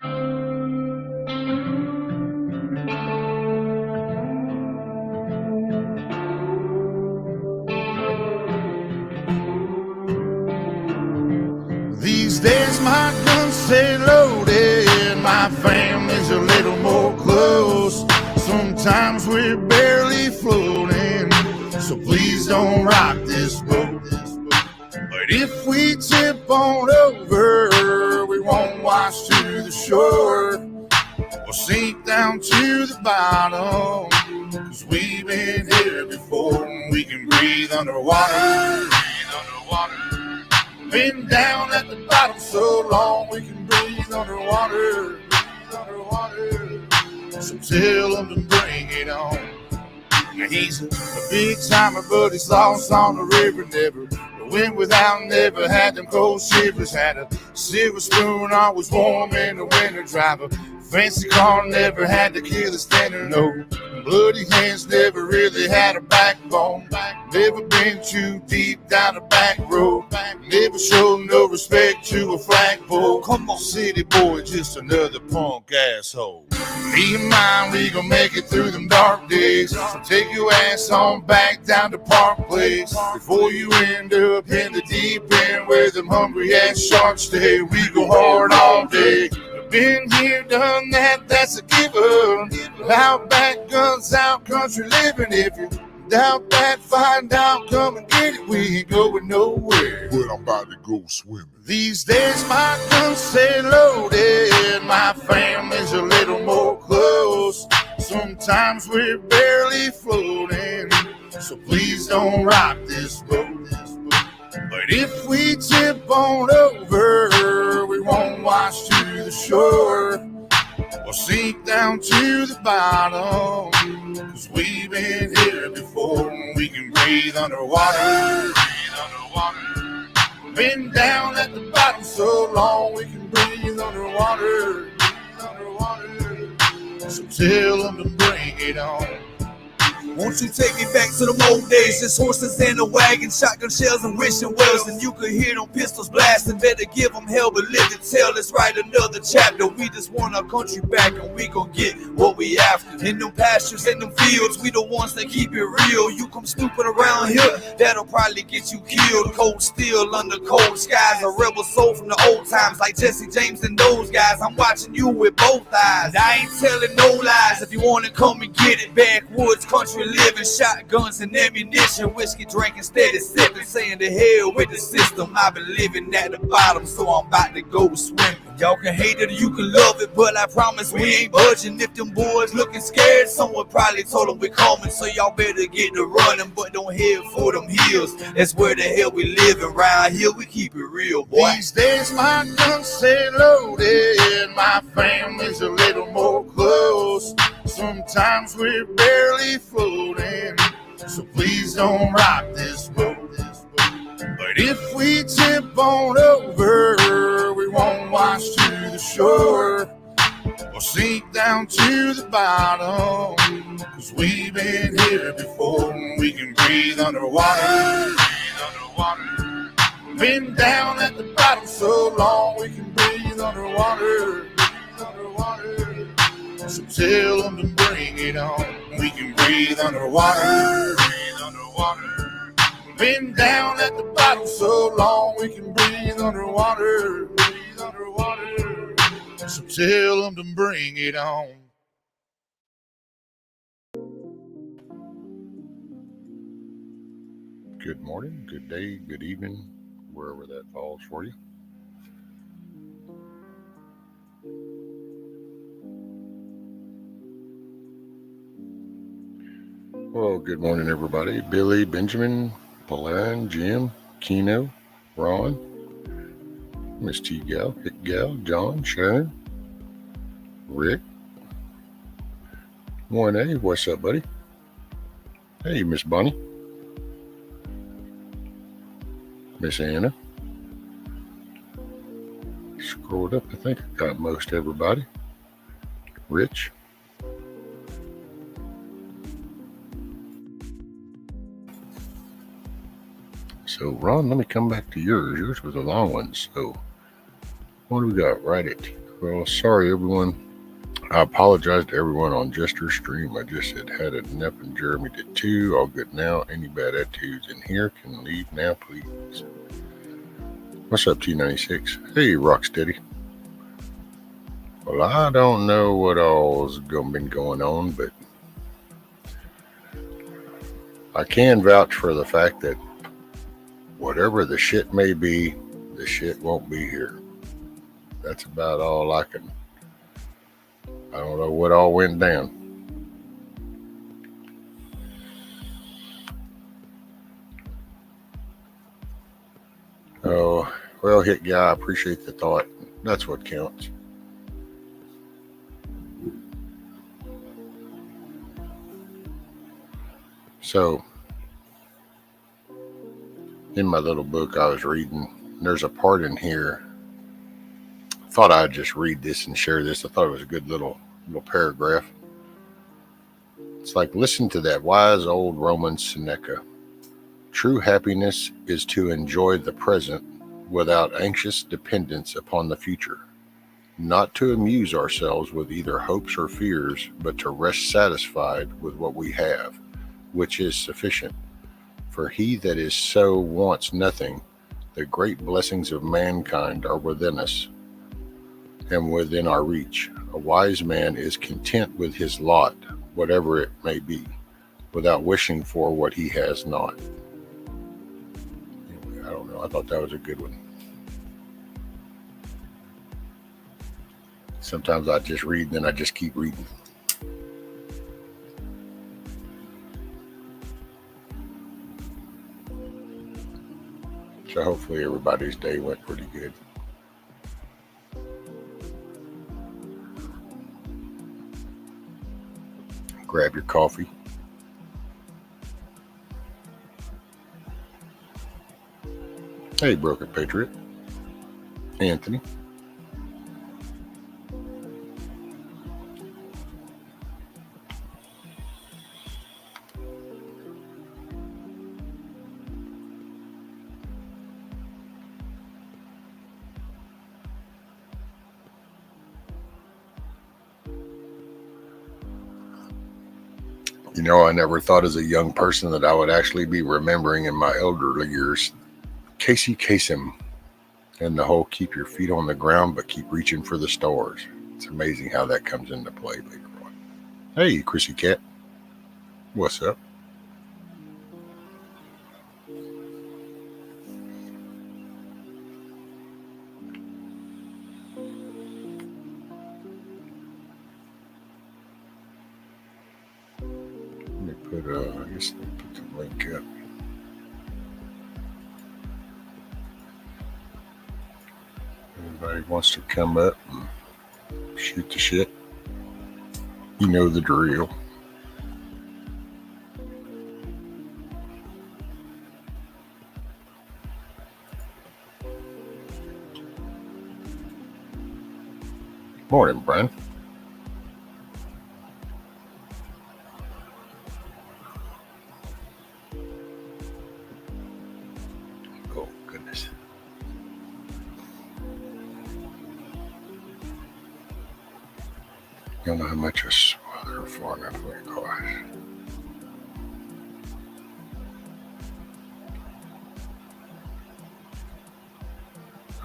These days my guns stay loaded, my family's a little more close. Sometimes we're barely floating, so please don't rock this boat. But if we tip on over, we won't wash to the shore. We'll sink down to the bottom, 'cause we've been here before. We can breathe underwater. Been down at the bottom so long we can breathe underwater. So tell him to bring it on. Now he's a big timer, but he's lost on the river. Never went without, never had them cold shivers. Had a silver spoon, always warm in the winter. Drive a fancy car, never had to kill a standard. No bloody hands, never really had a backbone. Never been too deep down the back road. Never showed no respect to a flagpole. Come on, city boy, just another punk asshole. Me and mine, we gon' make it through them dark days. So take your ass on back down to Park Place before you end up in the deep end where them hungry ass sharks stay. We go hard all day. Been here, done that, that's a given. Outback, guns out, country living. If you doubt that, find out, come and get it. We ain't going nowhere, but I'm about to go swimming. These days my guns stay loaded, my family's a little more close. Sometimes we're barely floating, so please don't rock this boat. But if we tip on over, we won't wash to the shore. We'll sink down to the bottom, 'cause we've been here before. We can breathe underwater. Been down at the bottom so long we can breathe underwater. So tell them to bring it on. Won't you take me back to the old days? Just horses in a wagon, shotgun shells and wishing wells, and you could hear them pistols blasting. Better give them hell, but live to tell. Let's write another chapter. We just want our country back, and we gon' get what we after. In them pastures, in them fields, we the ones that keep it real. You come snooping around here, that'll probably get you killed. Cold steel under cold skies, a rebel soul from the old times, like Jesse James and those guys. I'm watching you with both eyes. I ain't telling no lies. If you wanna come and get it, backwoods country living, shotguns and ammunition, whiskey drinking, steady sipping, saying to hell with the system. I've been living at the bottom, so I'm about to go swimming. Y'all can hate it or you can love it, but I promise we ain't budging. If them boys looking scared, someone probably told them we're coming, so y'all better get to running, but don't head for them hills. That's where the hell we living. Round here we keep it real, boy. These days my guns stay loaded, my family's a little more close. Sometimes we're barely floating, so please don't rock this boat. But if we tip on over, we won't wash to the shore. We'll sink down to the bottom, 'cause we've been here before. We can breathe underwater. Been down at the bottom so long we can breathe underwater. So tell them to bring it on. We can breathe underwater. Been down at the bottom so long we can breathe underwater. So tell them to bring it on. Good morning, good day, good evening, wherever that falls for you. Well, good morning, everybody. Billy, Benjamin, Palan, Jim, Keno, Ron, Miss T Gal, Hick Gal, John, Sharon, Rick, 1A, what's up, buddy? Hey, Miss Bonnie, Miss Anna. Scrolled up, I think I got most everybody. Rich. So, Ron, let me come back to yours. Yours was a long one. So, what do we got? Write it. Well, sorry everyone. I apologize to everyone on Jester's stream. I just had enough, and Jeremy did too. All good now. Any bad attitudes in here can leave now, please. What's up, T96? Hey, Rocksteady. Well, I don't know what all's been going on, but I can vouch for the fact that whatever the shit may be, the shit won't be here. That's about all I can. I don't know what all went down. Oh, well, hit guy, I appreciate the thought. That's what counts. So, in my little book I was reading, there's a part in here. I thought I'd just read this and share this. I thought it was a good little paragraph. It's like, listen to that wise old Roman Seneca. True happiness is to enjoy the present without anxious dependence upon the future. Not to amuse ourselves with either hopes or fears, but to rest satisfied with what we have, which is sufficient. For he that is so wants nothing. The great blessings of mankind are within us and within our reach. A wise man is content with his lot, whatever it may be, without wishing for what he has not. Anyway, I don't know. I thought that was a good one. Sometimes I just read and then I just keep reading. So hopefully everybody's day went pretty good. Grab your coffee. Hey, Broken Patriot. Anthony. You know, I never thought as a young person that I would actually be remembering in my elderly years Casey Kasem and the whole keep your feet on the ground but keep reaching for the stars. It's amazing how that comes into play later on. Hey, Chrissy Cat. What's up? I guess let me put the link up. Anybody wants to come up and shoot the shit? You know the drill. Morning, Brian. Oh, goodness. You don't know how much a smother for enough weight costs.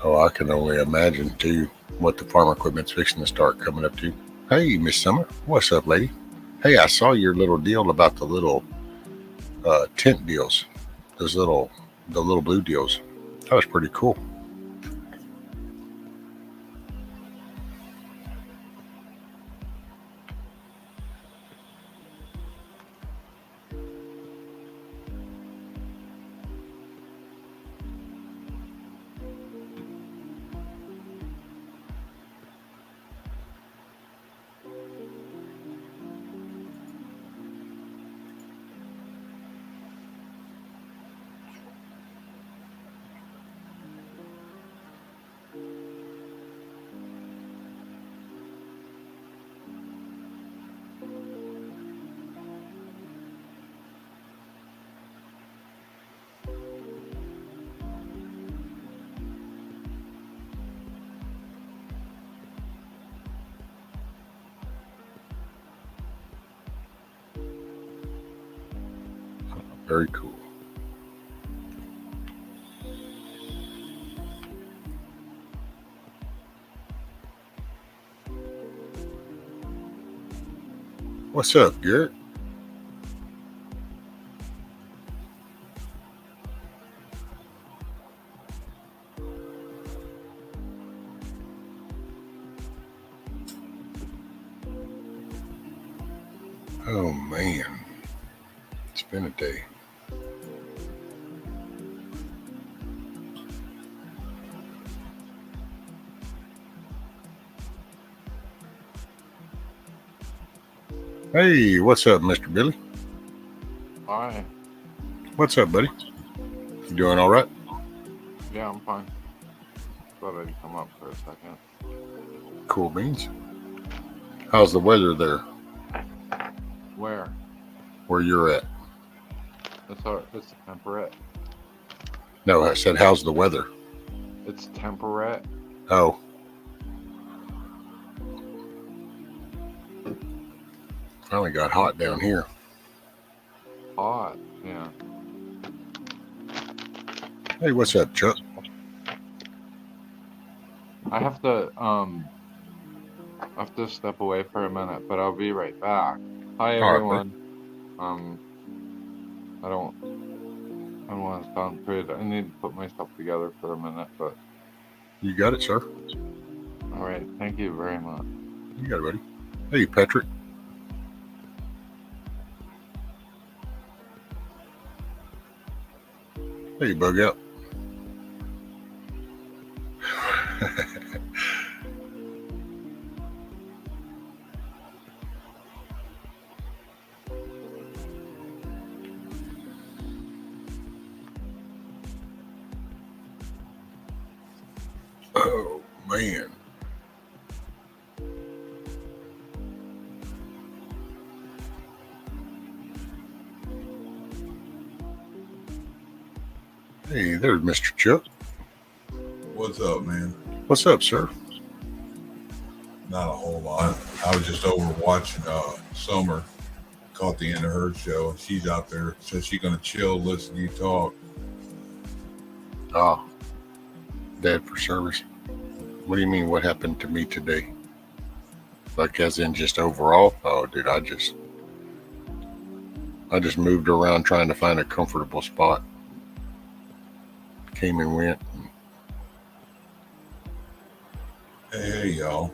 Oh, I can only imagine, too, what the farm equipment's fixing to start coming up to. Hey, Miss Summer. What's up, lady? Hey, I saw your little deal about the little tent deals. The little blue deals. That was pretty cool. Very cool. What's up, Garrett? Oh man, it's been a day. Hey, what's up, Mr. Billy? Hi. What's up, buddy? You doing all right? Yeah, I'm fine. Thought I'd come up for a second. Cool beans. How's the weather there Where? where you're at? It's temperate. No, I said, how's the weather? It's temperate. Oh. Finally got hot down here. Hot. Yeah. Hey, what's up, Chuck? I have to step away for a minute, but I'll be right back. Hi All right, everyone. I don't want to sound crazy. I need to put myself together for a minute, but You got it, sir. all right. Thank you very much. You got it, buddy. Hey, Patrick. Hey, bug out. Oh, man. Hey, there's Mr. Chuck. What's up, man? What's up, sir? Not a whole lot. I was just over watching Summer. Caught the end of her show, and she's out there, so she's gonna chill, listen to you talk. Oh, dad for service. What do you mean, what happened to me today? Like, as in just overall? Oh, dude, I just moved around trying to find a comfortable spot. Came and went. Hey, y'all.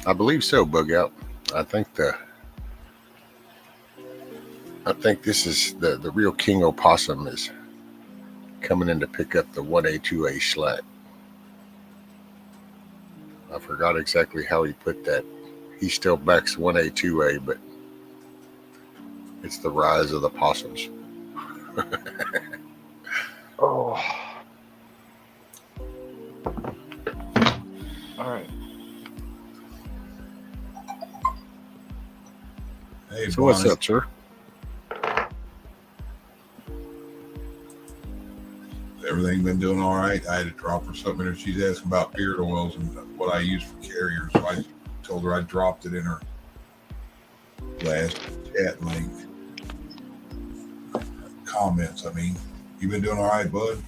I believe so, bug out. I think this is the real king opossum is coming in to pick up the 1A, 2A slack. I forgot exactly how he put that. He still backs 1A, 2A, but it's the rise of the possums. Oh. All right. Hey, So what's Bonnie. up, sir? Everything been doing all right? I had to drop her something in her. She's asking about beard oils and what I use for carriers. So I told her I dropped it in her last chat link. Comments, I mean. You been doing all right, bud?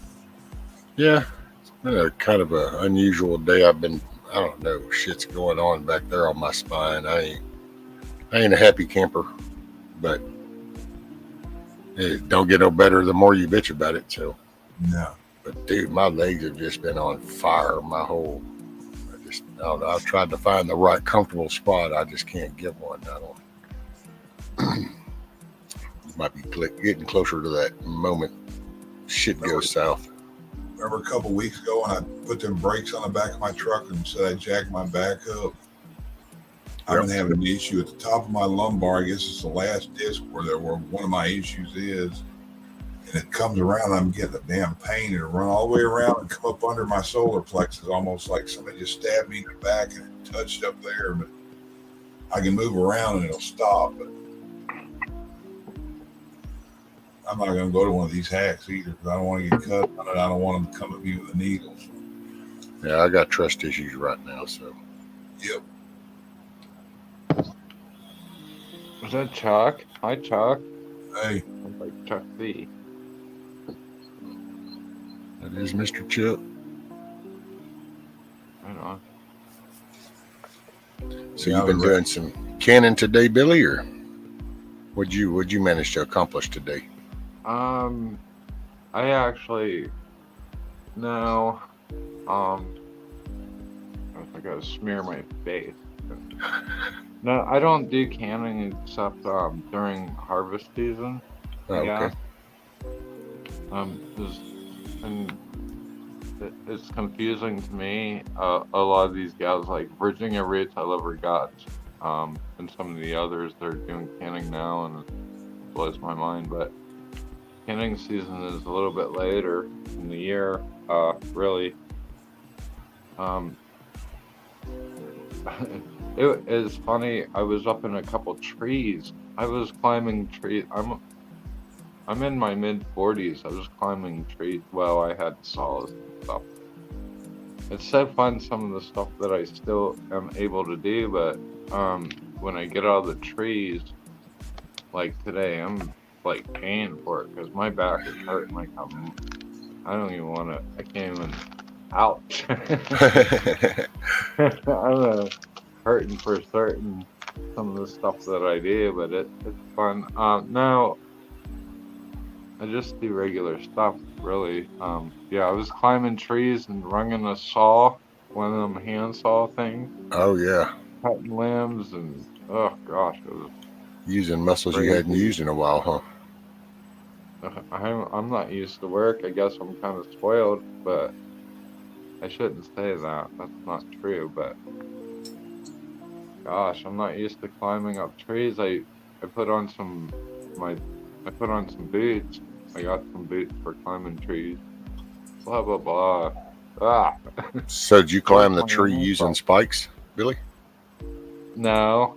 Yeah, it's been a kind of a unusual day. I don't know, shit's going on back there on my spine. I ain't a happy camper, but it don't get no better the more you bitch about it. So, No. but dude, my legs have just been on fire. I don't know. I've tried to find the right comfortable spot. I just can't get one. I don't. Might be getting closer to that moment. Shit goes south. Remember a couple weeks ago when I put them brakes on the back of my truck and said I jacked my back up? I've been having an issue at the top of my lumbar. I guess it's the last disc where one of my issues is. And it comes around, I'm getting a damn pain. It'll run all the way around and come up under my solar plexus, almost like somebody just stabbed me in the back and it touched up there. But I can move around and it'll stop. But I'm not going to go to one of these hacks either because I don't want to get cut on it. I don't want them to come at me with the needles. Yeah, I got trust issues right now, so. Yep. Is that Chuck? Hi, Chuck. Hey, I'm like Chuck C. That is Mr. Chuck. I don't know. So Yeah, you've been I was doing some canning today, Billy, or what'd you manage to accomplish today? I actually no. I gotta smear my face. No, I don't do canning except during harvest season. Oh, okay. And it's confusing to me. A lot of these guys like Virginia Roots, I love her guts. And some of the others they're doing canning now, and it blows my mind. But canning season is a little bit later in the year. Really. It is funny. I was up in a couple trees. I was climbing trees. I'm in my mid-40s. I was climbing trees. Well, I had saws and stuff. It's so fun, some of the stuff that I still am able to do, but when I get out of the trees, like today, I'm like paying for it because my back is hurting. Like I don't even want to. I can't even. Ouch! I'm hurting for certain some of the stuff that I do, but it's fun. Now I just do regular stuff, really. Yeah, I was climbing trees and running a saw, one of them hand saw things, Oh yeah, cutting limbs, and oh gosh, it was using muscles you hadn't crazy. used in a while, huh? I'm not used to work. I guess I'm kind of spoiled, but I shouldn't say that. That's not true, but gosh, I'm not used to climbing up trees. I put on some I put on some boots. I got some boots for climbing trees. Blah blah blah. Ah, So did you what climb was the my tree own using fault? spikes, Billy? No,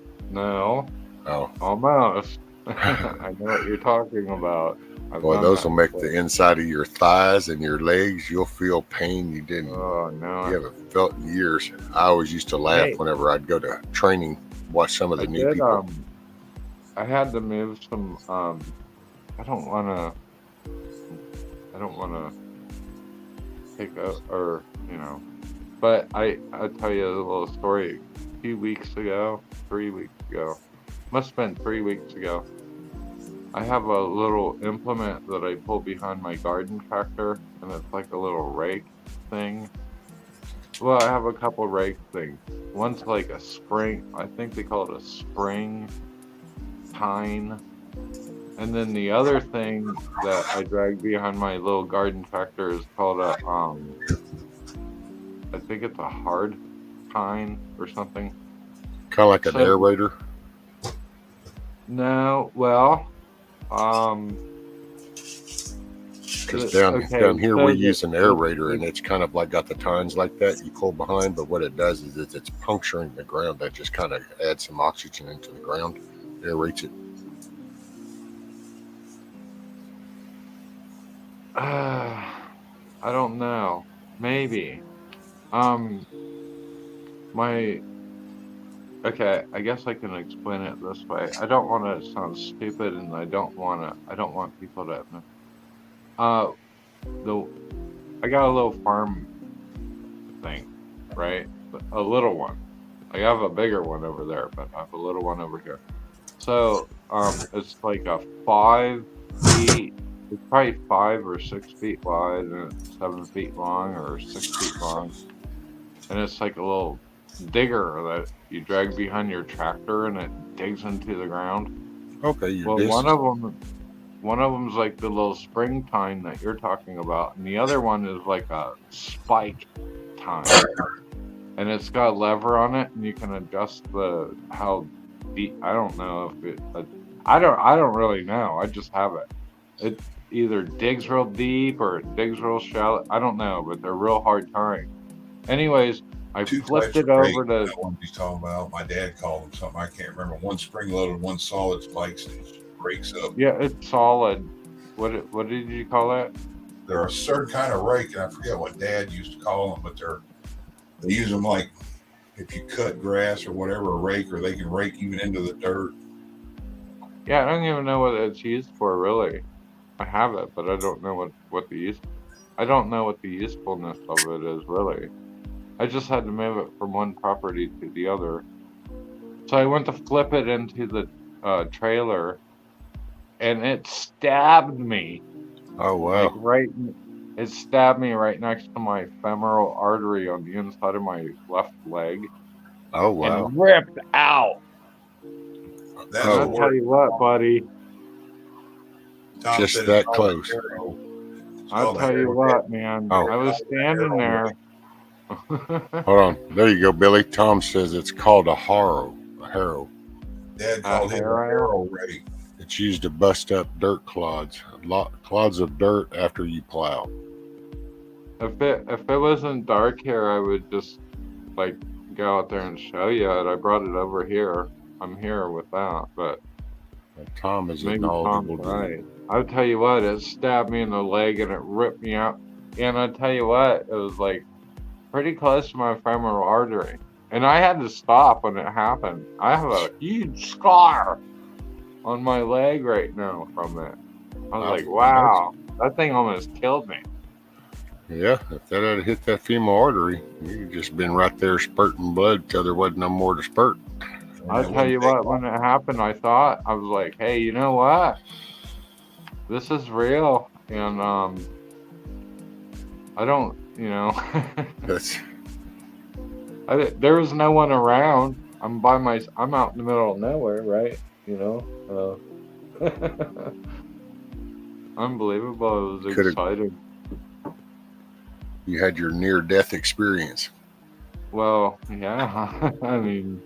Oh, almost. I know what you're talking about. I've boy, done those will that make before. the inside of your thighs and your legs. You'll feel pain you Oh no. haven't felt in years. I always used to laugh Hey, whenever I'd go to training, watch some of I the new did people. I had to move some I don't wanna take a or but I'll tell you a little story. A few weeks ago, 3 weeks ago. Must have been 3 weeks ago. I have a little implement that I pull behind my garden tractor, and it's like a little rake thing. Well, I have a couple rake things. One's like a spring, I think they call it a spring tine. And then the other thing that I drag behind my little garden tractor is called a I think it's a hard tine or something. Kind of like an So aerator. no, well, um, Because down here so we use an aerator, and it's kind of like got the tines like that you pull behind. But what it does is it's puncturing the ground. That just kind of adds some oxygen into the ground, aerates it. I don't know. Maybe. My okay, I guess I can explain it this way. I don't want to sound stupid, and I don't want people to uh the I got a little farm thing, right? A little one. I have a bigger one over there, but I have a little one over here. So, it's like a 5 feet. It's probably 5 or 6 feet wide, and it's 7 feet long or 6 feet long, and it's like a little digger that you drag behind your tractor, and it digs into the ground. Okay, your Well, disc. one of them's like the little spring tine that you're talking about, and the other one is like a spike tine, and it's got a lever on it, and you can adjust how deep. I don't know if I don't really know. I just have it. It either digs real deep or it digs real shallow. I don't know, but they're real hard tying. Anyways, I two flipped types of it rake. over to That one he's talking about. My dad called them something I can't remember. One spring loaded, one solid spikes that breaks up. yeah, it's solid. What did you call that? They're a certain kind of rake, and I forget what Dad used to call them, but they use them like if you cut grass or whatever, a rake, or they can rake even into the dirt. Yeah, I don't even know what it's used for, really. I have it, but I don't know what the use. I don't know what the usefulness of it is, really. I just had to move it from one property to the other. So I went to flip it into the trailer, and it stabbed me. Oh Like wow. it stabbed me right next to my femoral artery on the inside of my left leg Oh wow. and ripped out. That's And Oh, I'll tell you what, buddy. Tom just said it's that called a close. harrow. It's I'll called a tell you harrow. what, man. Oh. I was standing there. Hold on. There you go, Billy. Tom says it's called a harrow. A harrow. Dad A called him a harrow? harrow rake. It's used to bust up dirt clods. Clods of dirt after you plow. If it wasn't dark here, I would just like go out there and show you it. I brought it over here. I'm here with that, but Tom is a maybe Tom's knowledgeable dude. right. I'll tell you what, it stabbed me in the leg and it ripped me out. And I'll tell you what, it was like pretty close to my femoral artery. And I had to stop when it happened. I have a huge scar on my leg right now from it. I was like, wow, that thing almost killed me. Yeah, if that had hit that femoral artery, you'd just been right there spurting blood till there wasn't no more to spurt. I'll tell you what, when it happened, I was like, hey, you know what? This is real. And I don't, That's there was no one around. I'm out in the middle of nowhere, right? Unbelievable. It was exciting. You had your near-death experience. Well, yeah. I mean,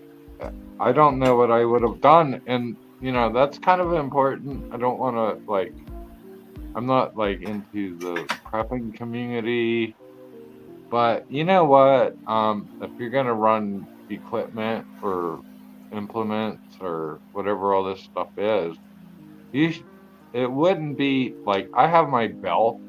I don't know what I would have done. And, that's kind of important. I don't want to, I'm not, into the prepping community. But you know what? If you're going to run equipment or implements or whatever all this stuff is, it wouldn't be I have my belt.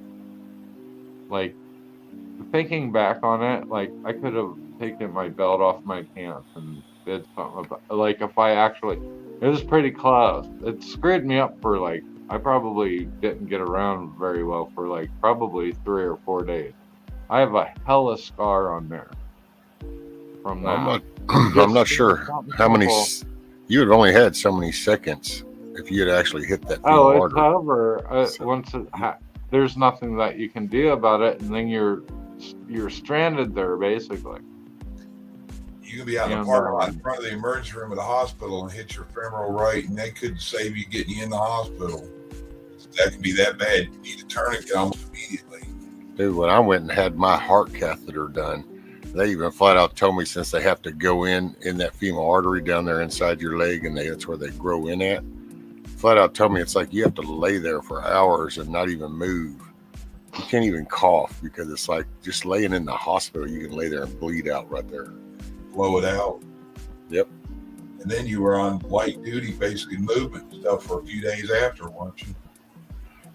Thinking back on it, I could have taken my belt off my pants and did something about if I actually, it was pretty close. It screwed me up for I probably didn't get around very well for probably 3 or 4 days. I have a hella scar on there from that. I'm not sure how many. You had only had so many seconds if you had actually hit that. Oh, it's over. Once there's nothing that you can do about it, and then you're stranded there basically. You could be out in the parking lot in front of the emergency room of the hospital and hit your femoral right, and they couldn't save you getting you in the hospital. That can be that bad. You need a tourniquet almost immediately. Dude, when I went and had my heart catheter done, they even flat out told me, since they have to go in that femoral artery down there inside your leg, and that's where they grow in at, flat out told me it's like you have to lay there for hours and not even move. You can't even cough, because it's like just laying in the hospital, you can lay there and bleed out right there. Blow it out. Yep. And then you were on light duty, basically movement stuff for a few days after, weren't you?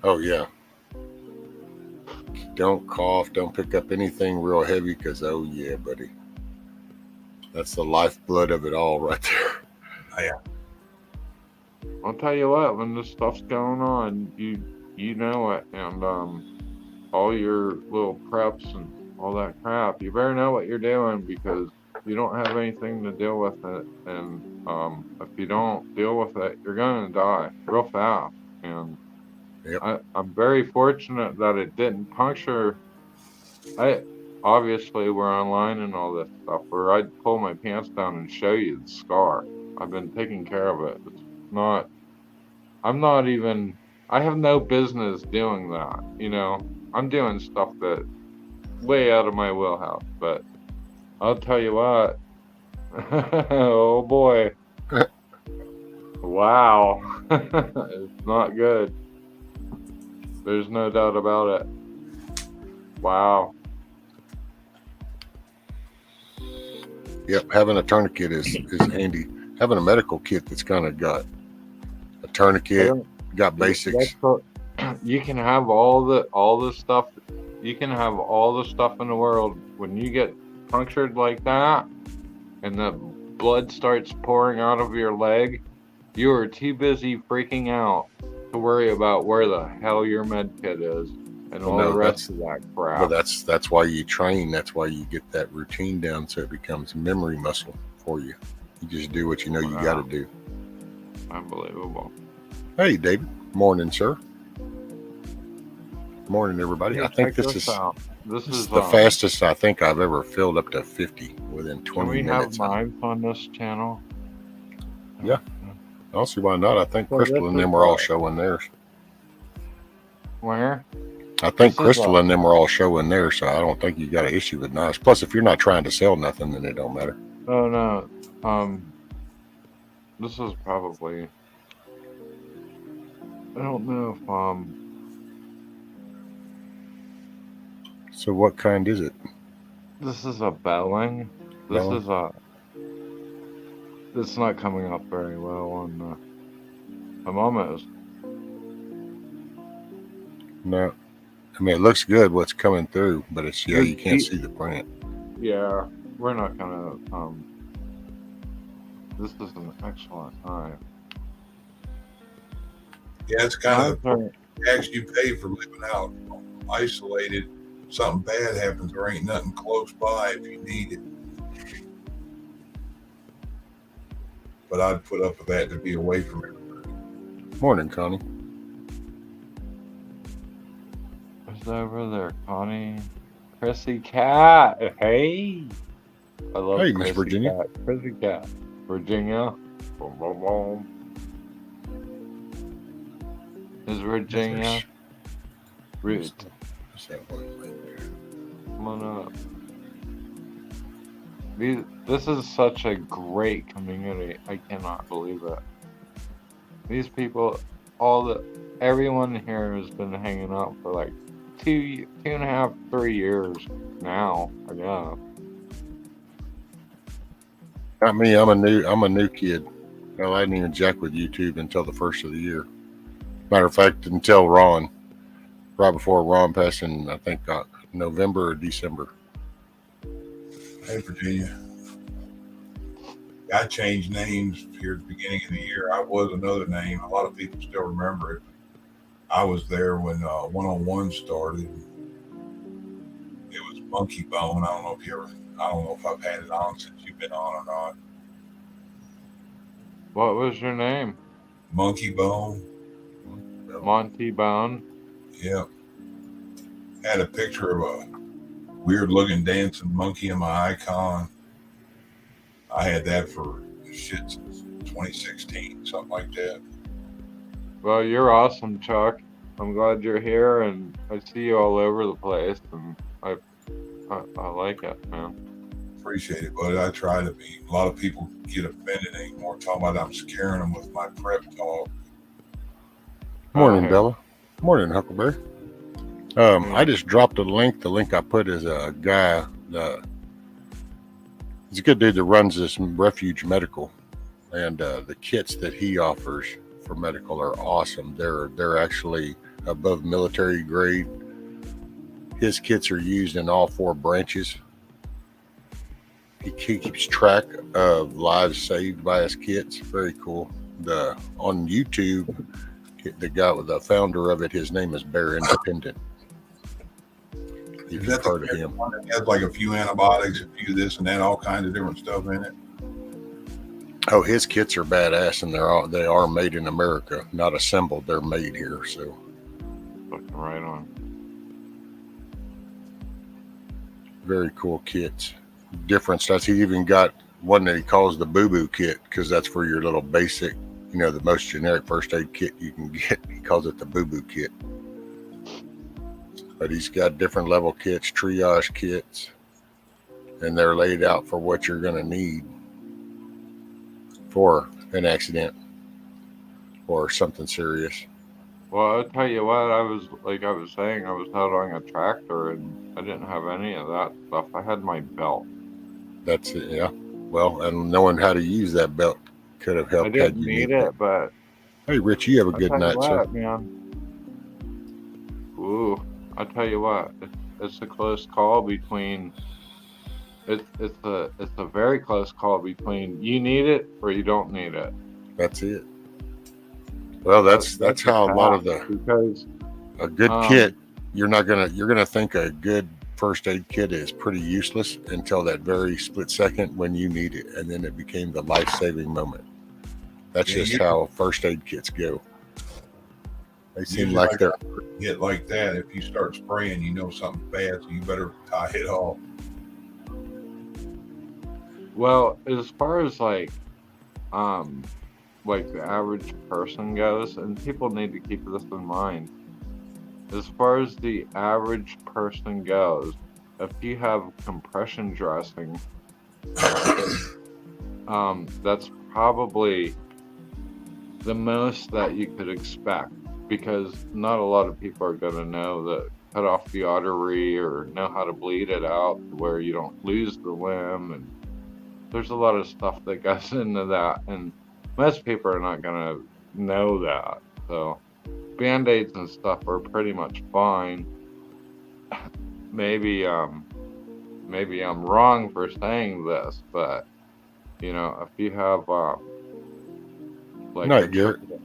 Oh, yeah. Don't cough. Don't pick up anything real heavy, because, oh, yeah, buddy. That's the lifeblood of it all right there. Oh, yeah. I'll tell you what, when this stuff's going on, you know it. And all your little preps and all that crap, you better know what you're doing, because you don't have anything to deal with it. And if you don't deal with it, you're going to die real fast. And yep. I'm very fortunate that it didn't puncture. Obviously, we're online and all this stuff, where I'd pull my pants down and show you the scar. I've been taking care of it. I have no business doing that. I'm doing stuff that way out of my wheelhouse, but I'll tell you what. Oh boy. Wow. It's not good. There's no doubt about it. Wow. Yep, having a tourniquet is handy. Having a medical kit that's kind of got a tourniquet, got basics. You can have all the stuff. You can have all the stuff in the world. When you get punctured like that, and the blood starts pouring out of your leg, You are too busy freaking out to worry about where the hell your med kit is and all the rest of that crap. Well, that's why you train. That's why you get that routine down, so it becomes memory muscle for you. You just do what you know you got to do. Unbelievable. Hey, David. Morning, sir. Morning, everybody. Hey, I think check this is the fastest I think I've ever filled up to 50 within 20 minutes. Can we have knives on this channel? Yeah. I don't see why not. I think Crystal and them were all showing theirs. Where? I think Crystal and them were all showing theirs, so I don't think you got an issue with knives. Plus, if you're not trying to sell nothing, then it don't matter. Oh, no. This is probably... I don't know if, So what kind is it? This is a belling. This is a... It's not coming up very well on... I'm almost... No. I mean, it looks good what's coming through, but it's, yeah, you can't see the print. Yeah, we're not gonna, this is an excellent knife. Yeah, it's kind of the tax you pay for living out isolated. Something bad happens, there ain't nothing close by if you need it. But I'd put up with that to be away from everybody. Morning, Connie. Who's over there, Connie? Chrissy Cat. Hey. I love Hey, Miss Virginia. Cat. Chrissy Cat. Virginia. Boom, boom, boom. Is Virginia? Root. Come on up. This is such a great community. I cannot believe it. These people, everyone here has been hanging out for like 2.5, 3 years now. I guess. Not me. I'm a new kid. Well, I didn't even jack with YouTube until the first of the year. Matter of fact, until Ron, right before Ron passed in, I think November or December. Hey, Virginia. I changed names here at the beginning of the year. I was another name. A lot of people still remember it. I was there when 101 started. It was Monkey Bone. I don't know if I've had it on since you've been on or not. What was your name? Monkey Bone. Monty Bone. Yeah. Had a picture of a weird looking dancing monkey in my icon. I had that for shit since 2016, something like that. Well, you're awesome, Chuck. I'm glad you're here, and I see you all over the place, and I like it, man. Appreciate it, but I try to be. A lot of people get offended anymore, talking about I'm scaring them with my prep talk. Morning, Bella. Morning, Huckleberry. I just dropped a link. The link I put is a guy. He's a good dude that runs this Refuge Medical, and the kits that he offers for medical are awesome. They're actually above military grade. His kits are used in all 4 branches. He keeps track of lives saved by his kits. Very cool. On YouTube, the founder of it, his name is Bear Independent. You've heard of him. It has like a few antibiotics, a few this and that, all kinds of different stuff in it. Oh, his kits are badass, and they are made in America, not assembled. They're made here, so. Looking right on. Very cool kits. Different stuff. He even got one that he calls the boo-boo kit, because that's for your little basic, the most generic first aid kit you can get. He calls it the boo-boo kit. But he's got different level kits, triage kits, and they're laid out for what you're going to need for an accident or something serious. Well, I'll tell you what, I was saying, I was out on a tractor and I didn't have any of that stuff. I had my belt. That's it, yeah. Well, and knowing how to use that belt could have helped. I didn't need it, but... Hey, Rich, you have a good night, sir. Man. Ooh, I'll tell you what, it's a close call between... It's a very close call between you need it or you don't need it. That's it. Well, that's That's a how a lot of fact because a good kit. You're gonna think a good first aid kit is pretty useless until that very split second when you need it, and then it became the life saving moment. That's Yeah, just how first aid kits go. They seem usually like they're hit like that. If you start spraying, you know something's bad, so you better tie it off. well, as far as like the average person goes, and people need to keep this in mind. As far as the average person goes, if you have compression dressing, that's probably the most that you could expect because not a lot of people are going to know that cut off the artery or know how to bleed it out where you don't lose the limb, and there's a lot of stuff that goes into that, and most people are not going to know that. So band-aids and stuff are pretty much fine. Maybe I'm wrong for saying this, but if you have like no, a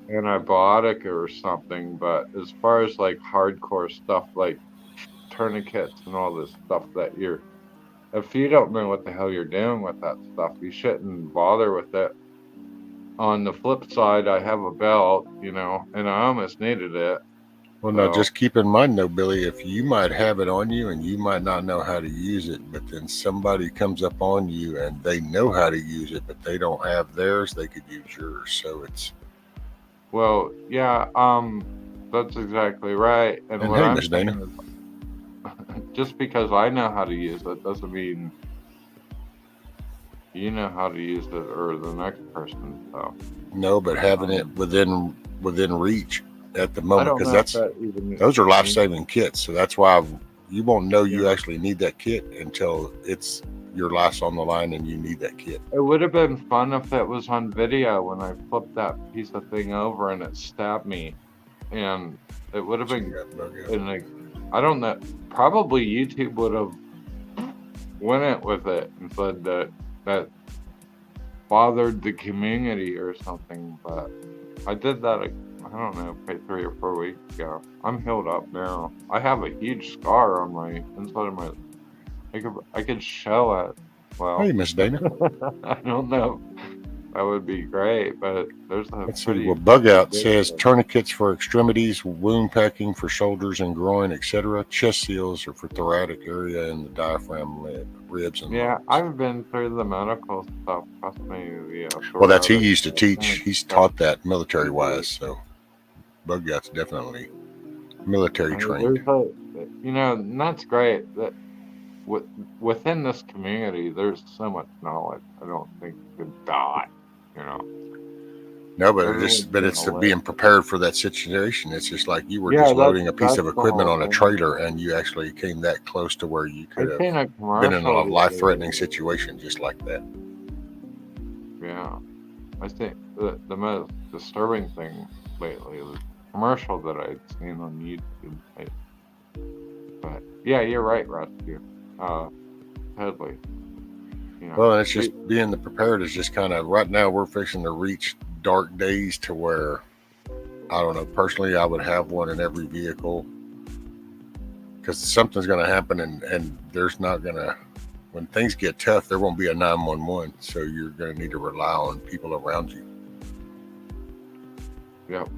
antibiotic or something, but as far as like hardcore stuff like tourniquets and all this stuff that if you don't know what the hell you're doing with that stuff, you shouldn't bother with it. On the flip side, I have a belt, and I almost needed it. Well, now So, just keep in mind, though, Billy, if you might have it on you and you might not know how to use it, but then somebody comes up on you and they know how to use it, but they don't have theirs, they could use yours. So it's. well, yeah, that's exactly right. And what hey, I'm Miss Dana. saying is, just because I know how to use it doesn't mean you know how to use it or the next person. So. No, but having it within reach at the I moment, don't because know if that even those are life saving kits. So that's why you won't know you Yeah. actually need that kit until it's your life's on the line and you need that kit. It would have been fun if it was on video when I flipped that piece of thing over and it stabbed me, and it would have been. I don't know. Probably YouTube would have went it with it and said that bothered the community or something. But I did that. I don't know, probably 3 or 4 weeks ago. I'm healed up now. I have a huge scar on my inside of my. I could show it. Well, Hey, Miss Dana. I don't know. That would be great, but there's a Let's pretty. see. Well, Bug Out says tourniquets for extremities, wound packing for shoulders and groin, etc. Chest seals are for thoracic area and the diaphragm, ribs, and Yeah, lungs. I've been through the medical stuff. Trust me. Well, that's he used to teach. He's taught that military wise. So Bug Out's definitely military trained. And that's great. That within this community, there's so much knowledge. I don't think you could die. No, but Everyone's it's gonna being live. prepared for that situation. It's just like you were Yeah, just loading a piece that's of the equipment whole on a thing. trailer, and you actually came that close to where you could I've seen a have been in a commercial the life other threatening day. situation just like that. Yeah, I think the most disturbing thing lately was a commercial that I'd seen on YouTube. But yeah, you're right, Rescue. Totally. Well, and it's just being the prepared is just kind of right now we're fixing to reach dark days to where I don't know. Personally, I would have one in every vehicle because something's going to happen, and there's not going to. When things get tough, there won't be a 911, so you're going to need to rely on people around you. Yep.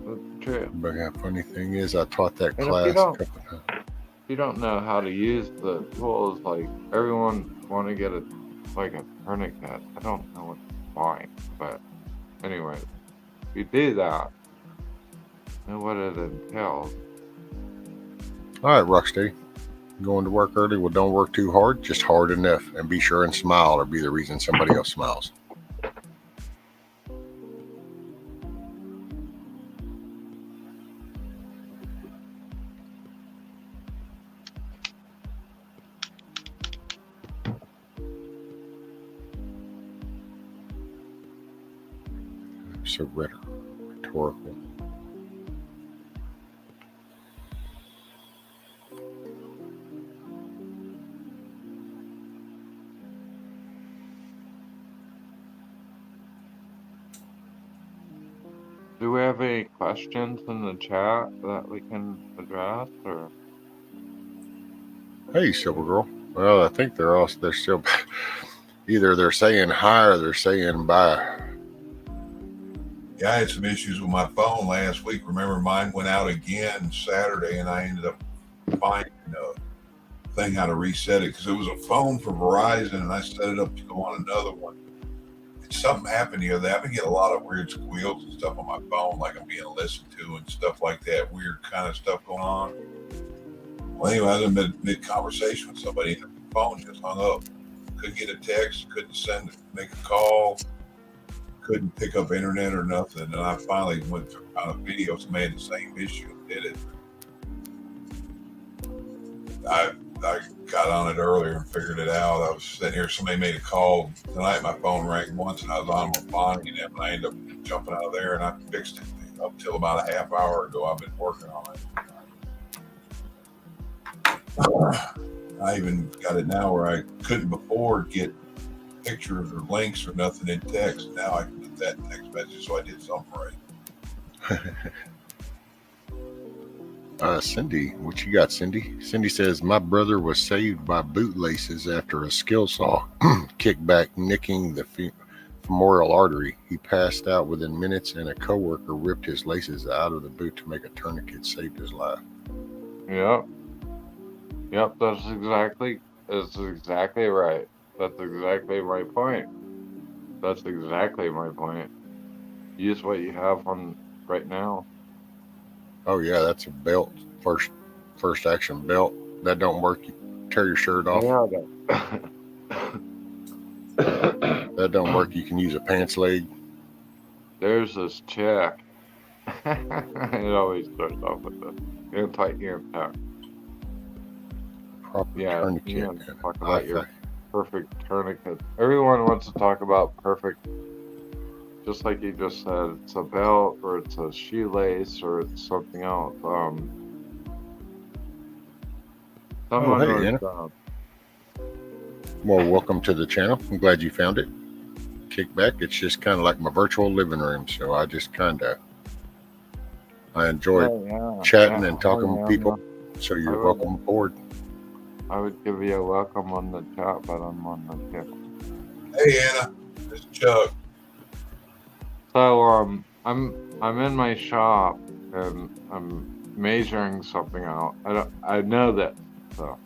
That's true. But the funny thing is, I taught that And class if a couple times. If you don't know how to use the tools, like everyone want to get a tourniquet. I don't know why, but anyway, if you do that, know what it entails. All right, Rocksteady. Going to work early? Well, don't work too hard, just hard enough, and be sure and smile or be the reason somebody else smiles. So rhetorical. Do we have any questions in the chat that we can address, or? Hey, Silver Girl. Well, I think they're still either they're saying hi or they're saying bye. Yeah, I had some issues with my phone last week. Remember, mine went out again Saturday, and I ended up finding a thing how to reset it because it was a phone for Verizon, and I set it up to go on another one. And something happened the other day. I've been getting a lot of weird squeals and stuff on my phone, like I'm being listened to and stuff like that. Weird kind of stuff going on. Well, anyway, I was in mid-conversation with somebody, and the phone just hung up. Couldn't get a text, couldn't make a call, couldn't pick up internet or nothing. And I finally went through on a video. Somebody had the same issue and did it. I got on it earlier and figured it out. I was sitting here. Somebody made a call tonight. My phone rang once, and I was on with Bonnie, and I ended up jumping out of there, and I fixed it. Up till about a half hour ago, I've been working on it. I even got it now where I couldn't before get pictures or links or nothing in text. Now I can get that in text message, so I did something right. Cindy, what you got, Cindy? Cindy says, my brother was saved by bootlaces after a skill saw kickback nicking the femoral artery. He passed out within minutes, and a coworker ripped his laces out of the boot to make a tourniquet, saved his life. Yep. Yep, that's exactly right. That's exactly my point. That's exactly my point. Use what you have on right now. Oh yeah, that's a belt. First action belt. That don't work. You tear your shirt off. Yeah, That don't work. You can use a pants leg. There's this chick. It always starts off with the anti-hand pack. Proper Yeah, tourniquet. you know, talk about your perfect tourniquet. Everyone wants to talk about perfect, just like you just said. It's a belt, or it's a shoelace, or it's something else. Someone hey, Anna. Well, welcome to the channel. I'm glad you found it. Kickback. It's just kind of like my virtual living room, so I just I enjoy chatting and talking with people. So you're welcome aboard. I would give you a welcome on the chat, but I'm on the tip. Hey Anna, this is Chuck. So I'm in my shop and I'm measuring something out. I know that. So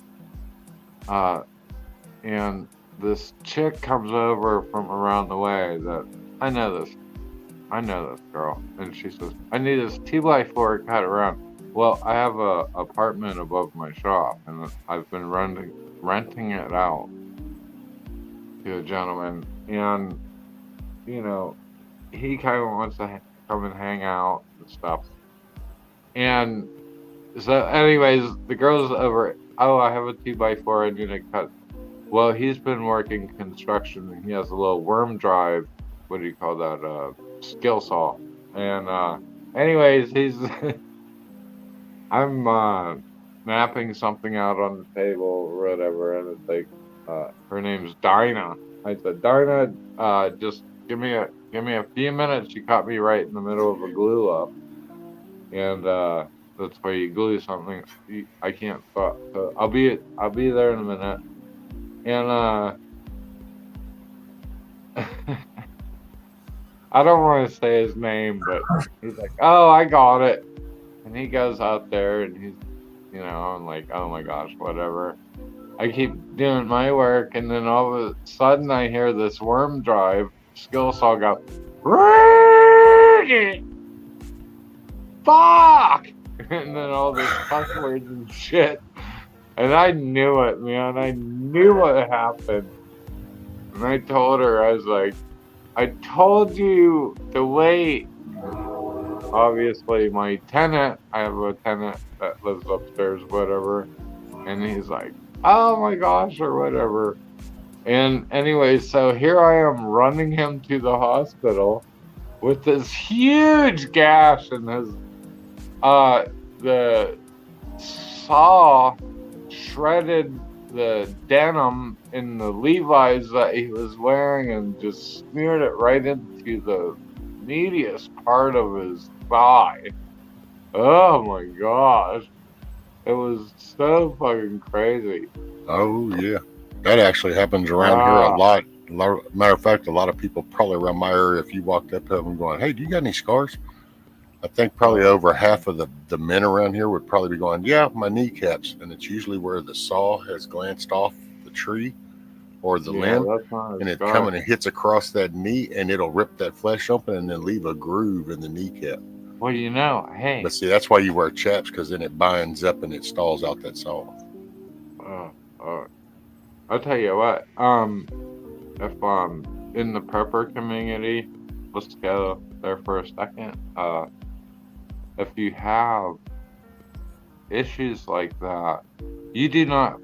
and this chick comes over from around the way that I know this girl, and she says, I need this 2x4 cut around. Well, I have a apartment above my shop, and I've been renting it out to a gentleman, and you know, he kind of wants to come and hang out and stuff. And so, anyways, the girl's over. Oh, I have a 2x4. I need to cut. Well, he's been working construction, and he has a little worm drive. What do you call that? Skill saw. And anyways, he's. I'm mapping something out on the table or whatever, and it's like, her name's Dinah. I said, Dinah, just give me a few minutes. She caught me right in the middle of a glue up, and that's where you glue something. I can't stop. So I'll be there in a minute, and I don't want to say his name, but he's like, oh, I got it. And he goes out there and he's, you know, I'm like, oh my gosh, whatever. I keep doing my work, and then all of a sudden I hear this worm drive skill saw go, fuck! And then all this cuss words and shit. And I knew it, man. I knew what happened. And I told her, I was like, I told you to wait. Obviously, my tenant, I have a tenant that lives upstairs, whatever, and he's like, oh my gosh, or whatever. And anyway, so here I am running him to the hospital with this huge gash in his, the saw shredded the denim in the Levi's that he was wearing and just smeared it right into the meatiest part of his thigh. Oh my gosh. It was so fucking crazy. Oh yeah, that actually happens around here a Ah, lot. Matter of fact, a lot of people probably around my area, if you walked up to them going, "Hey, do you got any scars?" I think probably oh, over half of the men around here would probably be going, "Yeah, my kneecaps," and it's usually where the saw has glanced off the tree or the yeah, limb, that's not a and it scar. coming and hits across that knee, and it'll rip that flesh open and then leave a groove in the kneecap. Well, you know, But hey, see, that's why you wear chaps, because then it binds up and it stalls out that saw. uh, uh, I'll tell you what, if in the prepper community, let's go there for a second. If you have issues like that, you do not,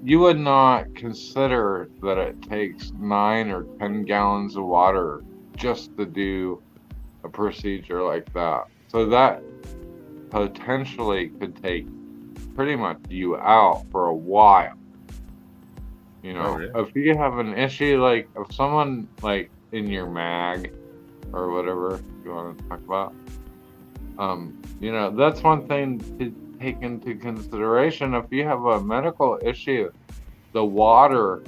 you would not consider that it takes 9 or 10 gallons of water just to do a procedure like that. So that potentially could take pretty much you out for a while. You Oh know, yeah. if you have an issue, like if someone like in your mag or whatever you want to talk about, you know, that's one thing to take into consideration. If you have a medical issue, the water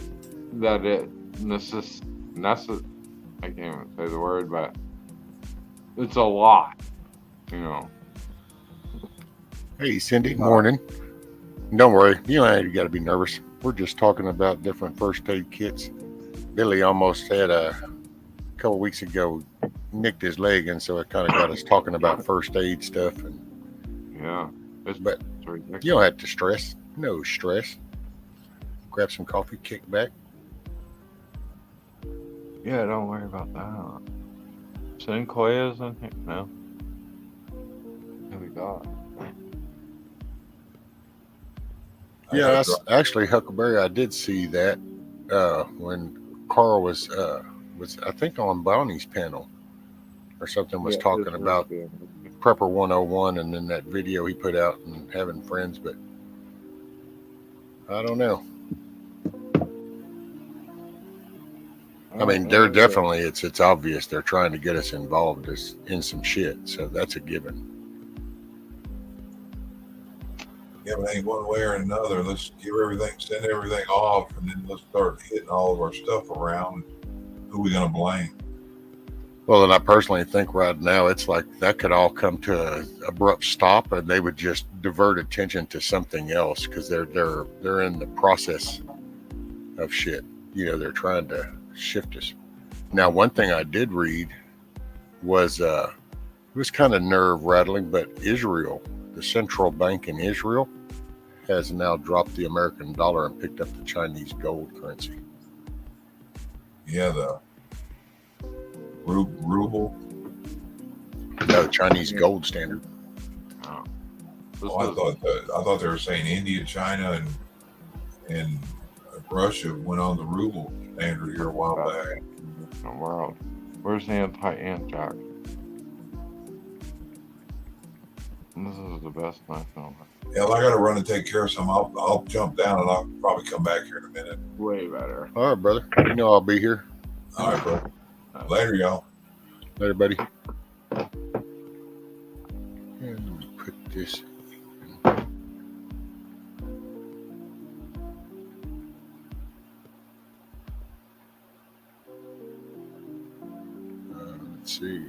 that it I can't even say the word, but it's a lot, you know. Hey, Cindy. Uh, Morning. Don't worry. You got to be nervous. We're just talking about different first aid kits. Billy almost had a couple weeks ago nicked his leg, and so it kind of got us talking about first aid stuff. And yeah, but it's ridiculous. you don't have to stress. No stress. Grab some coffee, kick back. Yeah, don't worry about that. Send Koya's in here? No. Here we go. Yeah, that's actually Huckleberry. I did see that when Carl was I think on Bonnie's panel or something, was Yeah, talking it's about really Prepper 101, and then that video he put out and having friends. But I don't know. I mean, they're definitely, it's obvious they're trying to get us involved in some shit. So that's a given. Yeah, but ain't one way or another. Let's send everything off, and then let's start hitting all of our stuff around. Who are we gonna blame? Well, and I personally think right now it's like that could all come to an abrupt stop, and they would just divert attention to something else because they're in the process of shit. You know, they're trying to shift us. Now, one thing I did read was it was kind of nerve rattling, but Israel, the central bank in Israel, has now dropped the American dollar and picked up the Chinese gold currency. Yeah, the ruble. No, the Chinese gold standard. Oh, I thought they were saying India, China, and Russia went on the ruble standard here a while back. the world. Where's the anti-ant jack? This is the best knife ever. Yeah, well, I got to run and take care of some. I'll jump down and I'll probably come back here in a minute. Way better. All right, brother. You know I'll be here. All right, bro. Later, y'all. Later, buddy. And put this. Let's see.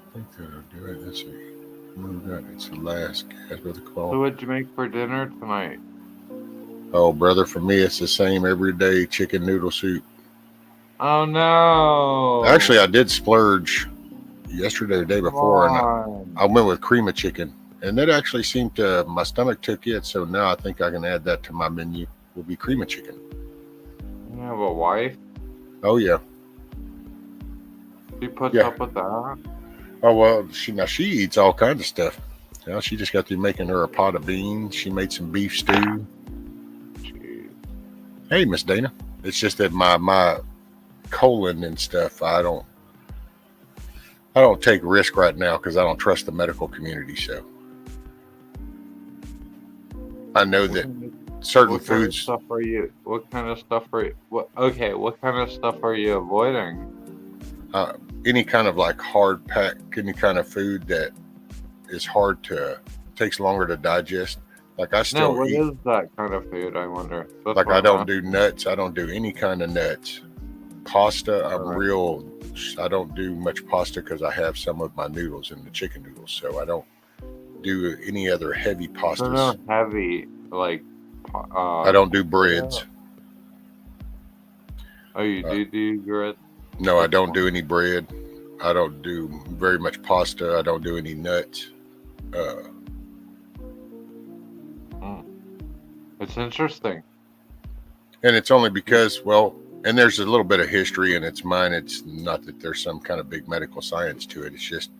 I think that'll do it. Let's see. Move that. It's the last gas with the call. So what'd you make for dinner tonight? Oh, brother, for me it's the same every day: chicken noodle soup. Oh no! Actually, I did splurge yesterday, the day before, and I went with cream of chicken, and that actually seemed to, my stomach took it. So now I think I can add that to my menu. Will be cream of chicken. You have a wife? Oh yeah. She puts up with that? Oh well, she eats all kinds of stuff. You know, she just got through making her a pot of beans. She made some beef stew. Jeez. Hey, Miss Dana. It's just that my colon and stuff, I don't take risk right now because I don't trust the medical community. So I know that certain What kind of foods. stuff are you? What kind of stuff are you? Okay, what kind of stuff are you avoiding? Any kind of like hard pack, any kind of food that is hard to, takes longer to digest. Like I No, still what eat. is that kind of food? I wonder. That's Like what I I'm don't asking. do nuts. I don't do any kind of nuts. Pasta, I'm Alright. real. I don't do much pasta because I have some of my noodles in the chicken noodles, so I don't do any other heavy So pastas. no heavy, like, I don't do breads. Oh, you do grits? No, I don't do any bread. I don't do very much pasta. I don't do any nuts. It's interesting. And it's only because, well, and there's a little bit of history, and it's mine. It's not that there's some kind of big medical science to it. It's just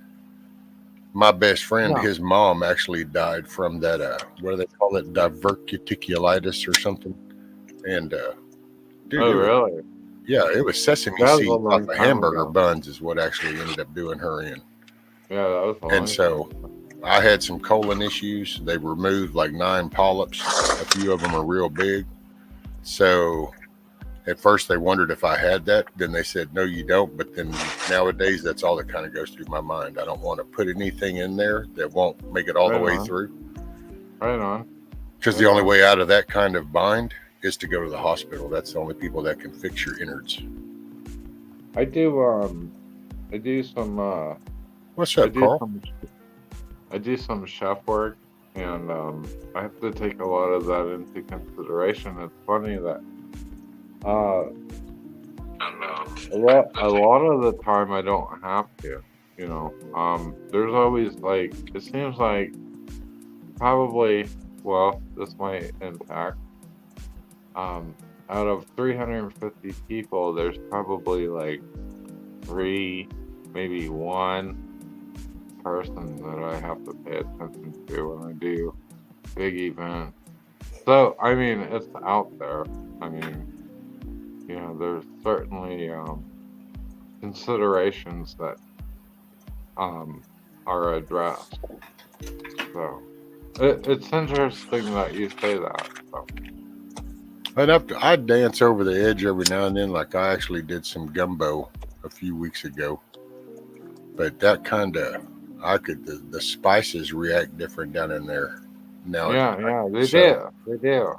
my best friend, Yeah. his mom actually died from that, what do they call it? Diverticulitis or something. And, dude, Oh, really? yeah, it was sesame That was a seeds long off of time hamburger ago. buns is what actually ended up doing her in. Yeah, that was a long And so I had some colon issues. They removed like 9 polyps. A few of them are real big. So at first they wondered if I had that. Then they said, no, you don't. But then nowadays, that's all that kind of goes through my mind. I don't want to put anything in there that won't make it all the way through. Right on. Because the only way out of that kind of bind is to go to the hospital. That's the only people that can fix your innards. I do some What's up, Carl? I do some chef work, and I have to take a lot of that into consideration. It's funny that a lot of the time I don't have to, you know. There's always like, it seems like probably, well, this might impact. Out of 350 people, there's probably like 3, maybe 1 person that I have to pay attention to when I do big events. So, I mean, it's out there. I mean, you know, there's certainly considerations that are addressed. So, it's interesting that you say that. So. And I dance over the edge every now and then. Like I actually did some gumbo a few weeks ago. But that kind of, the spices react different down in there now. Yeah, they do. Yeah,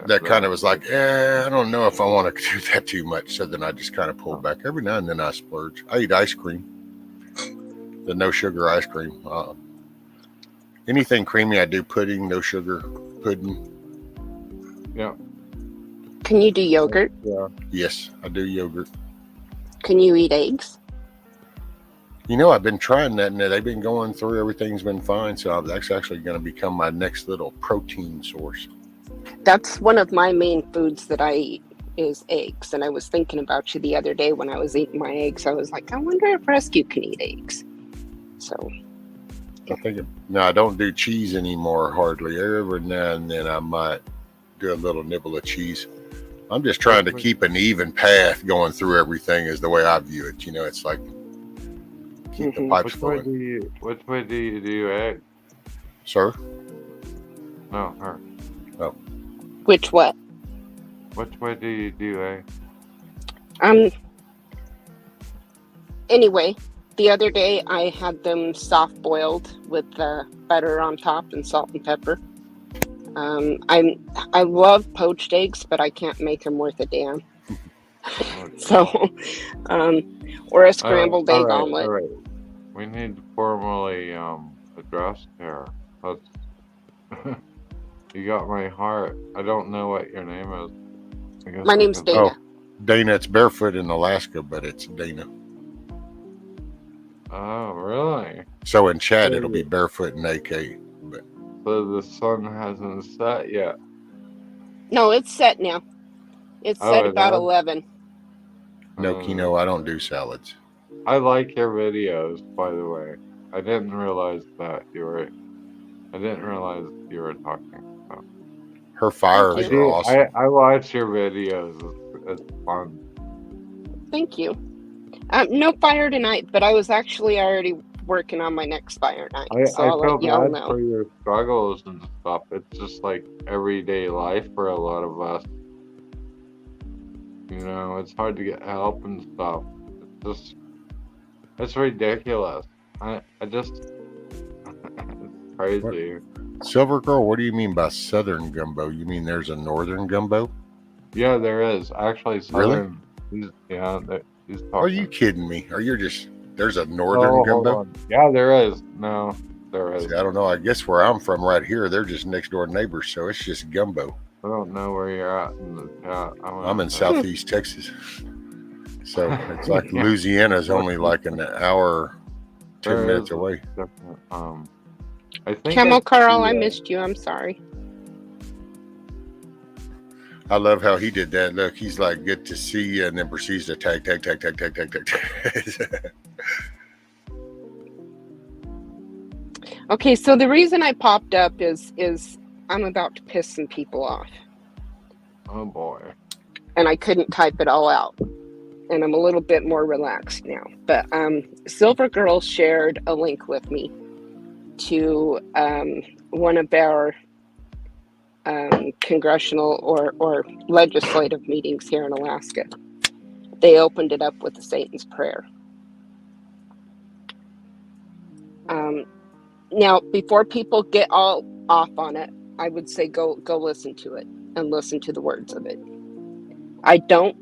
that kind of was like, I don't know if I want to do that too much. So then I just kind of pulled back. Every now and then I splurge. I eat ice cream, the no sugar ice cream. Anything creamy, I do pudding, no sugar pudding. Yeah. Can you do yogurt? Yeah. Yes, I do yogurt. Can you eat eggs? You know, I've been trying that, and they've been going through. Everything's been fine. So that's actually going to become my next little protein source. That's one of my main foods that I eat is eggs. And I was thinking about you the other day when I was eating my eggs. I was like, I wonder if Rescue can eat eggs. So. I don't do cheese anymore hardly. Every now and then I might do a little nibble of cheese. I'm just trying to keep an even path going through everything is the way I view it. You know, it's like keep the pipes flowing. Which way do you do eggs? Sir? No, her. Oh. Which what? Which way do you do eggs? Anyway, the other day I had them soft boiled with butter on top and salt and pepper. I love poached eggs, but I can't make them worth a damn. So, or a scrambled egg omelet. All right. We need to formally address here. You got my heart. I don't know what your name is. My name's Dana. Oh, Dana. It's barefoot in Alaska, but it's Dana. Oh, really? So in chat, it'll be barefoot and AK. But so the sun hasn't set yet. No, it's set now. It's set about 11. No, Kino, I don't do salads. I like your videos, by the way. I didn't realize you were talking. So. Her fires are awesome. I watch your videos. It's fun. Thank you. No fire tonight, but I was actually already working on my next fire night, I so I'll feel let y'all bad know. for your struggles and stuff. It's just like everyday life for a lot of us. You know, it's hard to get help and stuff. It's ridiculous. I just, it's crazy. Silver Girl, what do you mean by Southern gumbo? You mean there's a Northern gumbo? Yeah, there is actually Really? Southern. He's talking. Are you kidding me? Or you're just there's a Oh, Northern hold gumbo? on. Yeah, there is. No, there is. See, I don't know. I guess where I'm from, right here, they're just next door neighbors, so it's just gumbo. I don't know where you're at in the chat. I'm in Southeast Texas, so it's like Louisiana's only like an hour, 10 minutes away. I think Camel it's Carl, the, I missed you. I'm sorry. I love how he did that. Look, he's like, good to see you, and then proceeds to tag. Okay, so the reason I popped up is I'm about to piss some people off, Oh boy. and I couldn't type it all out, and I'm a little bit more relaxed now. But Silver Girl shared a link with me to one of our congressional or legislative meetings here in Alaska. They opened it up with the Satan's Prayer. Now, before people get all off on it, I would say go listen to it and listen to the words of it. I don't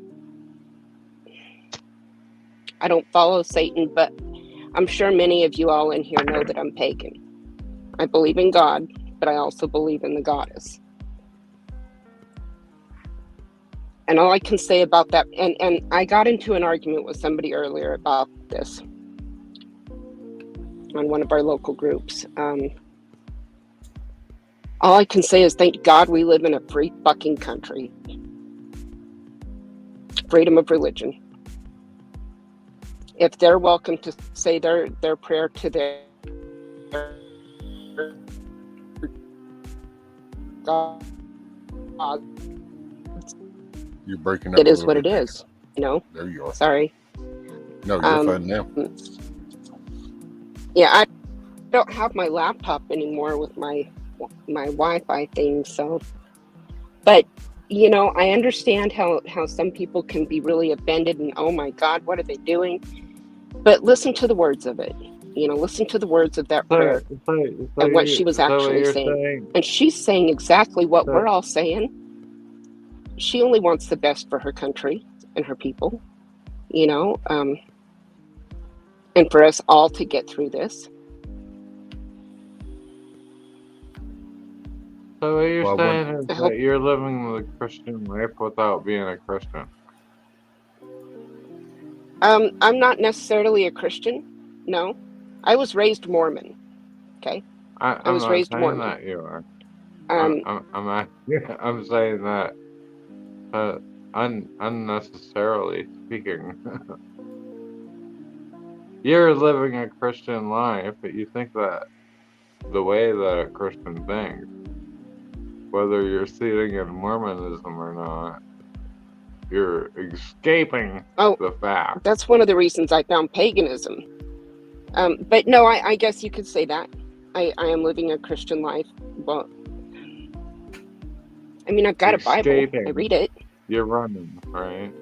follow Satan, but I'm sure many of you all in here know that I'm pagan. I believe in God, but I also believe in the goddess. And all I can say about that, and I got into an argument with somebody earlier about this on one of our local groups. All I can say is thank God we live in a free fucking country. Freedom of religion. If they're welcome to say their prayer to their God, You're breaking up. it is what it is. You know. There you are. Sorry. No, you're fine now. Yeah, I don't have my laptop anymore with my Wi-Fi thing, so. But you know, I understand how some people can be really offended and oh my God, what are they doing? But listen to the words of it. You know, listen to the words of that prayer and what she was actually saying. And she's saying exactly what we're all saying. She only wants the best for her country and her people, you know, and for us all to get through this. So what you're saying is that you're living the Christian life without being a Christian? I'm not necessarily a Christian. No, I was raised Mormon. Okay, I was raised Mormon. I'm not saying that you are. I'm saying that unnecessarily speaking. You're living a Christian life, but you think that the way that a Christian thinks, whether you're sitting in Mormonism or not, you're escaping the fact. That's one of the reasons I found paganism. But no, I guess you could say that. I am living a Christian life. Well, I mean, I've got a Bible. I read it. You're running, right?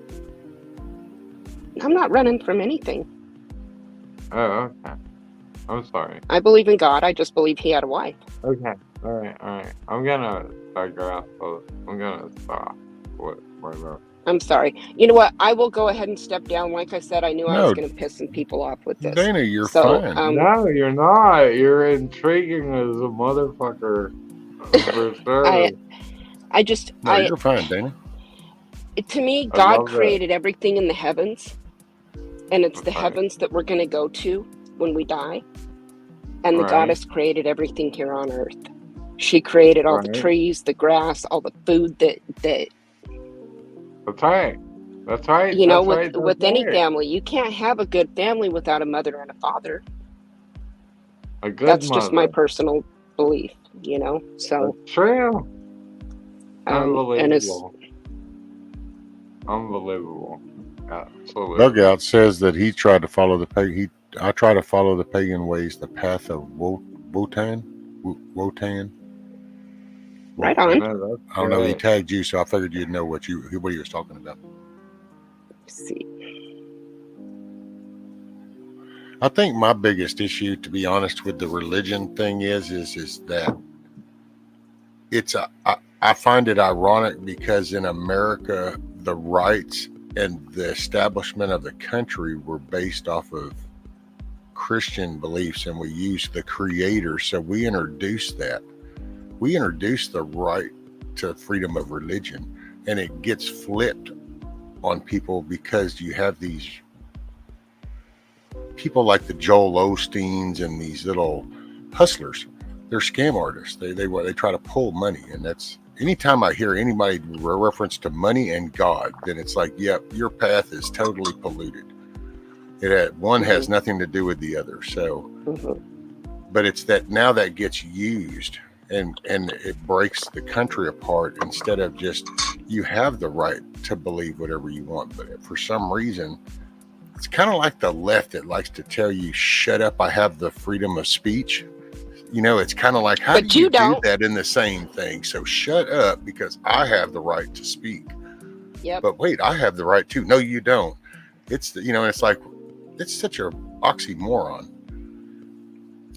I'm not running from anything. Oh, okay. I'm sorry. I believe in God. I just believe he had a wife. Okay. All right. I'm gonna digress. I'm gonna stop. Whatever. I'm sorry. You know what? I will go ahead and step down. Like I said, I knew I was going to piss some people off with this. Dana, you're fine. No, you're not. You're intriguing as a motherfucker. For sure. You're fine, Dana. To me, God created everything in the heavens, and it's the heavens that we're going to go to when we die. And the goddess created everything here on earth. She created all the trees, the grass, all the food that. That's right. That's right. You know, with any family, you can't have a good family without a mother and a father. That's just my personal belief, you know. So that's true. Unbelievable. Unbelievable. Absolutely. Dugout says that he tried to follow the I try to follow the pagan ways, the path of Wotan. Wotan. Right I on. know that's I don't know. He great. tagged you, so I figured you'd know what he was talking about. Let's see. I think my biggest issue, to be honest, with the religion thing is that I find it ironic because in America, the rights and the establishment of the country were based off of Christian beliefs, and we used the Creator. So we introduced that. We introduced the right to freedom of religion, and it gets flipped on people because you have these people like the Joel Osteens and these little hustlers. They're scam artists. They try to pull money, and that's anytime I hear anybody reference to money and God, then it's like, yep, your path is totally polluted. One has nothing to do with the other. So, but it's that now that gets used, and it breaks the country apart instead of just you have the right to believe whatever you want. But for some reason, it's kind of like the left that likes to tell you, shut up, I have the freedom of speech. You know, it's kind of like, how do you do that in the same thing? So shut up because I have the right to speak. Yep. But wait, I have the right to. No, you don't. It's, it's like, it's such a oxymoron.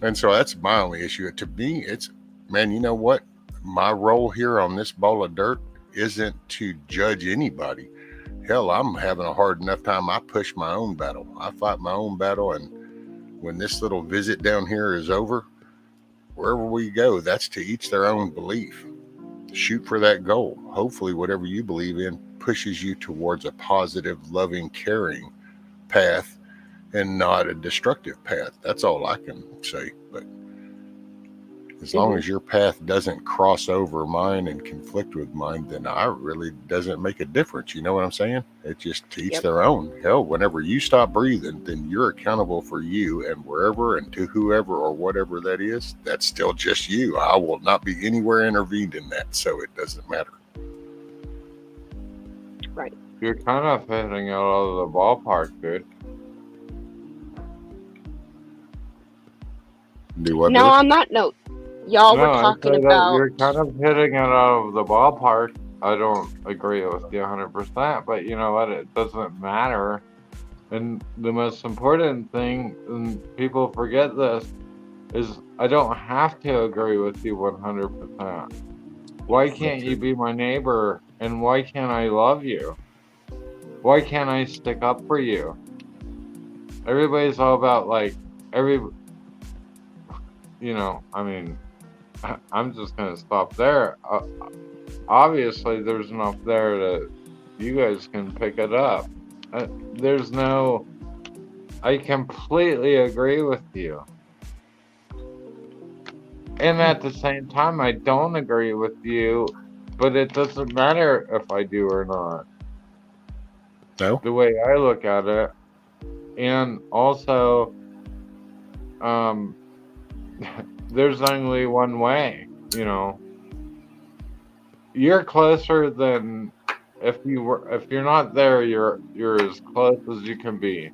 And so that's my only issue. To me, it's, man, you know what? My role here on this ball of dirt isn't to judge anybody. Hell, I'm having a hard enough time. I push my own battle. I fight my own battle. And when this little visit down here is over, wherever we go, that's to each their own belief. Shoot for that goal. Hopefully, whatever you believe in pushes you towards a positive, loving, caring path and not a destructive path. That's all I can say. But as long as your path doesn't cross over mine and conflict with mine, then I really doesn't make a difference. You know what I'm saying? It's just to each their own. Hell, whenever you stop breathing, then you're accountable for you, and wherever and to whoever or whatever that is, that's still just you. I will not be anywhere intervened in that, so it doesn't matter. Right. You're kind of hitting out of the ballpark, dude. Do what? Now, on that note, y'all were talking about. You're kind of hitting it out of the ballpark. I don't agree with you 100%, but you know what? It doesn't matter. And the most important thing, and people forget this, is I don't have to agree with you 100%. Why can't you be my neighbor? And why can't I love you? Why can't I stick up for you? Everybody's all about I mean, I'm just going to stop there. Obviously, there's enough there that you guys can pick it up. I completely agree with you. And at the same time, I don't agree with you, but it doesn't matter if I do or not. No. The way I look at it. And also, there's only one way, You're closer than if you're not there, you're as close as you can be.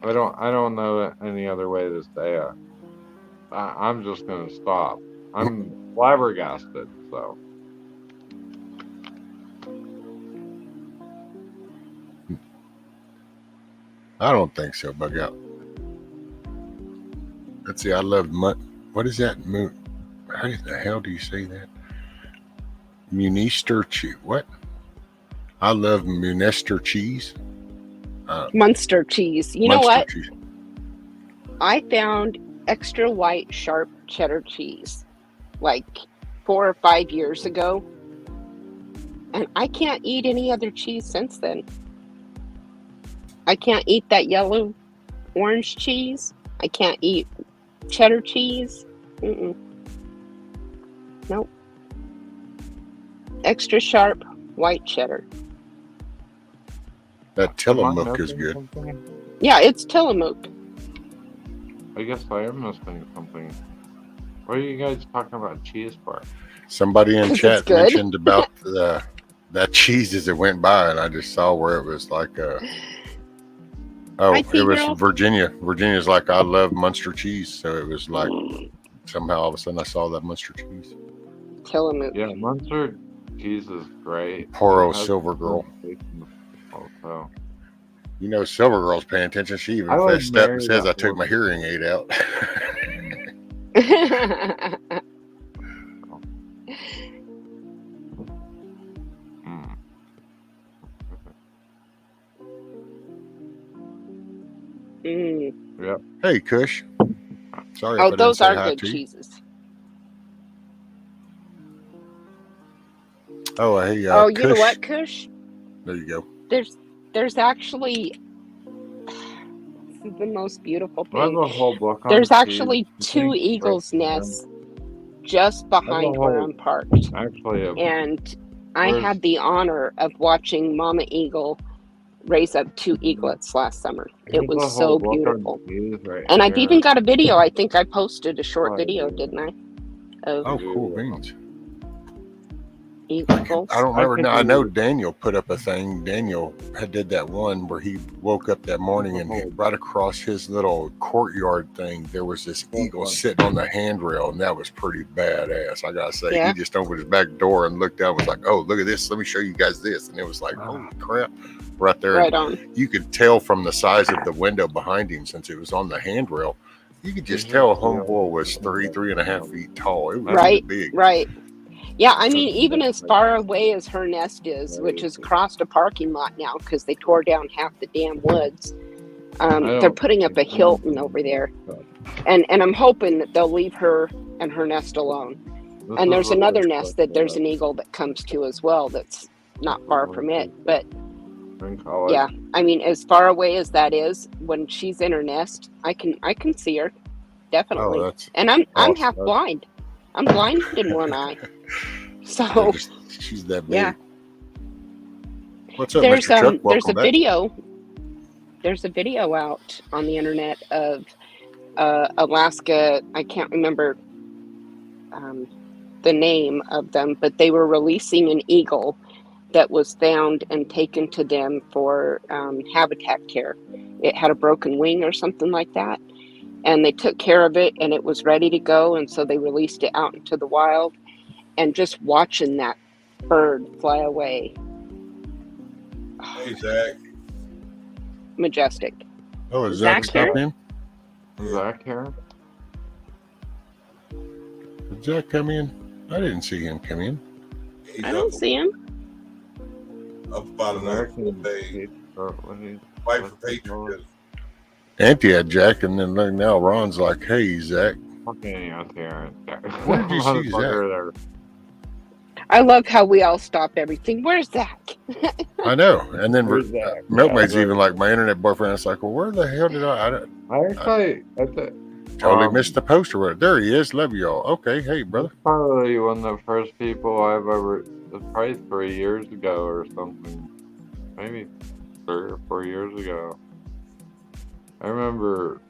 I don't know any other way to say it. I'm just gonna stop. I'm flabbergasted, so. I don't think so, Bug Out. Let's see, I love what is that? How the hell do you say that? Munster cheese. What? I love Munster cheese. Munster cheese. You know what? Cheese. I found extra white sharp cheddar cheese like 4 or 5 years ago, and I can't eat any other cheese since then. I can't eat that yellow orange cheese. I can't eat cheddar cheese. Nope. Extra sharp white cheddar. That Tillamook is good. Something? Yeah, it's Tillamook. I guess I am missing something. What are you guys talking about cheese for? Somebody in chat mentioned about that cheese as it went by, and I just saw where it was like Oh, Hi, it was T-Girl. Virginia. Virginia's like, I love Munster cheese. So it was like, somehow all of a sudden I saw that Munster cheese. Tillamook. Yeah, Munster cheese is great. Poor It old has Silver Girl. Also, You know, Silver Girl's paying attention. She even I would fessed up marry and says that I took my woman. hearing aid out. Mm. Mm. Yep. Hey, Kush. Sorry if I Oh, didn't those say are hi good to you. cheeses. Oh, hey, Oh, you Kush. know what, Kush? There you go. There's actually this is the most beautiful I have thing. a whole book on There's cheese. actually I 2 think eagles' right now. nests just behind where whole- I'm parked. Actually, And I where's- had the honor of watching Mama Eagle raise up 2 eaglets last summer. It there's a was whole so book on beautiful. cheese right And I've here. even got a video. I think I posted a short Oh, video, yeah. didn't I? Of Oh, cool beans. eagles. I don't remember. could Now, I know do- Daniel put up a thing. Daniel did that one where he woke up that morning and right across his little courtyard thing, there was this eagle sitting on the handrail, and that was pretty badass. I gotta say, Yeah. he just opened his back door and looked out and was like, "Oh, look at this! Let me show you guys this." And it was like, "Holy crap!" Right there, Right and on. you could tell from the size of the window behind him, since it was on the handrail. You could just tell Homeboy was 3.5 feet tall. It was Right, big. right. Yeah, I mean, even as far away as her nest is, which is across a parking lot now because they tore down half the damn woods, they're putting up a Hilton over there. And I'm hoping that they'll leave her and her nest alone. And there's another nest that there's an eagle that comes to as well that's not far from it. But yeah, I mean, as far away as that is, when she's in her nest, I can see her. Definitely. Oh, that's And I'm awesome. half blind. I'm blind in one eye. So she's that big. yeah. What's up, There's Mr. Chuck? there's Welcome a back. video. There's a video out on the internet of Alaska. I can't remember the name of them, but they were releasing an eagle that was found and taken to them for habitat care. It had a broken wing or something like that, and they took care of it, and it was ready to go, and so they released it out into the wild. And just watching that bird fly away, Hey, Zach. majestic. Oh, is Zach Zach here? stop in? Zach here? Did Zach come in? I didn't see him come in. He's I don't see him. up about another 4 days. Fight for patriotism. Auntie had Jack, and then look, now Ron's like, "Hey, Zach." Fucking out there. Where did you see Zach? I love how we all stop everything. Where's Zach? I know. And then Where's Zach? Milkmaid's Yeah, even like, my internet boyfriend. It's like, well, where the hell did I I totally missed the poster. Right there he is. Love you all. Okay, hey brother. Probably one of the first people I've ever. It's probably 3 years ago or something. Maybe 3 or 4 years ago. I remember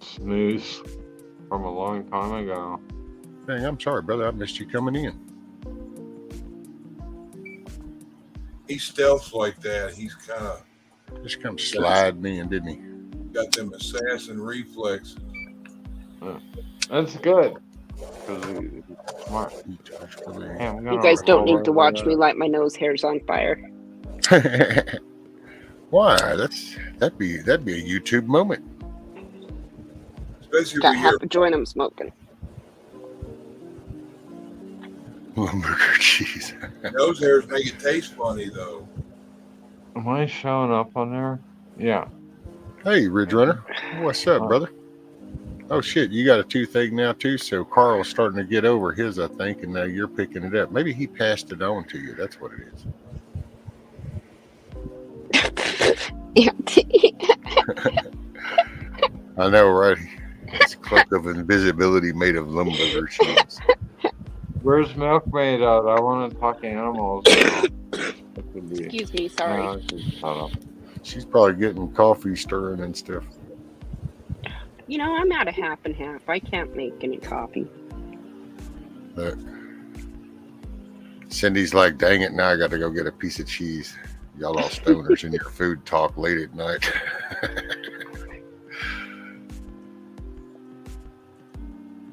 Snooze from a long time ago. Dang, I'm sorry, brother. I missed you coming in. He stealths like that. He's kind of Just come slide me in, didn't he? got them assassin reflexes. That's good. Because he's smart. Damn, I'm You gonna guys don't roll need to over watch there. me light my nose hairs on fire. Why? That'd be a YouTube moment. Especially Got when half you're a joint I'm smoking. Lumberger cheese. nose hairs make it taste funny though. Am I showing up on there? Yeah. Hey, Ridge Runner. What's up, brother? Oh shit, you got a toothache now too. So Carl's starting to get over his, I think, and now you're picking it up. Maybe he passed it on to you. That's what it is. I know, right? It's a cloak of invisibility made of Lumberger cheese. Where's Milkmaid at? I want to talk animals. Excuse me, sorry. Shut up. She's probably getting coffee stirring and stuff. You know, I'm out of half and half. I can't make any coffee. But Cindy's like, dang it, now I got to go get a piece of cheese. Y'all all stoners in your food talk late at night.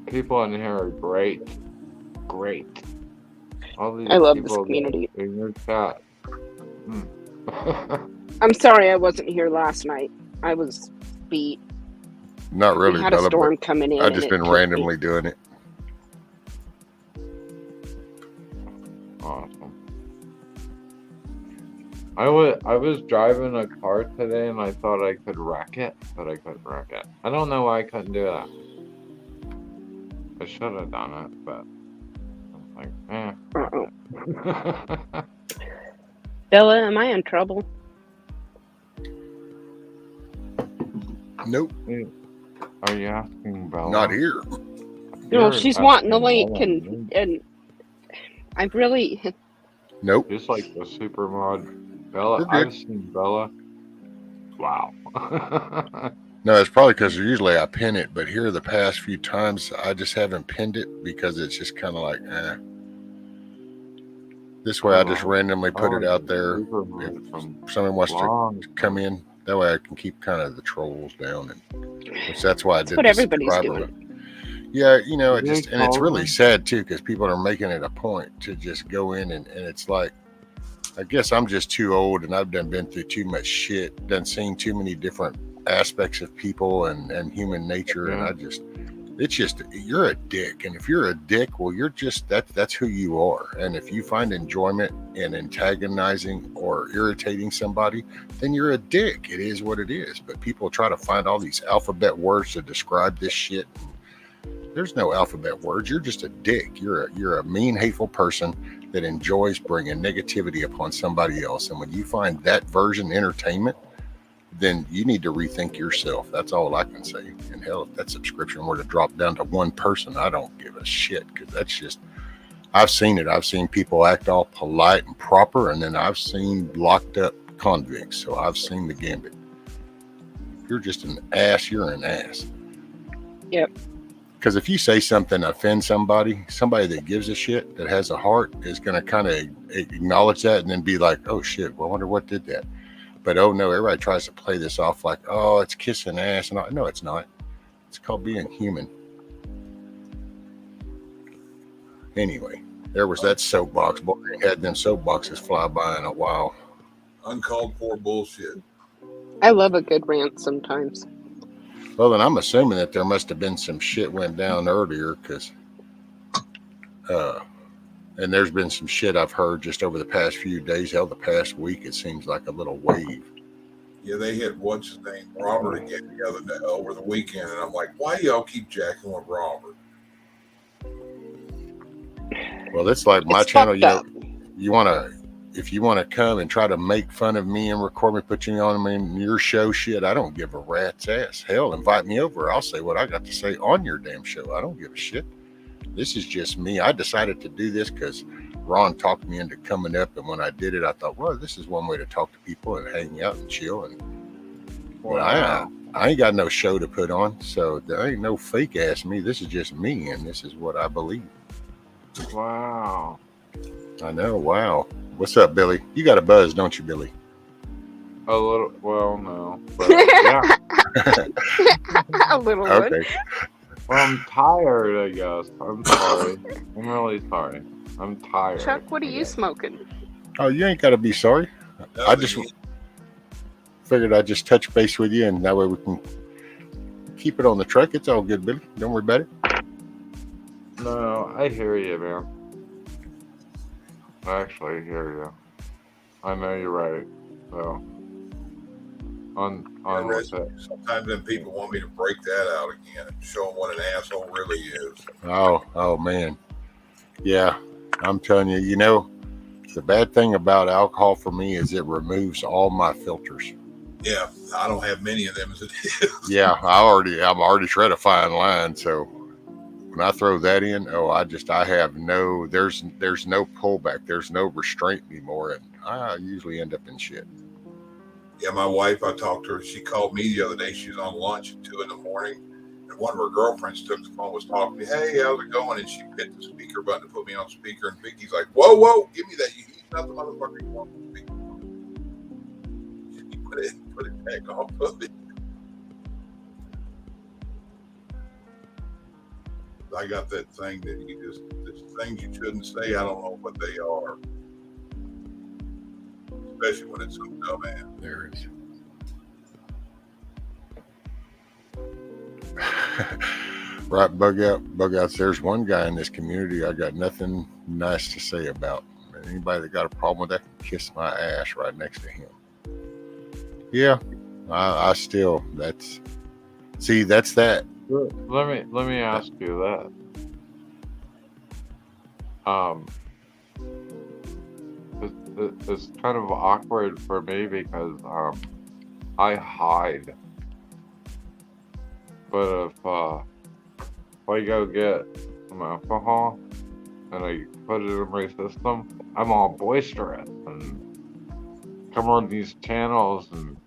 People in here are great. Great. All these I love this people community. in your chat. I'm sorry I wasn't here last night. I was beat. Not really, We had a Bella, storm but coming in. I've just and been it killed me. randomly doing it. Awesome. I was driving a car today and I thought I could wreck it, but I couldn't wreck it. I don't know why I couldn't do that. I should have done it, but I was like, Uh-oh. Bella, am I in trouble? Nope, Are you asking Bella? not here. No, You're she's wanting the asking link, Bella. and I really. Nope. Just like the super mod. Bella, You're good. I've seen Bella. Wow. No, it's probably because usually I pin it, but here the past few times I just haven't pinned it because it's just kind of like, This way I just randomly put it out there. If someone wants to come in, that way I can keep kind of the trolls down, and which that's why I did what the everybody's subscriber. doing. Yeah, you know, it Yeah, just, and it's really totally. sad too because people are making it a point to just go in and it's like, I guess I'm just too old and I've been through too much shit, done seen too many different aspects of people and human nature, Yeah. and it's just, you're a dick, and if you're a dick, well, you're just that's who you are. And if you find enjoyment in antagonizing or irritating somebody, then you're a dick. It is what it is. But people try to find all these alphabet words to describe this shit. There's no alphabet words. You're just a dick. You're a mean, hateful person that enjoys bringing negativity upon somebody else. And when you find that version entertainment, then you need to rethink yourself. That's all I can say. And hell, if that subscription were to drop down to one person, I don't give a shit, because that's just, I've seen it. I've seen people act all polite and proper, and then I've seen locked up convicts. So I've seen the gambit. If you're just an ass, you're an ass. Yep. Because if you say something that offends somebody that gives a shit, that has a heart, is going to kind of acknowledge that and then be like, oh shit, well, I wonder what did that. But oh no, everybody tries to play this off like, oh, it's kissing ass. And no, it's not. It's called being human. Anyway, there was that soapbox. Boy, they had them soapboxes fly by in a while. Uncalled for bullshit. I love a good rant sometimes. Well, then I'm assuming that there must have been some shit went down earlier, because and there's been some shit I've heard just over the past few days. Hell, the past week, it seems like a little wave. Yeah, they hit what's his name, Robert, again the other day over the weekend, and I'm like, why do y'all keep jacking with Robert? Well, it's like my It's channel. fucked You want to, if you want to come and try to make fun of me and record me, put you on in your show, shit, I don't give a rat's ass. Hell, invite me over. I'll say what I got to say on your damn show. I don't give a shit. This is just me. I decided to do this because Ron talked me into coming up, and when I did it, I thought, well, this is one way to talk to people and hang out and chill. And well, I ain't got no show to put on, so there ain't no fake ass me. This is just me, and this is what I believe. Wow. I know. Wow. What's up, Billy? You got a buzz, don't you, Billy? A little. Well, no. But yeah. A little Okay. one. Well, I'm tired, I guess. I'm sorry. I'm really sorry. I'm tired. Chuck, what are I you guess. smoking? Oh, you ain't got to be sorry. I just figured I'd just touch base with you, and that way we can keep it on the truck. It's all good, Billy. Don't worry about it. No, I hear you, man. I actually hear you. I know you're right. So, on with it. Sometimes then people want me to break that out again and show them what an asshole really is. Oh man. Yeah, I'm telling you, you know, the bad thing about alcohol for me is it removes all my filters. Yeah, I don't have many of them as it is. Yeah, I'm already tread a fine line. So when I throw that in, I have no, there's no pullback. There's no restraint anymore. And I usually end up in shit. Yeah, my wife, I talked to her. She called me the other day. She was on lunch at 2 a.m. And one of her girlfriends took the phone, was talking to me. Hey, how's it going? And she hit the speaker button to put me on speaker. And Vicky's like, whoa, give me that. He's not the motherfucker you want to speak. put it back off of it. I got that thing that there's things you shouldn't say. I don't know what they are. Especially when it's some dumbass. There it is. Right, bug outs. There's one guy in this community I got nothing nice to say about. Anybody that got a problem with that can kiss my ass right next to him. Yeah, I still, that's that. Let me ask you that. It's kind of awkward for me because I hide. But if I go get some alcohol and I put it in my system, I'm all boisterous and come on these channels and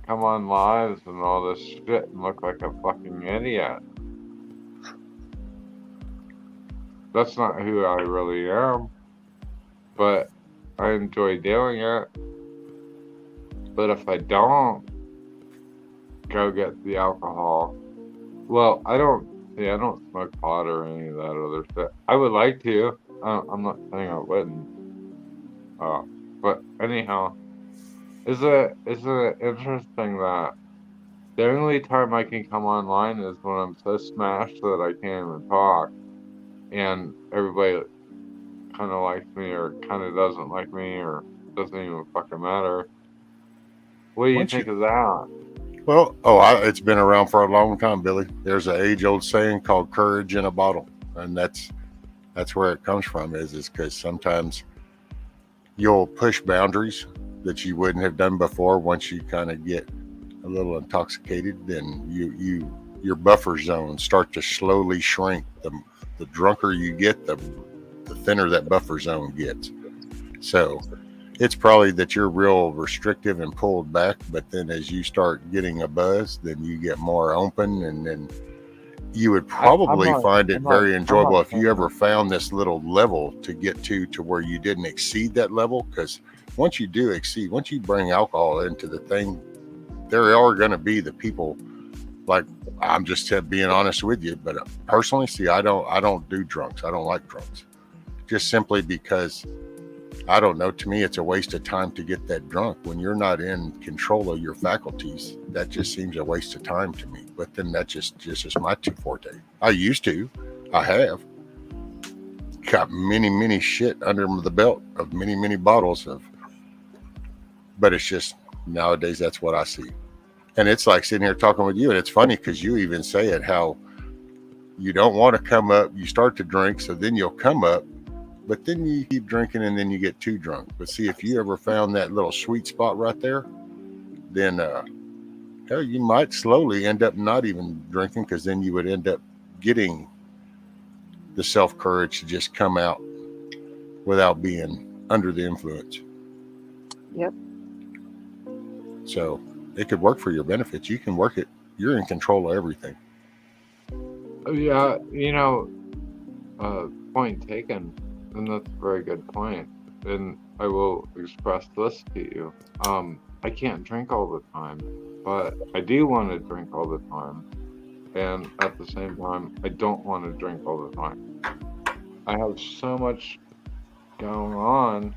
come on lives and all this shit and look like a fucking idiot. That's not who I really am, but I enjoy doing it. But if I don't go get the alcohol, well, I don't smoke pot or any of that other shit. I would like to. I'm not saying I wouldn't. But anyhow, is it interesting that the only time I can come online is when I'm so smashed that I can't even talk, and everybody kind of likes me or kind of doesn't like me or doesn't even fucking matter. What do you think of that? Well, it's been around for a long time, Billy. There's an age-old saying called "courage in a bottle," and that's where it comes from. Is because sometimes you'll push boundaries that you wouldn't have done before. Once you kind of get a little intoxicated, then your buffer zones start to slowly shrink. The drunker you get, the thinner that buffer zone gets. So it's probably that you're real restrictive and pulled back, but then as you start getting a buzz, then you get more open, and then you would probably find it very enjoyable if you ever found this little level to get to where you didn't exceed that level. Because once you bring alcohol into the thing, there are going to be the people, like, I'm just being honest with you, but personally, I don't do drunks. I don't like drunks, just simply because, I don't know, to me, it's a waste of time to get that drunk. When you're not in control of your faculties, that just seems a waste of time to me. But then that's just my forte. I have got many shit under the belt of many bottles of, but it's just nowadays, that's what I see. And it's like sitting here talking with you, and it's funny because you even say it, how you don't want to come up, you start to drink, so then you'll come up, but then you keep drinking and then you get too drunk. But see, if you ever found that little sweet spot right there, then hell, you might slowly end up not even drinking, because then you would end up getting the self-courage to just come out without being under the influence. Yep. So it could work for your benefits. You can work it. You're in control of everything. Yeah, point taken. And that's a very good point. And I will express this to you. I can't drink all the time, but I do want to drink all the time. And at the same time, I don't want to drink all the time. I have so much going on.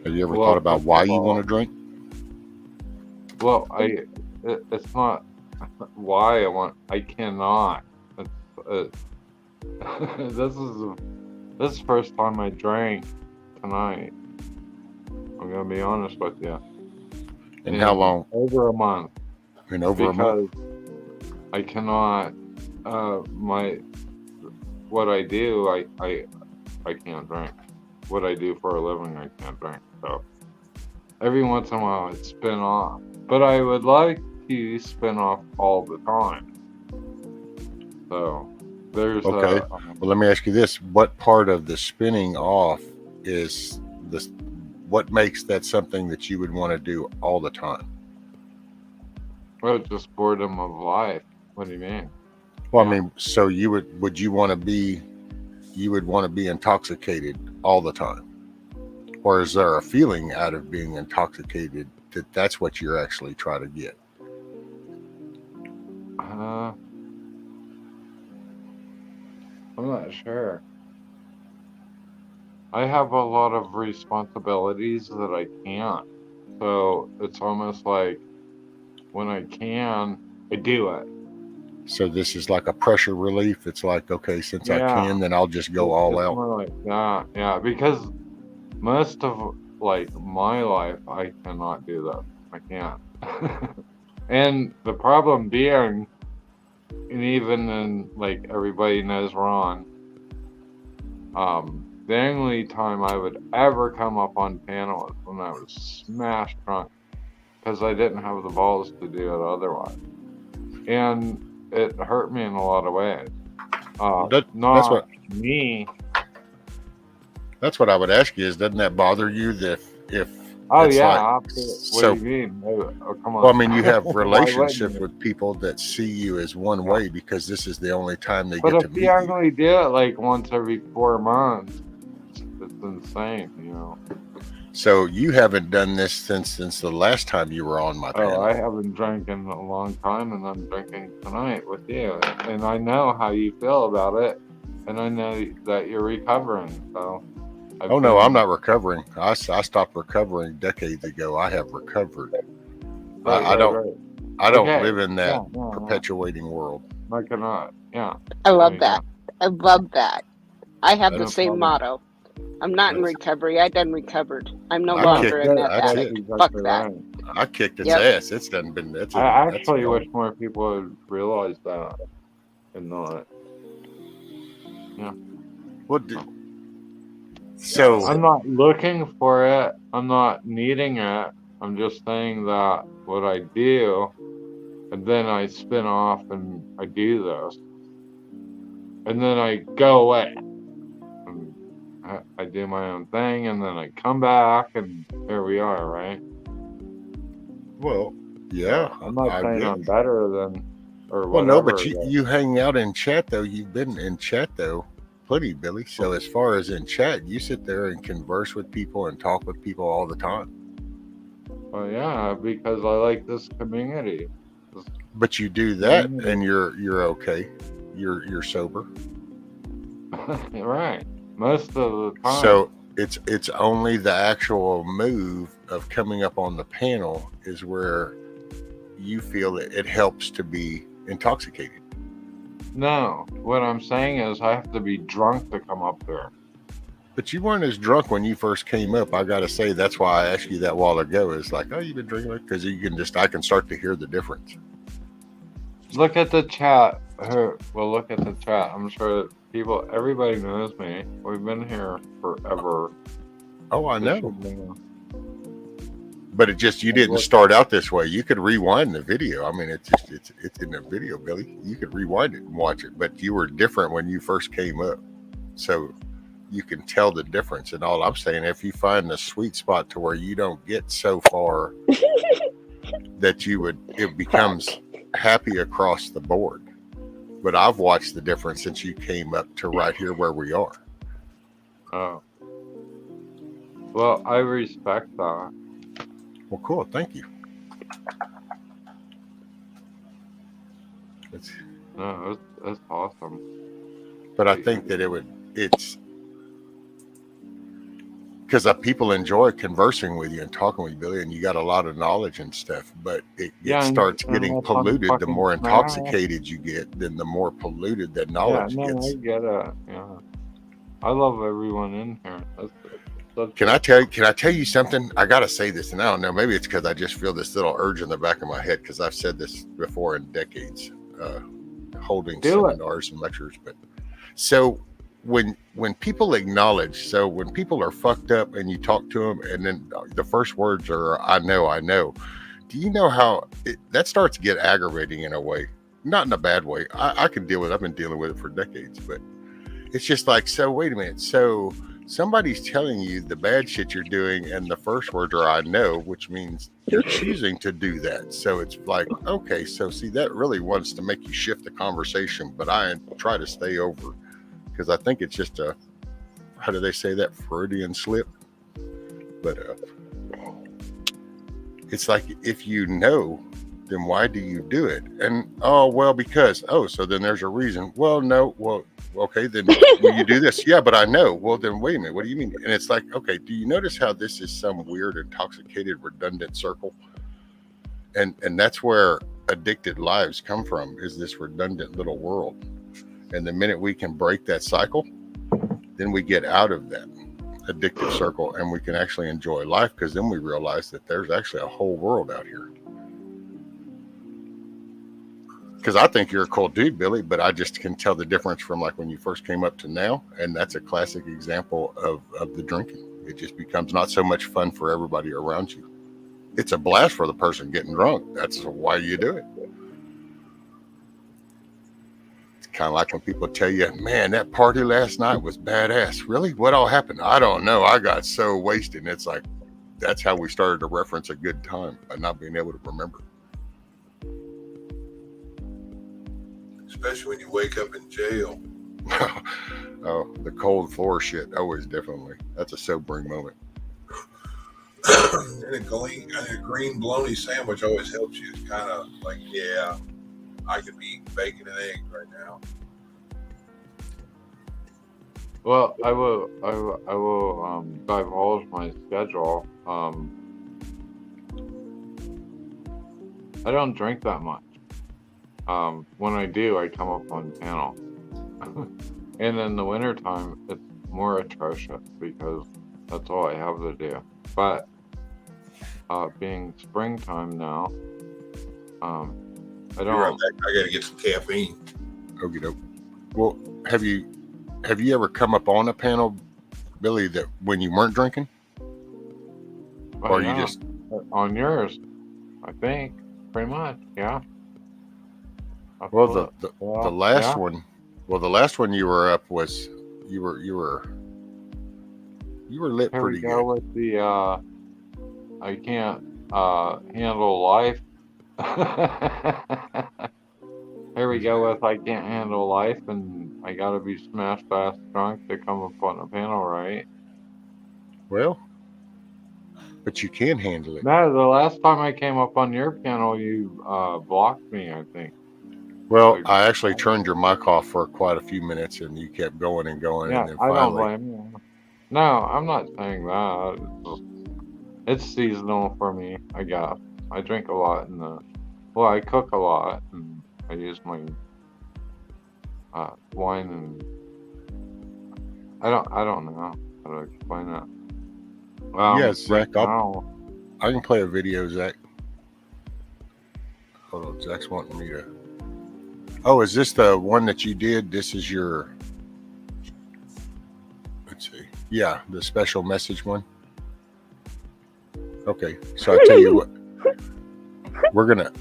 Have you ever thought about why you want to drink? Well, it's not why I cannot. This is the first time I drank tonight. I'm gonna be honest with you. And how long? Over a month. And over a month? Because I cannot. What I do, I can't drink. What I do for a living, I can't drink. So every once in a while, I spin off. But I would like to spin off all the time. So there's okay. Well, let me ask you this: what part of the spinning off is this? What makes that something that you would want to do all the time? Well, just boredom of life. What do you mean? Well, I mean, so you would you want to be intoxicated all the time? Or is there a feeling out of being intoxicated that's what you're actually trying to get. I'm not sure. I have a lot of responsibilities that I can't. So it's almost like when I can, I do it. So this is like a pressure relief. It's like, okay, since I Yeah. can, then I'll just go all It's out. more like that. Yeah, because most of like my life, I cannot do that. I can't. And the problem being, and even in like everybody knows Ron, the only time I would ever come up on panel is when I was smashed drunk, because I didn't have the balls to do it otherwise, and it hurt me in a lot of ways. That's what Me. That's what I would ask you is, doesn't that bother you that if Oh it's yeah, like, absolutely. What so, do you mean? Oh, come on. well, I mean, you have Why relationship wouldn't you? with people that see you as one way because this is the only time they But get to if meet you you. only do it like once every 4 months, it's insane, you know. So you haven't done this since the last time you were on my Oh, panel. I haven't drank in a long time, and I'm drinking tonight with you. And I know how you feel about it, and I know that you're recovering. So. Oh no, I'm not recovering. I stopped recovering decades ago. I have recovered. I don't live in that perpetuating world. I cannot. Yeah. I love that. I love that. I have the No same problem. motto. I'm not in recovery. I done recovered. I'm no I longer kicked a meth that's addict. it. Fuck that. I kicked its Yep. ass. It's done been. I actually wish more people would realize that and not. Yeah. What? So I'm not looking for it. I'm not needing it. I'm just saying that what I do, and then I spin off and I do this, and then I go away. And I do my own thing, and then I come back, and here we are, right? Well, yeah. I'm not saying I'm better than or whatever. Well, no, but you hang out in chat though. You've been in chat though. Plenty, Billy. So as far as in chat, you sit there and converse with people and talk with people all the time. Well, yeah, because I like this community. But you do that, and you're okay. You're sober. Right. Most of the time. So it's only the actual move of coming up on the panel is where you feel that it helps to be intoxicated. No, what I'm saying is I have to be drunk to come up there. But you weren't as drunk when you first came up. I got to say, that's why I asked you that while ago. It's like, oh, you've been drinking? Because I can start to hear the difference. Look at the chat. Well, look at the chat. I'm sure everybody knows me. We've been here forever. Oh, I know. But you didn't start out this way. You could rewind the video. I mean, it's in the video, Billy. You could rewind it and watch it. But you were different when you first came up, so you can tell the difference. And all I'm saying, if you find the sweet spot to where you don't get so far that it becomes happy across the board. But I've watched the difference since you came up to right here where we are. Oh, well, I respect that. Well, cool. Thank you. It's awesome. But I think that it's because people enjoy conversing with you and talking with you, Billy, and you got a lot of knowledge and stuff. But it starts getting polluted. The more intoxicated you get, then the more polluted that knowledge gets. I get it. Yeah, I love everyone in here. Can I tell you something? I gotta say this, and I don't know. Maybe it's because I just feel this little urge in the back of my head because I've said this before in decades, holding seminars and lectures. But so when people acknowledge, so when people are fucked up and you talk to them, and then the first words are "I know." Do you know how that starts to get aggravating in a way? Not in a bad way. I can deal with it. I've been dealing with it for decades, but it's just like, so wait a minute, so. Somebody's telling you the bad shit you're doing, and the first words are "I know," which means you're choosing to do that. So it's like, okay, so see, that really wants to make you shift the conversation, but I try to stay over because I think it's just how do they say that, Freudian slip? But it's like, if you know, then why do you do it? And oh, well, because, oh, so then there's a reason. Well, no, well, okay, then will you do this? Yeah, but I know. Well, then wait a minute, what do you mean? And it's like, okay, do you notice how this is some weird, intoxicated, redundant circle? And that's where addicted lives come from, is this redundant little world. And the minute we can break that cycle, then we get out of that addictive circle and we can actually enjoy life, because then we realize that there's actually a whole world out here. Because I think you're a cool dude, Billy, but I just can tell the difference from like when you first came up to now. And that's a classic example of the drinking. It just becomes not so much fun for everybody around you. It's a blast for the person getting drunk. That's why you do it. It's kind of like when people tell you, man, that party last night was badass. Really? What all happened? I don't know. I got so wasted. And it's like, that's how we started to reference a good time, by not being able to remember. Especially when you wake up in jail. Oh, the cold floor shit. Always, definitely. That's a sobering moment. And a green bologna sandwich always helps you. It's kind of like, yeah, I could be eating bacon and eggs right now. Well, I will divulge my schedule. I don't drink that much. When I do, I come up on panel. And in the wintertime, it's more atrocious because that's all I have to do. But being springtime now, I don't. Right back. I got to get some caffeine. Okie doke. Well, have you ever come up on a panel, Billy, that when you weren't drinking? Or yeah, you just on yours? I think pretty much, yeah. Well, the last one. Well, the last one you were up was you were lit Here pretty we go good. with the I can't handle life. Here we go with I can't handle life, and I gotta be smashed ass drunk to come up on a panel, right? Well, but you can handle it. No, the last time I came up on your panel, you blocked me, I think. Well, I actually turned your mic off for quite a few minutes, and you kept going and going, Yeah, and then I don't finally. blame you. No, I'm not saying that. It's seasonal for me, I guess. I drink a lot I cook a lot, and I use my wine, and I don't know how to explain that. Yeah, Zach, now, I can play a video, Zach. Hold on, Zach's wanting me to. Oh, is this the one that you did? This is your. Let's see. Yeah, the special message one. Okay, so I tell you what, we're gonna.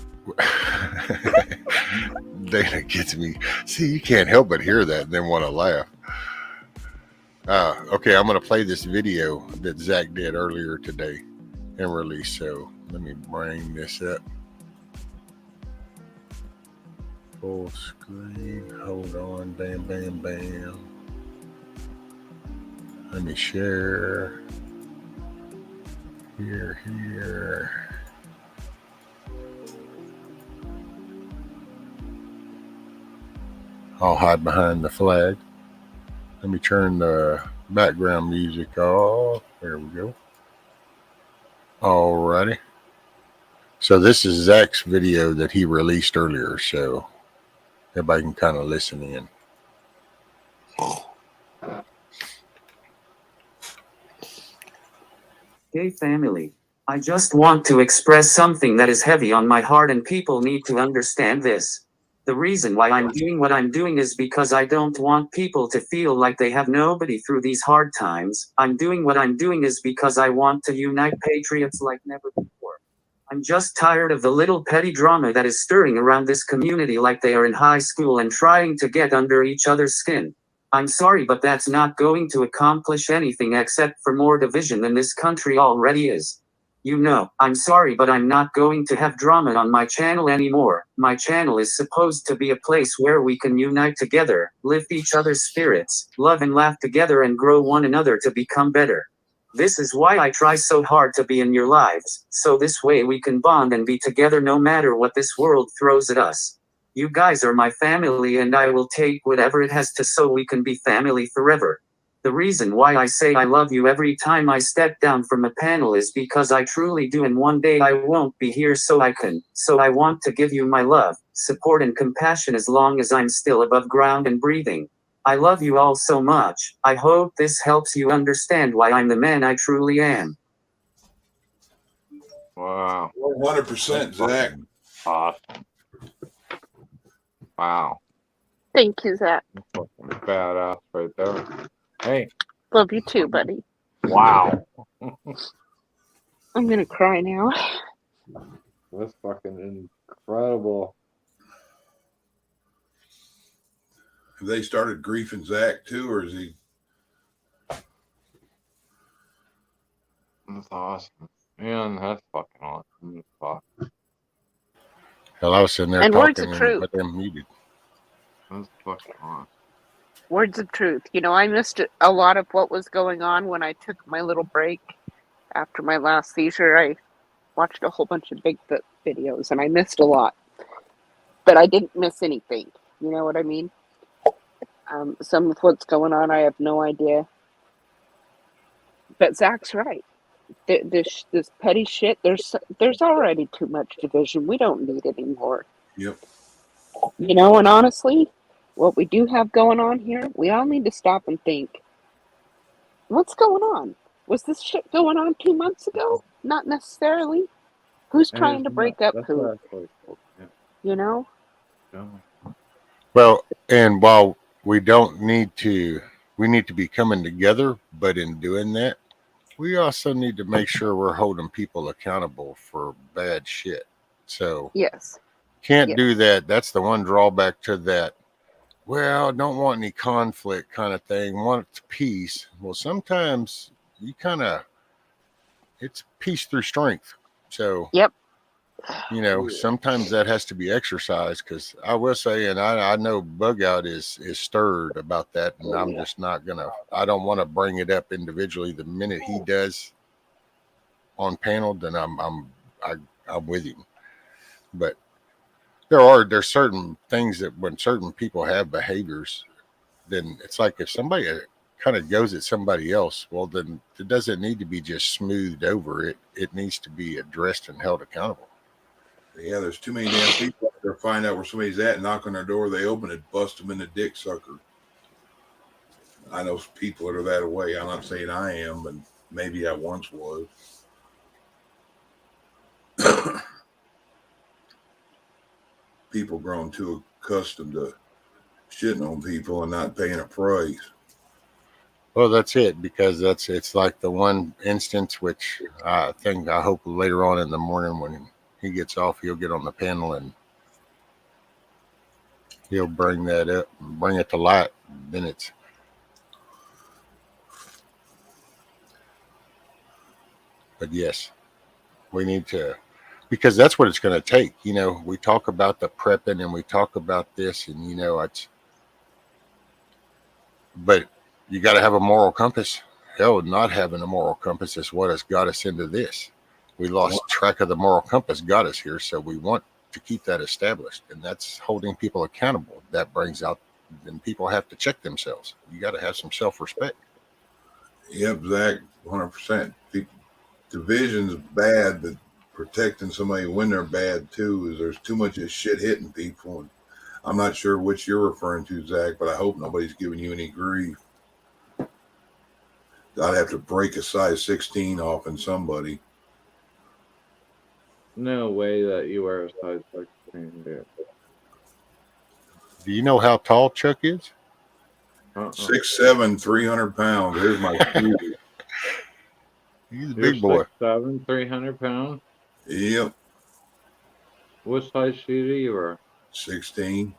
Dana gets me. See, you can't help but hear that and then want to laugh. Okay, I'm gonna play this video that Zach did earlier today and release. So let me bring this up. Full screen. Hold on. Bam, bam, bam. Let me share. Here. I'll hide behind the flag. Let me turn the background music off. There we go. Alrighty. So this is Zach's video that he released earlier, so everybody can kind of listen in. Hey family, I just want to express something that is heavy on my heart and people need to understand this. The reason why I'm doing what I'm doing is because I don't want people to feel like they have nobody through these hard times. I'm doing what I'm doing is because I want to unite patriots like never before. I'm just tired of the little petty drama that is stirring around this community like they are in high school and trying to get under each other's skin. I'm sorry, but that's not going to accomplish anything except for more division than this country already is. You know, I'm sorry, but I'm not going to have drama on my channel anymore. My channel is supposed to be a place where we can unite together, lift each other's spirits, love and laugh together and grow one another to become better. This is why I try so hard to be in your lives, so this way we can bond and be together no matter what this world throws at us. You guys are my family and I will take whatever it has to so we can be family forever. The reason why I say I love you every time I step down from a panel is because I truly do, and one day I won't be here so I want to give you my love, support and compassion as long as I'm still above ground and breathing. I love you all so much. I hope this helps you understand why I'm the man I truly am. Wow. 100%, Zach. Awesome. Wow. Thank you, Zach. Fucking badass right there. Hey. Love you too, buddy. Wow. I'm gonna cry now. That's fucking incredible. Have they started griefing Zach too, or is he? That's awesome. Man, that's fucking awesome. Fuck. Hell, I was sitting there And words talking of truth. but they're muted. That's fucking awesome. Words of truth. You know, I missed a lot of what was going on when I took my little break after my last seizure. I watched a whole bunch of Bigfoot videos and I missed a lot. But I didn't miss anything. You know what I mean? Some of what's going on, I have no idea. But Zach's right. This petty shit, there's already too much division. We don't need it anymore. Yep. You know, and honestly, what we do have going on here, we all need to stop and think, what's going on? Was this shit going on 2 months ago? Not necessarily. Who's trying to break up who? You know? Yeah. Well, and while we need to be coming together, but in doing that, we also need to make sure we're holding people accountable for bad shit. So Yes. can't do that. That's the one drawback to that. Well, don't want any conflict kind of thing. Want peace. Well, sometimes you it's peace through strength. So, Yep. you know, sometimes that has to be exercised, because I will say, and I know Bug Out is stirred about that, and I'm just not I don't want to bring it up individually. The minute he does on panel, then I'm with him. But there's certain things that when certain people have behaviors, then it's like if somebody kind of goes at somebody else, well, then it doesn't need to be just smoothed over. It needs to be addressed and held accountable. Yeah, there's too many damn people out there find out where somebody's at, knock on their door, they open it, bust them in the dick sucker. I know people that are that way. I'm not saying I am, but maybe I once was. People grown too accustomed to shitting on people and not paying a price. Well, that's it, because it's like the one instance which I hope later on in the morning when he gets off, he'll get on the panel and he'll bring that up, bring it to light. Then but yes, we need to, because that's what it's going to take. You know, we talk about the prepping and we talk about this, and you know, but you got to have a moral compass. Hell, not having a moral compass is what has got us into this. We lost track of the moral compass got us here, so we want to keep that established, and that's holding people accountable. That brings out, then people have to check themselves. You got to have some self-respect. Yep, Zach, 100%. Division's bad, but protecting somebody when they're bad too is there's too much of shit hitting people. And I'm not sure which you're referring to, Zach, but I hope nobody's giving you any grief. I'd have to break a size 16 off in somebody. No way that you wear a size 16, dude. Do you know how tall Chuck is? 6'7", 300 pounds. There's my shoe. He's a big boy. 6'7", 300 pounds? Yep. What size shoe do you wear? 16.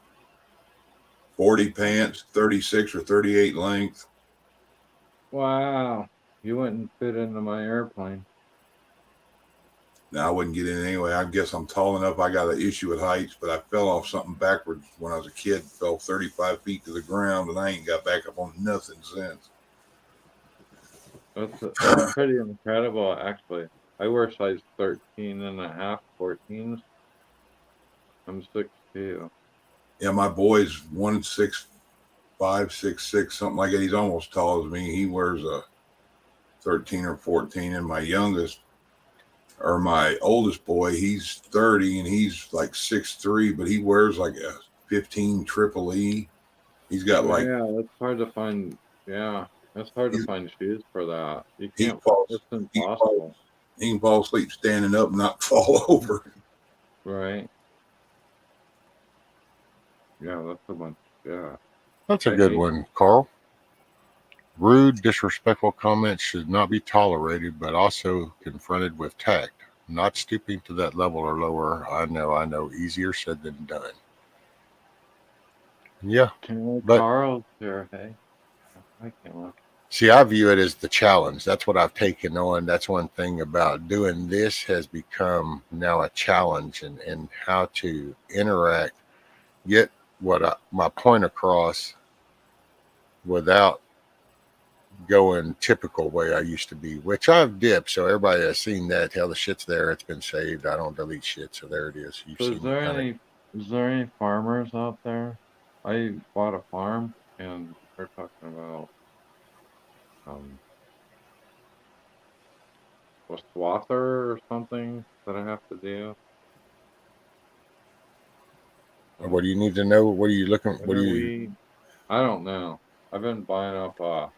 40 pants, 36 or 38 length. Wow. You wouldn't fit into my airplane. Now I wouldn't get in anyway. I guess I'm tall enough. I got an issue with heights, but I fell off something backwards when I was a kid. Fell 35 feet to the ground, and I ain't got back up on nothing since. That's pretty incredible, actually. I wear size 13 and a half, 14s. I'm 6'2". Yeah, my boy's 165, 6'6", something like that. He's almost tall as me. He wears a 13 or 14, and my oldest boy, he's 30 and he's like 6'3", but he wears like a 15 triple E. He's got Oh, like yeah, that's hard to find. Yeah, it's hard to find shoes for that. You he can't. falls It's he falls impossible. he can fall asleep standing up and not fall over. Right. Yeah, that's a bunch. Yeah. That's a I good hate- one, Carl. Rude, disrespectful comments should not be tolerated, but also confronted with tact. Not stooping to that level or lower. I know. Easier said than done. Yeah, but Carl's here, hey. I can't look. see, I view it as the challenge. That's what I've taken on. That's one thing about doing this has become now a challenge and how to interact, get my point across without going typical way I used to be, which I've dipped. So everybody has seen that. Hell, the shit's there. It's been saved. I don't delete shit. So there it is. You've So seen me is there any farmers out there? I bought a farm and they're talking about a swather or something that I have to do. What do you need to know? What are you looking? When What do are you? I don't know. I've been buying up Well,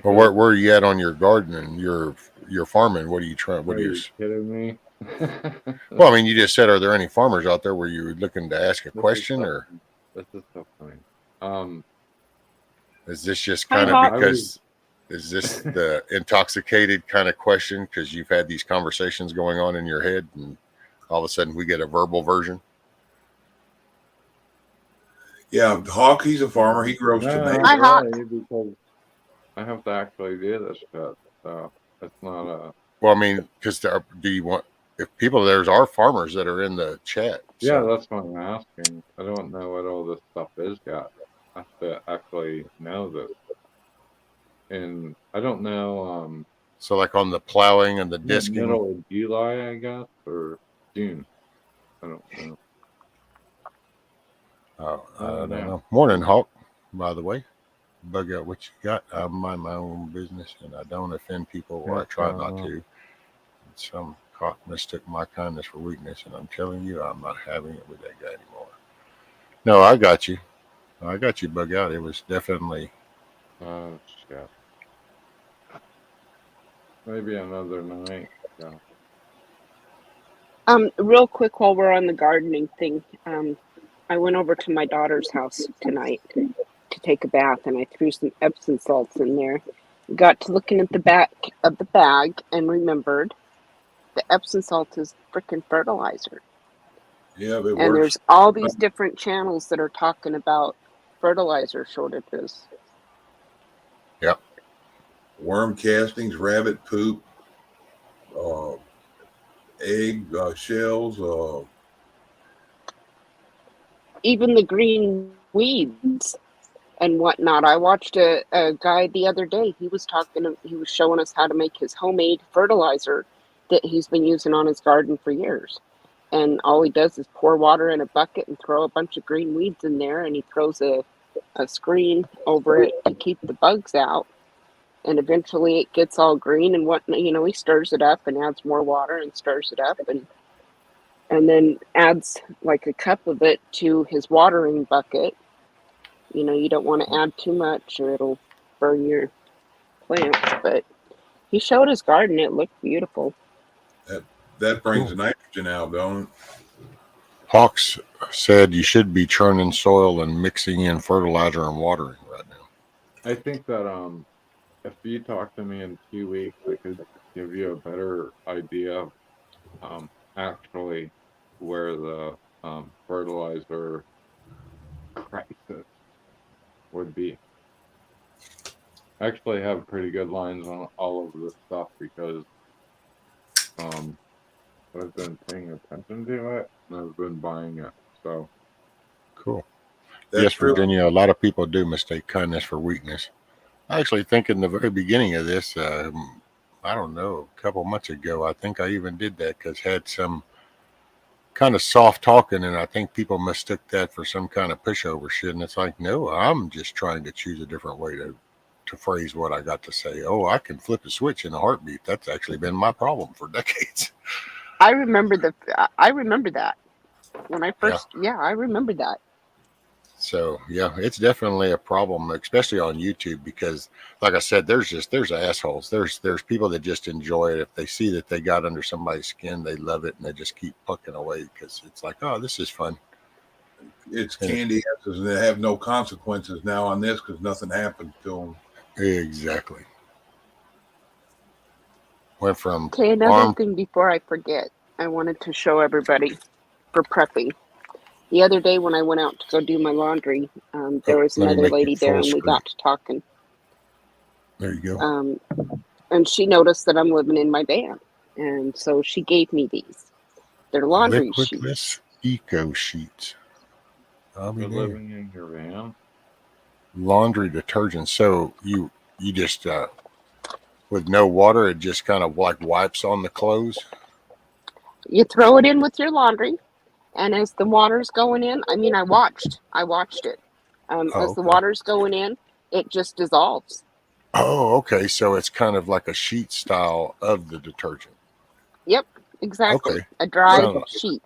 where are you at on your gardening? Your farming. What are you trying? What Are are you? you kidding me? Well, I mean, you just said, are there any farmers out there where you're looking to ask a question, or This is so funny. is this just Hi, kind Hawk. of because? Is this the intoxicated kind of question because you've had these conversations going on in your head, and all of a sudden we get a verbal version? Yeah, Hawk, he's a farmer. He grows tomatoes. Hi, Hawk. Really, because I have to actually do this shit. So it's not a. Well, I mean, because do you want if people there's are farmers that are in the chat? Yeah, So. that's what I'm asking. I don't know what all this stuff is yet. I have to actually know this. And I don't know, So like on the plowing and the disking. middle of July, I guess, or June. I don't know. Oh, I don't know. Morning, Hawk, by the way. Bug out what you got. I mind my own business and I don't offend people, or I try not to. Some cock mistook my kindness for weakness, and I'm telling you, I'm not having it with that guy anymore. No, I got you. I got you, Bug out. It was definitely. Oh, shit. Maybe another night. Yeah. Real quick while we're on the gardening thing, I went over to my daughter's house tonight to take a bath, and I threw some Epsom salts in there. Got to looking at the back of the bag and remembered the Epsom salt is freaking fertilizer. Yeah, it And works. there's all these different channels that are talking about fertilizer shortages. Yep. Worm castings, rabbit poop, egg shells. Even the green weeds and whatnot. I watched a guy the other day. He was showing us how to make his homemade fertilizer that he's been using on his garden for years. And all he does is pour water in a bucket and throw a bunch of green weeds in there, and he throws a screen over it to keep the bugs out. And eventually it gets all green and whatnot. He stirs it up and adds more water and stirs it up and then adds like a cup of it to his watering bucket. You don't want to add too much or it'll burn your plants. But he showed his garden. It looked beautiful. That brings the nitrogen out, don't it? Hawks said you should be churning soil and mixing in fertilizer and watering right now. I think that if you talk to me in 2 weeks, I could give you a better idea of actually where the fertilizer crisis would be. I actually have pretty good lines on all of this stuff because I've been paying attention to it and I've been buying it. So Cool. That's Yes, true. Virginia, a lot of people do mistake kindness for weakness. I actually think in the very beginning of this, I don't know, a couple months ago, I think I even did that because had some kind of soft talking, and I think people mistook that for some kind of pushover shit. And it's like, no, I'm just trying to choose a different way to phrase what I got to say. Oh, I can flip a switch in a heartbeat. That's actually been my problem for decades. I remember I remember that when I Yeah. first. Yeah, I remember that. So yeah, it's definitely a problem, especially on YouTube, because like I said, there's assholes. There's people that just enjoy it. If they see that they got under somebody's skin, they love it and they just keep plucking away because it's like, oh, this is fun. It's candy apples, and they have no consequences now on this because nothing happens to them. Exactly. Went from Okay, another thing before I forget, I wanted to show everybody for prepping. The other day when I went out to go do my laundry, there was another lady there, and we got to talking. There you go. And she noticed that I'm living in my van, and so she gave me these. They're laundry Liquidless sheets. eco sheets. You're living in your van. Laundry detergent. So you just with no water, it just kind of like wipes on the clothes. You throw it in with your laundry, and as the water's going in, I watched it. As the water's going in, it just dissolves. Oh, okay. So it's kind of like a sheet style of the detergent. Yep, exactly. Okay. A dry sheet.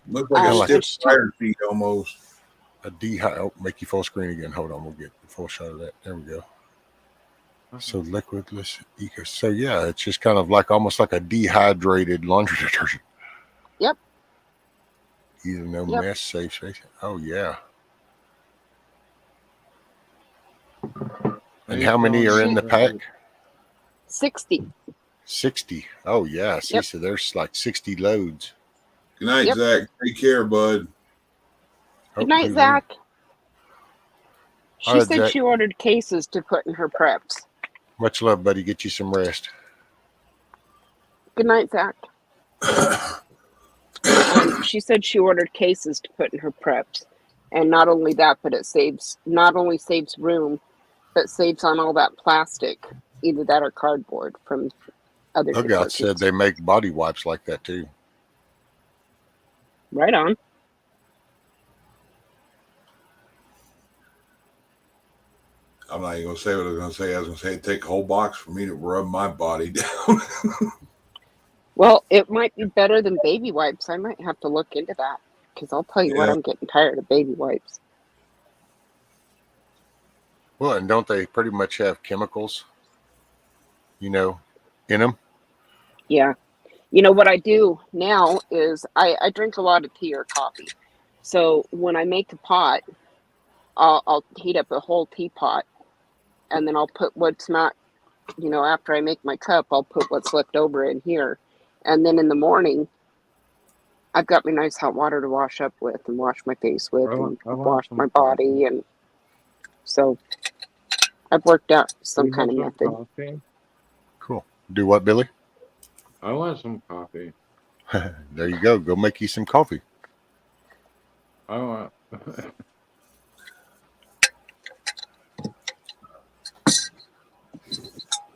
Looks like a stiff fire sheet almost. A make you full screen again. Hold on, we'll get the full shot of that. There we go. So liquidless eco. So yeah, it's just kind of like almost like a dehydrated laundry detergent. Yep. Either no mess, safe space. Oh yeah. And how many are in the pack? 60. 60. Oh yeah. See, so there's like 60 loads. Good night, Zach. Take care, bud. Good night, Zach. She said Zach. she ordered cases to put in her preps. Much love, buddy. Get you some rest. Good night, Zach. She said she ordered cases to put in her preps. And not only that, but it not only saves room, but saves on all that plastic, either that or cardboard from other Hangout said they make body wipes like that too. Right on. I'm not even going to say what I was going to say. I was going to say, take a whole box for me to rub my body down. Well, it might be better than baby wipes. I might have to look into that because I'll tell you what, I'm getting tired of baby wipes. Well, and don't they pretty much have chemicals, in them? Yeah. What I do now is I drink a lot of tea or coffee. So when I make a pot, I'll heat up a whole teapot, and then I'll put what's not, after I make my cup, I'll put what's left over in here. And then in the morning, I've got my nice hot water to wash up with and wash my face with and wash my body. And so I've worked out some kind of method. Coffee? Cool. Do what, Billy? I want some coffee. There you go. Go make you some coffee. I want...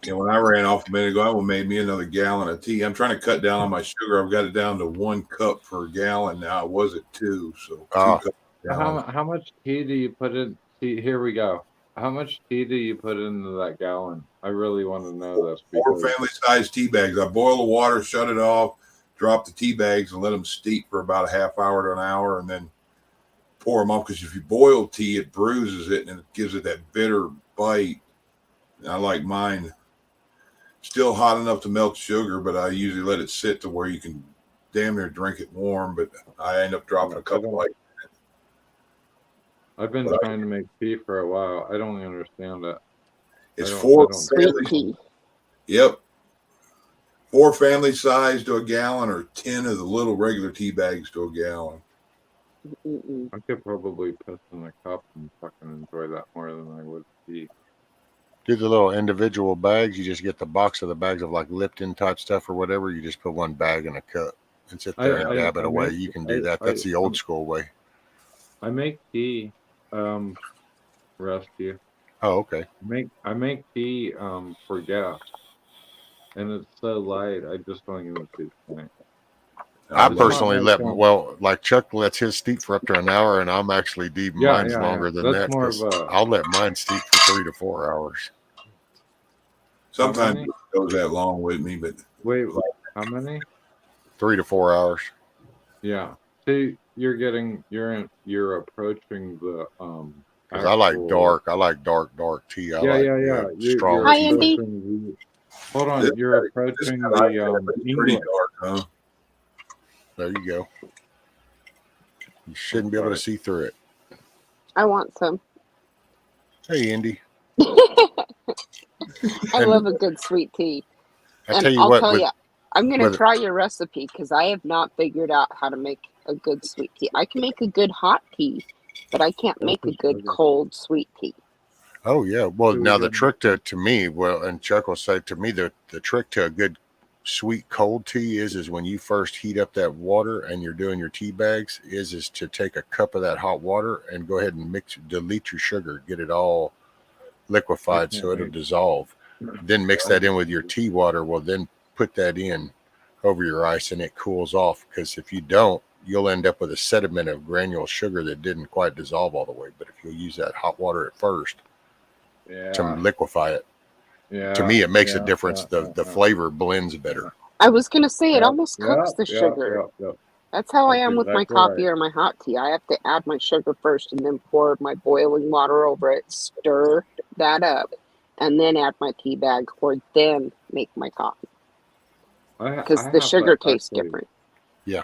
When I ran off a minute ago, I would have made me another gallon of tea. I'm trying to cut down on my sugar. I've got it down to 1 cup per gallon now. I was at 2, so 2 cups per gallon. How much tea do you put in? See, here we go. How much tea do you put into that gallon? I really want to know this. 4 family-sized tea bags. I boil the water, shut it off, drop the tea bags, and let them steep for about a half hour to an hour, and then pour them off. Because if you boil tea, it bruises it, and it gives it that bitter bite. And I like mine still hot enough to melt sugar, but I usually let it sit to where you can damn near drink it warm, but I end up dropping a couple like that. I've been trying to make tea for a while. I don't understand it. It's 4 family. Yep. 4 family size to a gallon, or 10 of the little regular tea bags to a gallon. I could probably piss in a cup and fucking enjoy that more than I would tea. Do the little individual bags. You just get the box of the bags of like Lipton type stuff or whatever. You just put 1 bag in a cup and sit there and dab it away. You can do that. That's the old school way. I make tea, rescue. Oh, okay. I make tea for gas, and it's so light. I just don't even see the point. I I It's love not personally like let, well, like Chuck lets his steep for up to an hour, and I'm actually deep. yeah, Mine's yeah, yeah. longer than That's that more of because a I'll let mine steep for 3 to 4 hours. how sometimes many? it goes that long with me, but Wait, how many? 3 to 4 hours. Yeah. See, you're approaching the Because I like actual. dark. I like dark tea. I Yeah, like yeah, yeah. good, You're strong Hi, tea Andy. flavor. approaching the. Hold this on, you're this approaching got ice the in it, but it's pretty English. dark, huh? There you go. You I'm shouldn't be able to sorry. see through it. I want some. Hey, Indy. I And love a good sweet tea. I And tell you I'll what, tell you, I'm going to with try your recipe because I have not figured out how to make a good sweet tea. I can make a good hot tea, but I can't What's make a the good sugar? cold sweet tea. oh yeah, well So we now the got trick to me, well, and Chuck will say to me the trick to a good sweet cold tea is when you first heat up that water and you're doing your tea bags is to take a cup of that hot water and go ahead and dilute your sugar, get it all I liquefied can't so it'll make. dissolve. Then mix that in with your tea water. Well, then put that in over your ice and it cools off. Because if you don't, you'll end up with a sediment of granule sugar that didn't quite dissolve all the way. But if you'll use that hot water at first to Yeah, liquefy it, to yeah, me, it makes a yeah, difference. yeah, The yeah, the yeah. flavor blends better. I was going to say it Yep, almost cooks yep, the yep, sugar. yep, yep. That's how I That's am with my exactly coffee right. or my hot tea. I have to add my sugar first and then pour my boiling water over it, stir that up, and then add my tea bag or then make my coffee I because the have to sugar tastes actually. different. Yeah.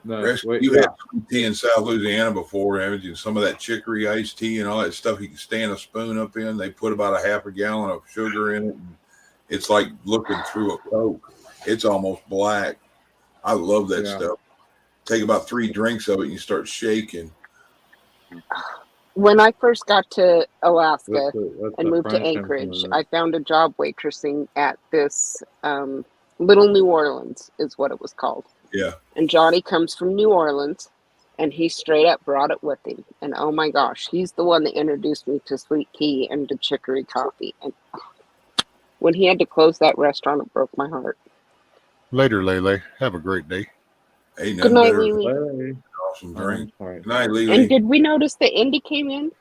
No, Rescue, wait, you yeah. had sweet tea in South Louisiana before, haven't you? Some of that chicory iced tea and all that stuff you can stand a spoon up in. They put about a half a gallon of sugar in it. And it's like looking through a Coke. It's almost black. I love that Yeah. stuff. Take about 3 drinks of it and you start shaking. When I first got to Alaska That's and the moved to French Anchorage, I influence. found a job waitressing at this Little New Orleans, is what it was called. Yeah. And Johnny comes from New Orleans, and he straight up brought it with him. And oh my gosh, he's the one that introduced me to sweet tea and to chicory coffee. And when he had to close that restaurant, it broke my heart. Later, Lele. Have a great day. Ain't Good nothing night, better than Lily. an awesome drink. Sorry. Good night, And Lily. did we notice that Indy came in?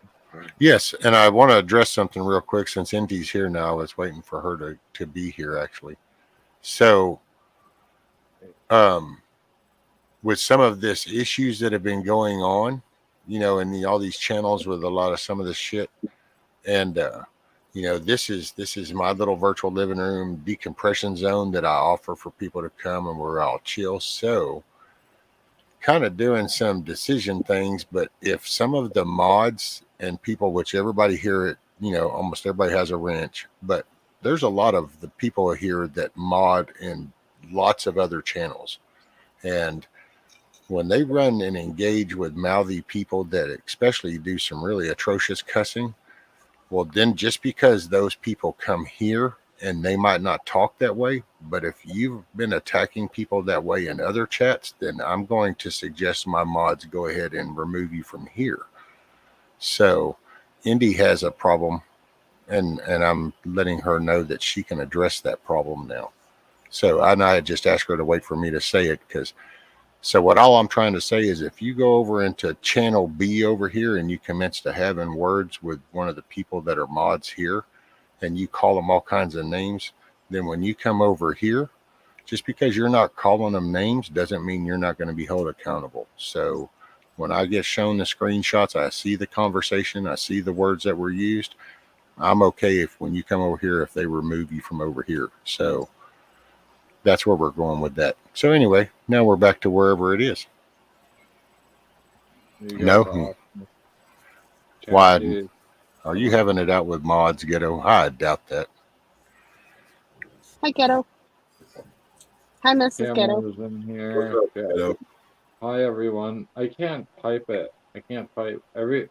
Yes, and I want to address something real quick since Indy's here now. I was waiting for her to be here actually. So, with some of this issues that have been going on, in all these channels with a lot of some of this shit, and this is my little virtual living room decompression zone that I offer for people to come and we're all chill. So, kind of doing some decision things, but if some of the mods and people, which everybody here, almost everybody has a wrench, but there's a lot of the people here that mod in lots of other channels. And when they run and engage with mouthy people that especially do some really atrocious cussing, well, then just because those people come here and they might not talk that way, but if you've been attacking people that way in other chats, then I'm going to suggest my mods go ahead and remove you from here. So Indy has a problem, and I'm letting her know that she can address that problem now. So I just asked her to wait for me to say it because. So all I'm trying to say is if you go over into channel B over here and you commence to having words with one of the people that are mods here and you call them all kinds of names, then when you come over here, just because you're not calling them names doesn't mean you're not going to be held accountable. So when I get shown the screenshots, I see the conversation, I see the words that were used. I'm okay if when you come over here, if they remove you from over here. So that's where we're going with that. So anyway, now we're back to wherever it is. You No. got the option. Why? Dude. Are you having it out with mods, Ghetto? I doubt that. Hi, Ghetto. Hi, Mrs. Ghetto. Cameras in What's here. up, Yeah. kiddo? Hi everyone. I can't type it. I can't type I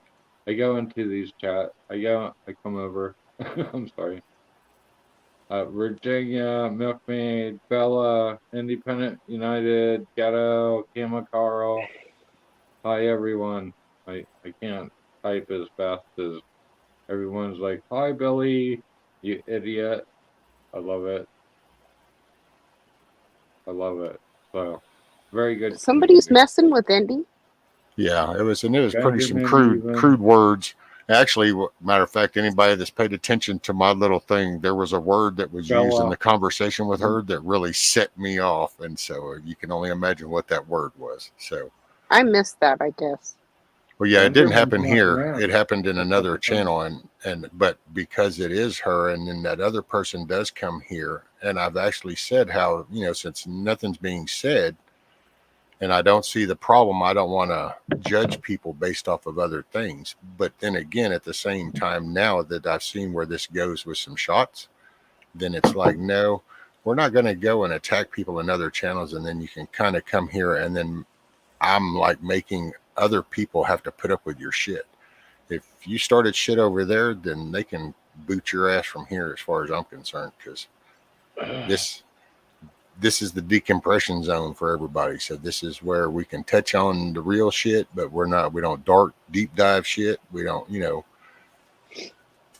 go into these chat. I come over. I'm sorry. Virginia, Milkmaid, Bella, Independent United, Ghetto, Kima Carl. Hi everyone. I can't type as fast as Everyone's like, "Hi, Billy, you idiot." I love it. I love it. So, very good Somebody's community. messing with Indy. Yeah, it was pretty some Benjamin even. crude words. Actually, matter of fact, anybody that's paid attention to my little thing, there was a word that was used in Bella. the conversation with her that really set me off, and so you can only imagine what that word was. So, I missed that, I guess. well, yeah, it didn't Benjamin's happen not here. around. It happened in That's another the thing. channel, but because it is her, and then that other person does come here, and I've actually said how, since nothing's being said, and I don't see the problem, I don't want to judge people based off of other things. But then again, at the same time, now that I've seen where this goes with some shots, then it's like, no, we're not going to go and attack people in other channels, and then you can kind of come here, and then I'm like making other people have to put up with your shit. If you started shit over there, then they can boot your ass from here, as far as I'm concerned, because this is the decompression zone for everybody. So this is where we can touch on the real shit, but we don't deep dive shit. We don't,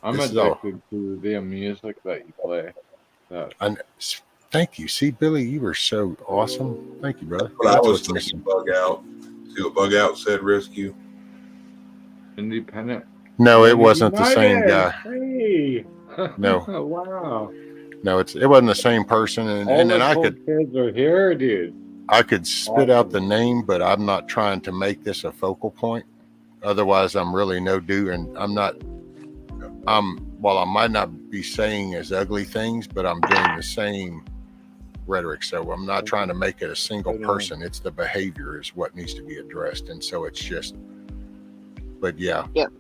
I'm this is all. addicted to the music that you play. Thank you. See, Billy, you were so awesome. Thank you, brother. But I That's was what's thinking missing. Bug Out. See what Bug Out said, Rescue? Independent. No, it and wasn't the same United. guy. Hey. No. Wow. No, it wasn't the same person. And All then the I cool could kids are here, dude. I could spit out the Awesome. name, but I'm not trying to make this a focal point. Otherwise, I'm really no do, and while I might not be saying as ugly things, but I'm doing the same rhetoric. So I'm not trying to make it a single person. It's the behavior is what needs to be addressed. And so it's just, but yeah. Yep.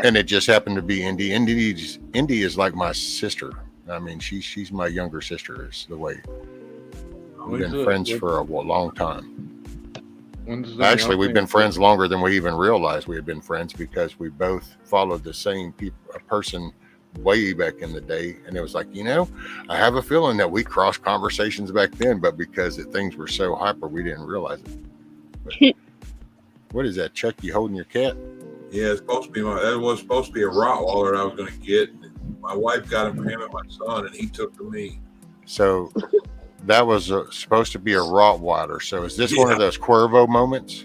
And it just happened to be Indy. Indy is like my sister. I mean, she's my younger sister, is the way. We've been friends for a long time. Actually, we've been friends longer than we even realized we had been friends, because we both followed the same person way back in the day. And it was like, I have a feeling that we crossed conversations back then, but because things were so hyper, we didn't realize it. But, what is that, Chuck? You holding your cat? Yeah, it's supposed to be that was supposed to be a Rottweiler that I was going to get. My wife got him for him and my son, and he took to me. So that was supposed to be a Rottweiler. So is this one of those Cuervo moments?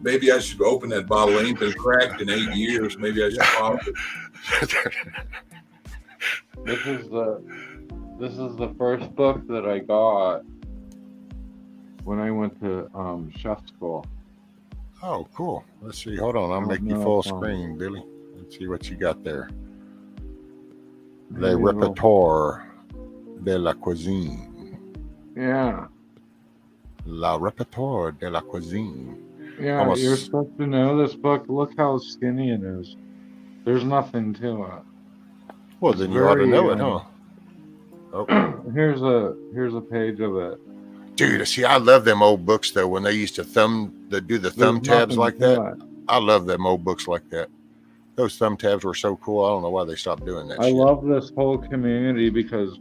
Maybe I should open that bottle. It ain't been cracked in 8 years. Maybe I should pop it. This is the first book that I got when I went to chef school. Oh, cool. Let's see. Hold on. I'll make you full screen, Billy. Let's see what you got there. Le Repertoire de la Cuisine. Yeah. La Repertoire de la Cuisine. Yeah, you're supposed to know this book. Look how skinny it is. There's nothing to it. Well, then you ought to know it, huh? Oh. Here's a page of it. Dude, see, I love them old books though. When they used to do the thumb tabs like that. I love them old books like that. Those thumb tabs were so cool. I don't know why they stopped doing that. I love this whole community because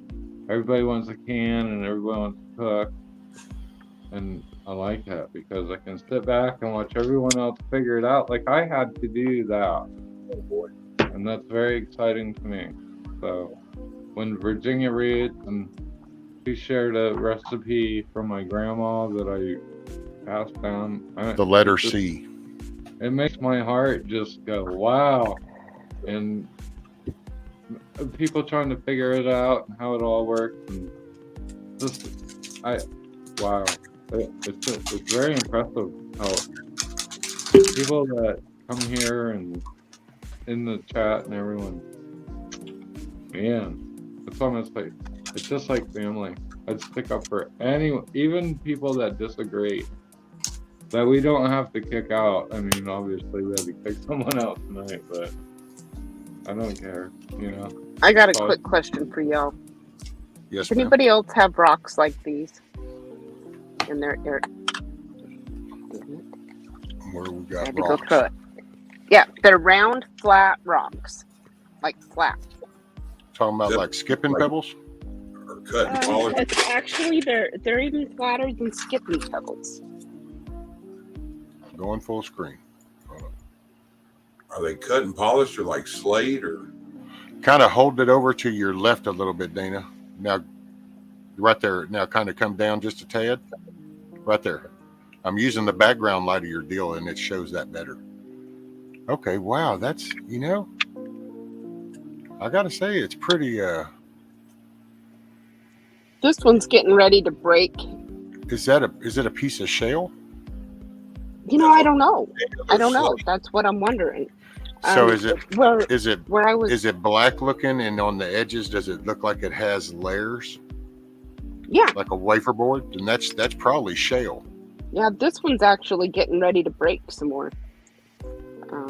everybody wants to can and everybody wants to cook, and I like that because I can sit back and watch everyone else figure it out. Like I had to do that, and that's very exciting to me. So when Virginia reads and she shared a recipe from my grandma that I passed down. The letter C. It makes my heart just go, wow. And people trying to figure it out and how it all works. And wow. It's very impressive how people that come here and in the chat and everyone, man, it's almost like, it's just like family. I'd stick up for anyone, even people that disagree, that we don't have to kick out. I mean, obviously we had to kick someone out tonight, but I don't care, I got a quick question for y'all. Yes, Does anybody else have rocks like these in their area? Where we got I had to rocks. go through it. Yeah, they're round, flat rocks, like flat. Talking about like skipping pebbles? Or cutting taller. Actually, they're even flatter than skipping pebbles. Going full screen. Are they cut and polished or like slate or? Kind of hold it over to your left a little bit, Dana. Now, right there. Now, kind of come down just a tad. Right there. I'm using the background light of your deal, and it shows that better. Okay, wow, that's, I gotta say, it's pretty, This one's getting ready to break. is it a piece of shale? I don't know. I don't know. That's what I'm wondering. So is it where I was? is it black looking, and on the edges, does it look like it has layers? Yeah. Like a wafer board? And that's probably shale. Yeah, this one's actually getting ready to break some more. Well,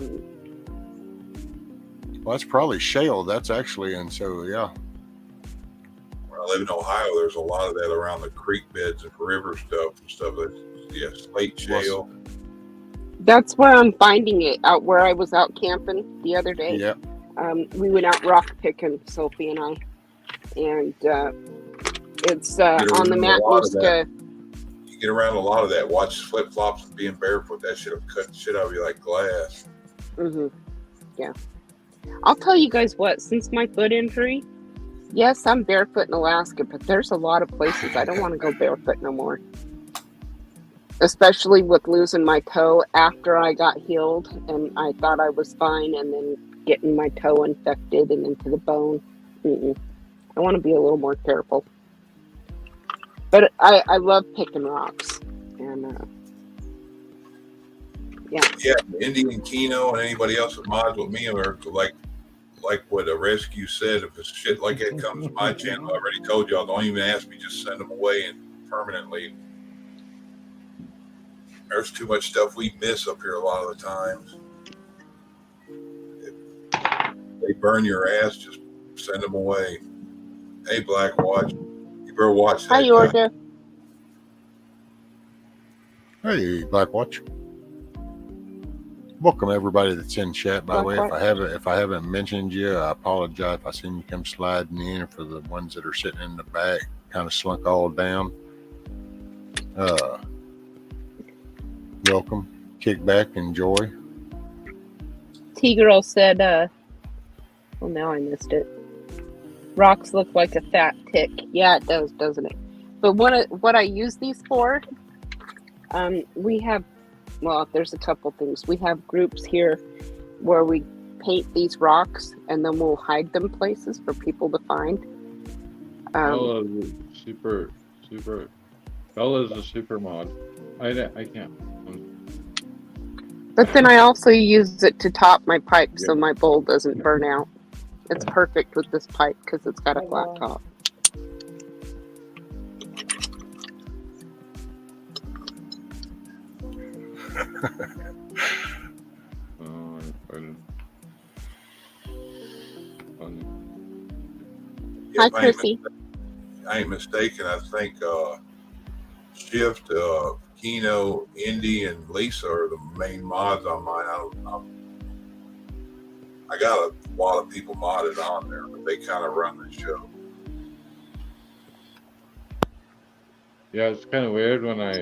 that's probably shale. That's actually, and so, yeah. Where I live in Ohio, there's a lot of that around the creek beds and river stuff and stuff. That's slate shale. That's where I'm finding it, out where I was out camping the other day. Yeah. We went out rock picking, Sophie and I, and it's on the Matanuska. You get around a lot of that. Watch flip flops and being barefoot. That should have cut the shit out of you like glass. Yeah. I'll tell you guys what. Since my foot injury, yes, I'm barefoot in Alaska, but there's a lot of places I don't want to go barefoot no more. Especially with losing my toe after I got healed, and I thought I was fine, and then getting my toe infected and into the bone. I want to be a little more careful. But I love picking rocks, and Yeah, Indian Keno and anybody else that mods with me are like what a rescue said. If it's shit like that comes to my channel, I already told y'all, don't even ask me, just send them away and permanently. There's too much stuff we miss up here a lot of the times. If they burn your ass, just send them away. Hey, Black Watch, you better watch that. Hi, Georgia. Hey, Black Watch. Welcome everybody that's in chat. By the way, if I haven't mentioned you, I apologize if I seen you come sliding in. For the ones that are sitting in the back, kind of slunk all down. Welcome. Kick back, enjoy. T-Girl said, well, now I missed it. Rocks look like a fat tick. Yeah, it does, doesn't it? But what I use these for, we have, well, there's a couple things. We have groups here where we paint these rocks, and then we'll hide them places for people to find. Bella's a super mod. I can't. But then I also use it to top my pipe so my bowl doesn't burn out. It's perfect with this pipe because it's got a flat top. Hi, Chrissy. I ain't mistaken. I think Shift, Keno, Indy, and Lisa are the main mods on mine. I got a lot of people modded on there, but they kind of run the show. Yeah, it's kind of weird when I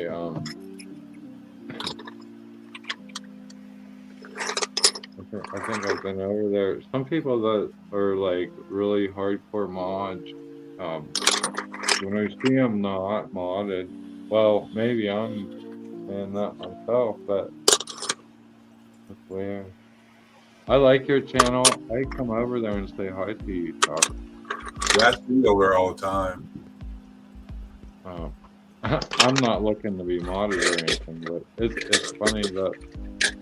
think I've been over there. Some people that are like really hardcore mods, when I see them not modded, well, maybe I'm saying that myself, but it's weird. I like your channel. I come over there and say hi to you, Doc. Yeah, I see you over there all the time. I'm not looking to be modded or anything, but it's funny that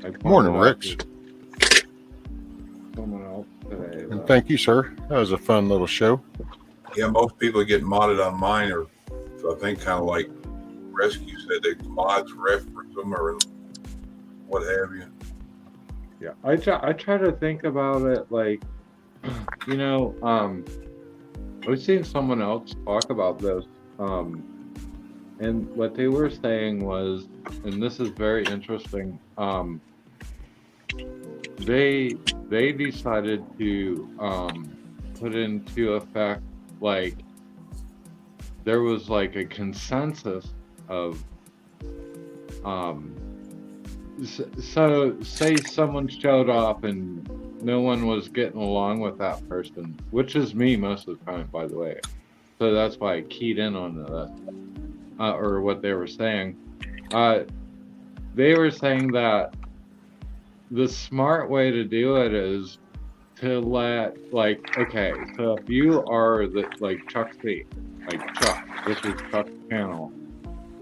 I Morning, Rex. Someone else today. And thank you, sir. That was a fun little show. Yeah, most people get modded on mine are, so I think, kind of like Rescue said, they mods reference them or what have you. Yeah, I try to think about it like, you know, I've seen someone else talk about this, and what they were saying was, and this is very interesting, they decided to put into effect, like, there was like a consensus of So say someone showed up and no one was getting along with that person, which is me most of the time, by the way. So that's why I keyed in on that, or what they were saying. They were saying that the smart way to do it is to let, like, okay, so if you are like Chuck C, like Chuck, this is Chuck's channel.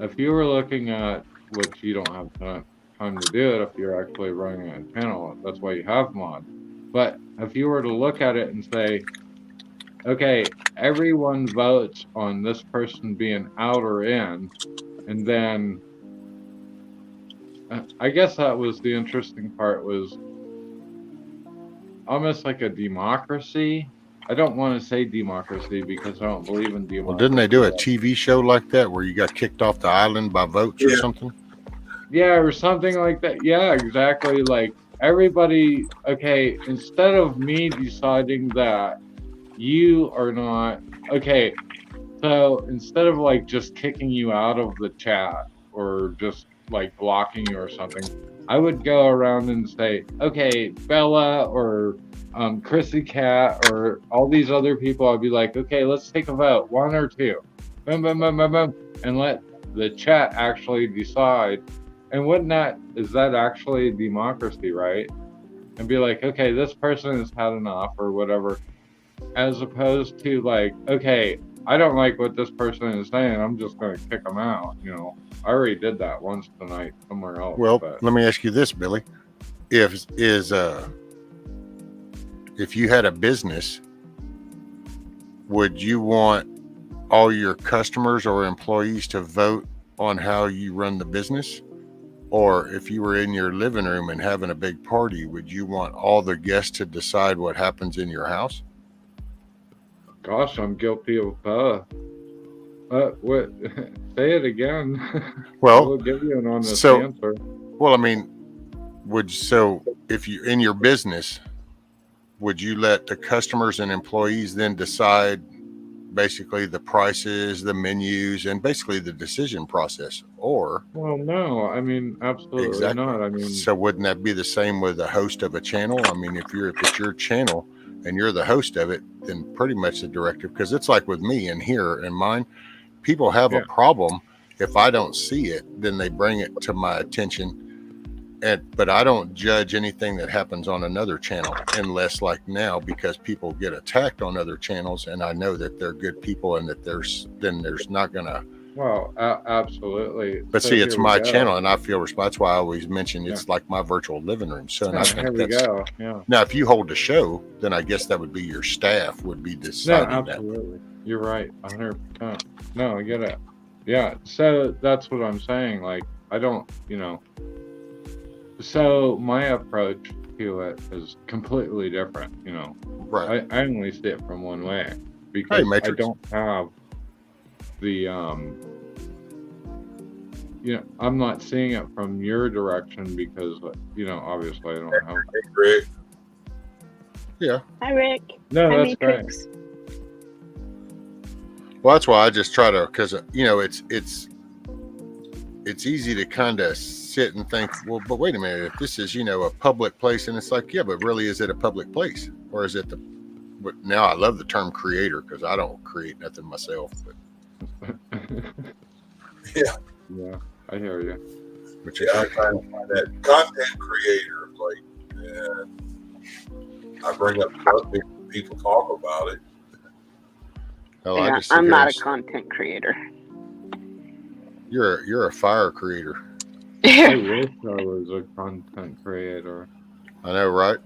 If you were looking at, which you don't have time to do it if you're actually running a channel, that's why you have mod. But if you were to look at it and say, okay, everyone votes on this person being out or in, and then I guess that was the interesting part, was almost like a democracy. I don't want to say democracy because I don't believe in democracy. Well, didn't they do a TV show like that where you got kicked off the island by votes or something? Yeah, or something like that. Yeah, exactly. Like everybody, okay, instead of me deciding that you are not, okay, so instead of like just kicking you out of the chat or just like blocking you or something, I would go around and say, okay, Bella or Chrissy Cat or all these other people, I'd be like, okay, let's take a vote, 1 or 2, boom, boom, boom, boom, boom, and let the chat actually decide. And is that actually democracy, right? And be like, okay, this person has had enough or whatever, as opposed to like, okay, I don't like what this person is saying, I'm just going to kick them out, you know. I already did that once tonight somewhere else. Well, let me ask you this, Billy. If you had a business, would you want all your customers or employees to vote on how you run the business? Or if you were in your living room and having a big party, would you want all the guests to decide what happens in your house? Gosh, I'm guilty of both. What? Say it again. Well, I will give you an honest answer. Well, I mean, if you're in your business, would you let the customers and employees then decide basically the prices, the menus, and basically the decision process? Or, well, no, I mean, absolutely not. I mean, so wouldn't that be the same with the host of a channel? I mean, if it's your channel and you're the host of it, then pretty much the directive, because it's like with me and here and mine, people have a problem. If I don't see it, then they bring it to my attention. But I don't judge anything that happens on another channel unless, like now, because people get attacked on other channels and I know that they're good people and that there's not gonna. Well, absolutely. But so see, it's my channel and I feel responsible. That's why I always mention it's like my virtual living room. So and I think now if you hold the show, then I guess that would be your staff would be deciding that. Absolutely. You're right, 100%. No, I get it. Yeah, so that's what I'm saying. Like, I don't, you know. So my approach to it is completely different, you know. Right. I only see it from one way because I don't have the, you know, I'm not seeing it from your direction because, you know, obviously I don't have. Hey, Rick. Yeah. Hi, Rick. No, Hi, that's great. Well, that's why I just try to, because, you know, it's easy to kind of sit and think, well, but wait a minute, if this is, you know, a public place, and it's like, yeah, but really, is it a public place? Or is it now I love the term creator because I don't create nothing myself. But yeah, I hear you. Which I try to find that content creator, like, I bring up something, people talk about it. Oh, yeah, I'm not a content creator. You're a fire creator. I wish I was a content creator. I know, right?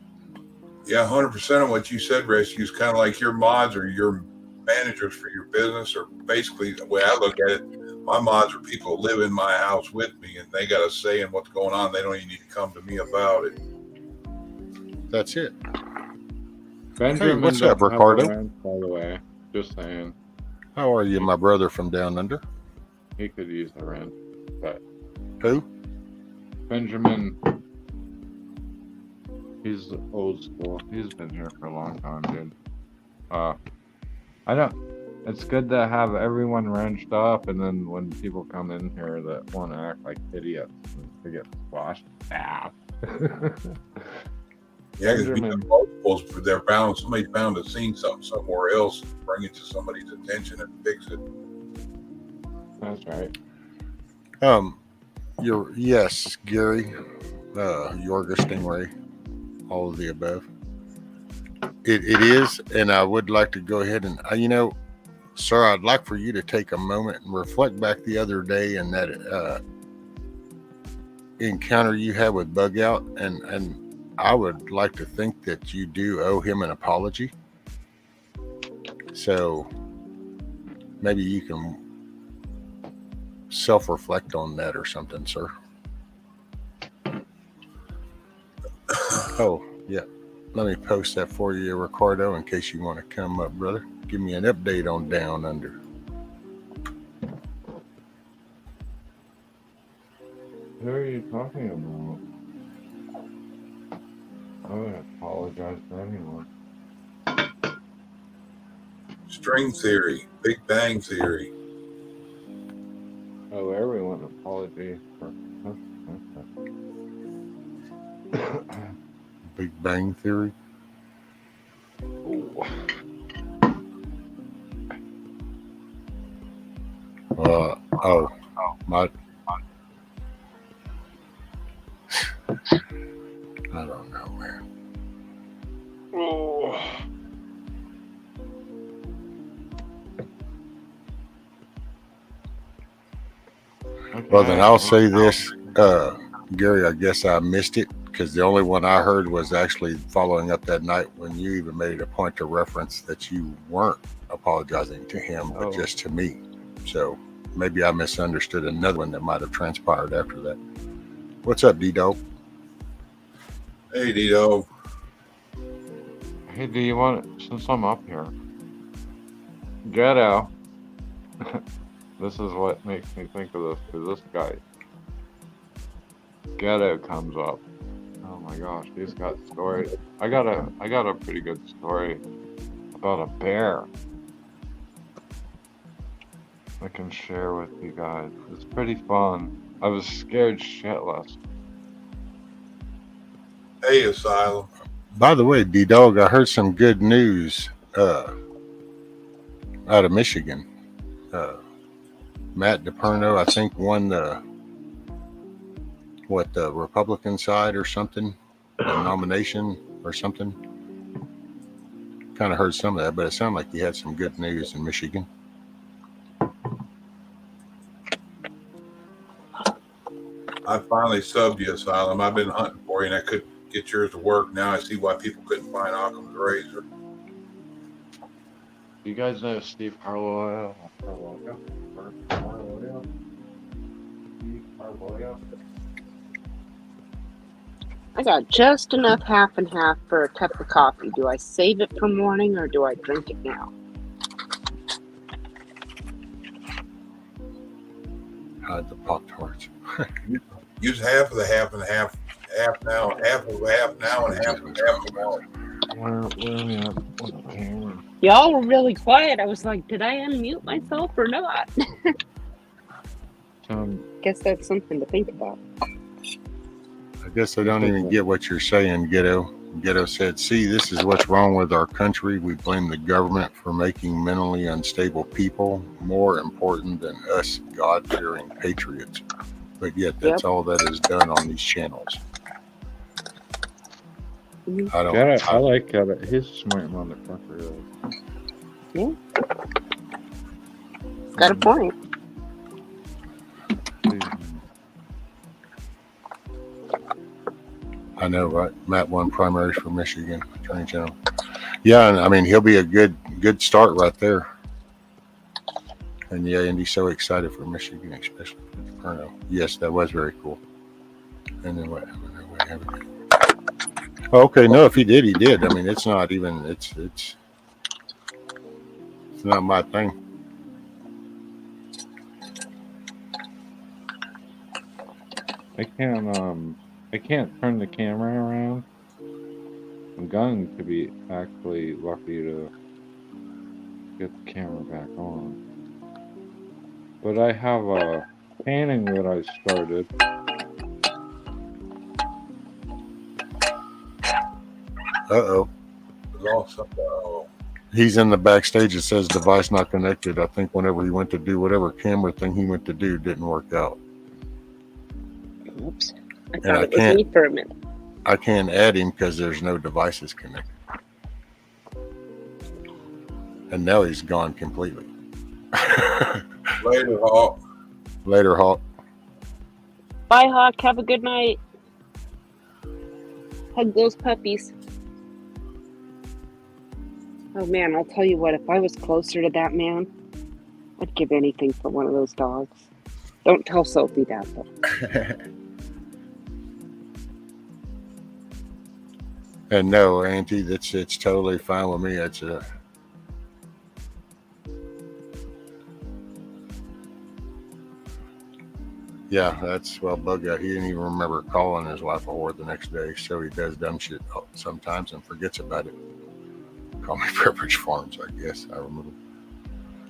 Yeah, 100% of what you said, Rescue, is kind of like your mods or your managers for your business, or basically the way I look at it, my mods are people who live in my house with me and they got a say in what's going on. They don't even need to come to me about it. That's it. Benjamin, hey, what's up, Ricardo? Rent, by the way, just saying. How are you, my brother from down under? He could use the rent, but who? Benjamin. He's old school. He's been here for a long time, dude. I don't. It's good to have everyone wrenched up, and then when people come in here that want to act like idiots, they get squashed down. Yeah, because we Benjamin. have multiples, but they're found, somebody found a scene something somewhere else, bring it to somebody's attention and fix it. That's right. Yes, Gary, Yorga Stingray, all of the above. It is, and I would like to go ahead and, sir, I'd like for you to take a moment and reflect back the other day and that encounter you had with Bug Out, and I would like to think that you do owe him an apology. So maybe you can self-reflect on that or something, sir. Oh, yeah. Let me post that for you, Ricardo, in case you want to come up, brother. Give me an update on Down Under. Who are you talking about? I would apologize to anyone. String theory, Big Bang theory. Oh, everyone apology for. Big Bang Theory. My. I don't know, man. Oh. Well, then I'll say this, Gary, I guess I missed it because the only one I heard was actually following up that night when you even made it a point to reference that you weren't apologizing to him, but just to me. So maybe I misunderstood another one that might have transpired after that. What's up, D-Dog? Hey, Dito. Hey, do you want, since I'm up here, Ghetto, this is what makes me think of this, because this guy, Ghetto, comes up. Oh my gosh, he's got stories. I got a pretty good story about a bear I can share with you guys. It's pretty fun. I was scared shitless. Hey, Asylum. By the way, D-Dog, I heard some good news out of Michigan. Matt DePerno, I think, won the Republican side or something, the nomination or something. Kind of heard some of that, but it sounded like he had some good news in Michigan. I finally subbed you, Asylum. I've been hunting for you, and I couldn't get yours to work. Now I see why people couldn't find Occam's razor. You guys know Steve Carlisle? I got just enough half and half for a cup of coffee. Do I save it for morning or do I drink it now? Hide the Pop-Tarts. Use half of the half and half now, half of half now, and half of tomorrow. Where are we at with the camera? Y'all were really quiet. I was like, did I unmute myself or not? Guess that's something to think about. I guess I don't even get what you're saying, Ghetto. Ghetto said, see, this is what's wrong with our country. We blame the government for making mentally unstable people more important than us God-fearing patriots. But yet that's all that is done on these channels. I like that. He's a smart motherfucker. Yeah. Got a point. I know, right? Matt won primaries for Michigan Attorney General. Yeah, and I mean, he'll be a good start right there. And yeah, Andy's so excited for Michigan, especially for the Perno. Yes, that was very cool. And then what happened? Okay, no, if he did, he did. I mean, it's not even, it's not my thing. I can't turn the camera around. I'm going to be actually lucky to get the camera back on. But I have a painting that I started. Uh-oh. He's in the backstage. It says device not connected. I think whenever he went to do whatever camera thing he went to do didn't work out. Oops. I thought it was me for a minute. I can't add him because there's no devices connected. And now he's gone completely. Later, Hawk. Later, Hawk. Bye, Hawk. Have a good night. Hug those puppies. Oh, man, I'll tell you what. If I was closer to that man, I'd give anything for one of those dogs. Don't tell Sophie that, though. And no, Auntie, it's totally fine with me. It's yeah, that's well, bug out. He didn't even remember calling his wife a whore the next day, so he does dumb shit sometimes and forgets about it. Call me Pepperidge Farms, I guess. I remember.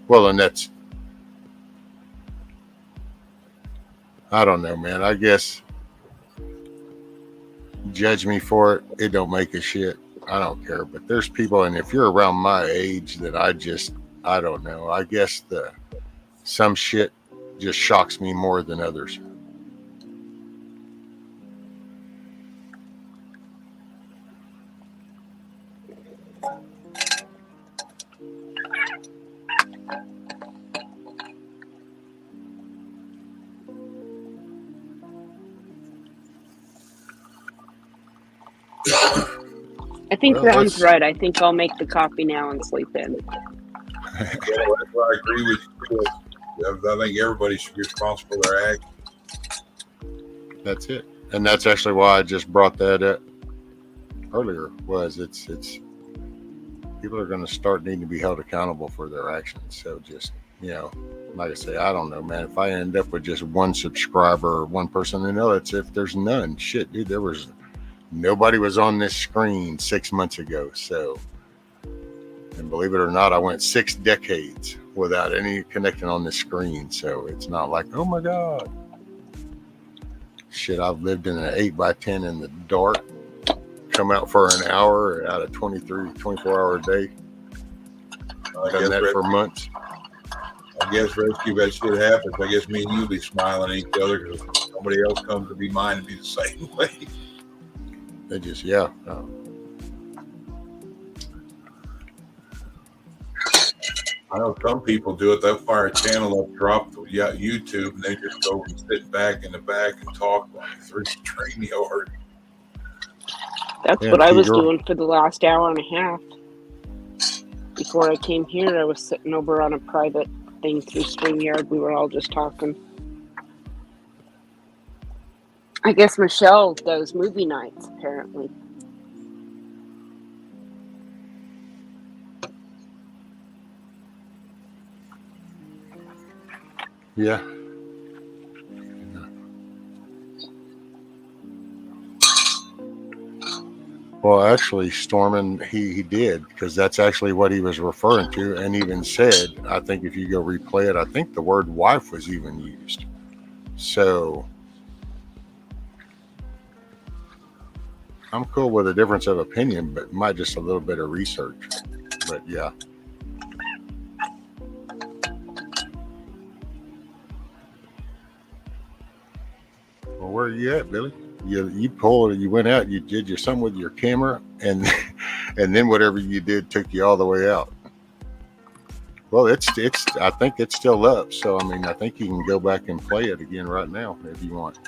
Well, and that's, I don't know, man. I guess judge me for it. It don't make a shit. I don't care. But there's people, and if you're around my age, that I don't know. I guess some shit just shocks me more than others. I think Ron's right. I think I'll make the coffee now and sleep in. Yeah, that's why I agree with you. I think everybody should be responsible for their actions. That's it. And that's actually why I just brought that up earlier, was it's people are going to start needing to be held accountable for their actions. So just, like I say, I don't know, man. If I end up with just one subscriber or one person, it's if there's none. Shit, dude, nobody was on this screen 6 months ago. So, and believe it or not, I went 6 decades without any connecting on the screen. So it's not like, oh my God. Shit, I've lived in an 8x10 in the dark, come out for an hour out of 24-hour day. Done that for months. I guess, Rescue, that shit happens. I guess me and you be smiling at each other because nobody else comes to be mine and be the same way. They just, I know some people do it. They'll fire a channel up, drop the YouTube, and they just go and sit back in the back and talk like through the train yard. That's what I was doing for the last hour and a half. Before I came here, I was sitting over on a private thing through StreamYard. We were all just talking. I guess Michelle does movie nights, apparently. Yeah. Well, actually, Stormin, he did, because that's actually what he was referring to, and even said, I think if you go replay it, I think the word wife was even used. So I'm cool with a difference of opinion, but might just a little bit of research. But yeah. Well, where are you at, Billy? You went out, you did your something with your camera, and then whatever you did took you all the way out. Well, I think it's still up. So I think you can go back and play it again right now if you want.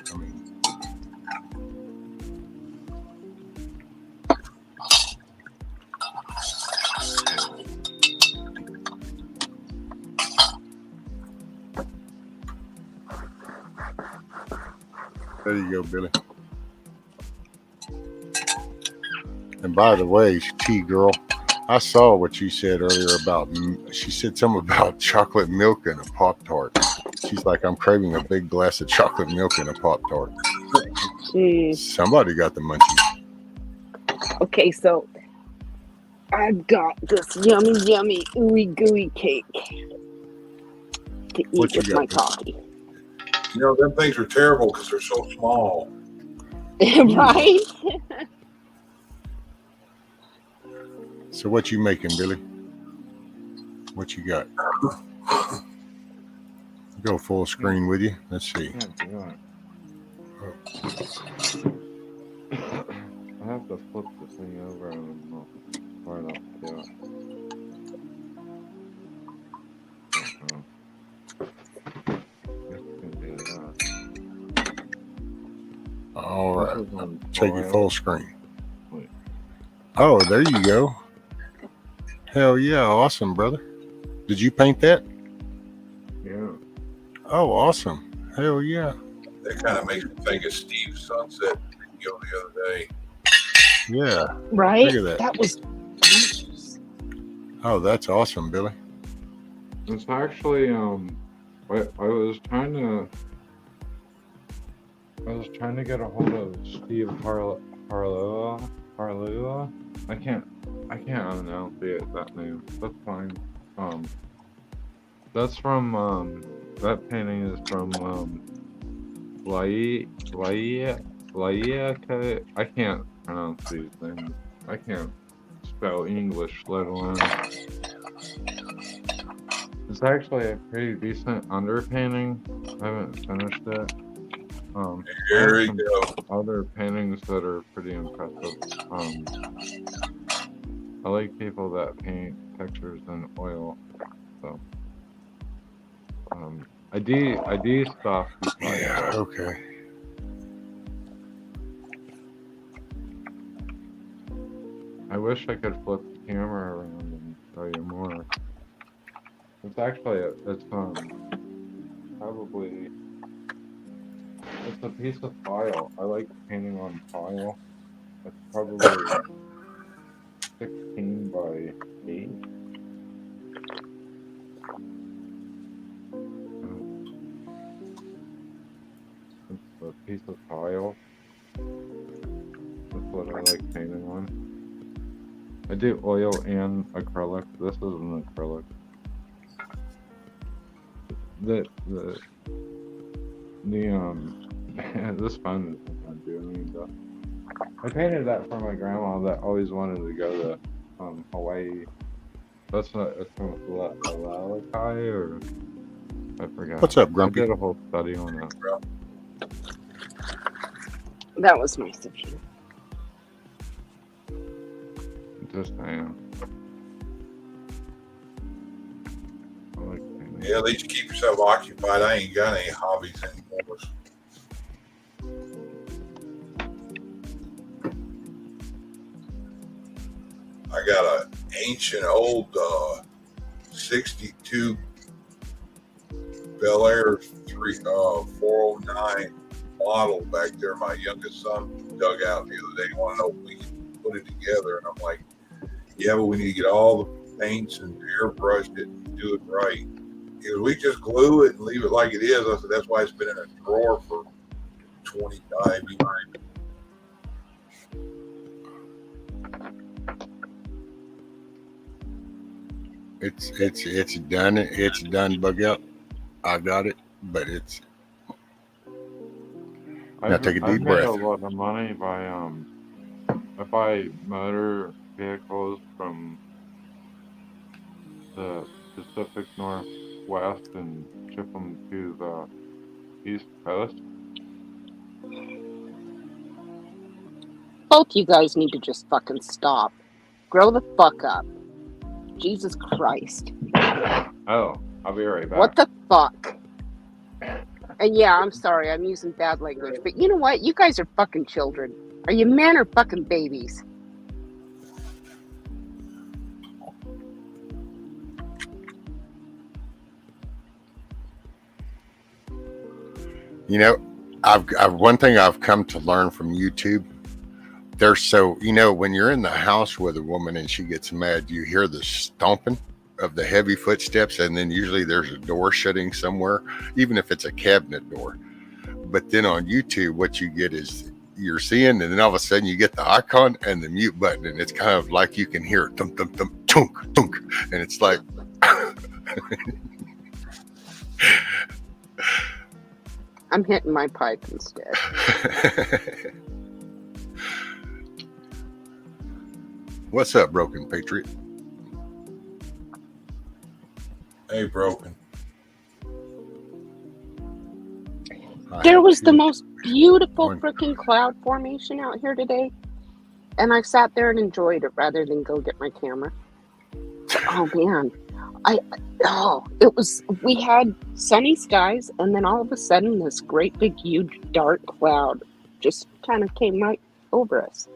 There you go, Billy. And by the way, T-Girl, I saw what you said earlier about, she said something about chocolate milk and a Pop-Tart. She's like, I'm craving a big glass of chocolate milk and a Pop-Tart. Somebody got the munchies. Okay, so I've got this yummy, yummy, ooey gooey cake to What eat you with got, my man? coffee. You know, them things are terrible because they're so small. Right? So what you making, Billy? What you got? Go full screen with you. Let's see. Can't do it. I have to flip the thing over and I'm not far enough to do it. Guess we can do that. All This right. is on Take you foil. full screen. Wait. Oh, there you go. Hell yeah. Awesome, brother. Did you paint that? Yeah. Oh, awesome. Hell yeah. That kind of makes me think of Steve's sunset video the other day. Yeah. Right? Look at that. That was Oh, that's awesome, Billy. It's actually I was trying to get a hold of Steve Harloa. I can't announce that name. That's fine. That's from that painting is from Laia. I can't pronounce these things. I can't spell English, let alone. It's actually a pretty decent underpainting. I haven't finished it. There I you have go. some other paintings that are pretty impressive. I like people that paint pictures in oil. So I do stuff. Yeah. Okay. I wish I could flip the camera around and show you more. It's actually it's probably it's a piece of tile. I like painting on tile. It's probably 16 by 8. It's a piece of tile. That's what I like painting on. I do oil and acrylic. This is an acrylic. The this phone isn't gonna do any stuff. I painted that for my grandma that always wanted to go to Hawaii. It's from Lalakai or I forgot. What's up, Grumpy? I did a whole study on that. that was nice of you. Just saying. I like painting. Yeah, at least keep yourself occupied. I ain't got any hobbies anymore. I got an ancient old 62 Bel Air 409 model back there. My youngest son dug out the other day. He wanted to know if we could put it together. And I'm like, yeah, but we need to get all the paints and airbrush it and do it right. He goes, we just glue it and leave it like it is. I said, that's why it's been in a drawer for 25 years. It's done. It's done. Bug out. I got it, but it's. Now take a deep I've made breath. a lot of money by I buy motor vehicles from the Pacific Northwest and ship them to the East Coast. Both you guys need to just fucking stop. Grow the fuck up. Jesus Christ. Oh, I'll be right back. What the fuck? And yeah, I'm sorry, I'm using bad language, but you know what? You guys are fucking children. Are you men or fucking babies? You know, I've one thing I've come to learn from YouTube. They're so, when you're in the house with a woman and she gets mad, you hear the stomping of the heavy footsteps, and then usually there's a door shutting somewhere, even if it's a cabinet door. But then on YouTube, what you get is you're seeing, and then all of a sudden you get the icon and the mute button, and it's kind of like you can hear it, thump, thump, thump, chunk, chunk, and it's like, I'm hitting my pipe instead. What's up, Broken Patriot? Hey, Broken. There was the most beautiful Morning. freaking cloud formation out here today, and I sat there and enjoyed it rather than go get my camera. Oh man, we had sunny skies, and then all of a sudden this great big huge dark cloud just kind of came right over us.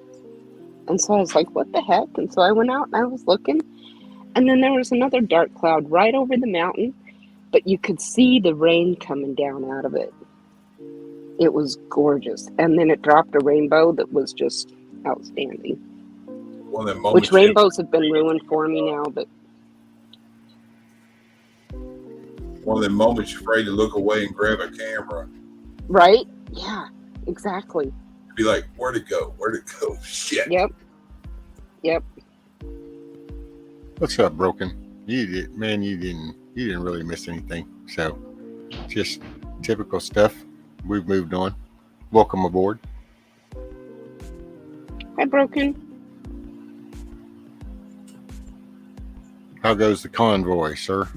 And so I was like, what the heck? And so I went out and I was looking, and then there was another dark cloud right over the mountain, but you could see the rain coming down out of it. It was gorgeous. And then it dropped a rainbow that was just outstanding. One of them moments Which rainbows have been ruined for me now, but one of them moments you're afraid to look away and grab a camera. right? Yeah, exactly. Be like, where'd it go? Where'd it go? Shit. Yep. What's up, Broken? You didn't really miss anything. So just typical stuff. We've moved on. Welcome aboard. Hi, Broken. How goes the convoy, sir?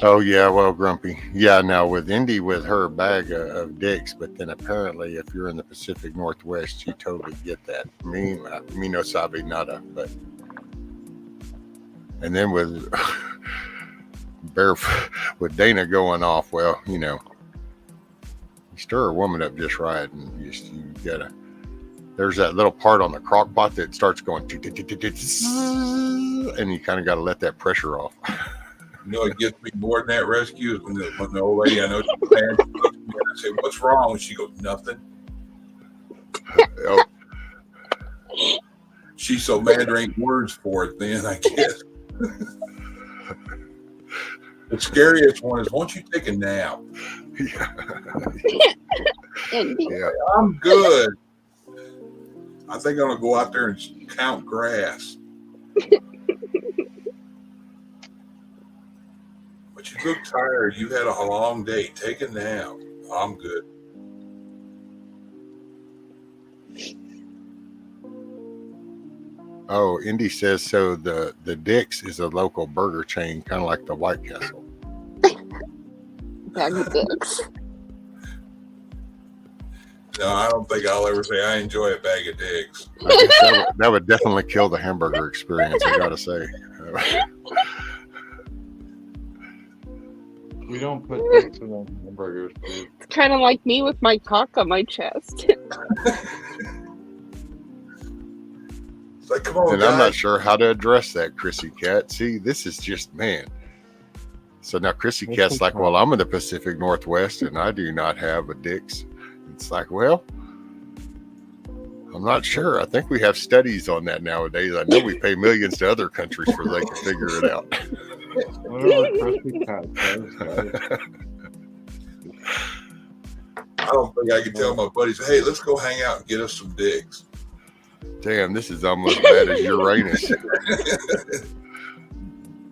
Oh, yeah, well, Grumpy. Yeah, now with Indy with her bag of dicks, but then apparently if you're in the Pacific Northwest, you totally get that. Me no sabe nada, but... And then with with Dana going off, well, you know, you stir a woman up just right, and you gotta... There's that little part on the crock pot that starts going... And you kind of got to let that pressure off. You know, it gets me more than that rescue is when the old lady I know she's mad, she looks at me and I say, "What's wrong?" And she goes, "Nothing." Oh, She's so mad there ain't words for it then, I guess. The scariest one is, won't you take a nap? yeah. I'm good. I think I'm going to go out there and count grass. But you look tired. You had a long day. Take a nap. I'm good. Oh, Indy says so. The Dick's is a local burger chain, kind of like the White Castle. Bag of dicks. No, I don't think I'll ever say I enjoy a bag of dicks. I guess that would definitely kill the hamburger experience, I gotta say. We don't put dicks in the hamburgers, dude. It's kind of like me with my cock on my chest. It's like, come on, And guys. I'm not sure how to address that, Chrissy Cat. See, this is just, man. So now Chrissy Cat's like, well, I'm in the Pacific Northwest and I do not have a Dick's. It's like, well, I'm not sure. I think we have studies on that nowadays. I know we pay millions to other countries for they can figure it out. Whatever Chrissy Cat says, guys. I don't think I can tell my buddies, hey, let's go hang out and get us some dicks. Damn, this is almost bad as Uranus.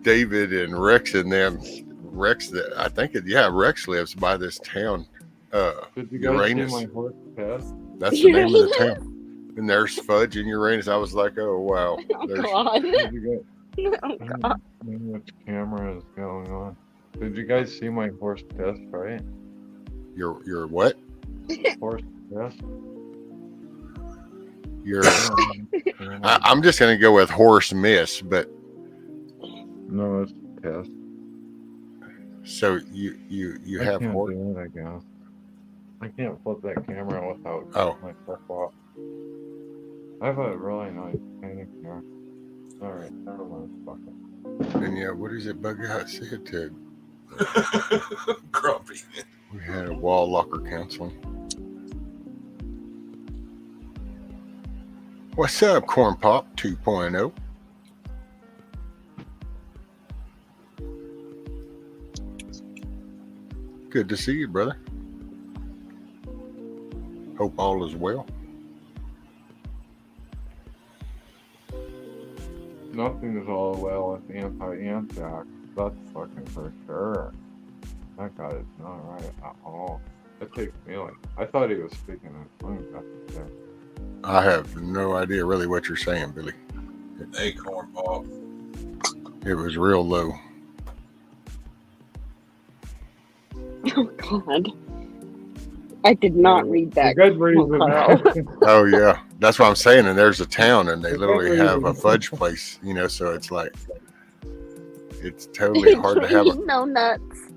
David and Rex and them. Rex lives by this town. Did you guys Uranus. see my horse piss? That's the name of the town. And there's Fudge and Uranus. I was like, oh wow. Oh There's- God. Did you guys? Oh God. Which camera is going on? Did you guys see my horse piss? Right? You're what? Horse piss. You're. I'm just gonna go with horse miss, but No, it's piss. so you I have can't horse. do it, I guess. I can't flip that camera without Oh. my stuff off. I have a really nice painting here. Alright, never mind. Fuck it. And yeah, what is it? Bug out said to. Grumpy. We had a wall locker counseling. What's up, Corn Pop 2.0? Good to see you, brother. Hope all is well. Nothing is all well with anti-antac. That's fucking for sure. That guy is not right at all. It takes me like, I thought he was speaking in tongues after that. I have no idea really what you're saying, Billy. Hey, corn pop. It was real low. Oh God. I did not read that. Good reason. Carl. Oh yeah, that's what I'm saying. And there's a town, and they literally have a fudge place, you know. So it's like, it's totally hard to have. No nuts.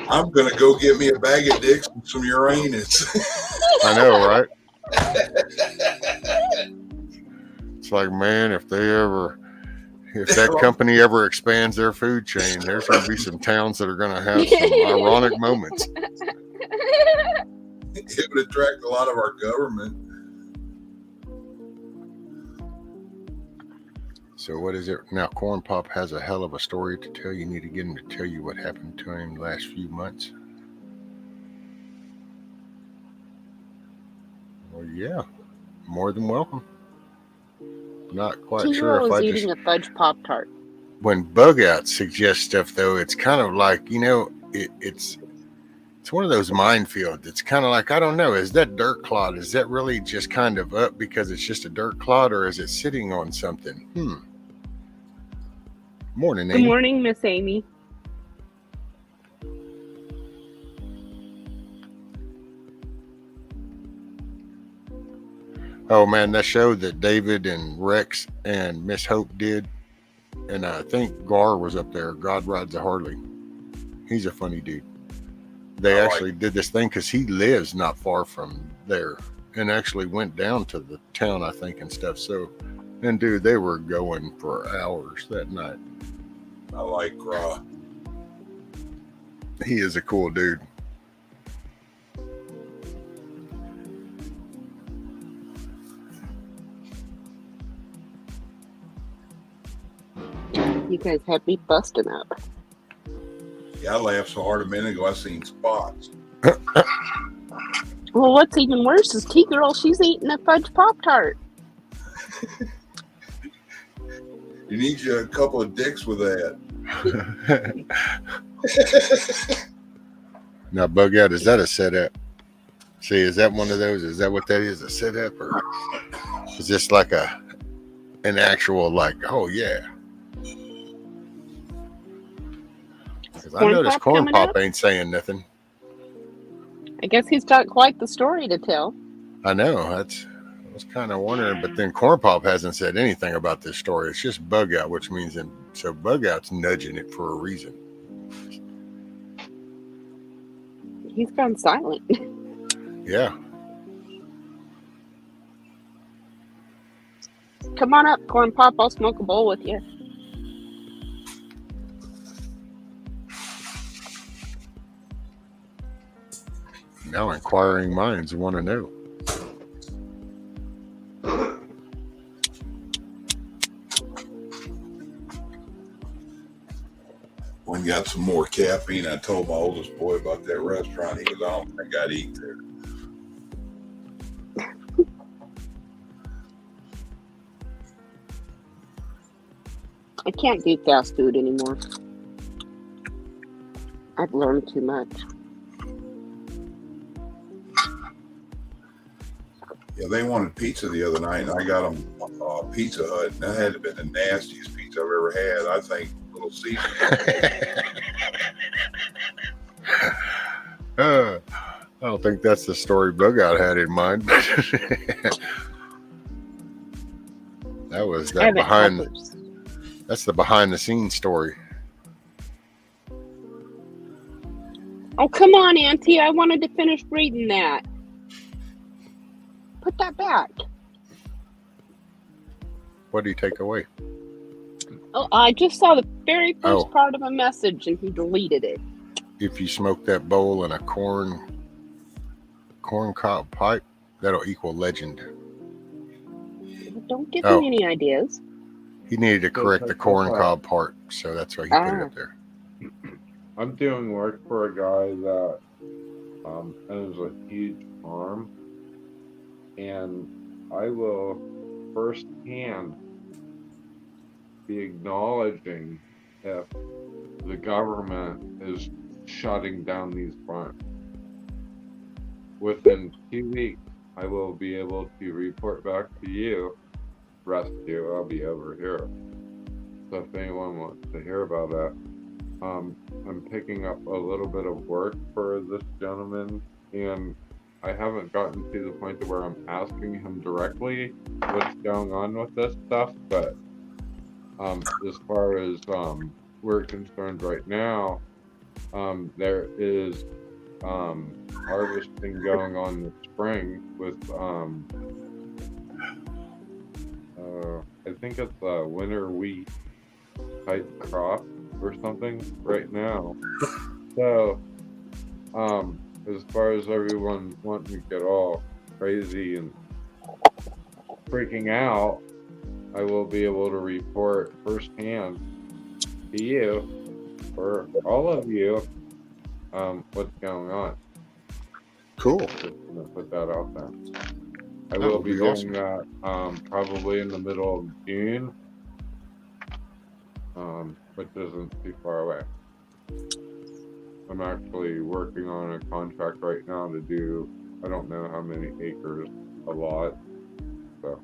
I'm gonna go get me a bag of dicks and some Uranus. I know, right? It's like, man, if that company ever expands their food chain, there's going to be some towns that are going to have some ironic moments. It would attract a lot of our government. So what is it now? Corn Pop has a hell of a story to tell. You need to get him to tell you what happened to him the last few months. Well, yeah, more than welcome. Not quite sure if was I eating a fudge Pop-Tart. When Bug Out suggests stuff, though, it's kind of like, you know, it's one of those minefields. It's kind of like, I don't know, is that dirt clod? Is that really just kind of up because it's just a dirt clod, or is it sitting on something? Morning, Amy. Good morning, Miss Amy. Oh man, that show that David and Rex and Miss Hope did, and I think Gar was up there. God Rides a Harley. He's a funny dude. They actually did this thing because he lives not far from there, and actually went down to the town, I think, and stuff. So, and dude, they were going for hours that night. I like Gra. He is a cool dude. You guys had me busting up. Yeah, I laughed so hard a minute ago I seen spots. Well, what's even worse is T-Girl, she's eating a fudge Pop-Tart. You need you a couple of dicks with that. Now, Bug Out, is that a setup? See, is that one of those? Is that what that is? A setup, or is this like an actual, like, oh yeah? Because I noticed Corn Pop ain't saying nothing. I guess he's got quite the story to tell. I know. I was kind of wondering, but then Corn Pop hasn't said anything about this story. It's just Bug Out, which means that, so Bug Out's nudging it for a reason. He's gone silent. Yeah. Come on up, Corn Pop. I'll smoke a bowl with you. Now inquiring minds want to know. One got some more caffeine. I told my oldest boy about that restaurant. He goes, I don't think I'd eat there. I can't do fast food anymore. I've learned too much. Yeah, they wanted pizza the other night, and I got them Pizza Hut, and that had been the nastiest pizza I've ever had. I think Little Caesar. I don't think that's the story Bug Out had in mind. That was that behind. That's the behind the scenes story. Oh, come on, Auntie. I wanted to finish reading that. Put that back. What do you take away? Oh, I just saw the very first part of a message and he deleted it. If you smoke that bowl in a corn cob pipe, that'll equal legend. Don't give me any ideas. He needed to correct the corn cob part, so that's why he put it up there. I'm doing work for a guy that owns a huge farm, and I will firsthand be acknowledging if the government is shutting down these farms. Within 2 weeks, I will be able to report back to you. Rest of you, I'll be over here. So if anyone wants to hear about it, I'm picking up a little bit of work for this gentleman, and I haven't gotten to the point to where I'm asking him directly what's going on with this stuff, but as far as we're concerned right now, there is harvesting going on this spring with I think it's a winter wheat type crop or something right now. So as far as everyone wanting to get all crazy and freaking out, I will be able to report firsthand to you, or all of you, what's going on. Cool. Just gonna put that out there. I That will would be be doing awesome. that probably in the middle of June, which isn't too far away. I'm actually working on a contract right now to do, I don't know how many acres, a lot. So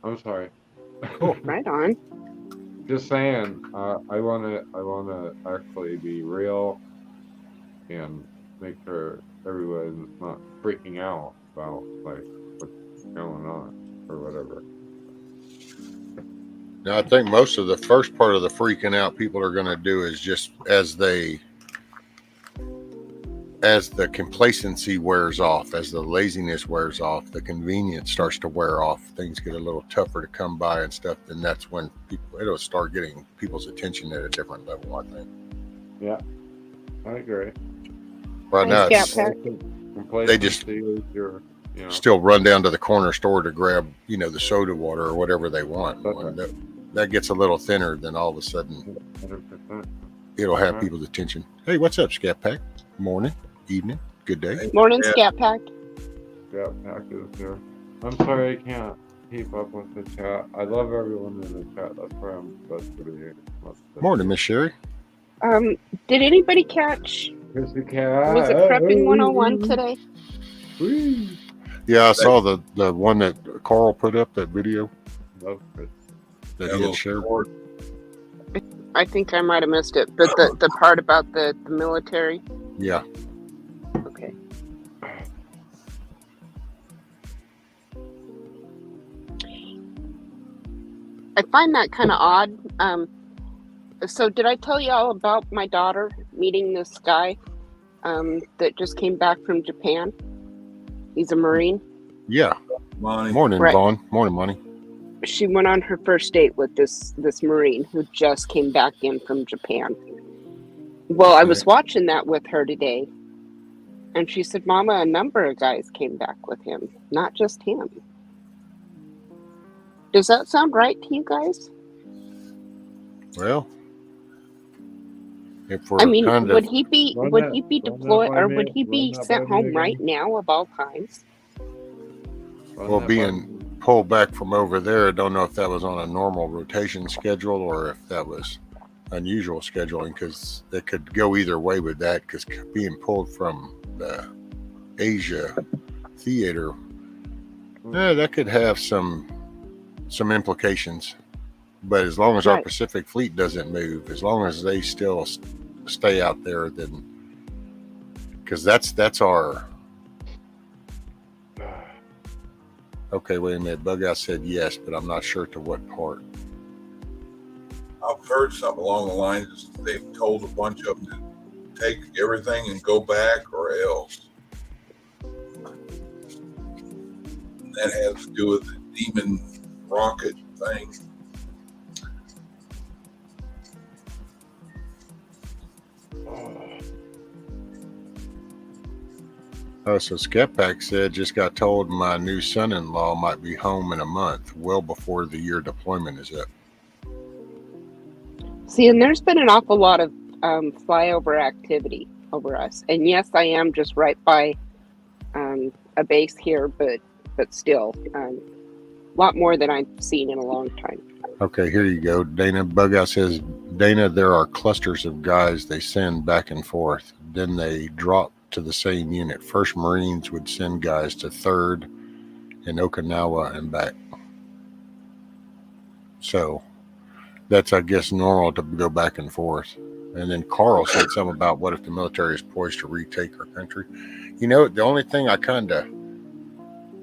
I'm sorry. Right on. Just saying, I wanna actually be real and make sure everyone's not freaking out about like what's going on or whatever. Now, I think most of the first part of the freaking out people are going to do is just as the complacency wears off, as the laziness wears off, the convenience starts to wear off, things get a little tougher to come by and stuff, then that's when it'll start getting people's attention at a different level, I think. Yeah, I agree. Right now, Nice it's, Pack. They just- Complacency is your, still run down to the corner store to grab, the soda water or whatever they want. Okay. When that gets a little thinner, then all of a sudden 100%. it'll have Right. people's attention. Hey, what's up, Scat Pack? Morning, evening, good day. Morning, Yeah. Scat Pack. Yeah, Pack is here. I'm sorry I can't keep up with the chat. I love everyone in the chat. That's where I'm supposed to be. Morning, Miss Sherry. Did anybody catch? Here's the cat. Was it Prepping 101 today? Woo. Yeah, I saw the one that Carl put up, that video Love it. that he had shared. I think I might have missed it, but the part about the military. Yeah. Okay. I find that kind of odd. So did I tell you all about my daughter meeting this guy that just came back from Japan? He's a Marine. Yeah. Money. Morning, Right. Vaughn. Morning, Money. She went on her first date with this Marine who just came back in from Japan. Well, I was watching that with her today, and she said, Mama, a number of guys came back with him, not just him. Does that sound right to you guys? Well, if we're I mean, kind would of, he be Run would that- he be run that deployed, by or me- would he be run that sent by me home right again. now of all times? well, being pulled back from over there, I don't know if that was on a normal rotation schedule or if that was unusual scheduling, because they could go either way with that, because being pulled from the Asia theater, that could have some implications. But as long as our Right. Pacific Fleet doesn't move, as long as they still stay out there, then, because that's our. Okay, wait a minute. Bug Out said yes, but I'm not sure to what part. I've heard something along the lines they've told a bunch of them to take everything and go back or else. And that has to do with the demon rocket thing. Oh, so Skeppack said, just got told my new son-in-law might be home in a month, well before the year deployment is up. See, and there's been an awful lot of flyover activity over us. And yes, I am just right by a base here, but still, a lot more than I've seen in a long time. Okay, here you go. Dana Bugout says, Dana, there are clusters of guys they send back and forth. Then they drop to the same unit. First Marines would send guys to 3rd in Okinawa and back. So that's, I guess, normal to go back and forth. And then Carl said something about what if the military is poised to retake our country. You know, the only thing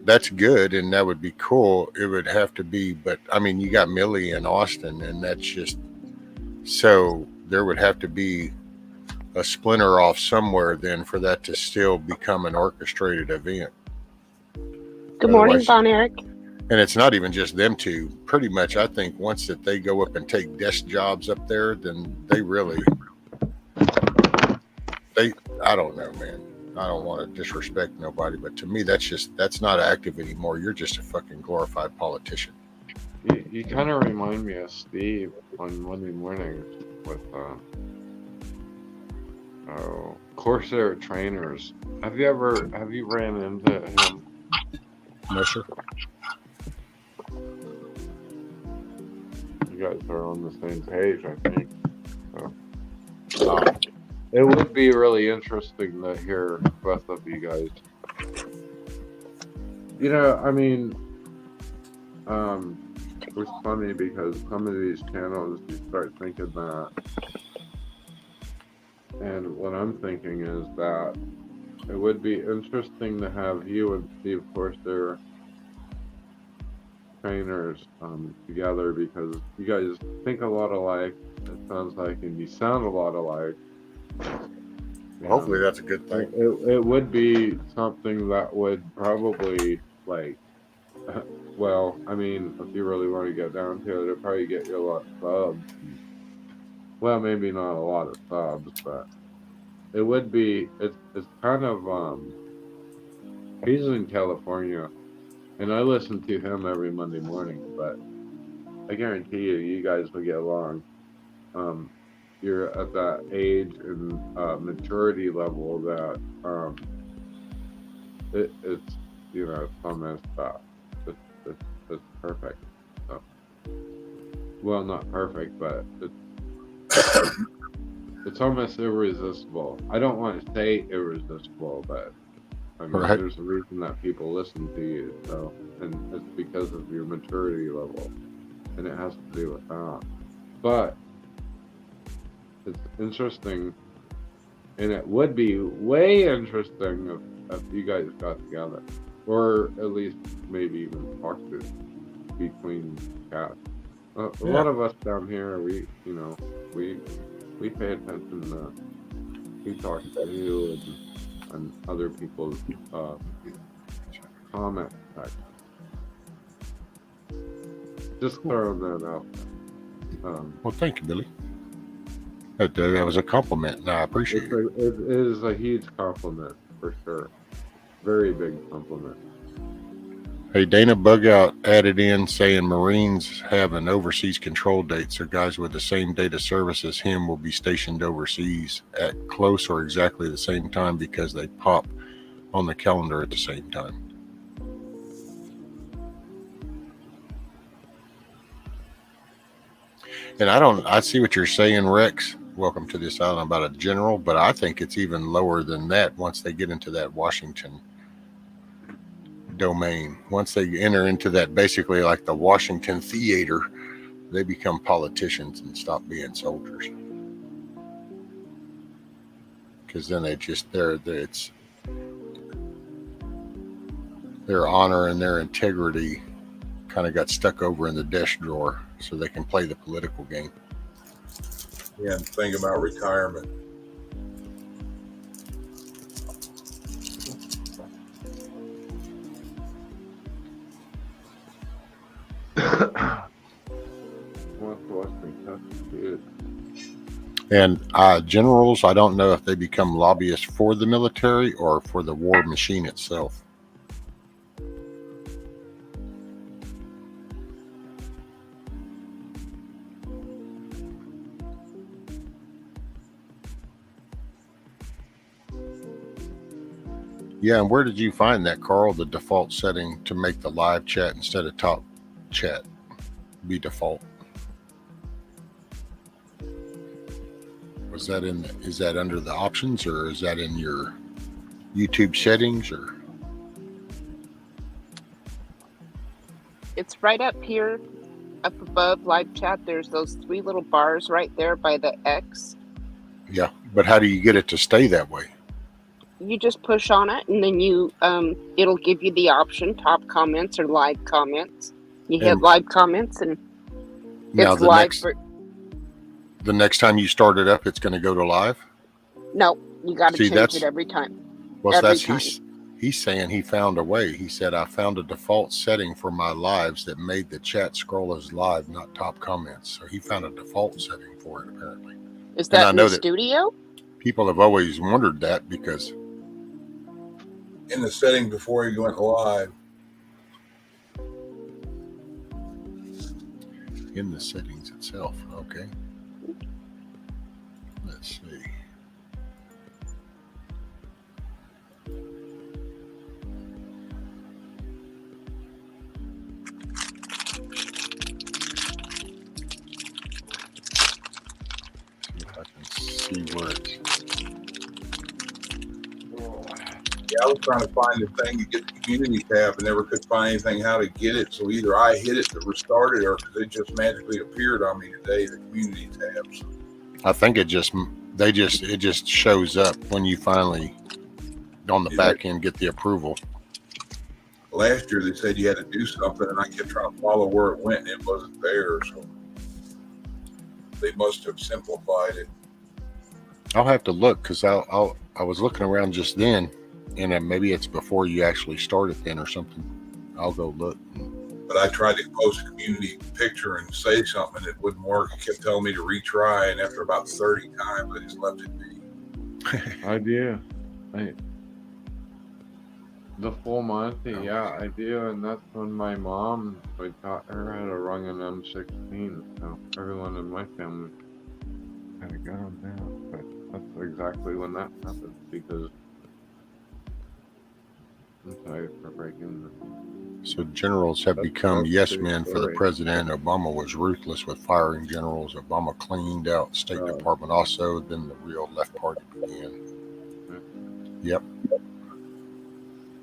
that's good and that would be cool. It would have to be, but I mean, you got Millie and Austin, and that's just, so there would have to be a splinter off somewhere then for that to still become an orchestrated event. Good morning, Von Eric. And it's not even just them two. Pretty much, I think once that they go up and take desk jobs up there, then they really, I don't know, man. I don't want to disrespect nobody, but to me, that's not active anymore. You're just a fucking glorified politician. You kind of remind me of Steve on Monday mornings with Corsair trainers. Have you ran into him? No, sir. You guys are on the same page, I think. So, it would be really interesting to hear both of you guys. You know, I mean, it's funny because some of these channels, you start thinking that, and what I'm thinking is that it would be interesting to have you and Steve Corsair trainers together, because you guys think a lot alike, it sounds like, and you sound a lot alike. Hopefully that's a good thing. It would be something that would probably, like, well, I mean, if you really want to get down to it, it'd probably get you a lot of subs. Well, maybe not a lot of subs, but it would be, it's kind of, he's in California, and I listen to him every Monday morning, but I guarantee you guys will get along. You're at that age and maturity level that it's, you know, it's almost it's perfect. So, well, not perfect, but it's almost irresistible. I don't want to say irresistible, but I mean, right. There's a reason that people listen to you. So, and it's because of your maturity level, and it has to do with that. But it's interesting, and it would be way interesting if you guys got together, or at least maybe even talked to between cats. A lot of us down here, we pay attention to, we talk to you and other people's comment section. Just throwing that out there. Well, thank you, Billy. That was a compliment, and I appreciate it. It is a huge compliment, for sure. Very big compliment. Hey, Dana Bugout added in saying Marines have an overseas control date, so guys with the same date of service as him will be stationed overseas at close or exactly the same time because they pop on the calendar at the same time. And I see what you're saying, Rex. Welcome to this island about a general, but I think it's even lower than that once they get into that Washington domain. Once they enter into that, basically like the Washington theater, they become politicians and stop being soldiers. Because then it's their honor and their integrity kind of got stuck over in the desk drawer so they can play the political game. Yeah, and think about retirement. And generals, I don't know if they become lobbyists for the military or for the war machine itself. Yeah, and where did you find that, Carl? The default setting to make the live chat instead of top chat be default. Was that is that under the options, or is that in your YouTube settings, or? It's right up here, up above live chat. There's those 3 little bars right there by the X. Yeah, but how do you get it to stay that way? You just push on it, and then you it'll give you the option: top comments or live comments. You hit live comments, and now it's live. The next time you start it up, it's going to go to live? No, you got to change it every time. Well, he's saying he found a way. He said, I found a default setting for my lives that made the chat scroll as live, not top comments. So he found a default setting for it, apparently. Is that in the studio? People have always wondered that, because in the setting before you went live. In the settings itself, okay. Let's see. See if I can see where it's. Yeah, I was trying to find the thing to get the community tab and never could find anything how to get it. So either I hit it to restart it, or it just magically appeared on me today, the community tabs. I think it just shows up when you finally on the back end get the approval. Last year they said you had to do something, and I kept trying to follow where it went, and it wasn't there. So they must have simplified it. I'll have to look, because I was looking around just then, and maybe it's before you actually start it then or something. I'll go look. But I tried to post a community picture and say something, and it wouldn't work. It kept telling me to retry, and after about 30 times, I just left it be. The full Monty, yeah, I do, and that's when my mom, I taught her how to run an M16, so everyone in my family kind of got them down, but that's exactly when that happened, because I'm sorry for breaking the... So generals have become yes men for the president. Obama was ruthless with firing generals. Obama cleaned out State Department also. Then the real left party began. Yep.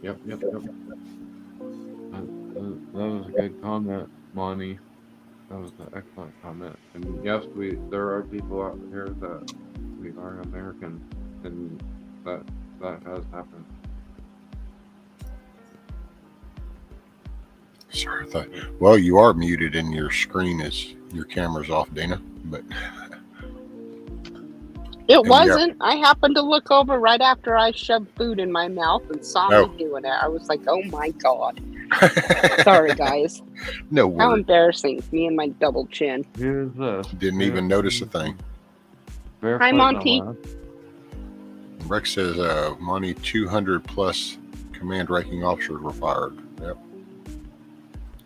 Yep. That was a good comment, Monty. That was an excellent comment. And yes, there are people out here that we are American, and that has happened. Sorry, I thought, well, you are muted and your screen is, your camera's off, Dana, but. It wasn't. I happened to look over right after I shoved food in my mouth and saw me doing it. I was like, oh my God. Sorry, guys. No worries. How embarrassing. Me and my double chin. Here's this. Didn't even notice a thing. Hi, Monty. Rex says, Monty, 200 plus command ranking officers were fired. Yep.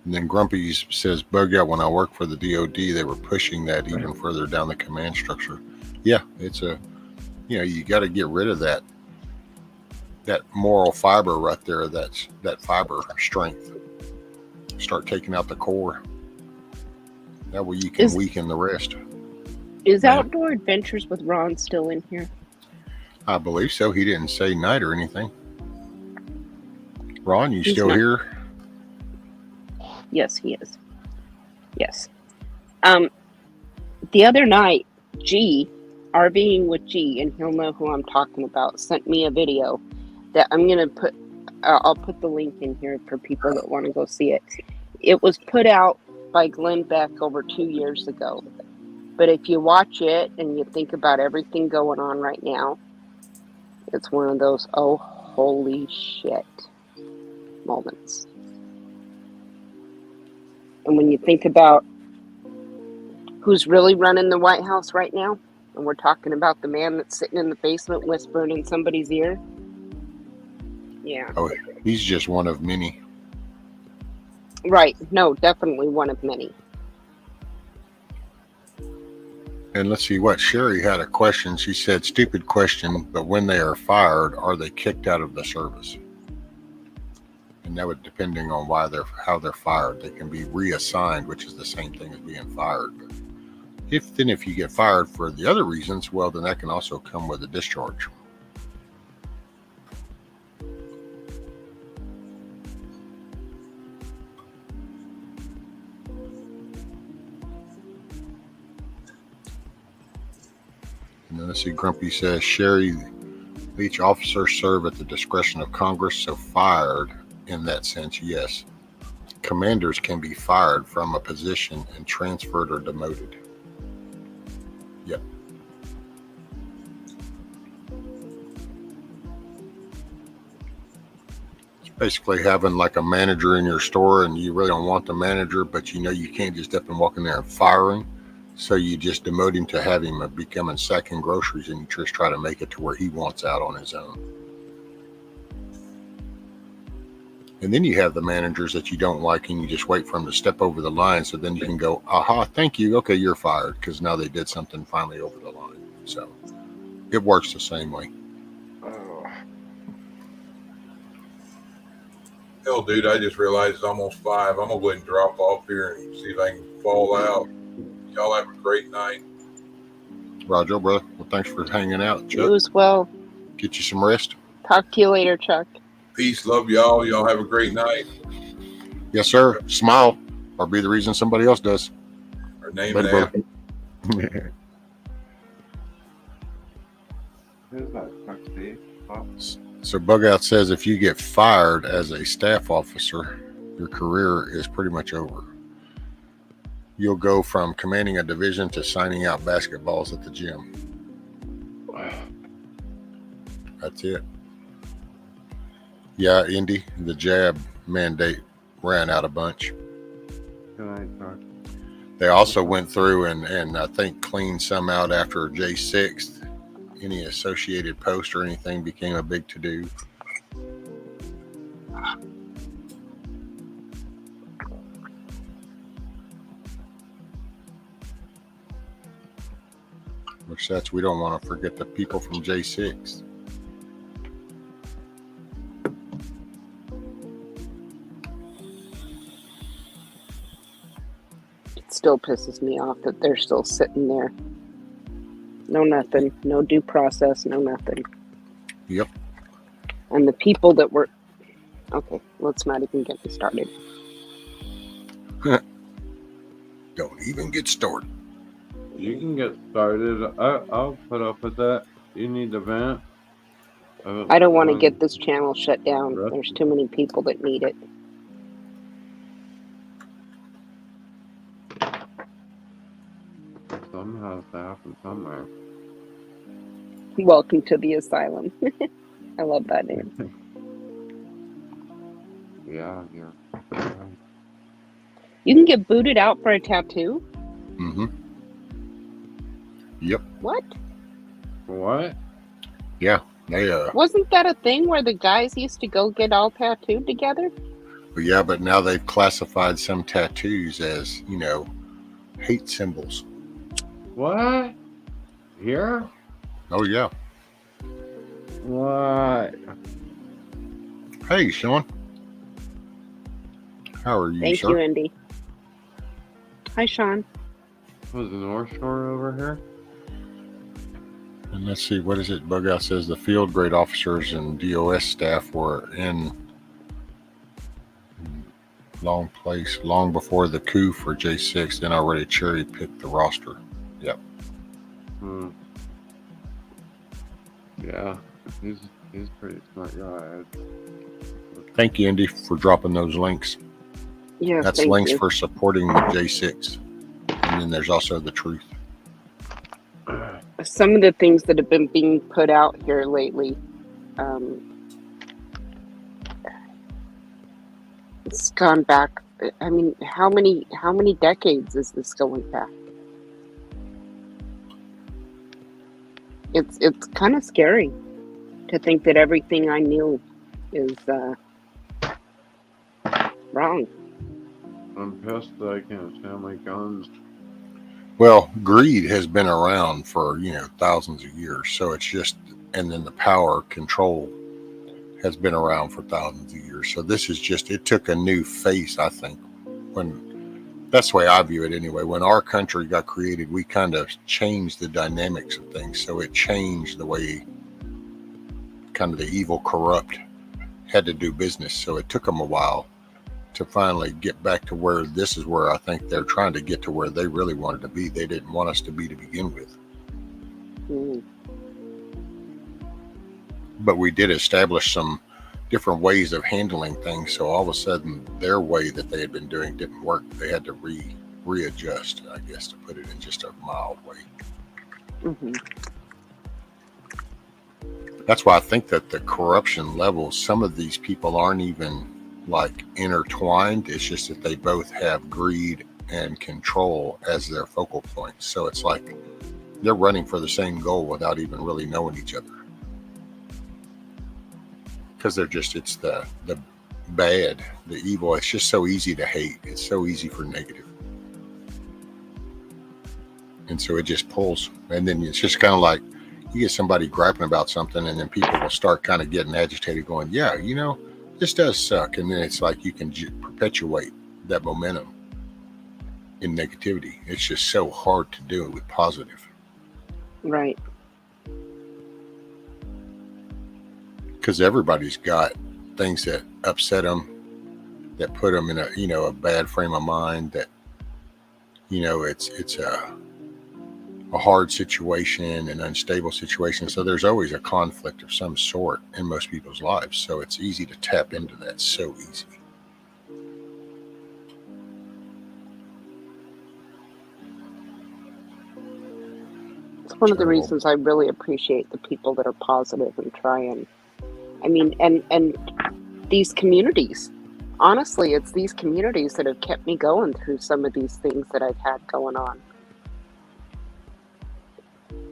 And then Grumpy says, bug out, when I worked for the DOD, they were pushing that even further down the command structure. Yeah, it's you got to get rid of that moral fiber right there. That fiber strength. Start taking out the core. That way you can weaken the rest. Is Outdoor Adventures with Ron still in here? I believe so. He didn't say night or anything. Ron, you still here? Yes, he is. Yes. The other night, RVing with G, and he'll know who I'm talking about, sent me a video that I'm going to put, I'll put the link in here for people that want to go see it. It was put out by Glenn Beck over 2 years ago. But if you watch it and you think about everything going on right now, it's one of those, oh, holy shit moments. And when you think about who's really running the White House right now, and we're talking about the man that's sitting in the basement whispering in somebody's ear. Yeah. Oh, he's just one of many. Right. No, definitely one of many. And let's see what Sherry had a question. She said, stupid question, but when they are fired, are they kicked out of the service? And that would, depending on how they're fired, they can be reassigned, which is the same thing as being fired. But if you get fired for the other reasons, well, then that can also come with a discharge. And then let's see, Grumpy says, Sherry, each officer serve at the discretion of Congress, so fired in that sense, yes. Commanders can be fired from a position and transferred or demoted. Yep. It's basically having like a manager in your store, and you really don't want the manager, but you know you can't just up and walk in there and fire him. So you just demote him to have him becoming sacking groceries, and you just try to make it to where he wants out on his own. And then you have the managers that you don't like, and you just wait for them to step over the line, so then you can go, aha, thank you, okay, you're fired, because now they did something finally over the line. So it works the same way. Hell, dude, I just realized it's almost 5. I'm going to go ahead and drop off here and see if I can fall out. Y'all have a great night. Roger, brother. Well, thanks for hanging out, Chuck. You as well. Get you some rest. Talk to you later, Chuck. Peace. Love y'all. Y'all have a great night. Yes, sir. Smile, or be the reason somebody else does. Our name Later, and brother. app. Who's that? Chuck Steve? Oh. So Bug Out says if you get fired as a staff officer, your career is pretty much over. You'll go from commanding a division to signing out basketballs at the gym. That's it. Yeah, Indy, the jab mandate ran out a bunch. Good night, Chuck. They also went through and I think cleaned some out after J6th. Any associated post or anything became a big to-do. Which we don't want to forget the people from J6. It still pisses me off that they're still sitting there. No nothing. No due process. No nothing. Yep. And the people that were... Okay, let's not even get me started. Don't even get started. You can get started. I'll put up with that. You need to vent. I don't want to get this channel shut down. There's too many people that need it. Something has to happen somewhere. Welcome to the asylum. I love that name. Yeah. You can get booted out for a tattoo? Mm-hmm. Yep. What? What? Yeah. They Wasn't that a thing where the guys used to go get all tattooed together? yeah, but now they've classified some tattoos as, hate symbols. What? Here? Oh yeah. What? Hey, Sean. How are you, Thank sir? you, Indy. Hi, Sean. Was the North Shore over here? And let's see, what is it? Bug Out says the field grade officers and DOS staff were in long before the coup for J6, then already cherry picked the roster. Yep. Yeah, he's a pretty smart guy. Thank you, Indy, for dropping those links. Yes, That's thank links you. for supporting the J6. And then there's also the truth. Some of the things that have been being put out here lately, it's gone back. I mean, how many decades is this going back? It's kind of scary to think that everything I knew is wrong. I'm pissed that I can't stand my guns. Well, greed has been around for, thousands of years. So it's just, and then the power control. has been around for thousands of years. So this is just, it took a new face, I think. That's the way I view it anyway. When our country got created, we kind of changed the dynamics of things. So it changed the way kind of the evil, corrupt had to do business. So it took them a while to finally get back to where this is where I think they're trying to get to where they really wanted to be. They didn't want us to be to begin with. Mm. But we did establish some different ways of handling things. So all of a sudden, their way that they had been doing didn't work. They had to readjust, I guess, to put it in just a mild way. Mm-hmm. That's why I think that the corruption levels, some of these people aren't even like intertwined. It's just that they both have greed and control as their focal point. So it's like they're running for the same goal without even really knowing each other. Because they're just, it's the bad, the evil. It's just so easy to hate. It's so easy for negative. And so it just pulls. And then it's just kind of like you get somebody griping about something, and then people will start kind of getting agitated going, yeah, you know, this does suck. And then it's like you can perpetuate that momentum in negativity. It's just so hard to do it with positive. Right. Because everybody's got things that upset them, that put them in a, you know, a bad frame of mind, that, you know, it's a hard situation, an unstable situation. So there's always a conflict of some sort in most people's lives. So it's easy to tap into that. So easy. It's one of the reasons I really appreciate the people that are positive and try and, I mean, and these communities. Honestly, it's these communities that have kept me going through some of these things that I've had going on.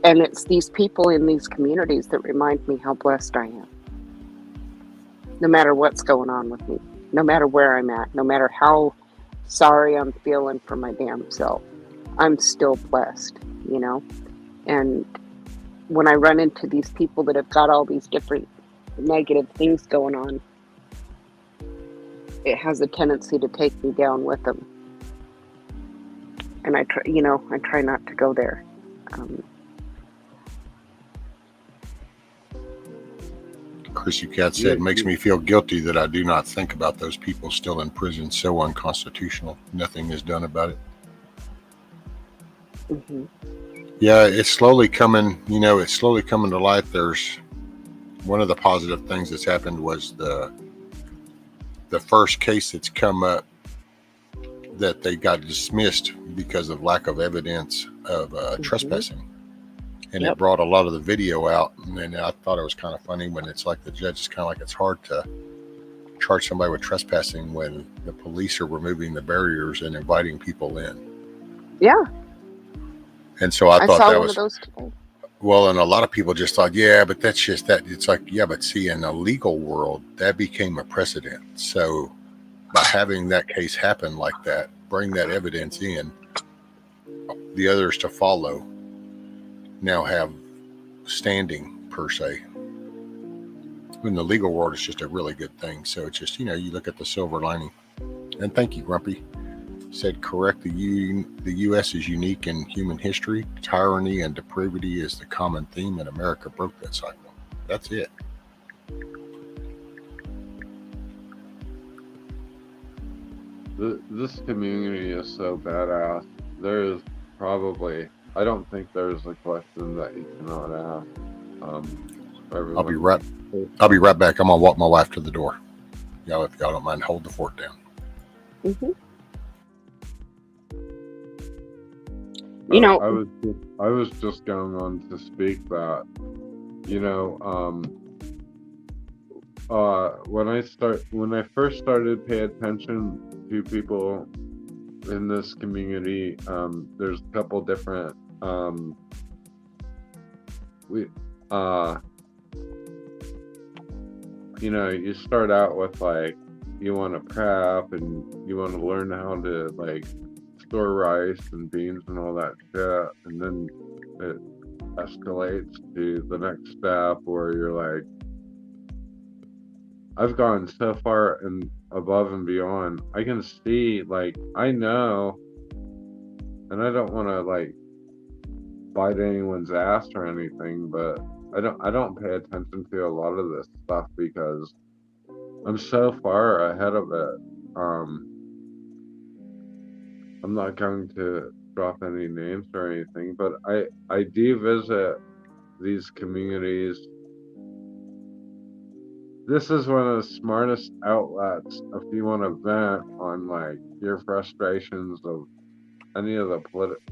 And it's these people in these communities that remind me how blessed I am. No matter what's going on with me, no matter where I'm at, no matter how sorry I'm feeling for my damn self, I'm still blessed, you know? And when I run into these people that have got all these different negative things going on, it has a tendency to take me down with them. And I try not to go there. Chrissy Cat said, makes me feel guilty that I do not think about those people still in prison. So unconstitutional. Nothing is done about it. Mm-hmm. Yeah, it's slowly coming, you know, it's slowly coming to light. There's one of the positive things that's happened was the first case that's come up that they got dismissed because of lack of evidence of trespassing. And It brought a lot of the video out. And then I thought it was kind of funny when it's like the judge is kind of like, it's hard to charge somebody with trespassing when the police are removing the barriers and inviting people in. Yeah. And so I thought saw that one was of those today. Well, and a lot of people just thought, yeah, but that's just that. It's like, yeah, but see, in the legal world, that became a precedent. So by having that case happen like that, bring that evidence in, the others to follow now have standing per se. In the legal world, it's just a really good thing. So it's just, you know, you look at the silver lining. And thank you, Grumpy. Said correct. The U.S. is unique in human history. Tyranny and depravity is the common theme, and America broke that cycle. That's it. This community is so badass. There is probably, I don't think there's a question that you cannot ask. I'll be right back. I'm gonna walk my wife to the door. Y'all, if y'all don't mind, hold the fort down. Mm-hmm. You know, I was just going on to speak that, you know, when I first started paying attention to people in this community, there's a couple different, you know, you start out with like, you want to prep and you want to learn how to like store rice and beans and all that shit, and then it escalates to the next step where you're like, I've gone so far and above and beyond. I can see, like, I know, and I don't want to like bite anyone's ass or anything, but I don't pay attention to a lot of this stuff because I'm so far ahead of it. I'm not going to drop any names or anything, but I do visit these communities. This is one of the smartest outlets if you want to vent on like your frustrations of any of the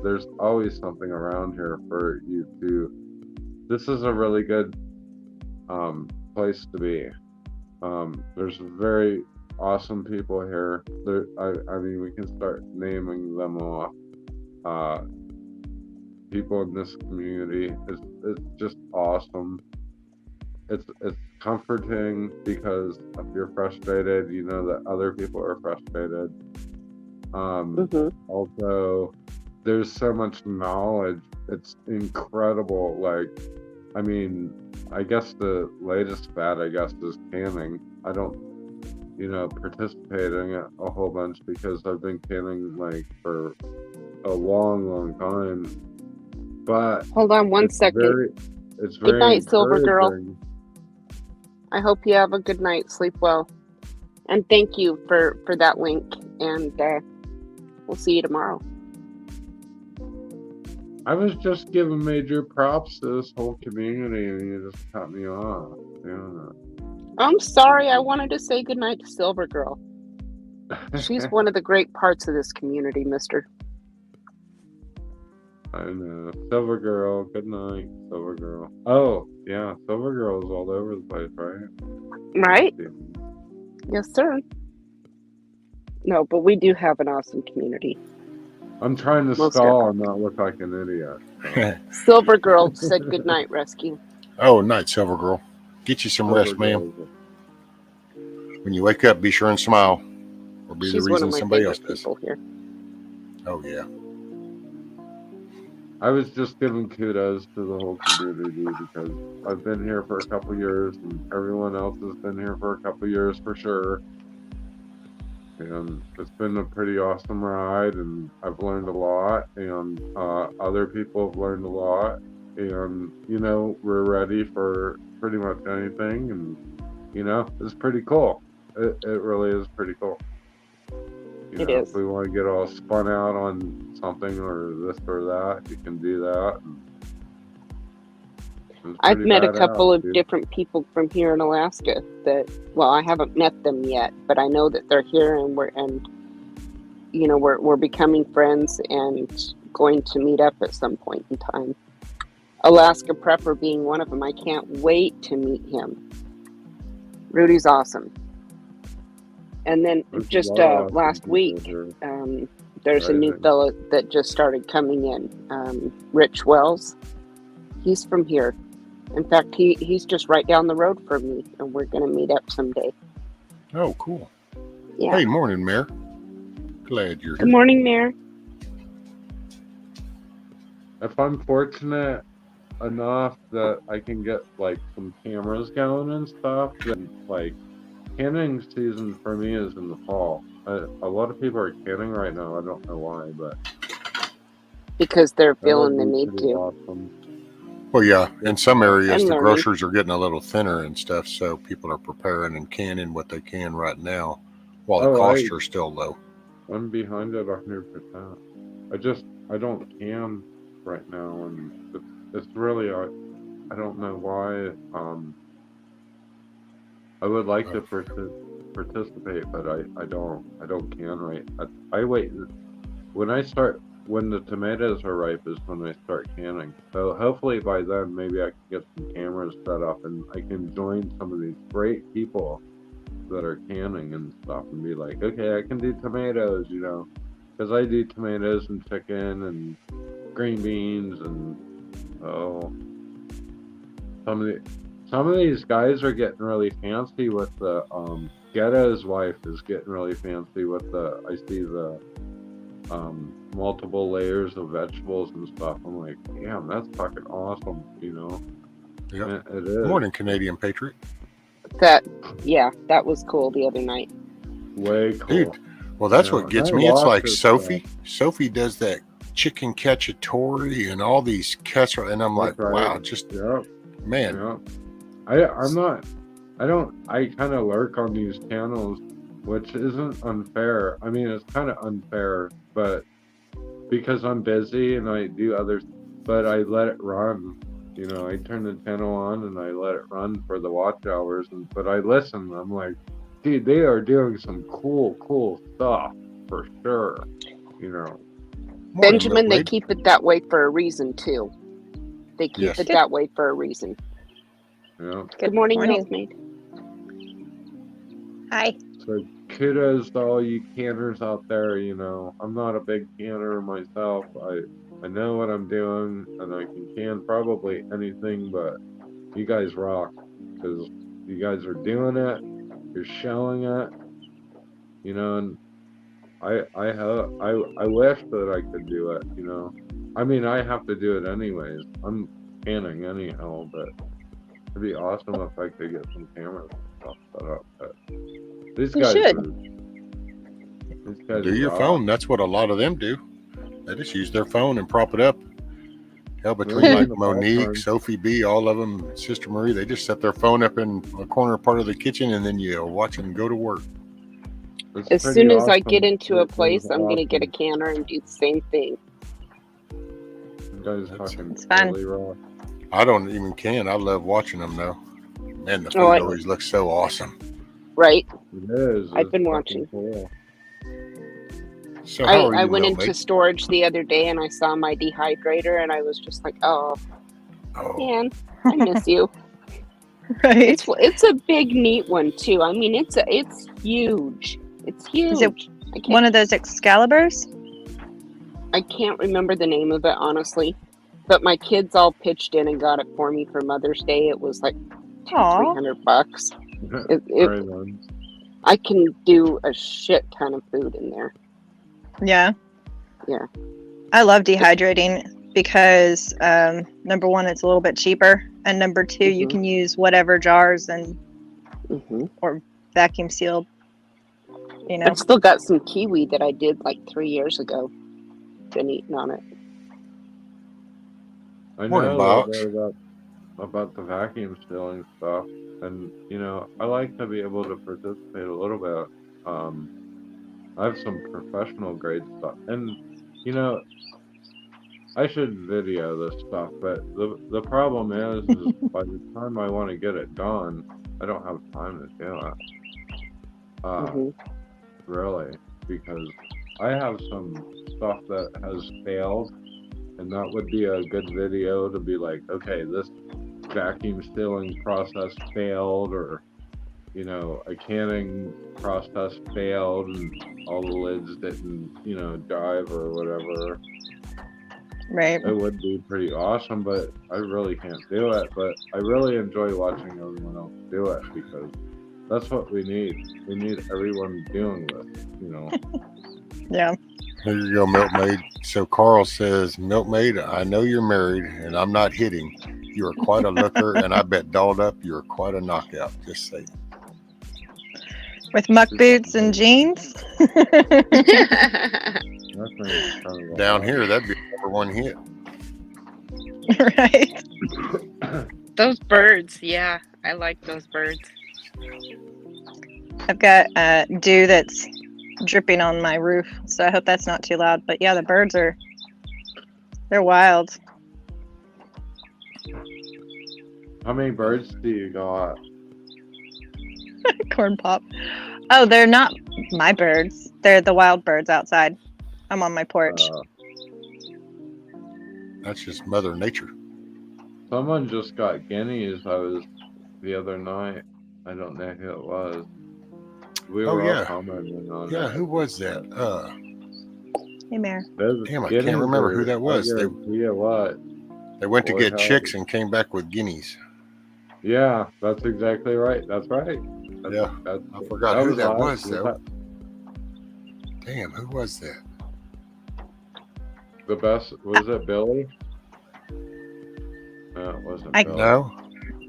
there's always something around here for you to. This is a really good place to be. There's very awesome people here. I mean, we can start naming them off. People in this community, it's just awesome. It's comforting because if you're frustrated, you know that other people are frustrated. Also, there's so much knowledge. It's incredible. Like, I mean, I guess the latest fad, is canning. I don't, participate in it a whole bunch because I've been canning like for a long time. But hold on one second. It's very good night, Silver Girl. encouraging. I hope you have a good night. Sleep well. And thank you for that link. And we'll see you tomorrow. I was just giving major props to this whole community and you just cut me off. Yeah. I'm sorry. I wanted to say good night to Silver Girl. She's one of the great parts of this community, mister. I know. Silver Girl, good night, Silver Girl. Oh, yeah, Silver Girl's all over the place, right? Right? Yes, sir. No, but we do have an awesome community. I'm trying to Most stall and not look like an idiot. So. Silver Girl said good night, Rescue. Oh, night, Silver Girl. Get you some Silver rest, ma'am. Girl. When you wake up, be sure and smile, or be She's the one reason of my somebody else favorite does. people here. Oh yeah. I was just giving kudos to the whole community because I've been here for a couple years and everyone else has been here for a couple years for sure. And it's been a pretty awesome ride and I've learned a lot and other people have learned a lot and, we're ready for pretty much anything and, it's pretty cool. It really is pretty cool. It is. If we want to get all spun out on something or this or that, you can do that. I've met a couple of different people from here in Alaska that, well, I haven't met them yet, but I know that they're here and we're becoming friends and going to meet up at some point in time. Alaska Prepper being one of them. I can't wait to meet him. Rudy's awesome. And then just last week, there's a new fellow that just started coming in, Rich Wells. He's from here. In fact, he's just right down the road from me, and we're going to meet up someday. Oh, cool. Yeah. Hey, morning, Mayor. Glad you're here. Good morning, Mayor. If I'm fortunate enough that I can get like some cameras going and stuff, then like canning season for me is in the fall. A lot of people are canning right now. I don't know why, but because they're feeling the need to. Awesome. Well, yeah, in some areas, And the learning. grocers are getting a little thinner and stuff, so people are preparing and canning what they can right now while the costs are still low. I'm behind it 100%. I don't can right now, and it's really, I don't know why. I would like to participate, but I don't can right. I wait when the tomatoes are ripe is when I start canning. So hopefully by then maybe I can get some cameras set up and I can join some of these great people that are canning and stuff and be like, okay, I can do tomatoes, because I do tomatoes and chicken and green beans and some of these guys are getting really fancy with the Ghetto's wife is getting really fancy with I see the multiple layers of vegetables and stuff. I'm like, damn, that's fucking awesome, Yeah. It is. Morning, Canadian Patriot. That was cool the other night. Way cool. Dude, well, that's You know, what gets and I me. It's watch like this Sophie. Sophie does that chicken cacciatore and all these casseroles, and I'm like, That's right. wow, just Yep. man. Yeah. I kind of lurk on these channels, which isn't unfair. I mean, it's kind of unfair, but because I'm busy and I do others, but I let it run. You know, I turn the channel on and I let it run for the watch hours, but I listen. I'm like, dude, they are doing some cool stuff for sure. You know. Morning, Benjamin, they milkmaid. keep it that way for a reason too. They keep Yes. it that way for a reason. Yeah. Good morning, morning. milkmaid. Hi. So kudos to all you canners out there. You know, I'm not a big canner myself. I know what I'm doing, and I can can probably anything, but you guys rock because you guys are doing it. You're showing it. You know, and I wish that I could do it. You know, I mean, I have to do it anyways. I'm canning anyhow, but it'd be awesome if I could get some cameras and stuff set up. But these You guys should. Do your rock. phone. That's what a lot of them do. They just use their phone and prop it up. Hell, between Really? like The Monique, background. Sophie B, all of them, Sister Marie, they just set their phone up in a corner part of the kitchen, and then you watch them go to work. It's As pretty soon as I awesome. get into a It is place, I'm gonna get a awesome. canner and do the same thing. You guys fucking It's fun. totally rock. I don't even can. I love watching them though. Man, the food Oh, I- always looks so awesome. Right? It is. I've It's been fucking watching. Cool. So how are I you, went milkmaid? into storage the other day and I saw my dehydrator and I was just like, oh Oh, man, I miss you. Right. It's a big neat one too. I mean, it's huge. It's huge. Is it I can't, one of those Excaliburs? I can't remember the name of it honestly, but my kids all pitched in and got it for me for Mother's Day. It was like Aw. $300. It, Very nice. I can do a shit ton of food in there. Yeah. Yeah. I love dehydrating because number one, it's a little bit cheaper, and number two, you Mhm. can use whatever jars and hmm vacuum sealed. You know. I've still got some kiwi that I did like 3 years ago. Been eating on it. I know Morning, a little Box. bit about the vacuum sealing stuff, and you know, I like to be able to participate a little bit. I have some professional grade stuff, and you know, I should video this stuff, but the problem is by the time I want to get it done, I don't have time to do it. hmm Really, because I have some stuff that has failed, and that would be a good video to be like, okay, this vacuum sealing process failed, or you know, a canning process failed and all the lids didn't, you know, jive or whatever. Right. It would be pretty awesome, but I really can't do it. But I really enjoy watching everyone else do it because that's what we need. We need everyone doing this, you know. Yeah. here you go, milkmaid. So Carl says, milkmaid, I know you're married, and I'm not hitting. You are quite a looker, and I bet dolled up you are quite a knockout. Just saying. With muck boots and jeans. That thing is kind of Down wild. here, that'd be number one hit. Right. Those birds, yeah, I like those birds. I've got dew that's dripping on my roof, so I hope that's not too loud. But yeah, the birds they're wild. How many birds do you got? Corn pop. Oh, they're not my birds. They're the wild birds outside. I'm on my porch. That's just Mother Nature. Someone just got guineas. I was the other night. I don't know who it was. We Oh, were yeah. all commenting on Yeah, it. who was that? Hey, Mare. Those Damn, I guineas can't remember who are- that was. I guarantee you what? They went to Boy, get howdy. chicks and came back with guineas. Yeah, that's exactly right. That's right. Yeah, That's, I forgot who that was, awesome. though. Damn, who was that? The best was it Billy? No, it wasn't I- Billy. No?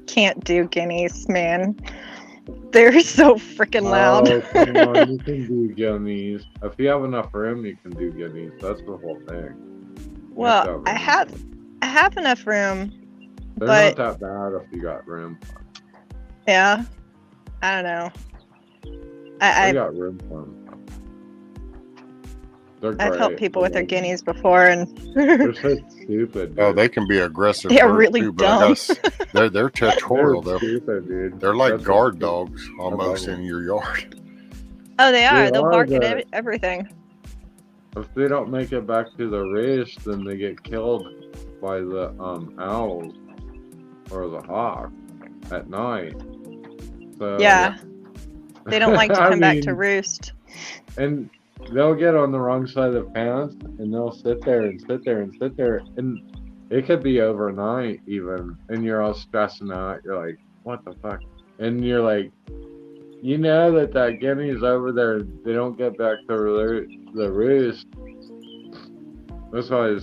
Can't do guineas, man. They're so freaking loud. Oh, come on, you can do guineas. If you have enough room, you can do guineas. That's the whole thing. Well, I have enough room, They're but not that bad if you got room. yeah, I don't know. I got room for them. They're great. I've helped people with their guineas before, and They're so stupid. Dude. Oh, they can be aggressive. They're birds, really too, but I dumb. gotta they're territorial They're though. stupid, dude. They're like That's guard what- dogs almost in your yard. oh, they are. They They'll are, bark at but- everything. If they don't make it back to the roost, then they get killed by the owls or the hawk at night. So Yeah, they don't like to I come back to mean- roost. And they'll get on the wrong side of the fence, and they'll sit there and sit there and sit there, and it could be overnight even, and you're all stressing out. You're like, what the fuck? And you're like, you know that guinea's over there. They don't get back to the roost. That's why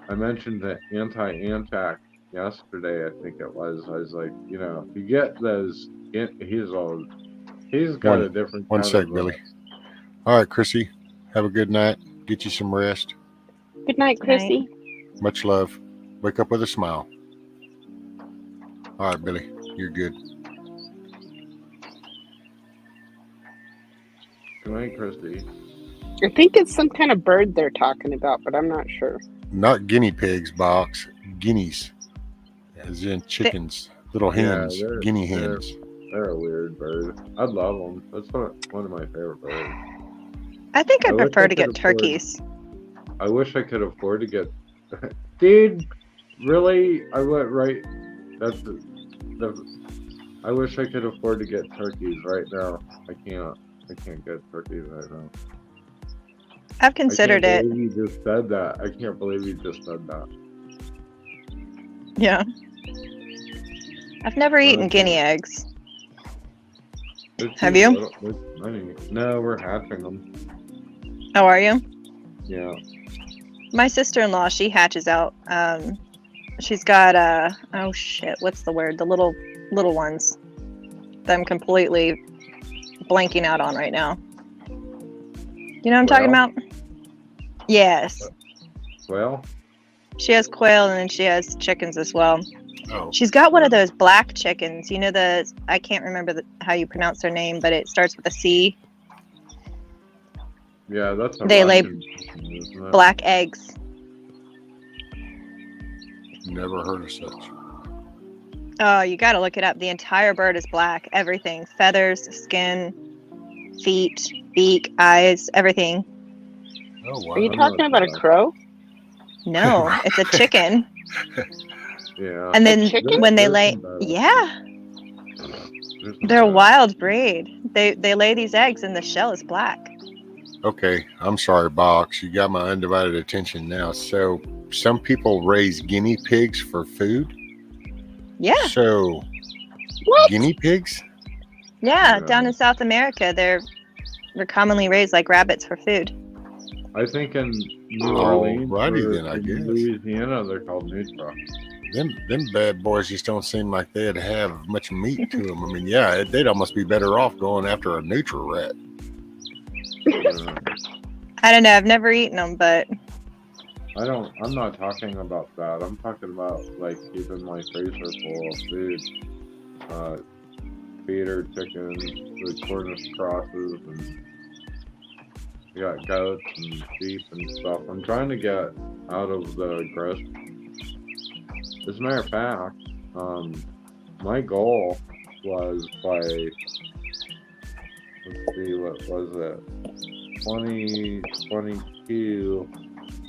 I mentioned the anti-antac yesterday. I think it was. I was like, you know, if you get those, he's got a different. One kind sec, of, Billy. All right, Chrissy. Have a good night. Get you some rest. Good night, Chrissy. Much love. Wake up with a smile. All right, Billy. You're good. Good night, Christy. I think it's some kind of bird they're talking about, but I'm not sure. Not guinea pigs, Box. Guineas. As in chickens. Little Yeah, hens. they're- Guinea they're- hens. They're a weird bird. I love them. That's one of my favorite birds. I think I I wish prefer I to get could afford- turkeys. I wish I could afford to get. Dude, really? I went right. That's I wish I could afford to get turkeys right now. I can't. I can't get turkeys right now. I've considered I it. can't believe you just said that. I can't believe you just said that. Yeah. I've never eaten Okay. guinea eggs. They're Have too you? little- they're tiny. No, we're hatching them. How are you? Yeah. My sister-in-law, she hatches out. She's got oh shit, what's the word? The little ones that I'm completely blanking out on right now. You know what I'm talking Quail? about? Yes. Well, She has quail and then she has chickens as well. Oh, She's got one of those black chickens. You know I can't remember how you pronounce their name, but it starts with a C. yeah, that's a They lay Russian chicken, isn't it? Black eggs. never heard of such. Oh, you gotta look it up. The entire bird is black. Everything. Feathers, skin, feet, beak, eyes, everything. Oh, wow. Are you I'm talking not about a sure. crow? No, it's a chicken. Yeah. And then chicken? when they There's lay, some better. yeah, There's some they're a better. wild breed. They lay these eggs and the shell is black. Okay, I'm sorry, Box. You got my undivided attention now. So, some people raise guinea pigs for food. Yeah, So, What? guinea pigs? yeah. Yeah. Down in South America, they're commonly raised like rabbits for food. I think in New Oh, Orleans righty or then, I in guess. Louisiana, they're called Nutra. Them bad boys just don't seem like they'd have much meat to them. I mean, yeah, they'd almost be better off going after a neutral rat. I don't know. I've never eaten them, but I'm not talking about that. I'm talking about like keeping my freezer full of food. Feeder chickens, the Cornish crosses, and we got goats and sheep and stuff. I'm trying to get out of the gross. As a matter of fact, my goal was by, let's see, what was it? 2022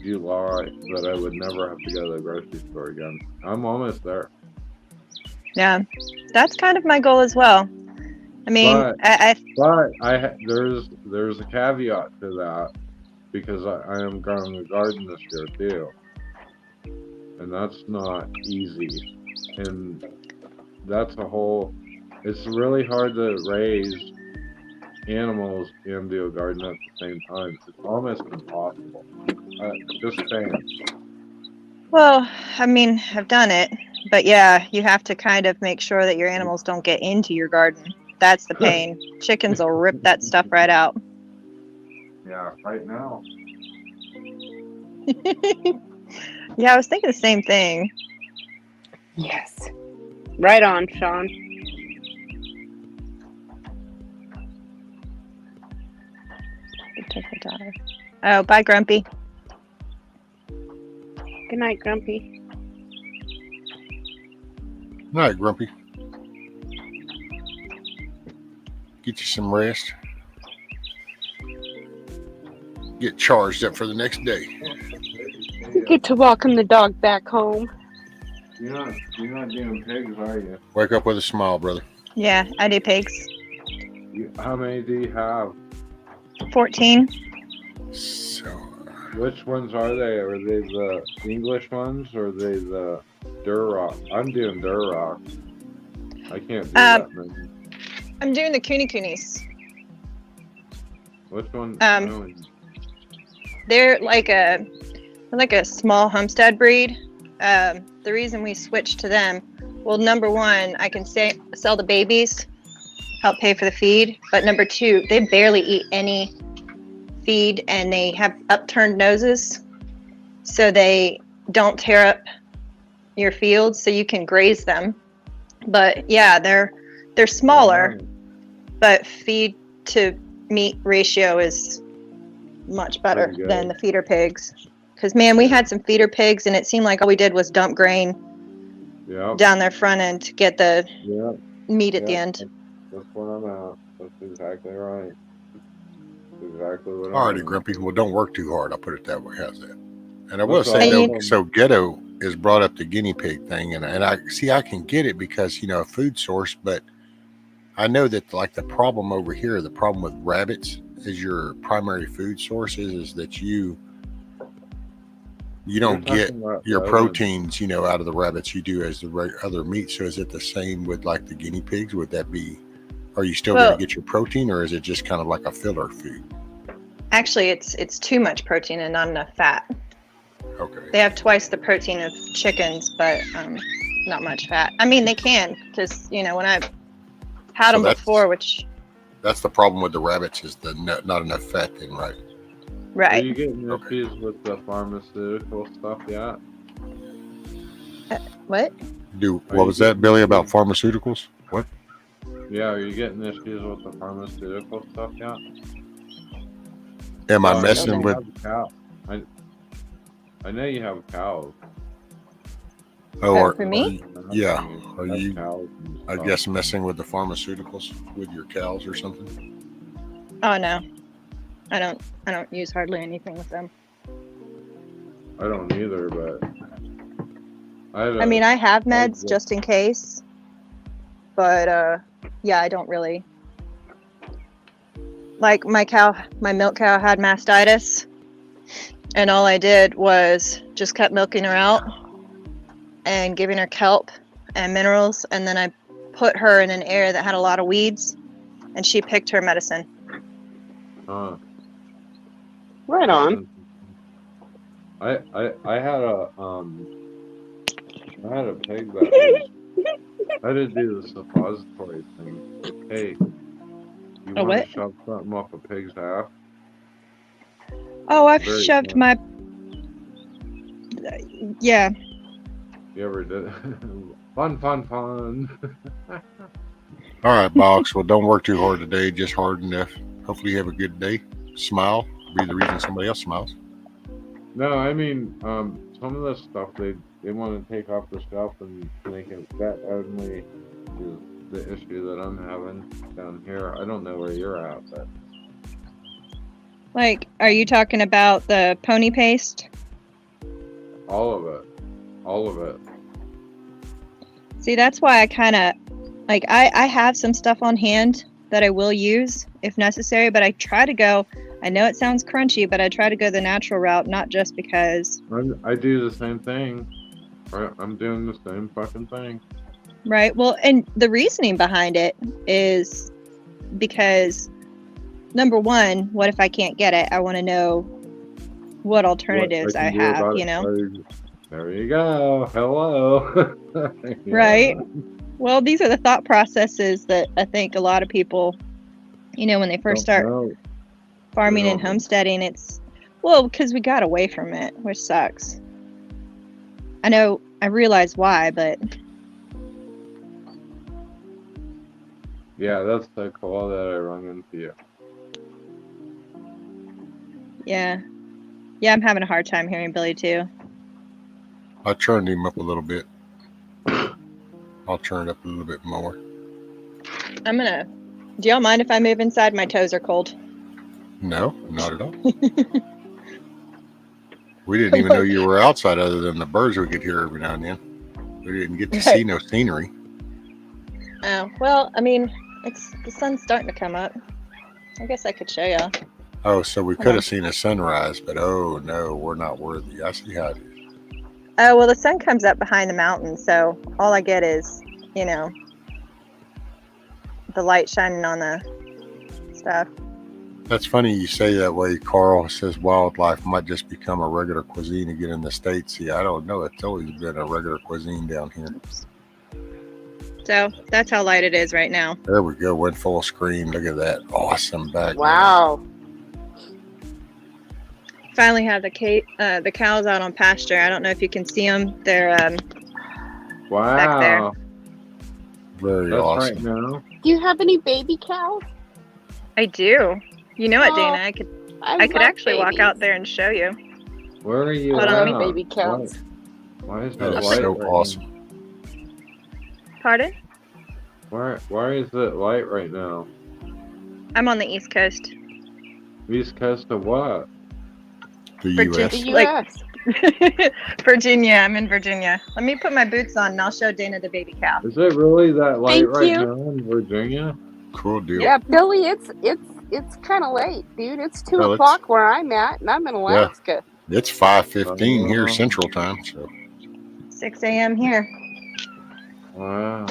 July that I would never have to go to the grocery store again. I'm almost there. yeah, that's kind of my goal as well. I mean, But- I But there's a caveat to that because I am growing a garden this year too, and that's not easy. And that's it's really hard to raise animals and do a garden at the same time. It's almost impossible. Just saying. well, I mean, I've done it, but yeah, you have to kind of make sure that your animals don't get into your garden. That's the pain. Chickens will rip that stuff right out. Yeah, right now. Yeah, I was thinking the same thing. Yes. Right on, Sean. Oh, bye, Grumpy. Good night, Grumpy. All right, Grumpy. Get you some rest. Get charged up for the next day. Get to welcome the dog back home. You're not doing pigs, are you? Wake up with a smile, brother. Yeah, I do pigs. How many do you have? 14. So, Which ones are they? Are they the English ones or are they the Duroc? I'm doing Duroc. I can't do that many. I'm doing the Kunis. Which one? They're like a small homestead breed. The reason we switched to them, well, number one, I can sell the babies, help pay for the feed. But number two, they barely eat any feed and they have upturned noses, so they don't tear up your fields, so you can graze them. But yeah, they're smaller, but feed to meat ratio is much better than the feeder pigs. Because, man, we had some feeder pigs, and it seemed like all we did was dump grain down their front end to get the meat at the end. That's what I'm at. That's exactly right. That's exactly what all righty, Grumpy. Well, don't work too hard. I'll put it that way. How's that? And I will say, though, so Ghetto is brought up the guinea pig thing, and I see I can get it because, a food source, but I know that, like, the problem over here, the problem with rabbits is your primary food source is that you don't get your proteins, out of the rabbits you do as the other meat. So is it the same with like the guinea pigs? Would that be, are you still going to get your protein, or is it just kind of like a filler food? Actually, it's too much protein and not enough fat. Okay. They have twice the protein of chickens, but not much fat. I mean, they can, because, when I've had them before, which... That's the problem with the rabbits, is the not enough fat then, right? Right. Are you getting issues with the pharmaceutical stuff yet? What? What was that, Billy, about pharmaceuticals? What? Yeah, are you getting issues with the pharmaceutical stuff yet? Am I messing with... I know you have cows. Oh, for me? Yeah. Are you, I guess, messing with the pharmaceuticals with your cows or something? Oh, no. I don't use hardly anything with them. I don't either, but I mean, I have meds just in case, but yeah, I don't really. Like my milk cow had mastitis, and all I did was just kept milking her out and giving her kelp and minerals, and then I put her in an area that had a lot of weeds, and she picked her medicine. Right on. I had a pig that I had to do the suppository thing. Hey, you want to shove something off a pig's ass? Oh, I've shoved my... Yeah. You ever did? Fun. All right, Box. Well, don't work too hard today. Just hard enough. Hopefully you have a good day. Smile. Be the reason somebody else smiles. No, I mean, some of the stuff they want to take off the shelf and make it vet only is the issue that I'm having down here. I don't know where you're at, but... Like, are you talking about the pony paste? All of it. See, that's why I kind of, like, I have some stuff on hand that I will use if necessary, but I try to go, I know it sounds crunchy, but I try to go the natural route, not just because... I do the same thing. I'm doing the same fucking thing. Right. Well, and the reasoning behind it is because, number one, what if I can't get it? I want to know what alternatives I have, There you go. Hello. Right. Well, these are the thought processes that I think a lot of people, when they first start farming and homesteading, it's, well, because we got away from it, which sucks. I realize why, but Yeah, that's so cool that I run into you. yeah. Yeah, I'm having a hard time hearing Billy too. I turned him up a little bit. I'll turn it up a little bit more. Do y'all mind if I move inside? My toes are cold. No, not at all. We didn't even know you were outside other than the birds we could hear every now and then. We didn't get to see no scenery. Oh, well, the sun's starting to come up. I guess I could show y'all. Oh, so we could have seen a sunrise, but oh no, we're not worthy. I see how it is. Oh, well, the sun comes up behind the mountain, so all I get is, the light shining on the stuff. That's funny you say that way. Carl says wildlife might just become a regular cuisine again in the States. Yeah, I don't know. It's always been a regular cuisine down here. So that's how light it is right now. There we go. Went full screen. Look at that. Awesome background. Wow. Finally have the cows out on pasture. I don't know if you can see them. They're Wow. back there. Very That's awesome. right now. Do you have any baby cows? I do. You know what, Dana? I could love actually walk babies. out there and show you. Where are you Hold at? on. Baby cows. Why is That it is light so right awesome. Pardon? now? Why is it light right now? I'm on the East Coast. East Coast of what? The Virginia. U.S. The Like- U.S. Virginia. I'm in Virginia. Let me put my boots on and I'll show Dana the baby cow. Is it really that light Thank right you. now in Virginia? Cool deal. Yeah, Billy, it's kind of late, dude. It's 2 Well, o'clock where I'm at, and I'm in Alaska. It's 5:15 here Central Time. So 6 a.m. here. Wow.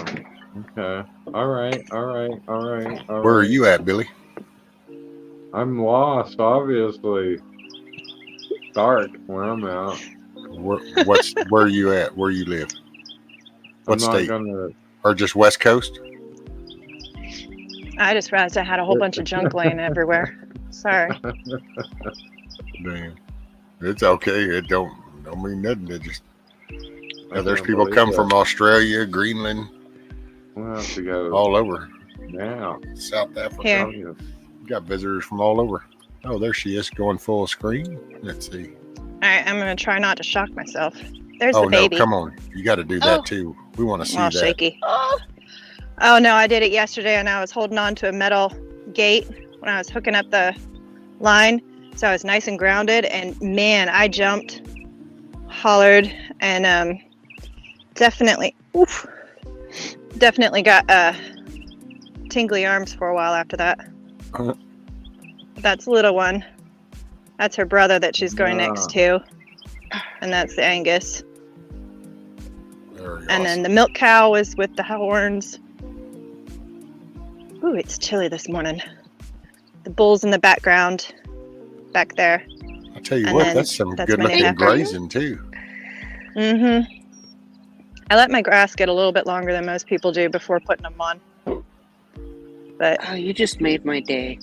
Okay. All right. where are you at, Billy? I'm lost, obviously. Dark where I'm at. Where are you at? Where you live? What I'm not state? gonna. Or just West Coast? I just realized I had a whole bunch of junk laying everywhere. Sorry. Damn. It's okay. It don't mean nothing. It just there's can't people believe come that. from Australia, Greenland, We'll have to go all over. now. South Africa. Here. You got visitors from all over. Oh, there she is going full screen. Let's see. All right, I'm going to try not to shock myself. There's Oh the no, baby. come on. You got to do that Oh. too. We want to see All that. shaky. Oh, no, I did it yesterday and I was holding on to a metal gate when I was hooking up the line. So I was nice and grounded. And man, I jumped, hollered, and definitely got tingly arms for a while after that. Uh-huh. That's the little one. That's her brother that she's going next to. And that's the Angus. Very And then awesome. the milk cow was with the horns. Ooh, it's chilly this morning. The bull's in the background, back there. I tell you and what, then that's some that's good my looking heifer. grazing too. Mm-hmm. I let my grass get a little bit longer than most people do before putting them on. But Oh, you just made my day.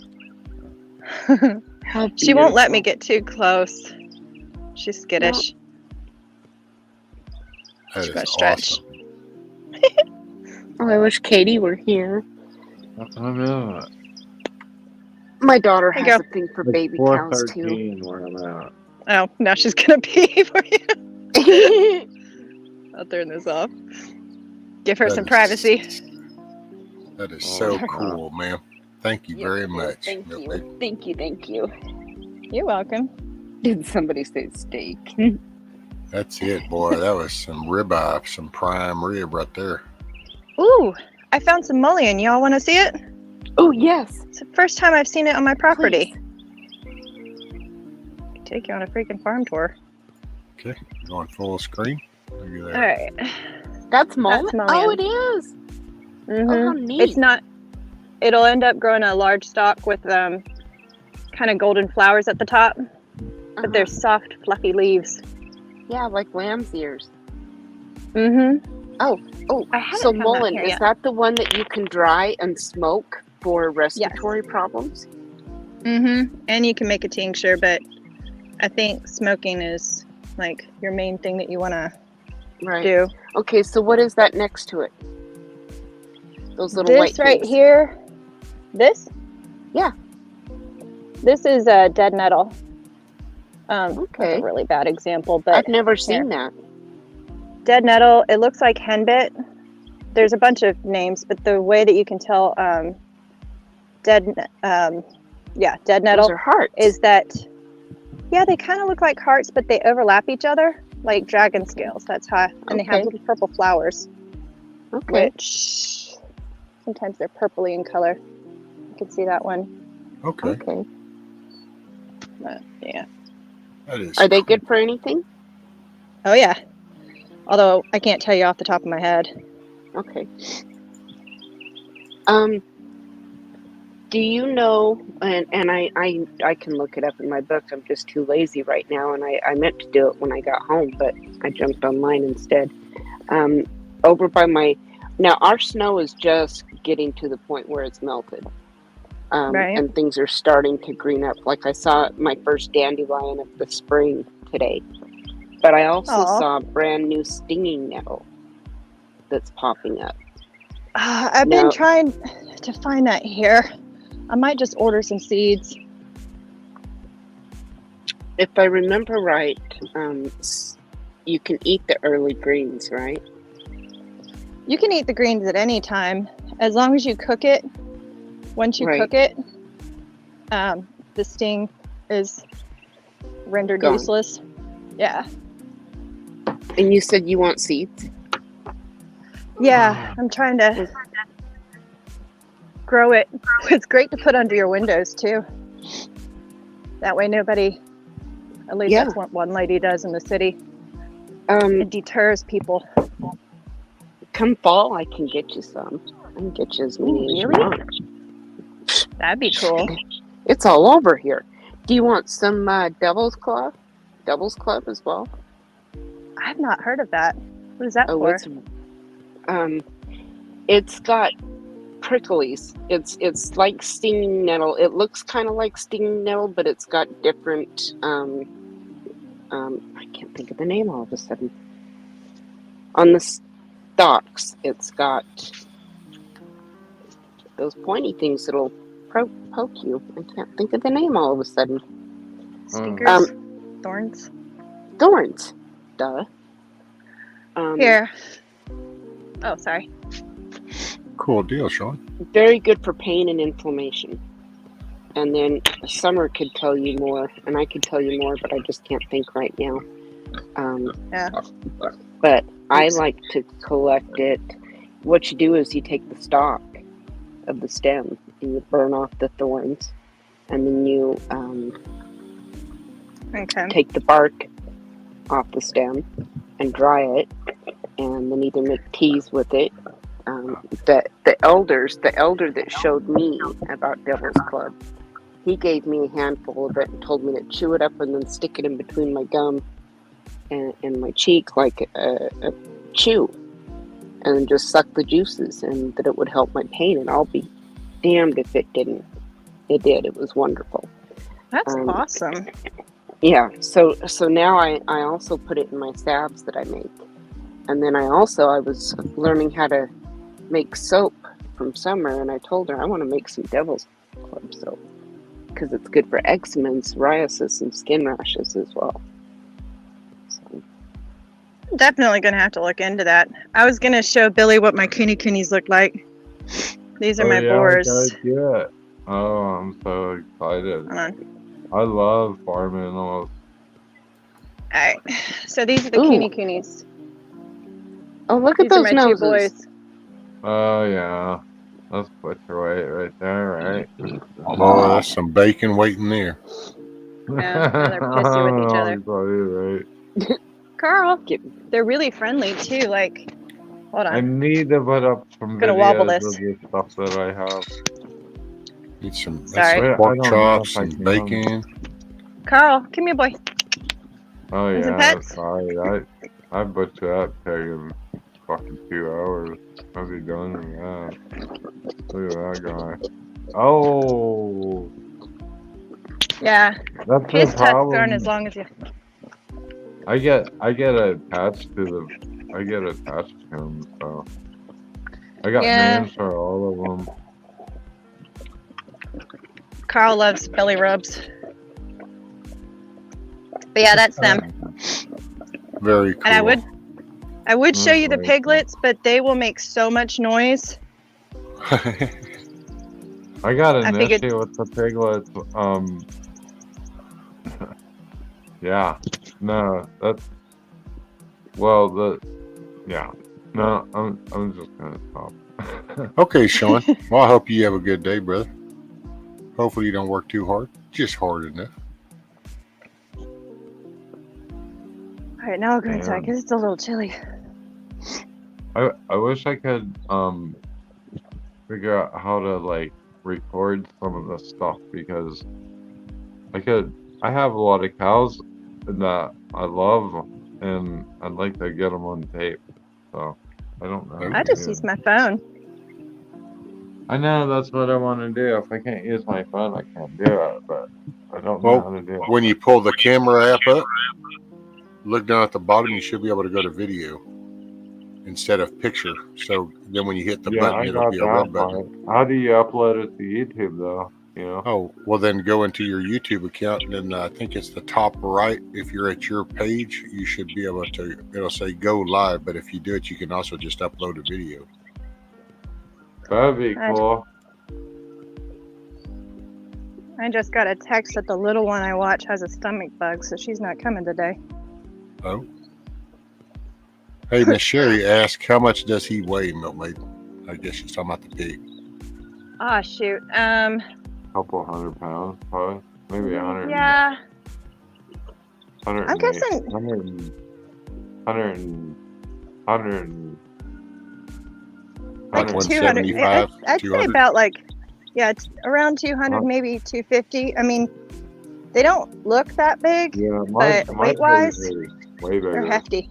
How she won't let me beautiful. get too close. She's skittish. That She's is gonna stretch. awesome. Oh, I wish Katie were here. That's what I'm at. My daughter There has you a thing for It's baby cows too. 4:13 where I'm at. Oh, now she's gonna pee for you. I'll turn this off. Give her That some is- privacy. That is Oh, so wow. cool, man. Thank you very much. Thank Milk you. Baby. Thank you. Thank you. You're welcome. Did somebody say steak? That's it, boy. That was some ribeye, some prime rib right there. Ooh, I found some mullein. Y'all want to see it? Oh, yes. It's the first time I've seen it on my property. Take you on a freaking farm tour. Okay, going full screen. Look at All that. right. That's mullein. mullein. Oh, it is. Oh, how neat. It's not. It'll end up growing a large stalk with kind of golden flowers at the top, but they're soft, fluffy leaves. Yeah, like lamb's ears. Mm-hmm. Oh, I haven't so found that mullein, here is yet. that the one that you can dry and smoke for respiratory problems? And you can make a tincture, but I think smoking is like your main thing that you want to Right. do. Okay, so what is that next to it? Those little white This right things. here, this? Yeah. This is a dead nettle. That's Okay. a really bad example, but I've never seen that. dead nettle, it looks like henbit. There's a bunch of names, but the way that you can tell dead Those nettle are hearts. is that, yeah, they kind of look like hearts, but they overlap each other like dragon scales. That's how, and they have Okay. little purple flowers, Okay. which sometimes they're purpley in color. You can see that one. Okay. Okay. But, yeah. That is. Are they cool. good for anything? Oh yeah. Although I can't tell you off the top of my head. Okay. Do you know, and I can look it up in my book, I'm just too lazy right now, and I meant to do it when I got home, but I jumped online instead. Over by now our snow is just getting to the point where it's melted. Right. And things are starting to green up. Like I saw my first dandelion of the spring today. But I also Aw. saw a brand new stinging nettle that's popping up. I've Now- been trying to find that here. I might just order some seeds. If I remember right, you can eat the early greens, right? You can eat the greens at any time, as long as you cook it. Once you Right. cook it, the sting is rendered Gone. useless. Yeah. And you said you want seeds? Yeah, I'm trying to grow it. It's great to put under your windows too. That way nobody, at least Yeah. that's what one lady does in the city. Um, It deters people. come fall, I can get you some. I can get you as many as you Really? want. That'd be cool. It's all over here. Do you want some Devil's Club? Devil's Club as well? I've not heard of that. What is that Oh, for? it's got pricklies. It's like stinging nettle. It looks kind of like stinging nettle, but it's got different. I can't think of the name all of a sudden. On the stalks, it's got those pointy things that'll poke you. I can't think of the name all of a sudden. Stinkers? Thorns? Thorns. Duh. Here. Oh, sorry. Cool deal, Sean. Very good for pain and inflammation. And then Summer could tell you more, and I could tell you more, but I just can't think right now. Yeah. But I like to collect it. What you do is you take the stalk of the stem and you burn off the thorns, and then you Okay. take the bark off the stem and dry it, and then either make teas with it. The elder that showed me about Devil's Club, he gave me a handful of it and told me to chew it up and then stick it in between my gum and my cheek like a chew, and then just suck the juices, and that it would help my pain. And I'll be damned if it didn't. It did. It was wonderful. That's awesome. Yeah. So now I also put it in my salves that I make, and then I was learning how to make soap from Summer, and I told her I want to make some Devil's Club soap because it's good for eczema and psoriasis and skin rashes as well. So, Definitely gonna have to look into that. I was gonna show Billy what my kunis look like. These are my boars. Yeah. Oh, I'm so excited. Hold on. I love farm animals. Alright. So these are the Ooh. kunis. oh, look These at are those my noses. two boys. Oh, yeah. That's butcher weight right there, right? Oh, that's some bacon waiting there. Yeah, now they're pissy with each other. I'm sorry, right? Carl, they're really friendly too. Like, hold I on. need to put up some Gonna wobble videos this. of the stuff that I have. Need some, Sorry. some I pork don't know chops if I and can. bacon. Carl, come here, boy. Oh, Want some yeah. pets? Sorry. I butcher that pig and fucking 2 hours. I'll be done with that. Look at that guy. Oh, Yeah, that's his the tuts aren't as problem. long as you. I get attached to him, so I got Yeah. names for all of them. Carl loves belly rubs. But yeah, that's them. Very cool. And I would show you the That's very cool. piglets, but they will make so much noise. I got I an figured- issue with the piglets. Yeah, no, that's yeah. No, I'm just gonna stop. Okay, Sean. Well, I hope you have a good day, brother. Hopefully you don't work too hard. Just hard enough. All right, now I'll go inside because it's a little chilly. I wish I could figure out how to like record some of this stuff because I have a lot of cows that I love and I'd like to get them on tape. So I don't know. I just use my phone. I know that's what I want to do. If I can't use my phone, I can't do it. But I don't know how to do it. When you pull the camera app up, look down at the bottom. You should be able to go to video instead of picture. So then when you hit the button, I it'll got be a that rub part. button. How do you upload it to YouTube though? You know? Oh, well then go into your YouTube account and then I think it's the top right. If you're at your page, you should be able to, it'll say go live. But if you do it, you can also just upload a video. That'd be cool. I just got a text that the little one I watch has a stomach bug, so she's not coming today. Oh. Hey, Miss Sherry asked, how much does he weigh, Milkmaid? I guess she's talking about the pig. Oh shoot. Couple 100 pounds, probably. Maybe 100. Yeah. 100. I'm guessing 100. like 200. 175, I'd say 200? about like, yeah, it's around 200, maybe 250. I mean, they don't look that big, Yeah, but weight-wise, way they're bigger. hefty.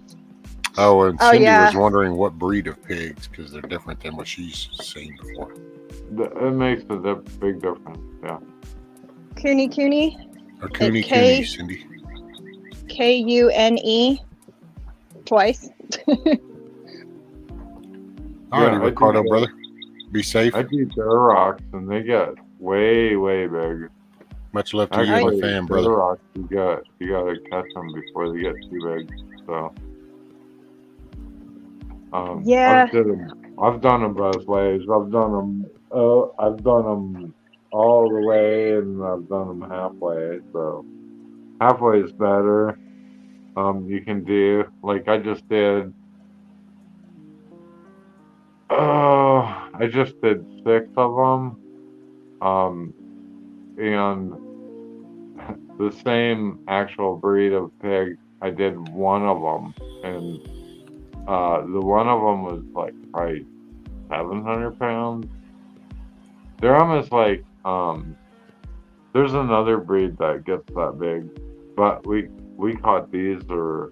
Oh, and Cindy yeah. was wondering what breed of pigs because they're different than what she's seen before. It makes a big difference. Yeah. Cooney, Or Cooney, K- Cindy. Kune, twice. Alrighty, I Ricardo, do- brother. Be safe. I do Durocs and they get way big. Much love to you and the fam, brother. Durocs, you gotta catch them before they get too big. So. Yeah. I've done them both ways. I've done them all the way, and I've done them halfway. So halfway is better. You can do like I just did. I just did 6 of them. And the same actual breed of pig. I did one of them, and the one of them was like probably 700 pounds. They're almost like there's another breed that gets that big, but we caught these or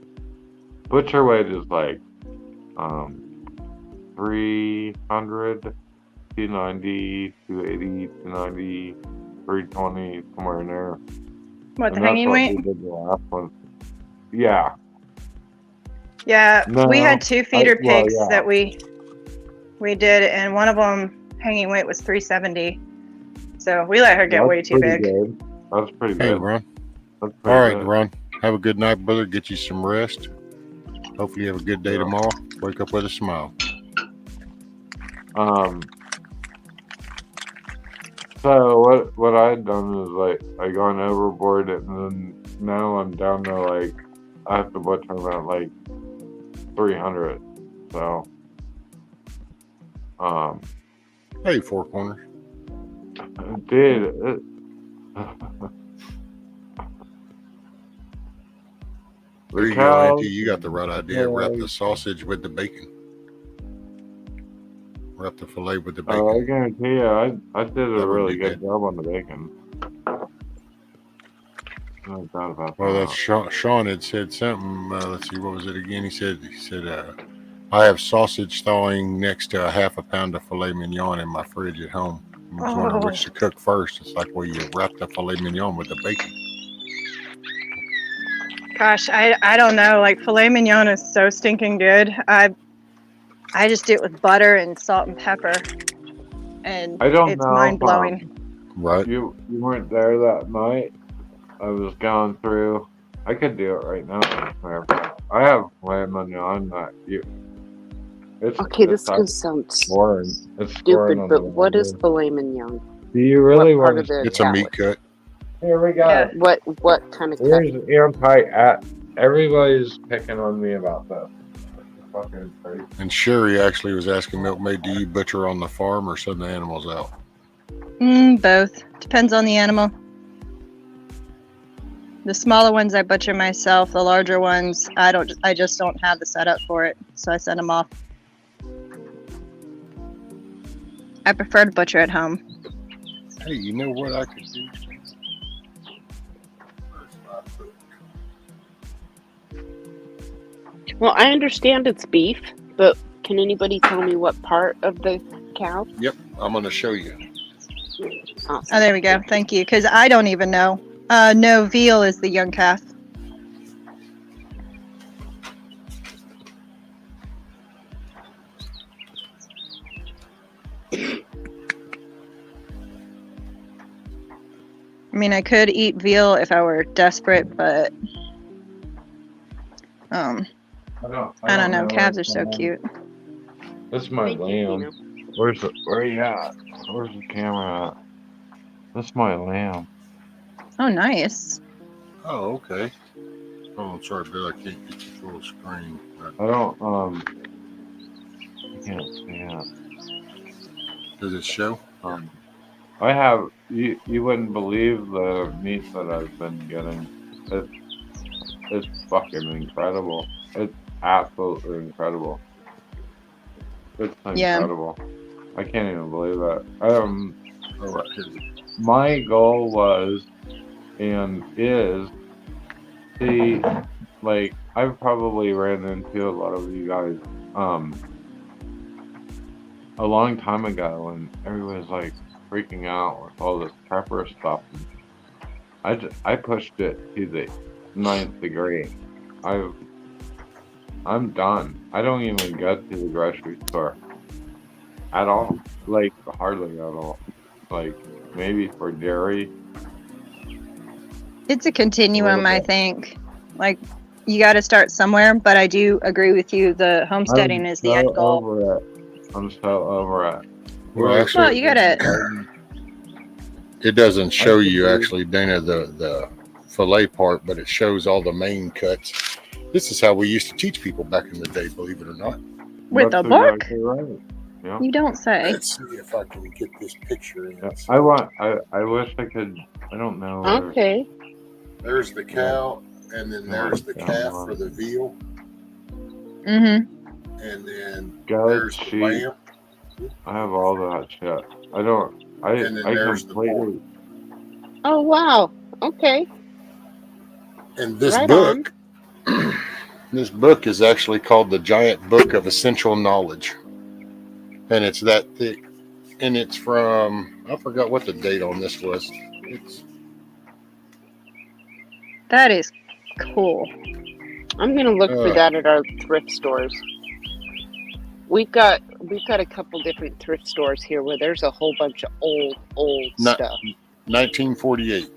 butcher weight is like 300, 290, 280, 290, 320, somewhere in there. What, the And that's hanging what weight? we did the last one. Yeah. Yeah, No, we had 2 feeder pigs yeah. that we did, and one of them hanging weight was 370. So we let her get That's way too pretty big. good. That's pretty Hey, good. Ron. That's pretty All right, good. Ron. Have a good night, brother. Get you some rest. Hopefully you have a good day tomorrow. Wake up with a smile. So what I had done is like I gone overboard and then now I'm down to like I have to butcher them at like 300. So Hey, Four Corners. dude, There you go, cows Auntie. You got the right idea. and Wrap the pigs. sausage with the bacon. Wrap the filet with the I bacon. guarantee you, I did That a would really be good good. job on the bacon. No doubt about Well, that. that's Sean had said something. Let's see, what was it again? He said, I have sausage thawing next to a half a pound of filet mignon in my fridge at home. I was wondering which to cook first. It's like, well, you wrap the filet mignon with the bacon. Gosh, I don't know. Like filet mignon is so stinking good. I just do it with butter and salt and pepper, and I don't it's know. mind blowing. Right. You weren't there that night. I was going through. I could do it right now. I have filet mignon that you. Okay, this not could sound boring. It's stupid, but what is filet mignon? Do you really What part want of the It's a meat salad? cut. Here we go. Yeah. What kind of cut? Here's anti-at. Everybody's picking on me about this. It's fucking crazy. And Sherry actually was asking Milkmaid, do you butcher on the farm or send the animals out? Both. Depends on the animal. The smaller ones I butcher myself. The larger ones I just don't have the setup for it, so I send them off. I prefer to butcher at home. Hey, you know what I could do? Well, I understand it's beef, but can anybody tell me what part of the cow? Yep, I'm going to show you. Awesome. Oh, there we go. Thank you. Because I don't even know. No, veal is the young calf. I mean, I could eat veal if I were desperate, but I don't know. Calves are so cute. That's my lamb. Where are you at? Where's the camera at? That's my lamb. Oh, nice. Oh, okay. Oh, I'm sorry, Bill. I can't get the full screen. I don't, I can't see it. Does it show? I have, you wouldn't believe the meat that I've been getting. It's fucking incredible. It's absolutely incredible. It's incredible. I can't even believe that. My goal was and is see, like, I've probably ran into a lot of you guys a long time ago when everybody's like freaking out with all this prepper stuff. I pushed it to the 9th degree. I'm done. I don't even go to the grocery store at all. Like, hardly at all. Like, maybe for dairy. It's a continuum, I think. Like, you got to start somewhere, but I do agree with you. The homesteading is the end goal. Over it. I'm so over it. Well, actually, you got to. it doesn't show you actually, Dana, the fillet part, but it shows all the main cuts. This is how we used to teach people back in the day, believe it or not. With a book? Exactly right. Yeah. You don't say. Let's see if I can get this picture in. Yeah. I wish I could. I don't know. Okay. There's the cow, and then there's the calf for the veal, Mm-hmm. and then Goat, there's the sheep. lamb. I have all that shit. I don't. And then I there's the completely. Oh wow. Okay. And this Right book, this book is actually called the Giant Book of Essential Knowledge, and it's that thick, and it's from, I forgot what the date on this was. That is cool. I'm gonna look for that at our thrift stores. We've got a couple different thrift stores here where there's a whole bunch of old stuff. 1948.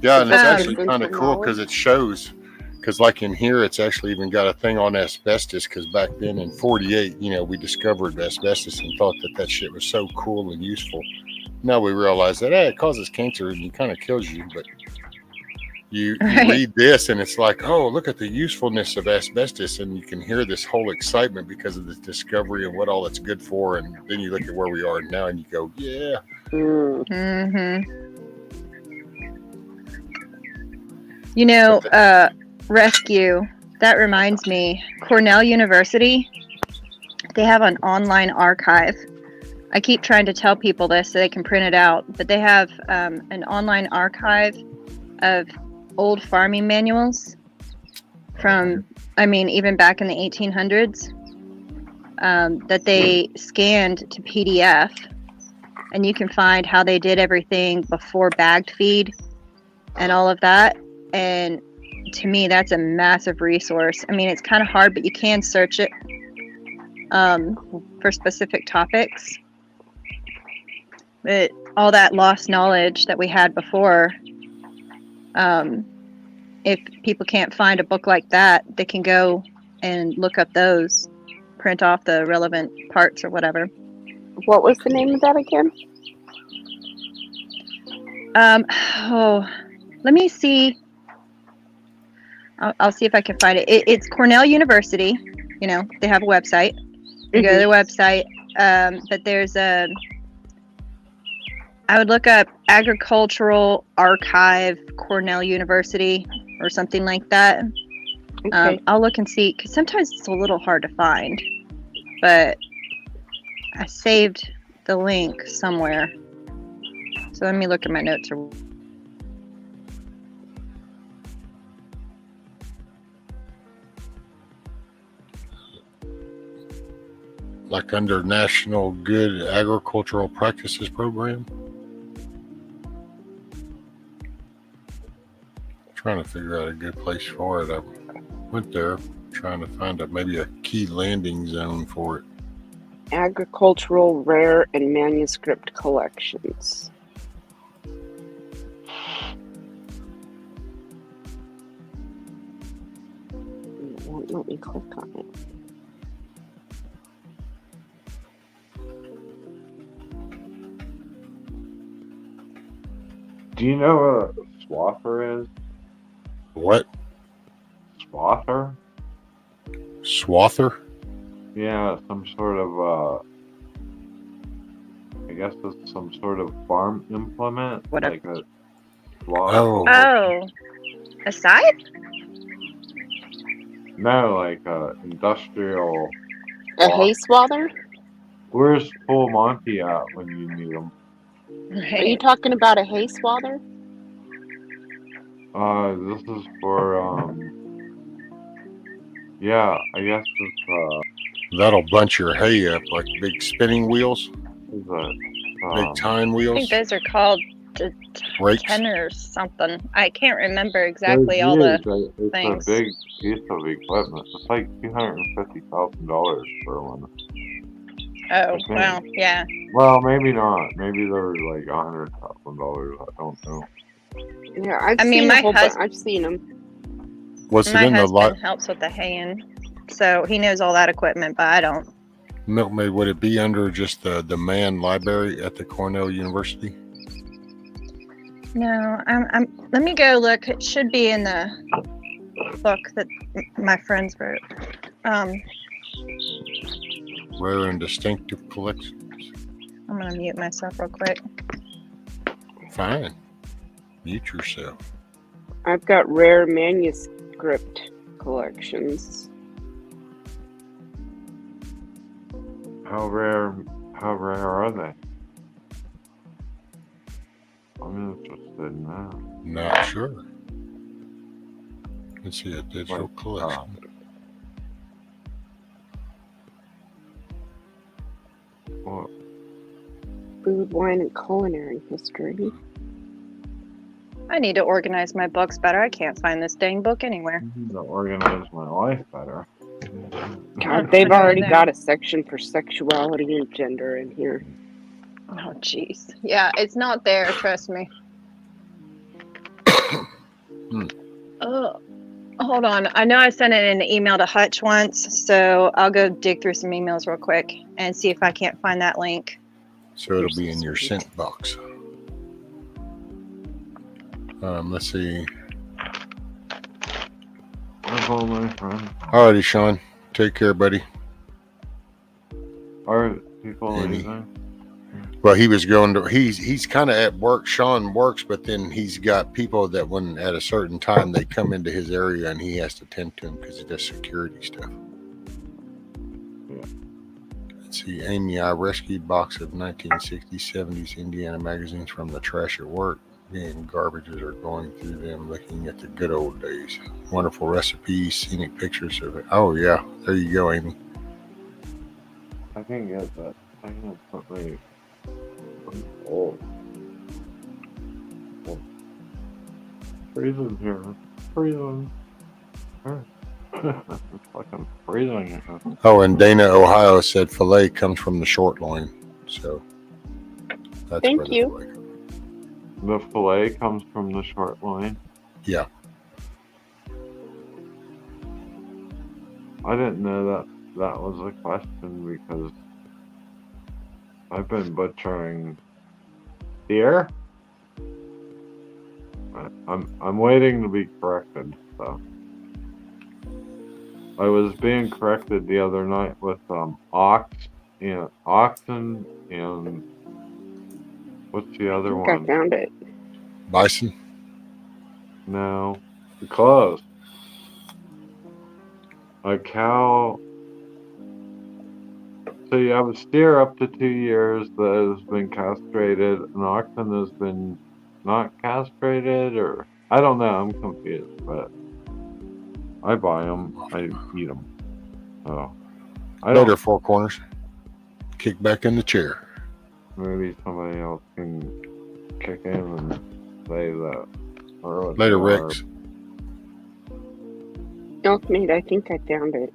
Yeah, and it's actually kind of cool because it shows, because like in here, it's actually even got a thing on asbestos, because back then in 48, we discovered asbestos and thought that shit was so cool and useful. Now we realize that, it causes cancer and it kind of kills you, but you read this and it's like, oh, look at the usefulness of asbestos, and you can hear this whole excitement because of the discovery and what all it's good for, and then you look at where we are now and you go, yeah. Mm-hmm. Rescue, that reminds me, Cornell University, they have an online archive. I keep trying to tell people this so they can print it out, but they have an online archive of old farming manuals. from, I mean, even back in the 1800s, that they scanned to PDF, and you can find how they did everything before bagged feed and all of that. And to me, that's a massive resource. I mean, it's kind of hard, but you can search it for specific topics. But all that lost knowledge that we had before, if people can't find a book like that, they can go and look up those, print off the relevant parts or whatever. What was the name of that again? Let me see. I'll see if I can find it. It's Cornell University. You know, they have a website. You go to their website. But there's I would look up Agricultural Archive Cornell University or something like that. Okay. I'll look and see, because sometimes it's a little hard to find. But I saved the link somewhere. So let me look at my notes. Like under National Good Agricultural Practices Program. Trying to figure out a good place for it. I went there trying to find maybe a key landing zone for it. Agricultural Rare and Manuscript Collections. It won't let me click on it. Do you know what a swather is? What? Swather? Swather? Yeah, some sort of, I guess it's some sort of farm implement. What like a swather. Oh, a scythe? No, like industrial. A hay swather? Where's Full Monty at when you need him? Are you talking about a hay swather? This is for, yeah, I guess it's, That'll bunch your hay up like big spinning wheels, is it, big tine I wheels. think those are called Rakes. tenors something. I can't remember exactly all the it's things. a big piece of equipment. It's like $250,000 for one. Oh, think. well, yeah. Well, maybe not. Maybe they're like $100,000. I don't know. Yeah, I've I mean, seen my a whole bunch. husband- I've seen them. What's My it in the husband helps with the haying, so he knows all that equipment, but I don't. Milkmaid? Would it be under just the man library at the Cornell University? No, I'm. Let me go look. It should be in the book that my friends wrote. Rare and distinctive collections. I'm gonna mute myself real quick. Fine. Mute yourself. I've got rare manuscript collections. How rare are they? I'm interested in that. Not sure. Let's see a digital Like, collection. What? Food, wine, and culinary history. I need to organize my books better. I can't find this dang book anywhere. I need to organize my life better. God, they've already got a section for sexuality and gender in here. Oh, jeez. Yeah, it's not there. Trust me. Oh, hold on. I know I sent it in an email to Hutch once, so I'll go dig through some emails real quick and see if I can't find that link. So it'll be in your sent box. Let's see. That's all my friend. Alrighty, Sean. Take care, buddy. Are people Maybe. leaving? Well, he was going to. He's kind of at work. Sean works, but then he's got people that when at a certain time they come into his area and he has to tend to them because he does security stuff. Yeah. Let's see. Amy, I rescued box of 1960s, 70s Indiana magazines from the trash at work. Being garbages are going through them, looking at the good old days. Wonderful recipes, scenic pictures of it. Oh yeah, there you go, Amy. I can get that. I can put my oh. Freezing here. Freezing. It's fucking freezing. Oh, and Dana, Ohio said filet comes from the short loin. So that's Thank where the you. filet comes. The fillet comes from the short loin. Yeah. I didn't know that was a question because I've been butchering deer. I'm waiting to be corrected. So I was being corrected the other night with oxen and what's the I other think I one? found it. Bison. No, close. A cow. So you have a steer up to 2 years that has been castrated. An oxen has been not castrated, or I don't know. I'm confused, but I buy them. I eat them. So I Later, don't. Four Corners. Kick back in the chair. Maybe somebody else can kick in and say that. Or what Later, they are. Rex. Milkmaid, I think I found it.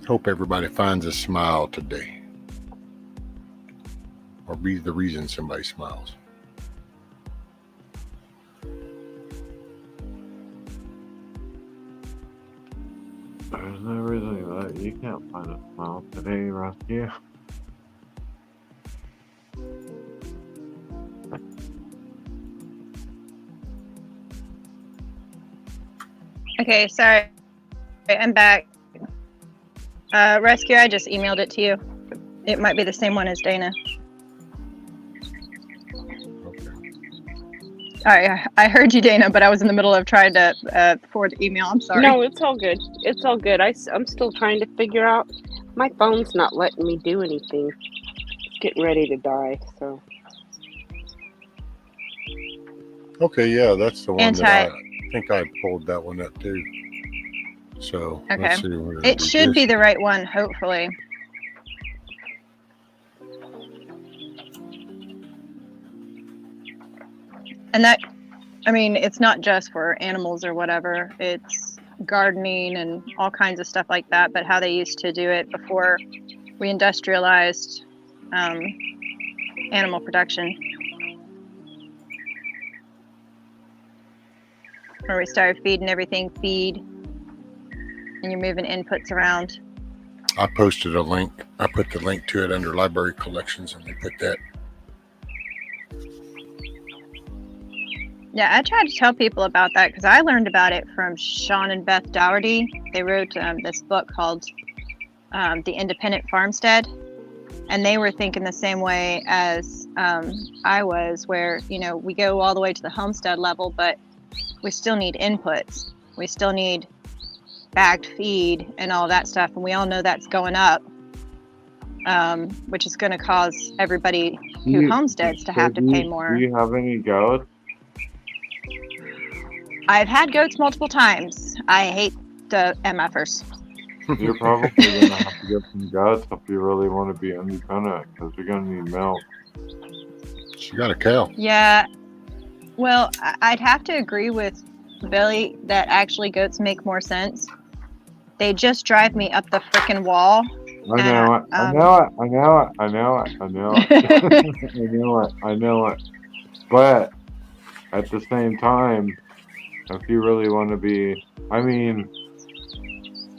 Hope everybody finds a smile today. Or be the reason somebody smiles. There's no reason that you can't find a smile today, Rescue. Okay, sorry. I'm back. Rescue, I just emailed it to you. It might be the same one as Dana. Okay. Sorry, I heard you, Dana, but I was in the middle of trying to forward the email. I'm sorry. No, it's all good. It's all good. I'm still trying to figure out. My phone's not letting me do anything. It's getting ready to die. So Okay, yeah, that's the one Anti- that I think I pulled that one up too. So Okay. let's see. We're gonna It do should this. be the right one, hopefully. And that, I mean, it's not just for animals or whatever. It's gardening and all kinds of stuff like that. But how they used to do it before we industrialized animal production. Where we started feeding everything feed. And you're moving inputs around. I posted a link. I put the link to it under library collections, and they put that. Yeah, I tried to tell people about that because I learned about it from Sean and Beth Dougherty. They wrote this book called The Independent Farmstead. And they were thinking the same way as I was, where, you know, we go all the way to the homestead level, but we still need inputs. We still need bagged feed and all that stuff. And we all know that's going up, which is going to cause everybody who homesteads to have to pay more. Do you have any goats? I've had goats multiple times. I hate the MFers. You're probably going to have to get some goats if you really want to be independent, because you're going to need milk. She got a cow. Yeah. Well, I'd have to agree with Billy that actually goats make more sense. They just drive me up the frickin' wall. I know it. I know it. I know it. I know it. I know it. I know it. I know it. But at the same time, if you really want to be, I mean,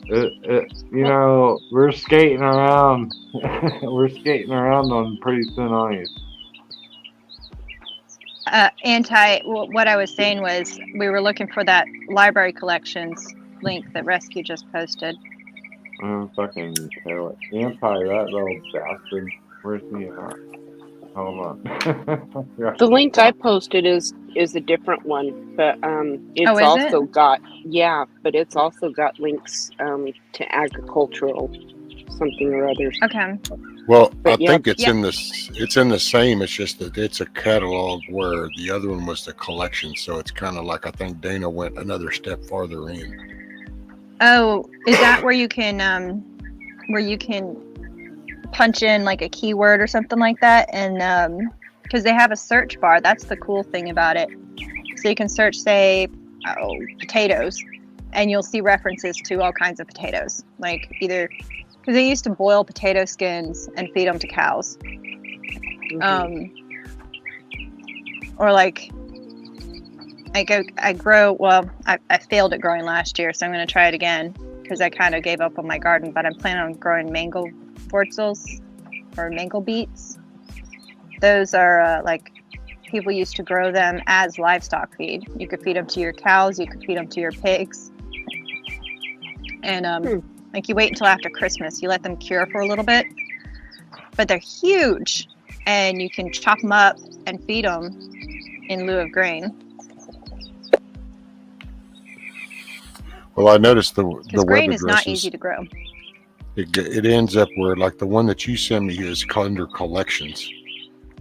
you know, we're skating around. We're skating around on pretty thin ice. What I was saying was we were looking for that library collections link that Rescue just posted. I'm fucking kill it. Anti that little bastard. Where's he at? Hold on. the link I posted is a different one, but it's Oh, is also it? got but it's also got links to agricultural something or others. Okay. Well, I But yeah, think it's Yep. in this. It's in the same. It's just that it's a catalog where the other one was the collection. So it's kind of like I think Dana went another step farther in. Oh, is that where you can punch in like a keyword or something like that? And because they have a search bar, that's the cool thing about it. So you can search, say, potatoes, and you'll see references to all kinds of potatoes. Like either because they used to boil potato skins and feed them to cows, or like I grow. Well, I failed at growing last year, so I'm going to try it again because I kind of gave up on my garden. But I'm planning on growing mango wurzels or mango beets. Those are like people used to grow them as livestock feed. You could feed them to your cows. You could feed them to your pigs. And like you wait until after Christmas. You let them cure for a little bit, but they're huge, and you can chop them up and feed them in lieu of grain. Well, I noticed the Because web grain is not addresses. easy to grow. It ends up where like the one that you send me is under collections,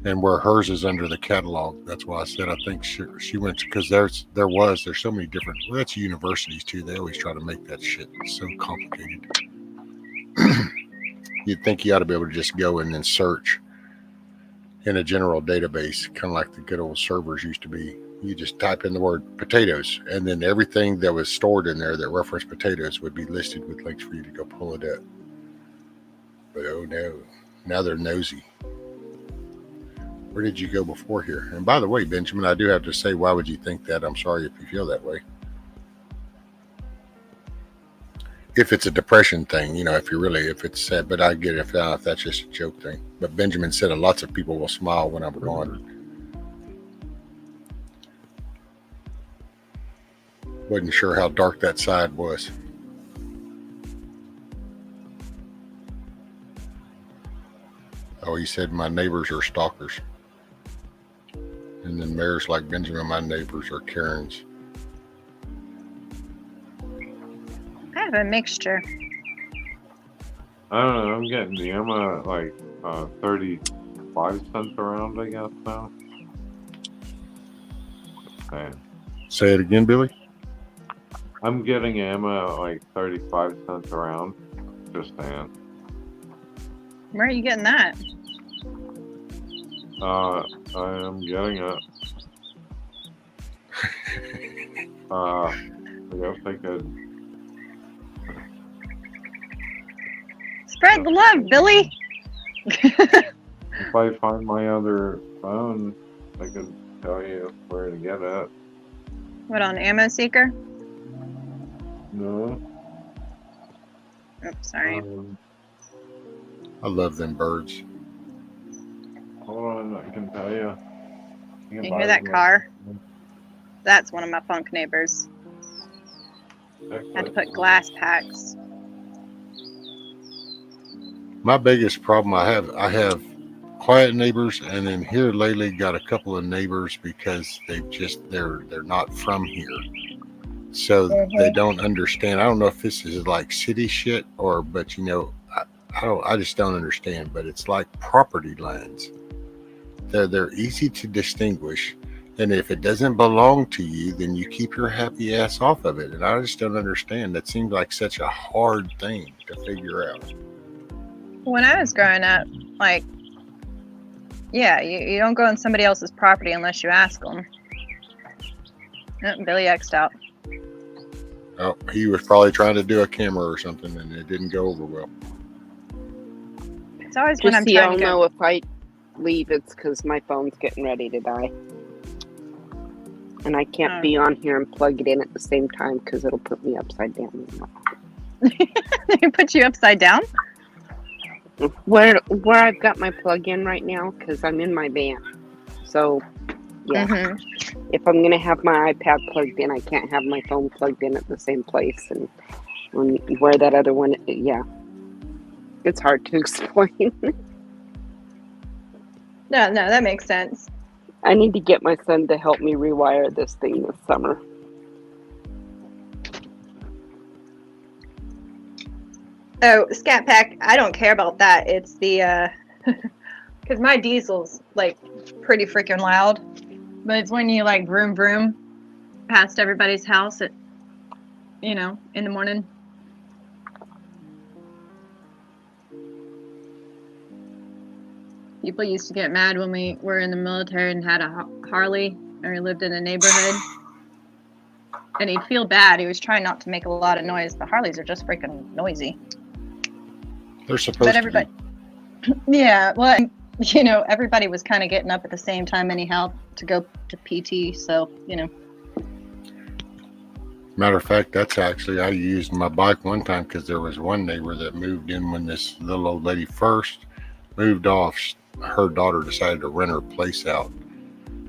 and where hers is under the catalog. That's why I said I think she went because there's so many different. Well, that's universities too. They always try to make that shit so complicated. You'd think you ought to be able to just go and then search in a general database, kind of like the good old servers used to be. You just type in the word potatoes, and then everything that was stored in there that referenced potatoes would be listed with links for you to go pull it up. But oh no, now they're nosy. Where did you go before here? And by the way, Benjamin, I do have to say, why would you think that? I'm sorry if you feel that way. If it's a depression thing, if it's sad, but I get it if that's just a joke thing. But Benjamin said lots of people will smile when I'm gone. Wasn't sure how dark that side was. Oh, he said my neighbors are stalkers. And then Mayor's like Benjamin, my neighbors are Karens. I have a mixture. I don't know. I'm getting the Emma like 35 cents around, I guess now. Okay. Say it again, Billy. I'm getting Emma like 35 cents around. Just saying. Where are you getting that? I am getting it. I guess I could. Spread the love, Billy. If I find my other phone, I can tell you where to get it. What, on Ammo Seeker? No. Oops, sorry. I love them birds. Hold on, I can tell you. You hear that car? That's one of my funk neighbors. I had to put glass packs. My biggest problem I have quiet neighbors, and then here lately got a couple of neighbors because they're not from here, so they don't understand. I don't know if this is like city shit but I just don't understand. But it's like property lines. They're easy to distinguish, and if it doesn't belong to you, then you keep your happy ass off of it. And I just don't understand. That seems like such a hard thing to figure out. When I was growing up, you don't go on somebody else's property unless you ask them. Oh, Billy X'd out. Oh, he was probably trying to do a camera or something, and it didn't go over well. It's always when just I'm so y'all trying to go. know, if I leave, it's because my phone's getting ready to die. And I can't be on here and plug it in at the same time because it'll put me upside down. They put you upside down? Where I've got my plug in right now, because I'm in my van. So, yeah. Mm-hmm. If I'm going to have my iPad plugged in, I can't have my phone plugged in at the same place. And where that other one, yeah. It's hard to explain. No, that makes sense. I need to get my son to help me rewire this thing this summer. Oh, Scat Pack, I don't care about that. It's the, because my diesel's, like, pretty freaking loud. But it's when you, like, vroom vroom past everybody's house at, you know, in the morning. People used to get mad when we were in the military and had a Harley, or we lived in a neighborhood. And he'd feel bad. He was trying not to make a lot of noise. The Harleys are just freaking noisy. They're supposed But everybody, to yeah, well, you know, everybody was kind of getting up at the same time anyhow to go to PT. So, you know. be. Matter of fact, that's actually, I used my bike one time because there was one neighbor that moved in when this little old lady first moved off. Her daughter decided to rent her place out.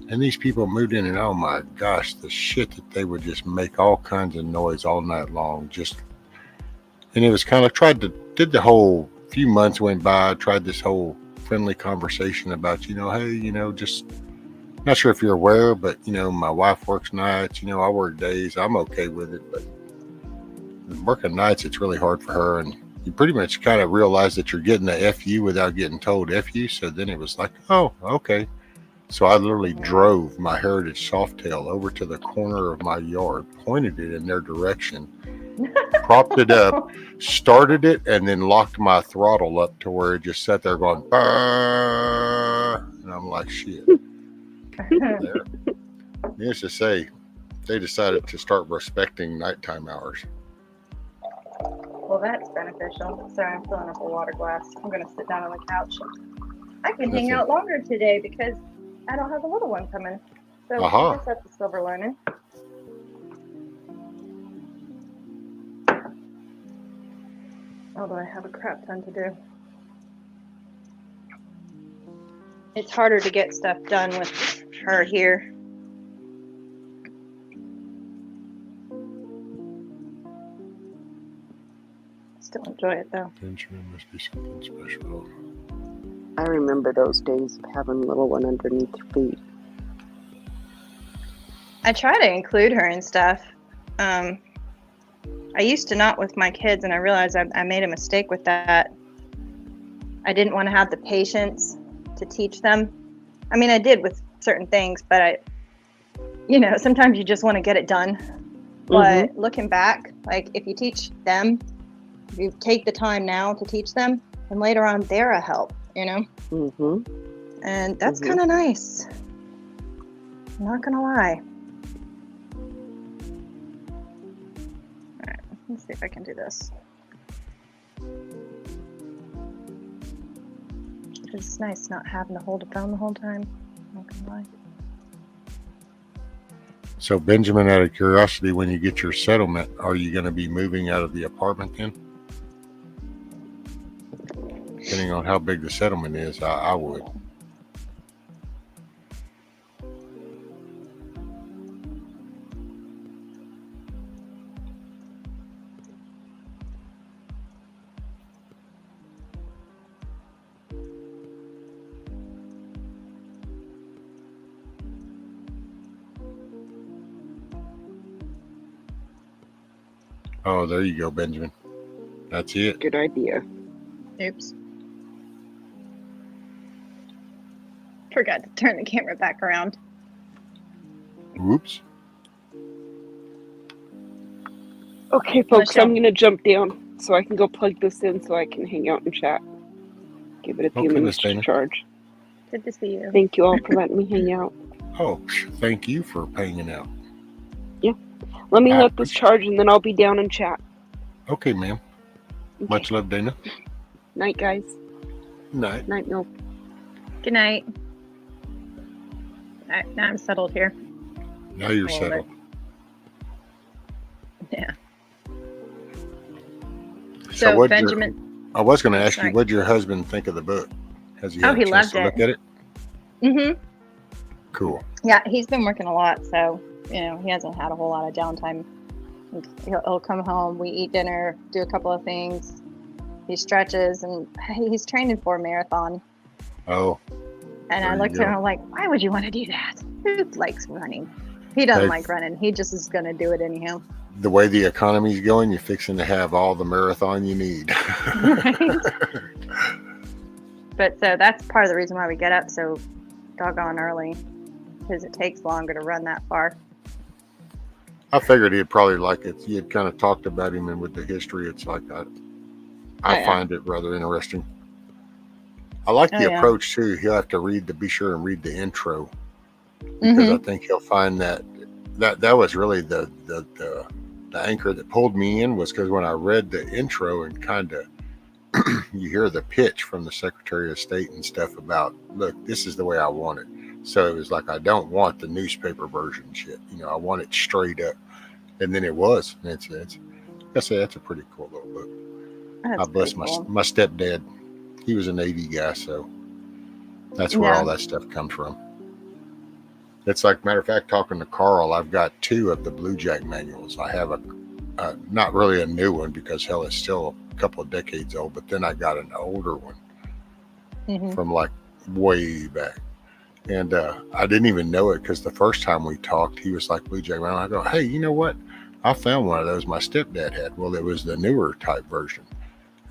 And these people moved in, and oh my gosh, the shit that they would just make all kinds of noise all night long. And it was kind of did the whole few months went by, tried this whole friendly conversation about, you know, hey, you know, just not sure if you're aware, but, you know, my wife works nights, you know, I work days. I'm okay with it, but working nights, it's really hard for her. And you pretty much kind of realize that you're getting the FU without getting told FU. So then it was like, oh, okay. So I literally drove my Heritage Softail over to the corner of my yard, pointed it in their direction, propped it up, started it, and then locked my throttle up to where it just sat there going, "Brrr," and I'm like, shit. Needless to say, they decided to start respecting nighttime hours. Well, that's beneficial. Sorry, I'm filling up a water glass. I'm going to sit down on the couch. I can hang out longer today because I don't have a little one coming. So I guess that's a silver lining. Although I have a crap ton to do. It's harder to get stuff done with her here. Still enjoy it though. Benjamin must be something special. I remember those days of having a little one underneath your feet. I try to include her and stuff. I used to not with my kids, and I realized I made a mistake with that. I didn't want to have the patience to teach them. I mean, I did with certain things, but sometimes you just want to get it done. But looking back, like if you teach them, if you take the time now to teach them, and later on they're a help, you know? And that's kind of nice. I'm not gonna lie. All right, let's see if I can do this. It's nice not having to hold a phone the whole time. I'm not gonna lie. So, Benjamin, out of curiosity, when you get your settlement, are you going to be moving out of the apartment then? Depending on how big the settlement is, I would. Oh, there you go, Benjamin. That's it. Good idea. Oops. Forgot to turn the camera back around. Whoops. Okay, folks, I'm going to jump down so I can go plug this in so I can hang out and chat. Give it a few minutes to charge. Good to see you. Thank you all for letting me hang out. Oh, thank you for hanging out. Yeah. Let me let this charge and then I'll be down and chat. Okay, ma'am. Okay. Much love, Dana. Night, guys. Night. Night, Milk. Good night. All right, now I'm settled here. Now you're settled. Yeah. So Benjamin. I was going to ask you, what did your husband think of the book? Has he had a chance to look at it? Mm-hmm. Cool. Yeah, he's been working a lot, so he hasn't had a whole lot of downtime. He'll come home, we eat dinner, do a couple of things. He stretches, and he's training for a marathon. Oh. And I looked at him, I'm like, why would you want to do that? Who likes running? He doesn't Hey, like running. He just is going to do it anyhow. the way the economy's going, you're fixing to have all the marathon you need. Right. But so that's part of the reason why we get up so doggone early, because it takes longer to run that far. I figured he'd probably like it. You had kind of talked about him, and with the history, it's like I find it rather interesting. I like the approach too. He'll have to be sure and read the intro, because I think he'll find that was really the anchor that pulled me in, was because when I read the intro and kind of you hear the pitch from the Secretary of State and stuff about, look, this is the way I want it. So it was like, I don't want the newspaper version shit. I want it straight up. And then it was. That's a pretty cool little book. I bless my stepdad. He was a Navy guy, so that's where all that stuff comes from. It's like, matter of fact, talking to Carl, I've got 2 of the Blue Jack manuals. I have not really a new one, because hell, it's still a couple of decades old, but then I got an older one from like way back. And I didn't even know it, because the first time we talked, he was like, Blue Jack manual. I go, hey, you know what? I found one of those my stepdad had. Well, it was the newer type version.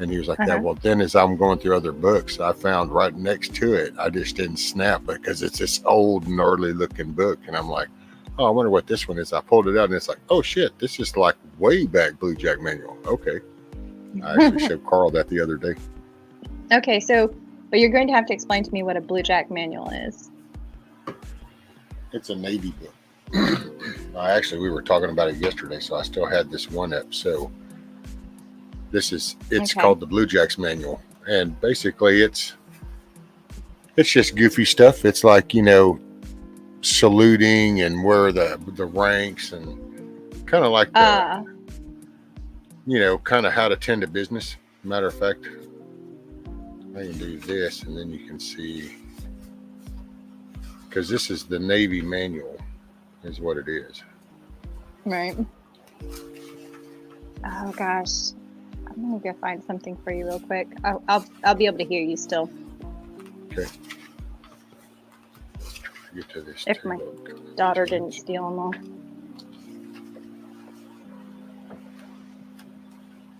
And he was like, yeah, well, then as I'm going through other books, I found right next to it, I just didn't snap it because it's this old, gnarly looking book. And I'm like, oh, I wonder what this one is. I pulled it out and it's like, oh shit, this is like way back Blue Jack manual. Okay. I actually showed Carl that the other day. Okay, but you're going to have to explain to me what a Blue Jack manual is. It's a Navy book. Actually, we were talking about it yesterday, so I still had this one up. So it's called the Blue Jacks manual. And basically it's just goofy stuff. It's like, saluting and where the ranks, and kind of like the, kind of how to tend to business. Matter of fact, I can do this and then you can see, because this is the Navy manual is what it is. Right. Oh gosh. I'm gonna go find something for you real quick. I'll be able to hear you still. Okay. Get to this. If my daughter didn't steal them all.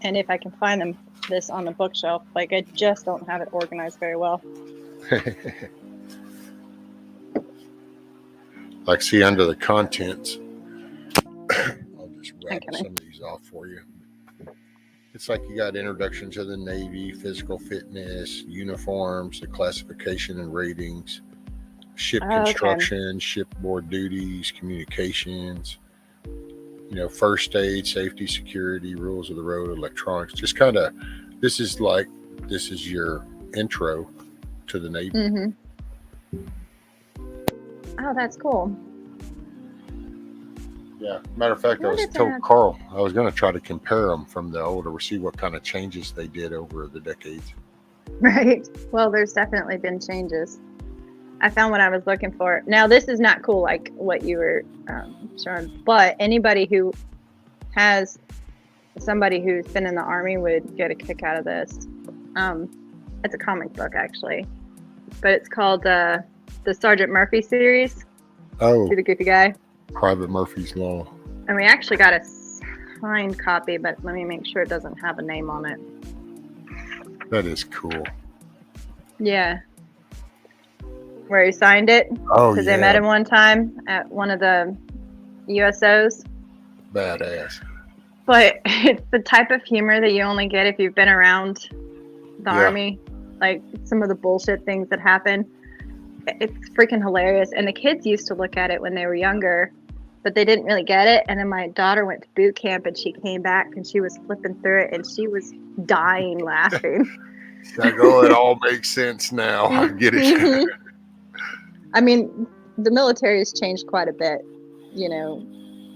And if I can find this on the bookshelf, like I just don't have it organized very well. Like, see, under the contents, I'll just rattle some of these off for you. It's like you got introduction to the Navy, physical fitness, uniforms, the classification and ratings, ship construction, shipboard duties, communications, first aid, safety, security, rules of the road, electronics. Just kind of, this is your intro to the Navy. Oh, that's cool. Yeah. Matter of fact, I was told Carl I was going to try to compare them from the older, see what kind of changes they did over the decades. Right. Well, there's definitely been changes. I found what I was looking for. Now, this is not cool like what you were showing, but anybody who has somebody who's been in the Army would get a kick out of this. It's a comic book, actually, but it's called the Sergeant Murphy series. Oh. See the goofy guy? Private Murphy's Law. And we actually got a signed copy, but let me make sure it doesn't have a name on it. That is cool. Yeah. Where he signed it. Oh, because they met him one time at one of the USOs. Badass. But it's the type of humor that you only get if you've been around the Army. Like some of the bullshit things that happen. It's freaking hilarious. And the kids used to look at it when they were younger, but they didn't really get it. And then my daughter went to boot camp and she came back and she was flipping through it and she was dying laughing. It all makes sense now. I get it. I mean, the military has changed quite a bit,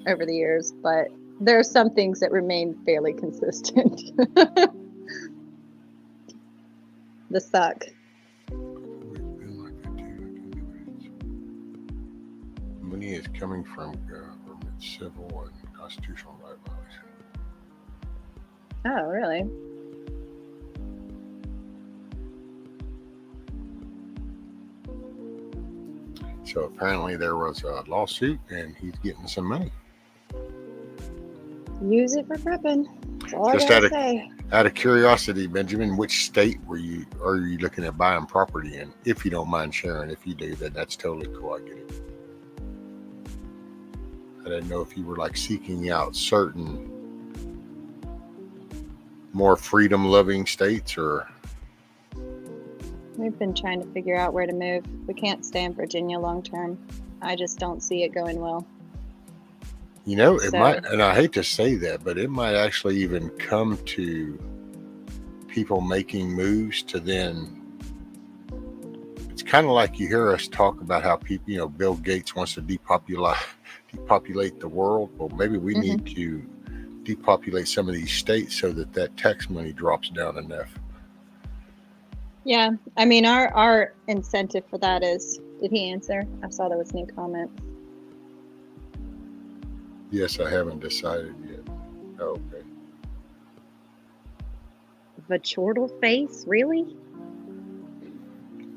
over the years, but there are some things that remain fairly consistent. The suck. Money is coming from government, civil, and constitutional right violation. Oh, really? So apparently there was a lawsuit, and he's getting some money. Use it for prepping. That's all Just I gotta say. Out of curiosity, Benjamin, which state are you looking at buying property in? If you don't mind sharing, if you do, that's totally cool. I get it. I didn't know if you were like seeking out certain more freedom-loving states, or We've been trying to figure out where to move. We can't stay in Virginia long term. I just don't see it going well. you know, it So- might. And I hate to say that, but it might actually even come to people making moves to then. It's kind of like you hear us talk about how people, you know, Bill Gates wants to depopulate the world. Well, maybe we need to depopulate some of these states so that tax money drops down enough. Yeah, I mean, our incentive for that is, did he answer? I saw there was new comments. Yes, I haven't decided yet. Oh, okay. The chortle face, really?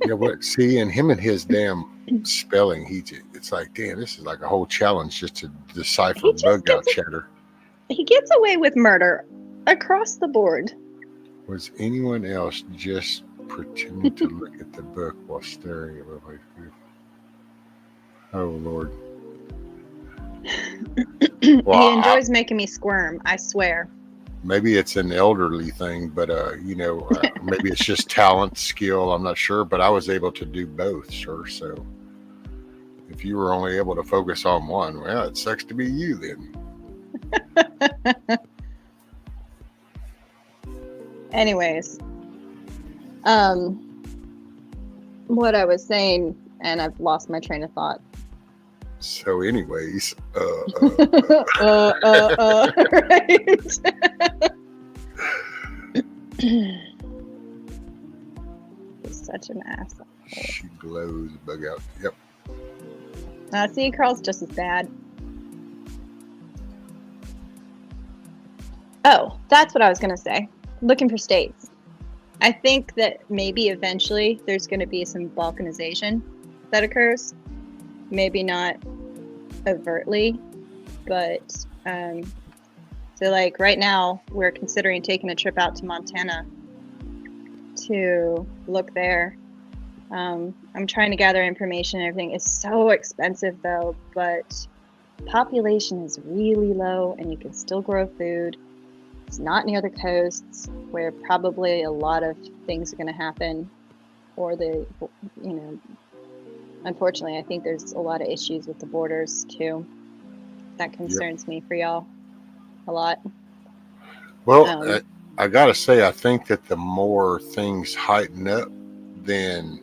Yeah, what? See, and him and his damn spelling, it's like, damn, this is like a whole challenge just to decipher He just bug out gets- chatter. He gets away with murder across the board. Was anyone else just pretending to look at the book while staring at my food? Oh, Lord. He Well, enjoys making me squirm, I swear. maybe it's an elderly thing, but maybe it's just talent, skill. I'm not sure, but I was able to do both, sir. So if you were only able to focus on one, well, it sucks to be you then. Anyways, what I was saying, and I've lost my train of thought. So, anyways, Right. He's such an asshole. she glows, bug out. Yep. See, Carl's just as bad. Oh, that's what I was going to say. Looking for states. I think that maybe eventually there's going to be some balkanization that occurs. Maybe not overtly, but so like right now we're considering taking a trip out to Montana to look there. I'm trying to gather information and everything. It's so expensive though, but population is really low and you can still grow food. It's not near the coasts where probably a lot of things are going to happen, or unfortunately, I think there's a lot of issues with the borders too. That concerns me for y'all a lot. Well, I got to say, I think that the more things heighten up, then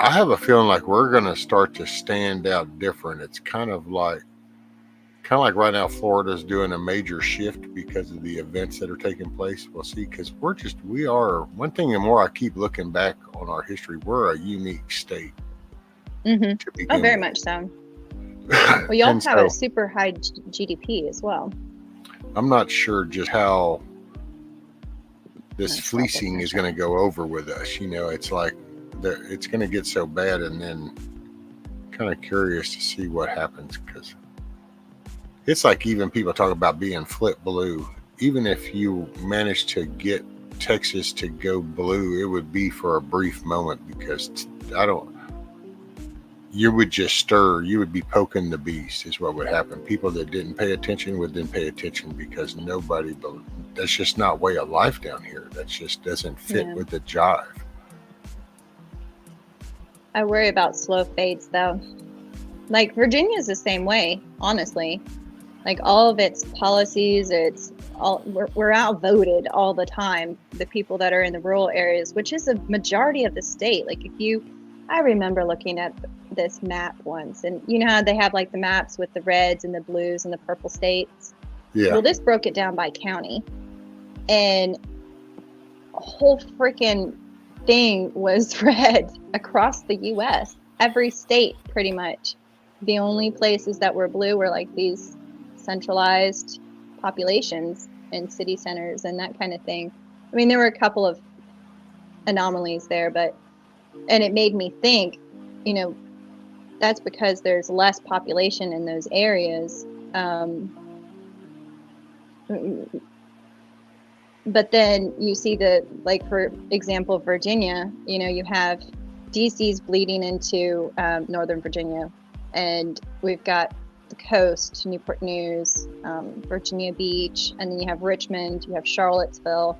I have a feeling like we're going to start to stand out different. It's kind of like right now, Florida's doing a major shift because of the events that are taking place. We'll see, because we are, one thing, the more I keep looking back on our history, we're a unique state. Mm-hmm. To begin Oh, very with. much so. Well, y'all And have so, a super high GDP as well. I'm not sure just how this That's fleecing is going to go over with us. You know, it's like it's going to get so bad, and then kind of curious to see what happens, because it's like even people talk about being flip blue. Even if you manage to get Texas to go blue, it would be for a brief moment, because you would just stir, you would be poking the beast is what would happen. People that didn't pay attention would then pay attention, because that's just not way of life down here. That just doesn't fit with the jive. I worry about slow fades though. Like Virginia's the same way, honestly. Like all of its policies, we're outvoted all the time. The people that are in the rural areas, which is a majority of the state. Like I remember looking at this map once, and you know how they have like the maps with the reds and the blues and the purple states? Yeah. Well, this broke it down by county, and a whole freaking thing was red across the U.S. Every state, pretty much. The only places that were blue were like these centralized populations in city centers and that kind of thing. I mean, there were a couple of anomalies there, and it made me think, you know, that's because there's less population in those areas. But then you see like, for example, Virginia, you know, you have DC's bleeding into Northern Virginia, and we've got the coast, Newport News, Virginia Beach, and then you have Richmond, you have Charlottesville.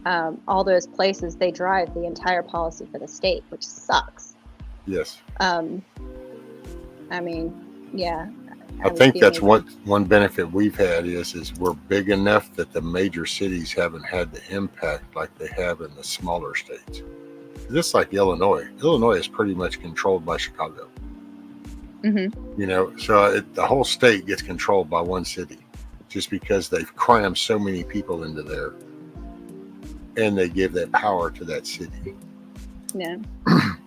All those places, they drive the entire policy for the state, which sucks. Yes. I mean, yeah. I think that's one benefit we've had is we're big enough that the major cities haven't had the impact like they have in the smaller states. Just like Illinois. Illinois is pretty much controlled by Chicago. Mm-hmm. You know, so the whole state gets controlled by one city just because they've crammed so many people into there, and they give that power to that city. Yeah.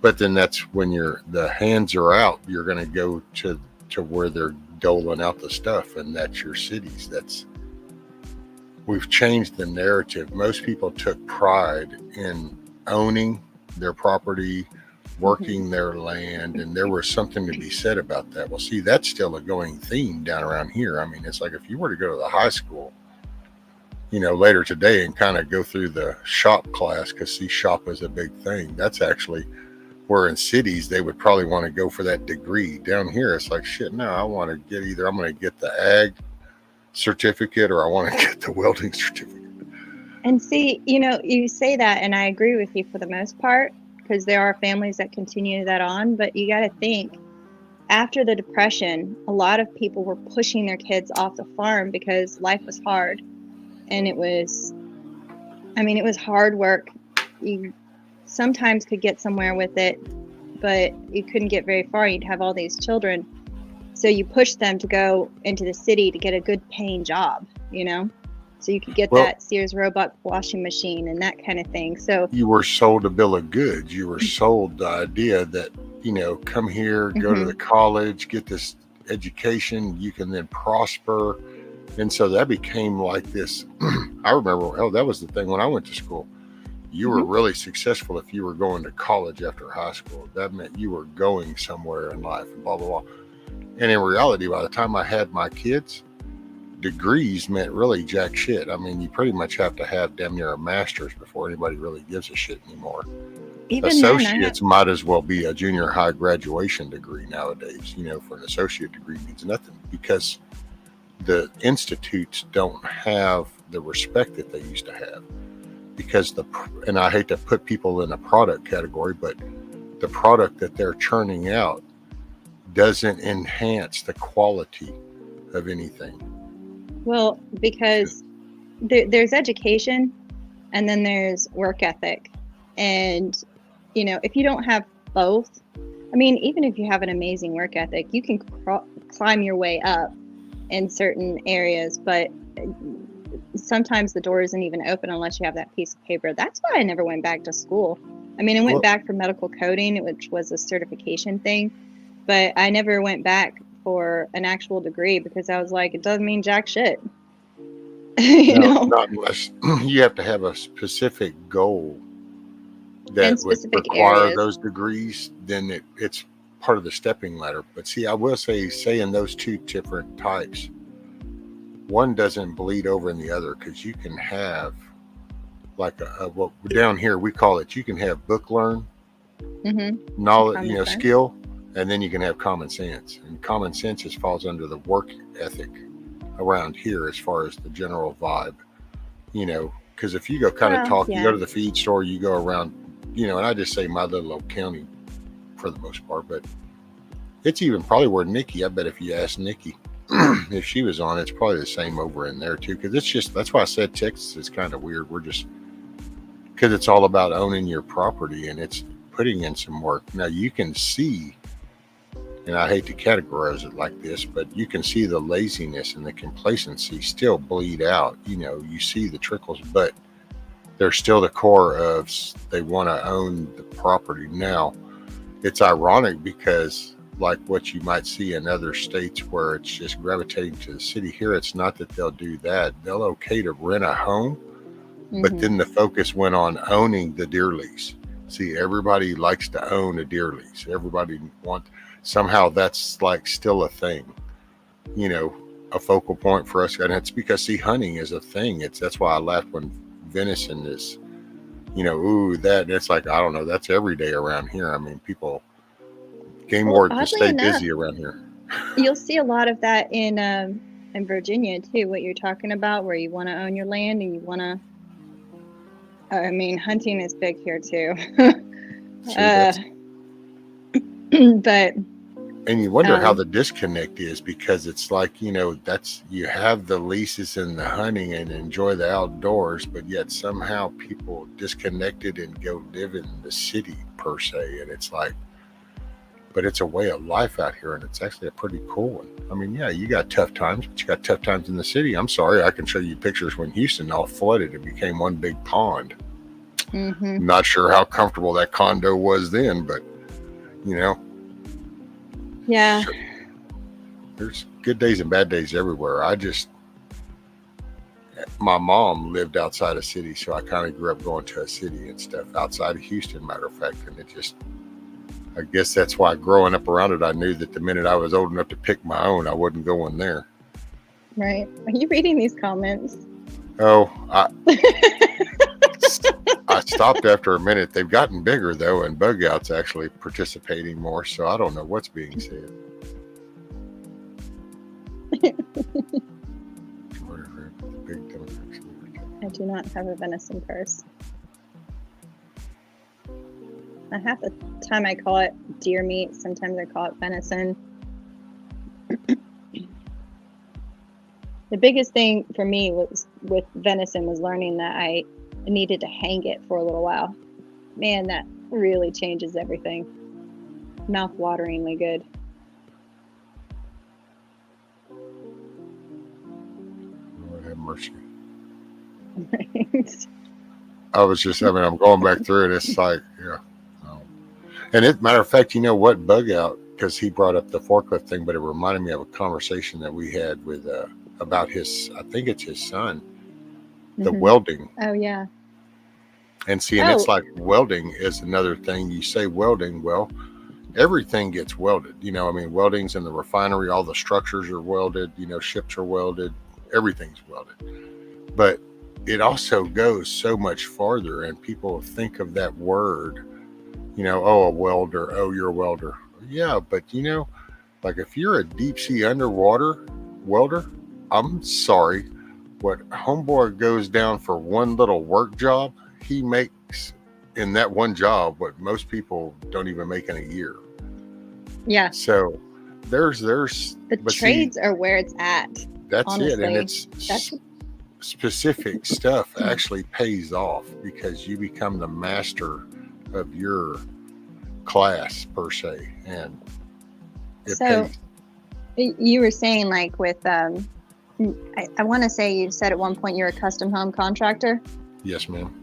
But then that's when the hands are out, you're going to go to where they're doling out the stuff, and that's your cities. We've changed the narrative. Most people took pride in owning their property, working their land, and there was something to be said about that. Well, see, that's still a going theme down around here. I mean, it's like if you were to go to the high school, you know, later today and kind of go through the shop class, because see, shop is a big thing. That's actually where in cities they would probably want to go for that degree. Down here, it's like, shit, no, I want to get either I'm going to get the ag certificate or I want to get the welding certificate. And see, you know, you say that, and I agree with you for the most part, because there are families that continue that on, but you got to think, after the Depression, a lot of people were pushing their kids off the farm because life was hard. And it was hard work. You sometimes could get somewhere with it, but you couldn't get very far. You'd have all these children. So you pushed them to go into the city to get a good paying job, you know? So you could get that Sears Roebuck washing machine and that kind of thing. So you were sold a bill of goods. You were sold the idea that, you know, come here, go to the college, get this education, you can then prosper. And so that became like this. I remember, that was the thing when I went to school. You were really successful if you were going to college after high school. That meant you were going somewhere in life, and blah, blah, blah. And in reality, by the time I had my kids, degrees meant really jack shit. I mean, you pretty much have to have damn near a master's before anybody really gives a shit anymore. Even associates might as well be a junior high graduation degree nowadays. You know, for an associate degree means nothing because the institutes don't have the respect that they used to have, because and I hate to put people in a product category, but the product that they're churning out doesn't enhance the quality of anything. Well, because there's education and then there's work ethic. And, you know, if you don't have both, I mean, even if you have an amazing work ethic, you can climb your way up in certain areas, but sometimes the door isn't even open unless you have that piece of paper. That's why I never went back to school. I mean, I went back for medical coding, which was a certification thing, but I never went back for an actual degree because I was like, it doesn't mean jack shit. you know? Not unless you have to have a specific goal that would require areas. Those degrees, then it's part of the stepping ladder. But see, I will say in those two different types, one doesn't bleed over in the other, because you can have like what down here we call it, you can have book learn, knowledge, you know, skill, and then you can have common sense. And common sense falls under the work ethic around here as far as the general vibe, you know, because if you go kind of talk, you go to the feed store, you go around, you know, and I just say my little old county for the most part, but it's even probably where Nikki, I bet if you ask Nikki if she was on, it's probably the same over in there too, because it's just, that's why I said Texas is kind of weird. We're just, because it's all about owning your property and it's putting in some work. Now you can see, and I hate to categorize it like this, but you can see the laziness and the complacency still bleed out. You know, you see the trickles, but there's still the core of they want to own the property. Now, it's ironic because like what you might see in other states where it's just gravitating to the city, here it's not that they'll do that. They'll okay to rent a home, but then the focus went on owning the deer lease. See, everybody likes to own a deer lease. Everybody somehow that's like still a thing, you know, a focal point for us. And it's because, see, hunting is a thing. That's why I laughed when venison is, you know, ooh, that. And it's like, I don't know, that's every day around here. I mean, people, game wardens just stay busy around here. You'll see a lot of that in Virginia too, what you're talking about, where you want to own your land and you want to, I mean, hunting is big here too. But and you wonder how the disconnect is, because it's like, you know, you have the leases and the hunting and enjoy the outdoors, but yet somehow people disconnected and go live in the city per se. And it's like, but it's a way of life out here, and it's actually a pretty cool one. I mean, yeah, you got tough times, but you got tough times in the city. I'm sorry, I can show you pictures when Houston all flooded and became one big pond. Mm-hmm. Not sure how comfortable that condo was then, but you know. Yeah. Sure. There's good days and bad days everywhere. My mom lived outside a city, so I kind of grew up going to a city and stuff outside of Houston, matter of fact. And I guess that's why growing up around it, I knew that the minute I was old enough to pick my own, I wasn't going there. Right. Are you reading these comments? Oh, I stopped after a minute. They've gotten bigger though, and Bug Out's actually participating more, so I don't know what's being said. I do not have a venison purse. Half the time I call it deer meat, sometimes I call it venison. The biggest thing for me was with venison was learning that I needed to hang it for a little while. Man, that really changes everything. Mouth-wateringly good. Lord have mercy. Right. I'm going back through it. It's like, yeah. And matter of fact, you know what, Bug Out, because he brought up the forklift thing, but it reminded me of a conversation that we had with about I think it's his son, the welding. Oh, yeah. And see, and it's like welding is another thing. You say welding, well, everything gets welded. You know, I mean, welding's in the refinery, all the structures are welded, you know, ships are welded, everything's welded. But it also goes so much farther, and people think of that word, you know, oh, a welder, oh, you're a welder. Yeah, but you know, like if you're a deep sea underwater welder, I'm sorry, what homeboy goes down for one little work job, he makes in that one job what most people don't even make in a year. Yeah. So there's the trades are where it's at. That's honestly. it, and it's specific stuff actually pays off because you become the master of your class per se, and it pays. You were saying like with I want to say you said at one point you're a custom home contractor. Yes, ma'am.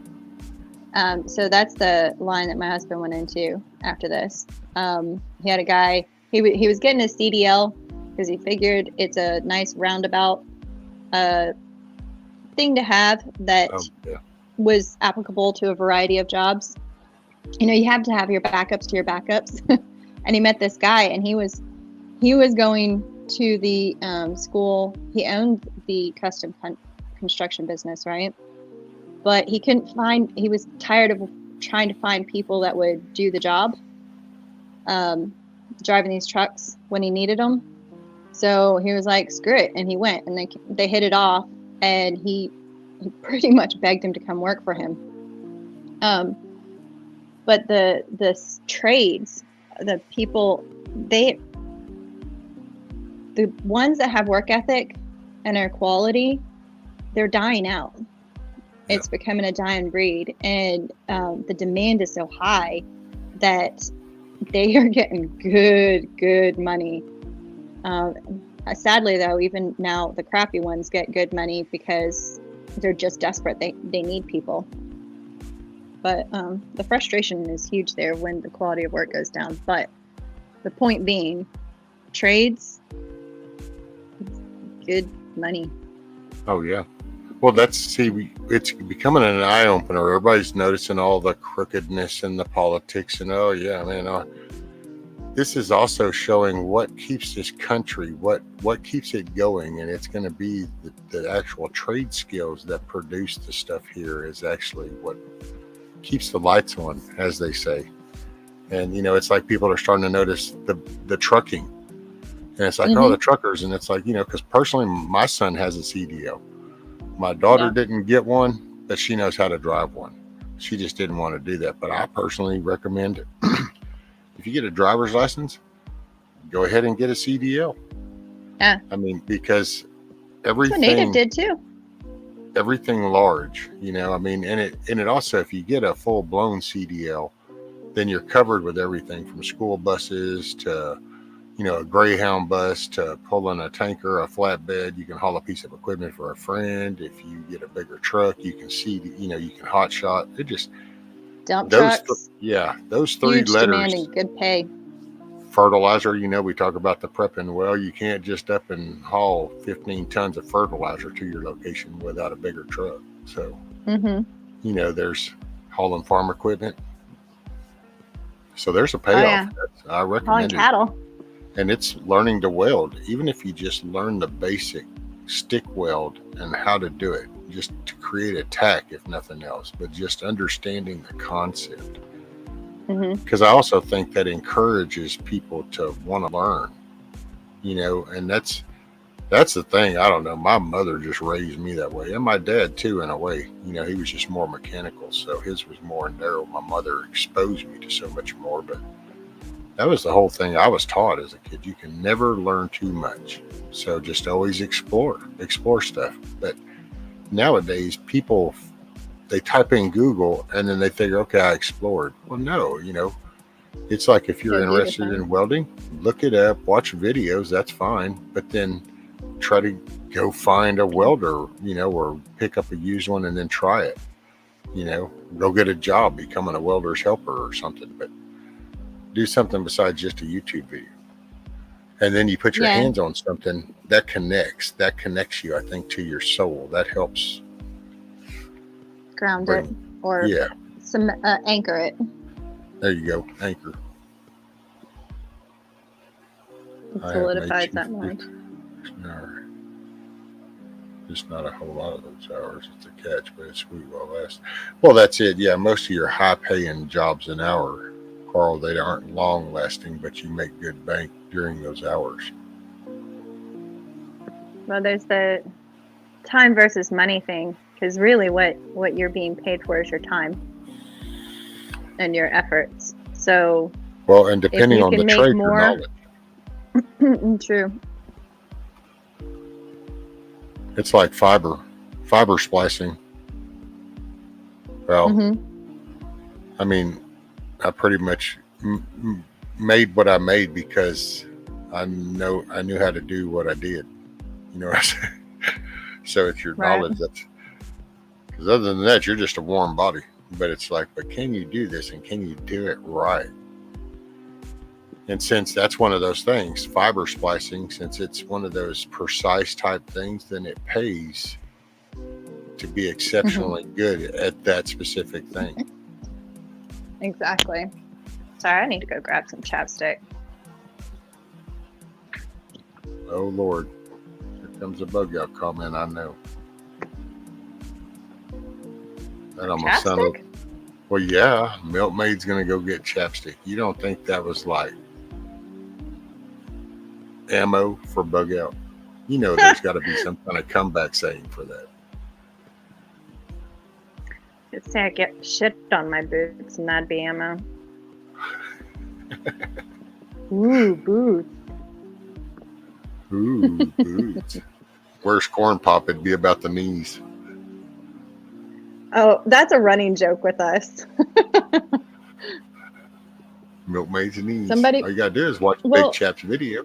So that's the line that my husband went into after this. He had a guy, he was getting his CDL because he figured it's a nice roundabout thing to have that was applicable to a variety of jobs. You know, you have to have your backups to your backups. And he met this guy, and he was going to the school. He owned the custom construction business, right? But he was tired of trying to find people that would do the job, driving these trucks when he needed them. So he was like, screw it. And he went, and they hit it off, and he pretty much begged him to come work for him. But the trades, the people, the ones that have work ethic and are quality, they're dying out. It's becoming a dying breed, and the demand is so high that they are getting good money. Sadly, though, even now the crappy ones get good money because they're just desperate. They need people. But the frustration is huge there when the quality of work goes down. But the point being, trades, good money. Oh, yeah. Well, it's becoming an eye opener. Everybody's noticing all the crookedness in the politics, and oh yeah, man. This is also showing what keeps this country, what keeps it going, and it's going to be the actual trade skills that produce the stuff here is actually what keeps the lights on, as they say. And it's like people are starting to notice the trucking, and it's like, oh, the truckers, and it's like, because personally, my son has a CDL. My daughter didn't get one, but she knows how to drive one. She just didn't want to do that, but I personally recommend it. If you get a driver's license, go ahead and get a CDL. Yeah. I mean, because everything. That's what Native did too. Everything large, I mean, and it also, if you get a full blown CDL, then you're covered with everything from school buses to, a Greyhound bus to pulling a tanker, a flatbed. You can haul a piece of equipment for a friend. If you get a bigger truck, you can you can hot shot. It just. Dump trucks. Those three huge letters. Demand and good pay. Fertilizer, we talk about the prepping. Well, you can't just up and haul 15 tons of fertilizer to your location without a bigger truck. So, there's hauling farm equipment. So there's a payoff. I recommend it. Cattle. And it's learning to weld. Even if you just learn the basic stick weld and how to do it, just to create a tack, if nothing else, but just understanding the concept. Because I also think that encourages people to want to learn, and that's the thing. I don't know. My mother just raised me that way, and my dad too, in a way. He was just more mechanical, so his was more narrow. My mother exposed me to so much more, but that was the whole thing I was taught as a kid. You can never learn too much, so just always explore stuff. But nowadays, people, they type in Google and then they figure, okay, I explored. Well, no, it's like if you're interested in welding, look it up, watch videos, that's fine. But then try to go find a welder, or pick up a used one and then try it. Go get a job becoming a welder's helper or something. But do something besides just a YouTube video. And then you put your hands on something that connects you, I think, to your soul. That helps ground it or anchor it. There you go, anchor. It solidifies that mind. Just not a whole lot of those hours. It's a catch, but it's sweet while it lasts. Well, that's it. Yeah, most of your high-paying jobs an hour, Carl, they aren't long-lasting, but you make good bank during those hours. Well, there's the time versus money thing, because really what you're being paid for is your time and your efforts. So, well, and depending on the trade, your knowledge. True. It's like fiber splicing. Well, I mean, I pretty much made what I made because I knew how to do what I did. You know what I'm saying? So it's your knowledge that's, because other than that, you're just a warm body. But it's like, but can you do this and can you do it right? And since that's one of those things, fiber splicing, since it's one of those precise type things, then it pays to be exceptionally good at that specific thing. Exactly. Sorry, I need to go grab some chapstick. Oh, Lord. Here comes a bug out comment, I know. That almost sounded... Well, yeah, Milkmaid's going to go get chapstick. You don't think that was like ammo for bug out? You know there's got to be some kind of comeback saying for that. Just say I get shit on my boots and that'd be ammo. Ooh, boots. Ooh, boots. Where's Corn Pop? It'd be about the knees. Oh, that's a running joke with us. Milkmaid's knees. All you gotta do is watch Big Chap's video.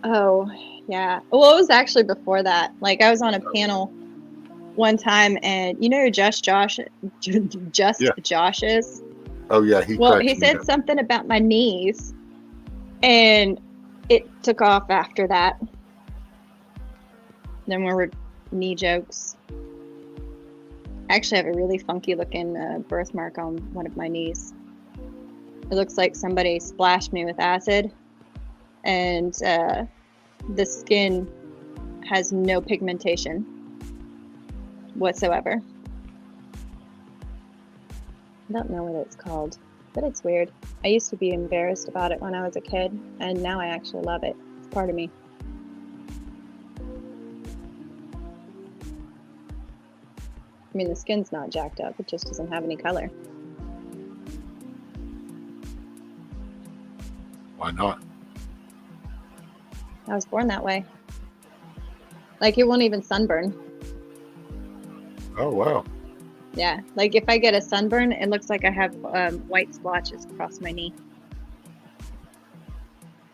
Oh, yeah. Well, it was actually before that. Like, I was on a panel one time, and you know who Josh is? Oh, yeah. He said something about my knees, and it took off after that. Then we were knee jokes. I actually have a really funky looking birthmark on one of my knees. It looks like somebody splashed me with acid, and the skin has no pigmentation whatsoever. I don't know what it's called, but it's weird. I used to be embarrassed about it when I was a kid, and now I actually love it. It's part of me. I mean, the skin's not jacked up, it just doesn't have any color. Why not? I was born that way. Like, it won't even sunburn. Oh, wow. Yeah, like if I get a sunburn, it looks like I have white splotches across my knee.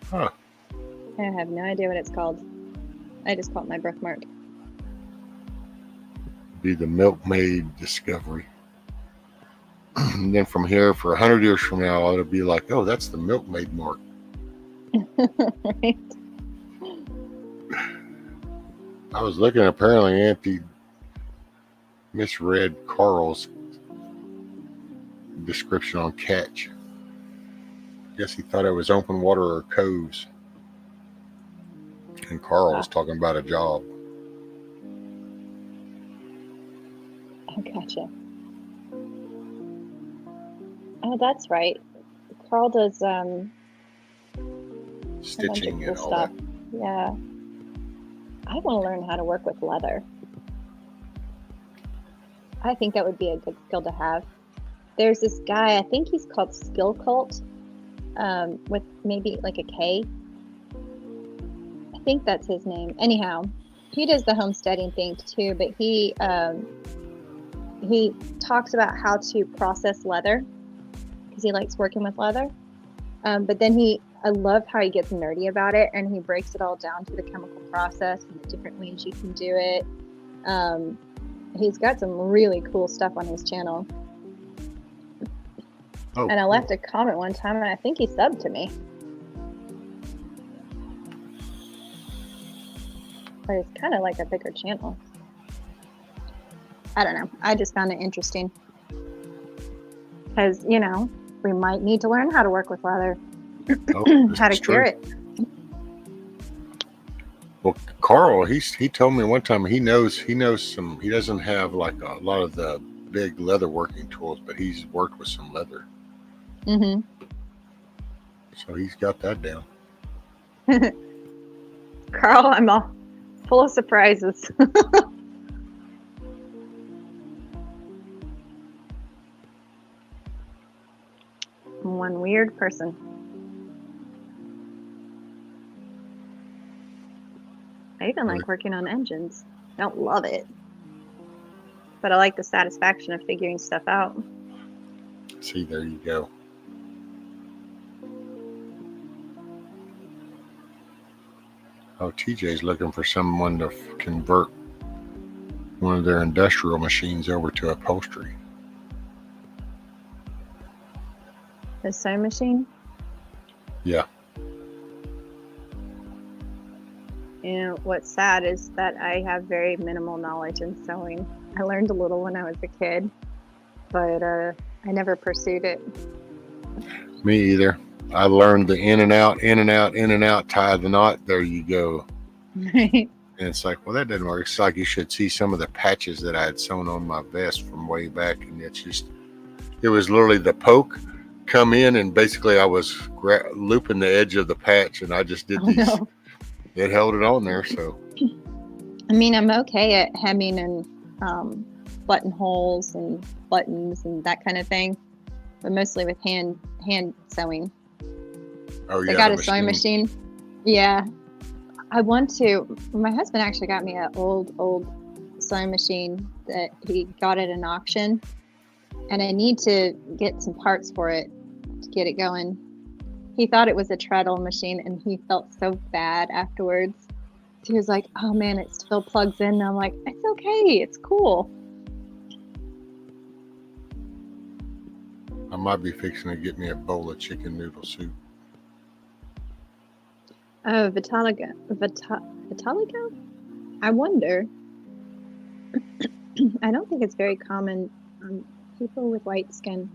Huh. I have no idea what it's called. I just call it my birthmark. Be the milkmaid discovery. And then from here, for 100 years from now, it'll be like, oh, that's the milkmaid mark. Right? I was looking, apparently Auntie misread Carl's description on catch. Guess he thought it was open water or coves. And Carl was talking about a job. Oh, gotcha. Oh, that's right. Carl does a bunch of Stitching cool and all stuff. that. Yeah. I want to learn how to work with leather. I think that would be a good skill to have. There's this guy, I think he's called Skill Cult, with maybe like a K. I think that's his name. Anyhow, he does the homesteading thing too, but he talks about how to process leather because he likes working with leather. But then I love how he gets nerdy about it, and he breaks it all down to the chemical process and the different ways you can do it. He's got some really cool stuff on his channel. Oh, And I left a comment one time, and I think he subbed to me. But it's kind of like a bigger channel. I don't know. I just found it interesting. Because, you know, we might need to learn how to work with leather. oh, How to this is cure true. it. Well, Carl, he told me one time he knows some. He doesn't have like a lot of the big leather working tools, but he's worked with some leather, Mm-hmm. so he's got that down. Carl, I'm all full of surprises. I'm one weird person. I even like working on engines. I don't love it, but I like the satisfaction of figuring stuff out. See, there you go. Oh, TJ's looking for someone to convert one of their industrial machines over to upholstery. The sewing machine. Yeah. You know, what's sad is that I have very minimal knowledge in sewing. I learned a little when I was a kid, but I never pursued it. Me either. I learned the in and out, tie the knot. There you go. Right. And it's like, well, that doesn't work. It's like you should see some of the patches that I had sewn on my vest from way back. And it was literally the poke come in, and basically I was looping the edge of the patch, and I just did these. No. It held it on there. So, I mean, I'm okay at hemming and buttonholes and buttons and that kind of thing, but mostly with hand sewing. oh yeah, I got the a sewing machine. Yeah. My husband actually got me an old sewing machine that he got at an auction, and I need to get some parts for it to get it going. He thought it was a treadle machine, and he felt so bad afterwards. He was like, oh man, it still plugs in. And I'm like, it's okay, it's cool. I might be fixing to get me a bowl of chicken noodle soup. Oh, Vitaligo? I wonder. I don't think it's very common on people with white skin.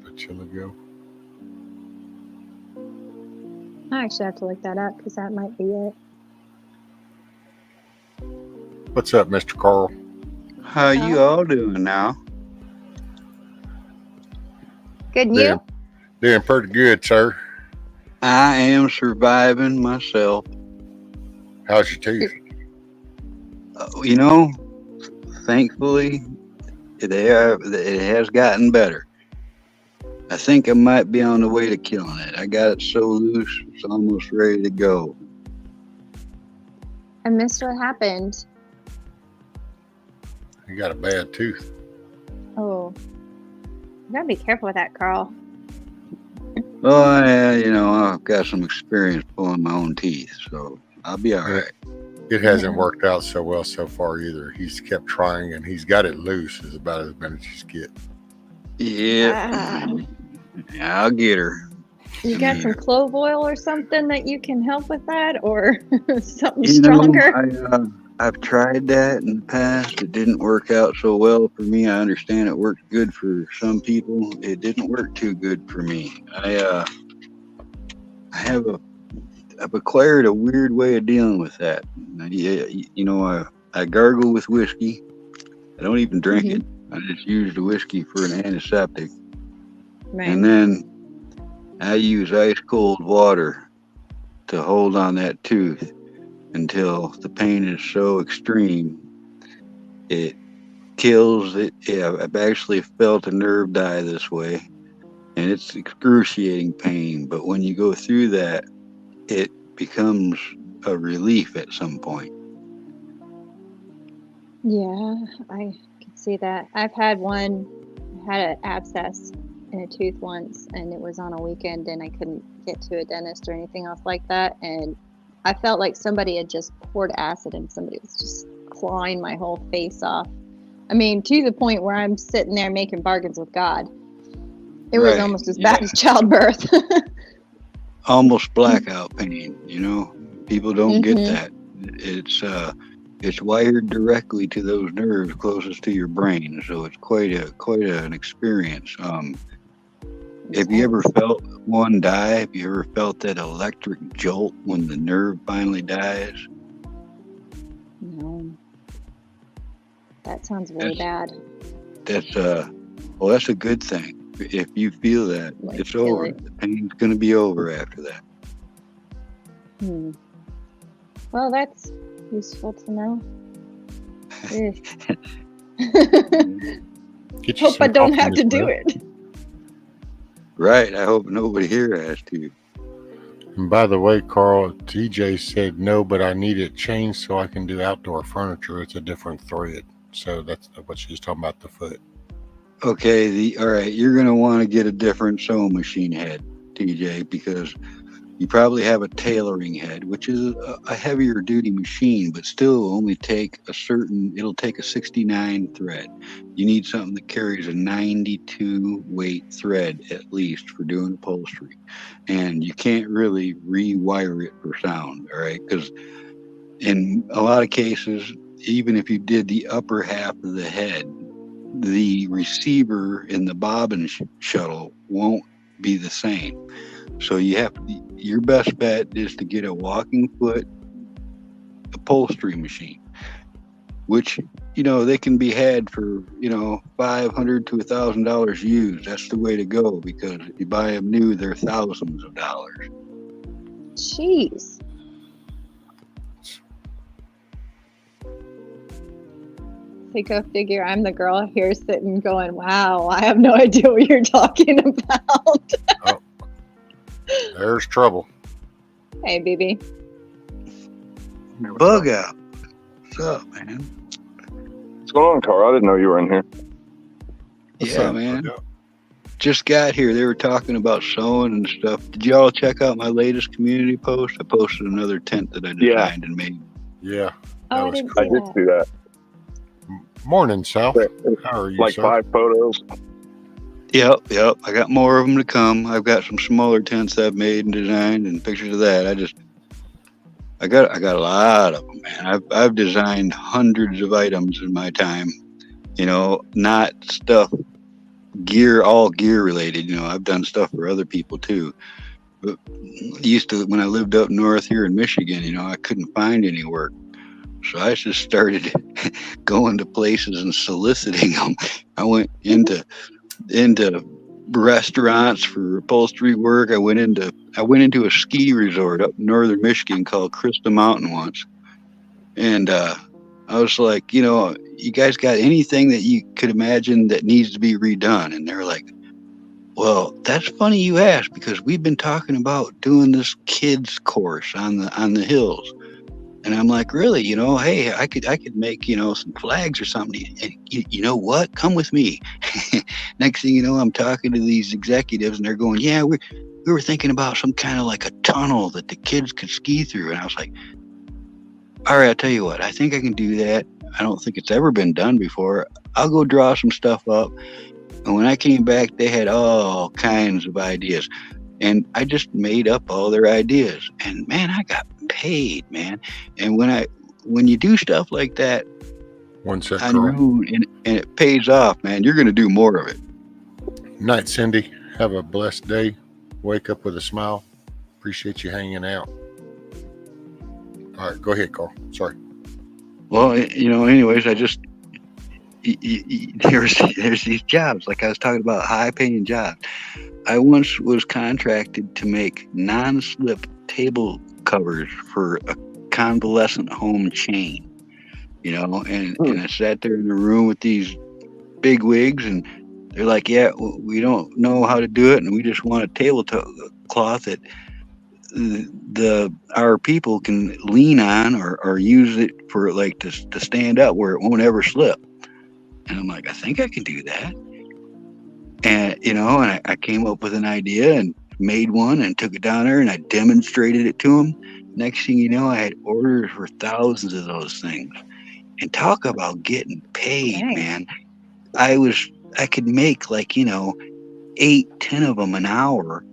Vitiligo. I actually have to look that up because that might be it. What's up, Mr. Carl? How you all doing now? Good, and you? Doing pretty good, sir. I am surviving myself. How's your teeth? You know, thankfully, it has gotten better. I think I might be on the way to killing it. I got it so loose, it's almost ready to go. I missed what happened. You got a bad tooth. Oh, you gotta be careful with that, Carl. Well, I've got some experience pulling my own teeth, so I'll be all right. It hasn't worked out so well so far either. He's kept trying, and he's got it loose. Is about as bad as you get. Yeah, I'll get her. You got some clove oil or something that you can help with that, or something stronger? I've tried that in the past. It didn't work out so well for me. I understand it worked good for some people. It didn't work too good for me. I've acquired a weird way of dealing with that. I gargle with whiskey. I don't even drink it. I just use the whiskey for an antiseptic. Right. And then I use ice cold water to hold on that tooth until the pain is so extreme it kills it. Yeah, I've actually felt a nerve die this way, and it's excruciating pain. But when you go through that, it becomes a relief at some point. Yeah, I can see that. I've had an abscess in a tooth once, and it was on a weekend, and I couldn't get to a dentist or anything else like that, and I felt like somebody had just poured acid and somebody was just clawing my whole face off. I mean, to the point where I'm sitting there making bargains with God. It was almost as bad as childbirth. Almost blackout pain, People don't get that. It's wired directly to those nerves closest to your brain, so it's quite an experience. Have you ever felt one die? Have you ever felt that electric jolt when the nerve finally dies? No. That sounds really bad. That's a good thing. If you feel that, it's over. The pain's going to be over after that. Well, that's useful to know. Hope I don't have to do it. Right. I hope nobody here has to. And by the way, Carl, TJ said no, but I need it changed so I can do outdoor furniture. It's a different thread. So that's what she's talking about, the foot. Okay. All right. You're going to want to get a different sewing machine head, TJ, because you probably have a tailoring head, which is a heavier duty machine, but still only it'll take a 69 thread. You need something that carries a 92 weight thread at least for doing upholstery. And you can't really rewire it for sound, all right? Because in a lot of cases, even if you did the upper half of the head, the receiver in the bobbin shuttle won't be the same. So your best bet is to get a walking foot upholstery machine, which, they can be had for, $500 to $1,000 used. That's the way to go, because if you buy them new, they're thousands of dollars. Jeez. So go figure, I'm the girl here sitting going, wow, I have no idea what you're talking about. Oh. There's trouble. Hey, BB. Bug out. What's up, man? What's going on, Carl? I didn't know you were in here. What's Yeah, up, man. Bug Out? Just got here. They were talking about sewing and stuff. Did y'all check out my latest community post? I posted another tent that I designed and made. Yeah. Oh, I didn't see I did that. see that. Morning, South. How are you, Like sir? 5 photos. Yep. I got more of them to come. I've got some smaller tents I've made and designed and pictures of that. I got a lot of them, man. I've designed hundreds of items in my time. You know, not stuff all gear related. You know, I've done stuff for other people too. But when I lived up north here in Michigan, you know, I couldn't find any work. So I just started going to places and soliciting them. I went into restaurants for upholstery work. I went into a ski resort up in northern Michigan called Crystal Mountain once. And I was like, you know, you guys got anything that you could imagine that needs to be redone? And they're like, well, that's funny you ask, because we've been talking about doing this kids course on the hills. And I'm like, really? You know, hey, I could make, you know, some flags or something. And you know what? Come with me. Next thing you know, I'm talking to these executives and they're going, yeah, we were thinking about some kind of like a tunnel that the kids could ski through. And I was like, all right, I'll tell you what, I think I can do that. I don't think it's ever been done before. I'll go draw some stuff up. And when I came back, they had all kinds of ideas. And I just made up all their ideas. And man, I got paid, man. And when you do stuff like that One sec, on your Carl. own, and it pays off, man, you're going to do more of it. Night, Cindy. Have a blessed day. Wake up with a smile. Appreciate you hanging out. All right, go ahead, Carl. Sorry. Well, you know, anyways, I just there's these jobs, like I was talking about, high-paying jobs. I once was contracted to make non-slip table covers for a convalescent home chain, you know, and I sat there in the room with these big wigs, and they're like, yeah, we don't know how to do it, and we just want a tablecloth that our people can lean on or use it for like to stand up where it won't ever slip. And I'm like, I think I can do that. And, you know, and I came up with an idea and made one and took it down there and I demonstrated it to them. Next thing you know, I had orders for thousands of those things. And talk about getting paid, Dang. man. I could make like, you know, 8-10 of them an hour,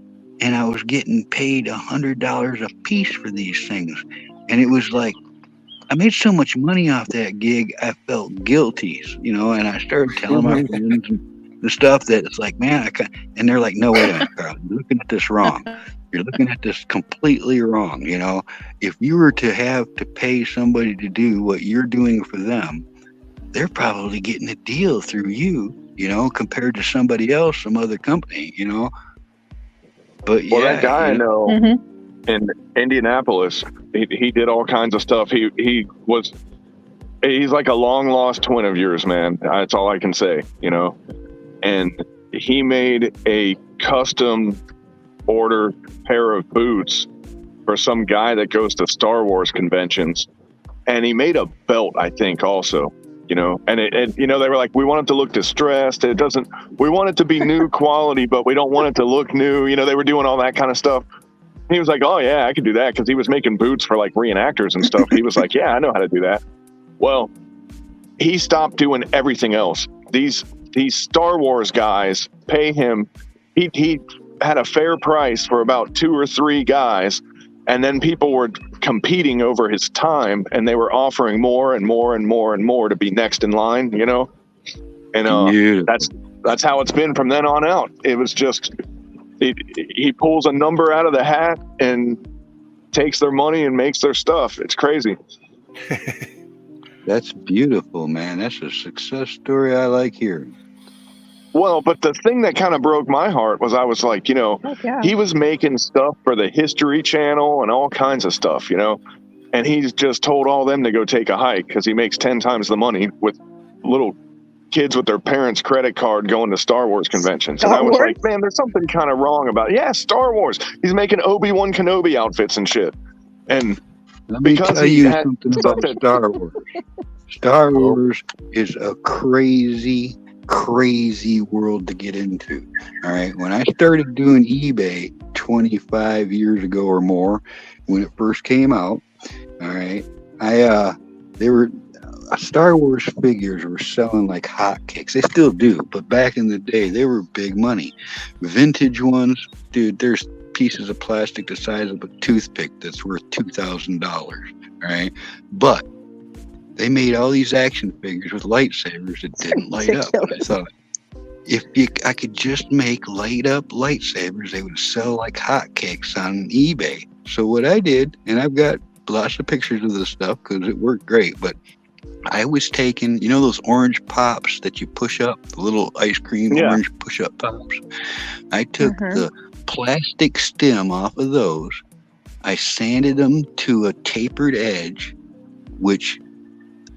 and I was getting paid $100 a piece for these things. And it was like, I made so much money off that gig, I felt guilty, you know, and I started telling my friends and the stuff that it's like, man, and they're like, no, wait a minute, Carl, you're looking at this wrong. You're looking at this completely wrong. You know, if you were to have to pay somebody to do what you're doing for them, they're probably getting a deal through you, you know, compared to somebody else, some other company, you know. But Well, yeah, that guy I you know, know in Indianapolis, he did all kinds of stuff. He's like a long lost twin of yours, man. That's all I can say, you know. And he made a custom order pair of boots for some guy that goes to Star Wars conventions, and he made a belt, I think, also. You know, and it, you know, they were like, we want it to look distressed. We want it to be new quality, but we don't want it to look new. You know, they were doing all that kind of stuff. He was like, oh yeah, I could do that, because he was making boots for like reenactors and stuff. He was like, yeah, I know how to do that. Well, he stopped doing everything else. These Star Wars guys pay him. He had a fair price for about 2 or 3 guys, and then people were competing over his time, and they were offering more and more and more and more to be next in line, you know. And that's how it's been from then on out. It was just he pulls a number out of the hat and takes their money and makes their stuff. It's crazy. that's beautiful, man. That's a success story I like hearing. Well, but the thing that kind of broke my heart was I was like, you know, he was making stuff for the History Channel and all kinds of stuff, you know, and he's just told all them to go take a hike because he makes 10 times the money with little kids with their parents' credit card going to Star Wars conventions. And I was like, man, there's something kind of wrong about it. Yeah, Star Wars. He's making Obi-Wan Kenobi outfits and shit. And let me tell you something about Star Wars. Star Wars is a crazy world to get into. All right. When I started doing eBay 25 years ago or more, when it first came out, all right, Star Wars figures were selling like hotcakes. They still do, but back in the day, they were big money. Vintage ones, dude, there's pieces of plastic the size of a toothpick that's worth $2,000. All right, but they made all these action figures with lightsabers that didn't light up. And I thought, I could just make light up lightsabers, they would sell like hotcakes on eBay. So what I did, and I've got lots of pictures of this stuff because it worked great, but I was taking, you know, those orange pops that you push up, the little ice cream orange push up pops. I took the plastic stem off of those. I sanded them to a tapered edge, which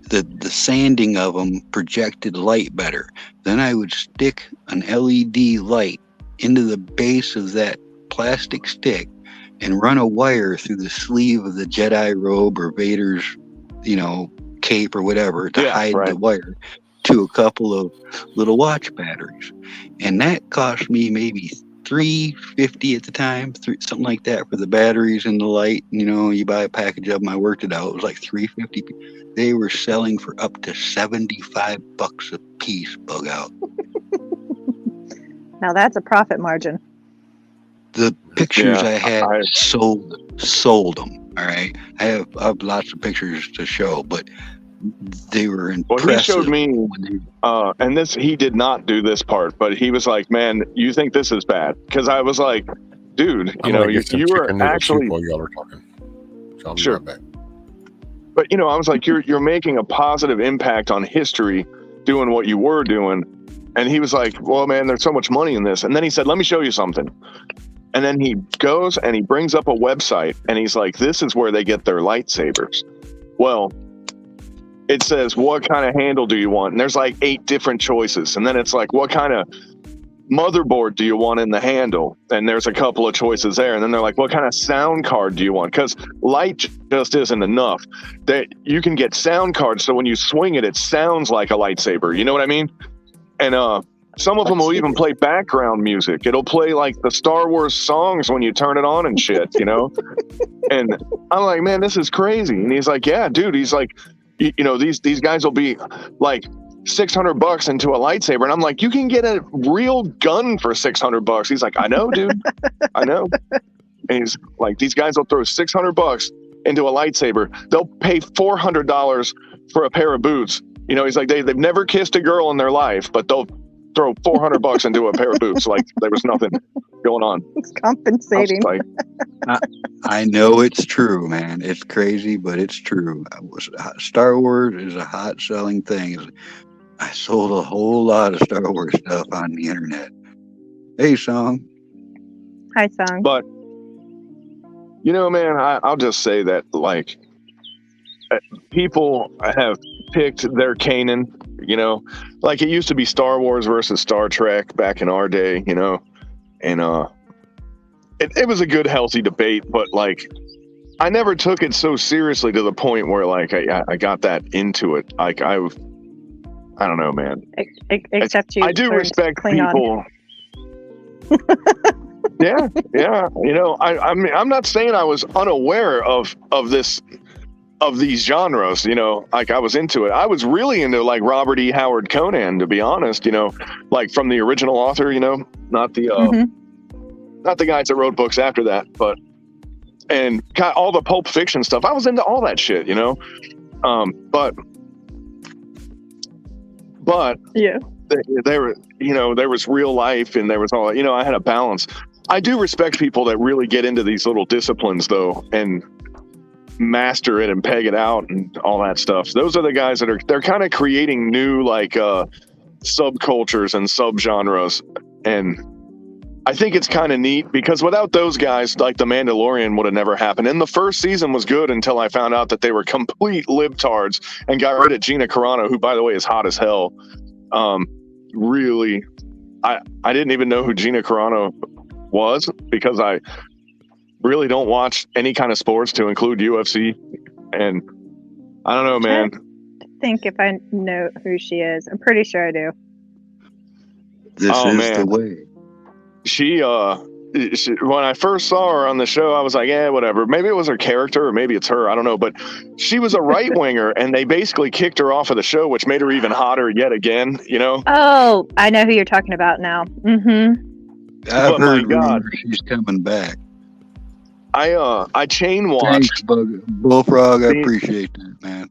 the sanding of them projected light better. Then I would stick an LED light into the base of that plastic stick and run a wire through the sleeve of the Jedi robe or Vader's, you know, cape or whatever to hide the wire to a couple of little watch batteries. And that cost me maybe $3.50 at the time, something like that for the batteries and the light. You know, you buy a package of them. I worked it out. It was like $3.50. They were selling for up to $75 a piece. Bug out. Now that's a profit margin. The pictures I had sold them. All right, I have lots of pictures to show, but they were impressive. Well, he showed me, and he did not do this part, but he was like, "Man, you think this is bad?" Because I was like, "Dude, you know, you were actually." While y'all are talking, so I'll be right back. But you know, I was like, "You're making a positive impact on history, doing what you were doing," and he was like, "Well, man, there's so much money in this," and then he said, "Let me show you something." And then he goes and he brings up a website and he's like, this is where they get their lightsabers. Well, it says, what kind of handle do you want? And there's like 8 different choices. And then it's like, what kind of motherboard do you want in the handle? And there's a couple of choices there. And then they're like, what kind of sound card do you want? Because light just isn't enough. That you can get sound cards so when you swing it, it sounds like a lightsaber. You know what I mean? And some of them will even play background music. It'll play like the Star Wars songs when you turn it on and shit, you know? And I'm like, man, this is crazy. And he's like, yeah, dude. He's like, you know, these guys will be like $600 into a lightsaber. And I'm like, you can get a real gun for $600. He's like, I know, dude. I know. And he's like, these guys will throw $600 into a lightsaber. They'll pay $400 for a pair of boots. You know, he's like, they've never kissed a girl in their life, but they'll throw $400 into a pair of boots like there was nothing going on. It's compensating. I know it's true, man. It's crazy, but it's true. Star Wars is a hot selling thing. I sold a whole lot of Star Wars stuff on the internet. Hey, Song. Hi, Song. But you know, man, I'll just say that like people have picked their Kanan. You know, like it used to be Star Wars versus Star Trek back in our day, you know, and it was a good, healthy debate, but like I never took it so seriously to the point where like I got that into it. Like I don't know, man. Except you. I do respect people. yeah. You know, I mean, I'm not saying I was unaware of these genres, you know, like I was into it. I was really into like Robert E. Howard Conan, to be honest, you know, like from the original author, you know, not the guys that wrote books after that, but, and got all the Pulp Fiction stuff. I was into all that shit, you know, but yeah, there were, you know, there was real life and there was all, you know, I had a balance. I do respect people that really get into these little disciplines though, and master it and peg it out and all that stuff. Those are the guys that they're kind of creating new like subcultures and subgenres, and I think it's kind of neat because without those guys, like The Mandalorian would have never happened. And the first season was good until I found out that they were complete libtards and got rid of Gina Carano, who by the way is hot as hell. Really, I didn't even know who Gina Carano was because I really don't watch any kind of sports to include UFC, and I don't know, man. I think if I know who she is, I'm pretty sure I do. This is the way. She when I first saw her on the show, I was like, yeah, whatever. Maybe it was her character, or maybe it's her. I don't know. But she was a right winger, and they basically kicked her off of the show, which made her even hotter yet again. You know? Oh, I know who you're talking about now. Mm-hmm. I've heard she's coming back. I chain Thanks, watched. Bullfrog. I appreciate that, man.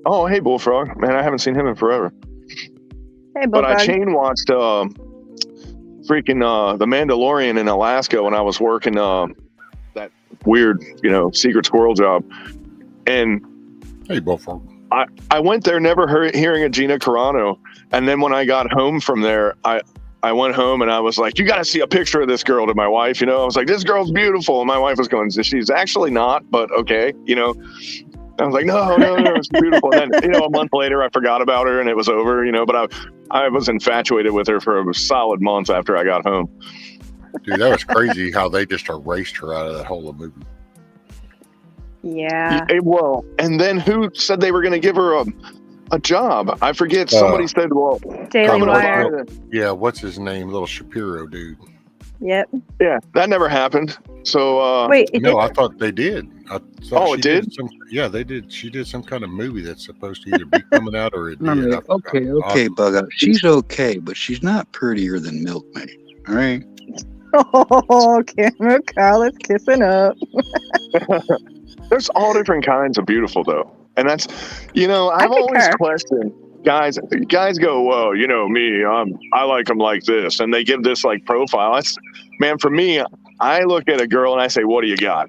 Oh, hey, Bullfrog. Man, I haven't seen him in forever. Hey, But I Bullfrog. chain watched freaking The Mandalorian in Alaska when I was working that weird, secret squirrel job. And Hey, Bullfrog. I went there never hearing of Gina Carano. And then when I got home from there, I went home and I was like, you got to see a picture of this girl to my wife. I was like, this girl's beautiful. And my wife was going, she's actually not, but okay. I was like, no, it's beautiful. And then, a month later, I forgot about her and it was over, but I was infatuated with her for a solid month after I got home. Dude, that was crazy how they just erased her out of that whole movie. Yeah. Well, and then who said they were going to give her a job? I forget. Somebody said, well, Daily Wire. Yeah, what's his name? Little Shapiro dude. Yep. Yeah, that never happened. So wait, no, I thought they did. It did? They did. She did some kind of movie that's supposed to either be coming out or it did. Okay, Bug Out. She's okay, but she's not prettier than Milkmaid. All right. Oh, Cameron Kyle is kissing up. There's all different kinds of beautiful, though. And that's, I've always questioned guys go, well, me, I like them like this. And they give this like profile. For me, I look at a girl and I say, what do you got?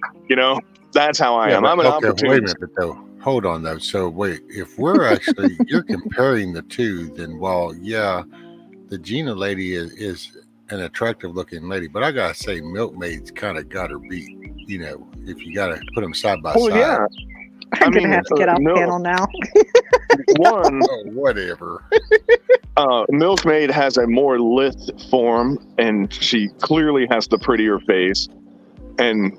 That's how I am. I'm an opportunist. Wait a minute, though. Hold on, though. So, wait, if we're actually, you're comparing the two, then, the Gina lady is an attractive looking lady. But I got to say, Milkmaid's kind of got her beat, if you got to put them side by side. Yeah. I'm going to have to get off panel now. One, whatever. Milkmaid has a more lithe form, and she clearly has the prettier face. And,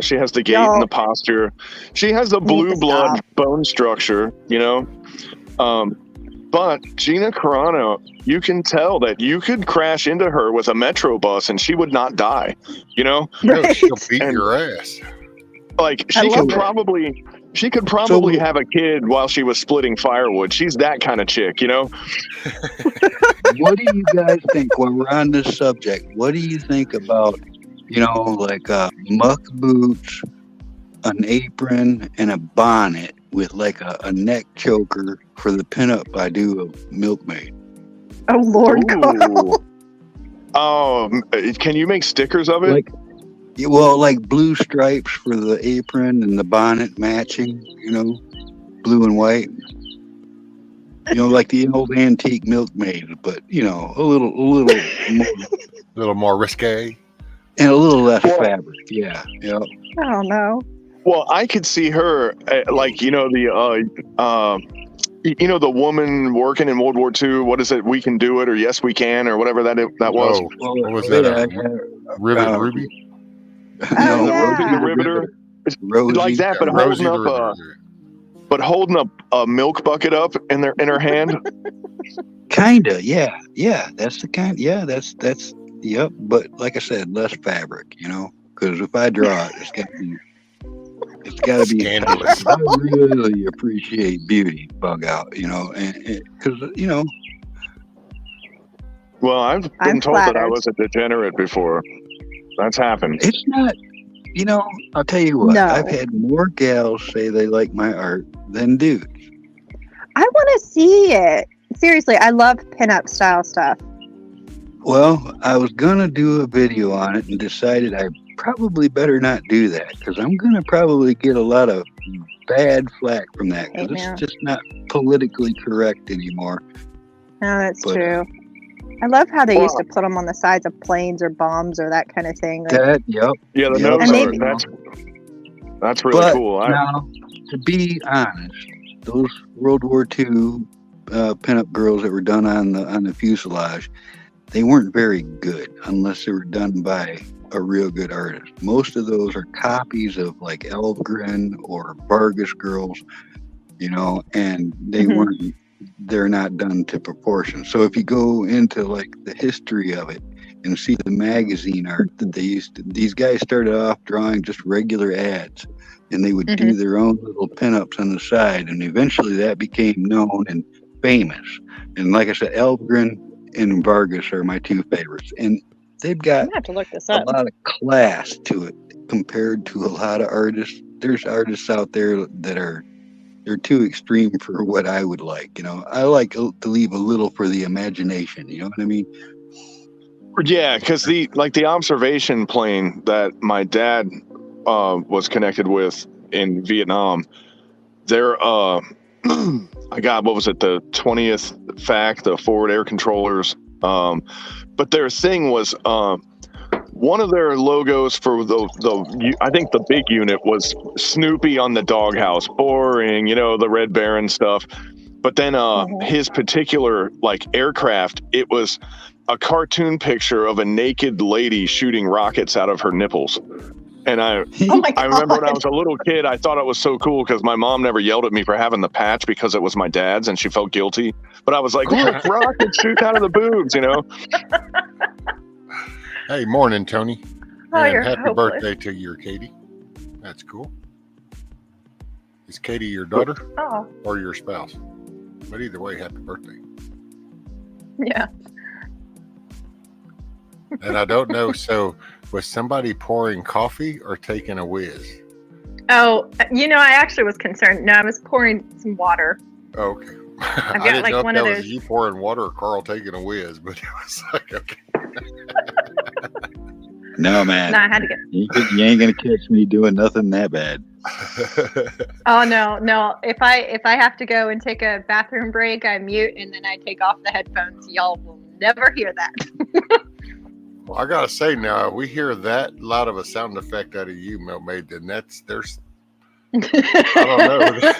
she has the gait and the posture. She has the blue blood bone structure, But Gina Carano, you can tell that you could crash into her with a Metro bus and she would not die, No, she'll beat your ass. Like she could probably have a kid while she was splitting firewood. She's that kind of chick, What do you guys think when we're on this subject? What do you think about, muck boots, an apron, and a bonnet with like a neck choker for the pinup I do of Milkmaid? Oh, Lord God. Oh, can you make stickers of it? Like blue stripes for the apron and the bonnet matching, blue and white. Like the old antique Milkmaid, but a little more risque and a little less fabric. Yeah. I don't know. Well, I could see her the woman working in World War II. What is it? We Can Do It, or Yes We Can, or whatever that was. What was that? Rivet Ruby. The Riveter. Rosie, like that, but holding up a milk bucket up in her hand. Kinda, yeah. That's the kind. Yeah, that's. Yep. But like I said, less fabric. Because if I draw it, it's got to be scandalous. I really appreciate beauty, Bug Out. And because Well, I've been told that I was a degenerate before. That's happened. It's not. I'll tell you what. No. I've had more gals say they like my art than dudes. I want to see it. Seriously, I love pinup style stuff. Well, I was gonna do a video on it and decided I probably better not do that because I'm gonna probably get a lot of bad flack from that because it's just not politically correct anymore. No, that's true. I love how they used to put them on the sides of planes or bombs or that kind of thing. Yep. Yeah, the nose art. That's really cool. Now, to be honest, those World War II pinup girls that were done on the fuselage, they weren't very good unless they were done by a real good artist. Most of those are copies of like Elvgren or Vargas girls, and they weren't. They're not done to proportion. So if you go into like the history of it and see the magazine art that they used to, these guys started off drawing just regular ads and they would do their own little pinups on the side. And eventually that became known and famous. And like I said, Elvgren and Vargas are my two favorites. And they've I'm got gonna have to look this a up. lot of class to it compared to a lot of artists. There's artists out there that they're too extreme for what I would like. You know, I like to leave a little for the imagination. You know what I mean? Yeah, because the observation plane that my dad was connected with in Vietnam, they're I got, what was it, the 20th FAC, the forward air controllers. But their thing was one of their logos for the I think the big unit was Snoopy on the doghouse, boring, you know, the Red Baron stuff. But then his particular like aircraft, it was a cartoon picture of a naked lady shooting rockets out of her nipples. And I remember when I was a little kid, I thought it was so cool because my mom never yelled at me for having the patch because it was my dad's and she felt guilty. But I was like, look, rockets shoot out of the boobs, you know? Hey, morning, Tony. Oh, and you're happy hopeless. birthday to your Katie. That's cool. Is Katie your daughter Oh, or your spouse? But either way, happy birthday. yeah. And I don't know, so was somebody pouring coffee or taking a whiz? Oh, you know, I actually was concerned. No, I was pouring some water. Oh, okay. I've I got didn't like know if one that of was those. you pouring water or Carl taking a whiz, but it was like, okay. No, man. No, I had to get. You ain't gonna catch me doing nothing that bad. Oh no. If I have to go and take a bathroom break, I mute and then I take off the headphones. Y'all will never hear that. Well, I gotta say now, we hear that loud of a sound effect out of you, Milkmaid, and I don't know.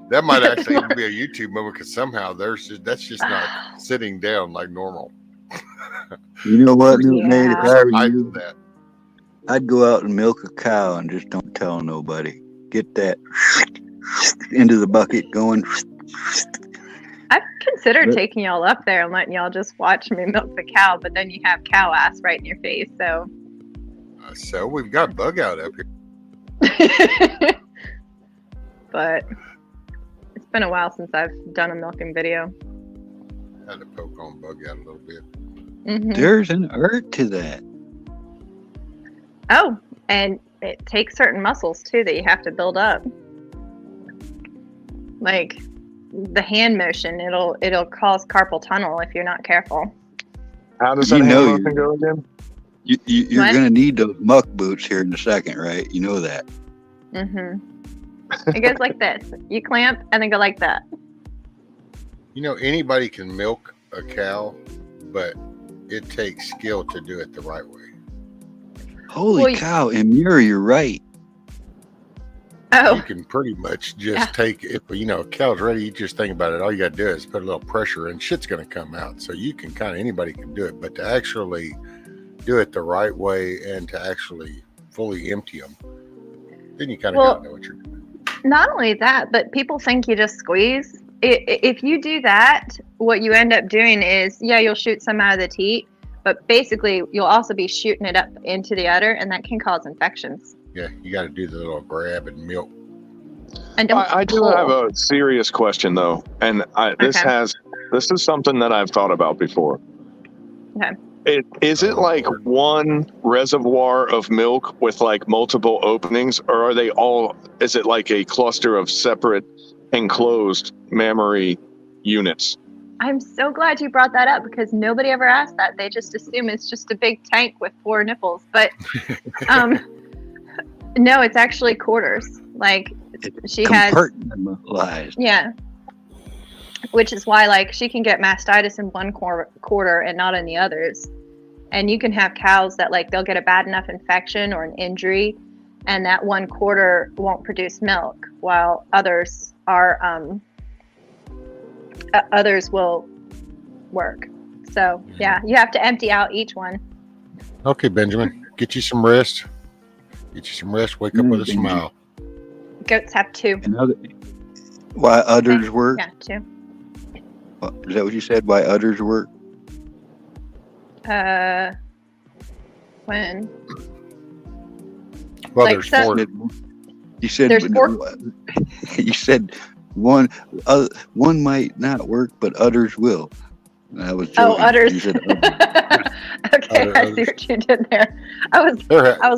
That might actually even be a YouTube moment because somehow that's just not sitting down like normal. You know what, Milkmaid? If I were I you, do that. I'd go out and milk a cow and just don't tell nobody. Get that into the bucket going. I've considered taking y'all up there and letting y'all just watch me milk the cow, but then you have cow ass right in your face. So, So we've got Bug Out up here. but it's been a while since I've done a milking video. Had to poke on Bug Out a little bit. Mm-hmm. There's an art to that. Oh, and it takes certain muscles too that you have to build up. Like the hand motion, it'll cause carpal tunnel if you're not careful. How does that hand motion go again? You're What? gonna need those muck boots here in a second, right? You know that. Mm-hmm. It goes like this. You clamp and then go like that. You know, anybody can milk a cow, but it takes skill to do it the right way. Holy cow, Emir, you're right. Oh. You can pretty much just take, if you know, a cow's ready, you just think about it. All you got to do is put a little pressure and shit's going to come out. So you can anybody can do it, but to actually do it the right way and to actually fully empty them, then you kind of got to know what you're doing. Not only that, but people think you just squeeze. If you do that, what you end up doing is, you'll shoot some out of the teat, but basically you'll also be shooting it up into the udder, and that can cause infections. Yeah, you got to do the little grab and milk. And don't I do have a serious question though, and this is something that I've thought about before. Okay. Is it like one reservoir of milk with like multiple openings, or are they all? Is it like a cluster of separate enclosed mammary units? I'm so glad you brought that up because nobody ever asked that. They just assume it's just a big tank with 4 nipples, but no, it's actually quarters. Like she has compartmentalized. Yeah. Which is why, like, she can get mastitis in one quarter and not in the others. And you can have cows that, like, they'll get a bad enough infection or an injury, and that one quarter won't produce milk, while others are, others will work. So, yeah, you have to empty out each one. Okay, Benjamin, get you some rest. Wake up with a smile. Goats have 2. Why udders work? Yeah, 2. Is that what you said? Why udders work? When? Well, like, there's 4. You said there's 4. You said one might not work, but others will. I was joking. Oh, udders. You said udders. Okay, I see what you did there. I was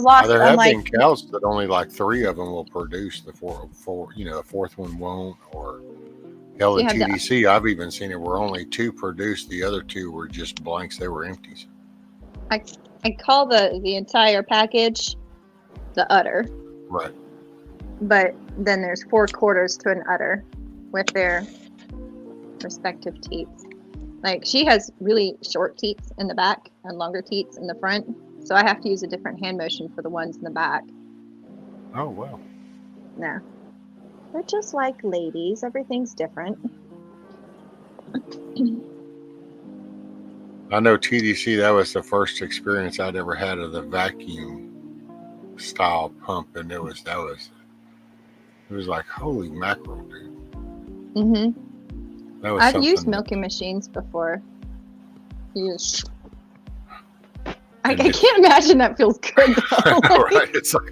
lost. There I'm have like, been cows that only like 3 of them will produce. The four, a fourth one won't. Or hell, So you at have the- TDC, I've even seen it where only 2 produced. The other 2 were just blanks. They were empties. I call the entire package the udder, Right. but then there's 4 quarters to an udder with their respective teats. Like she has really short teats in the back and longer teats in the front, so I have to use a different hand motion for the ones in the back. Oh, wow. No, they're just like ladies. Everything's different. I know TDC, that was the first experience I'd ever had of the vacuum style pump, and it was like, holy mackerel, dude. Mm-hmm. That was I've something used that- milking machines before. I can't imagine that feels good though. Right? It's like,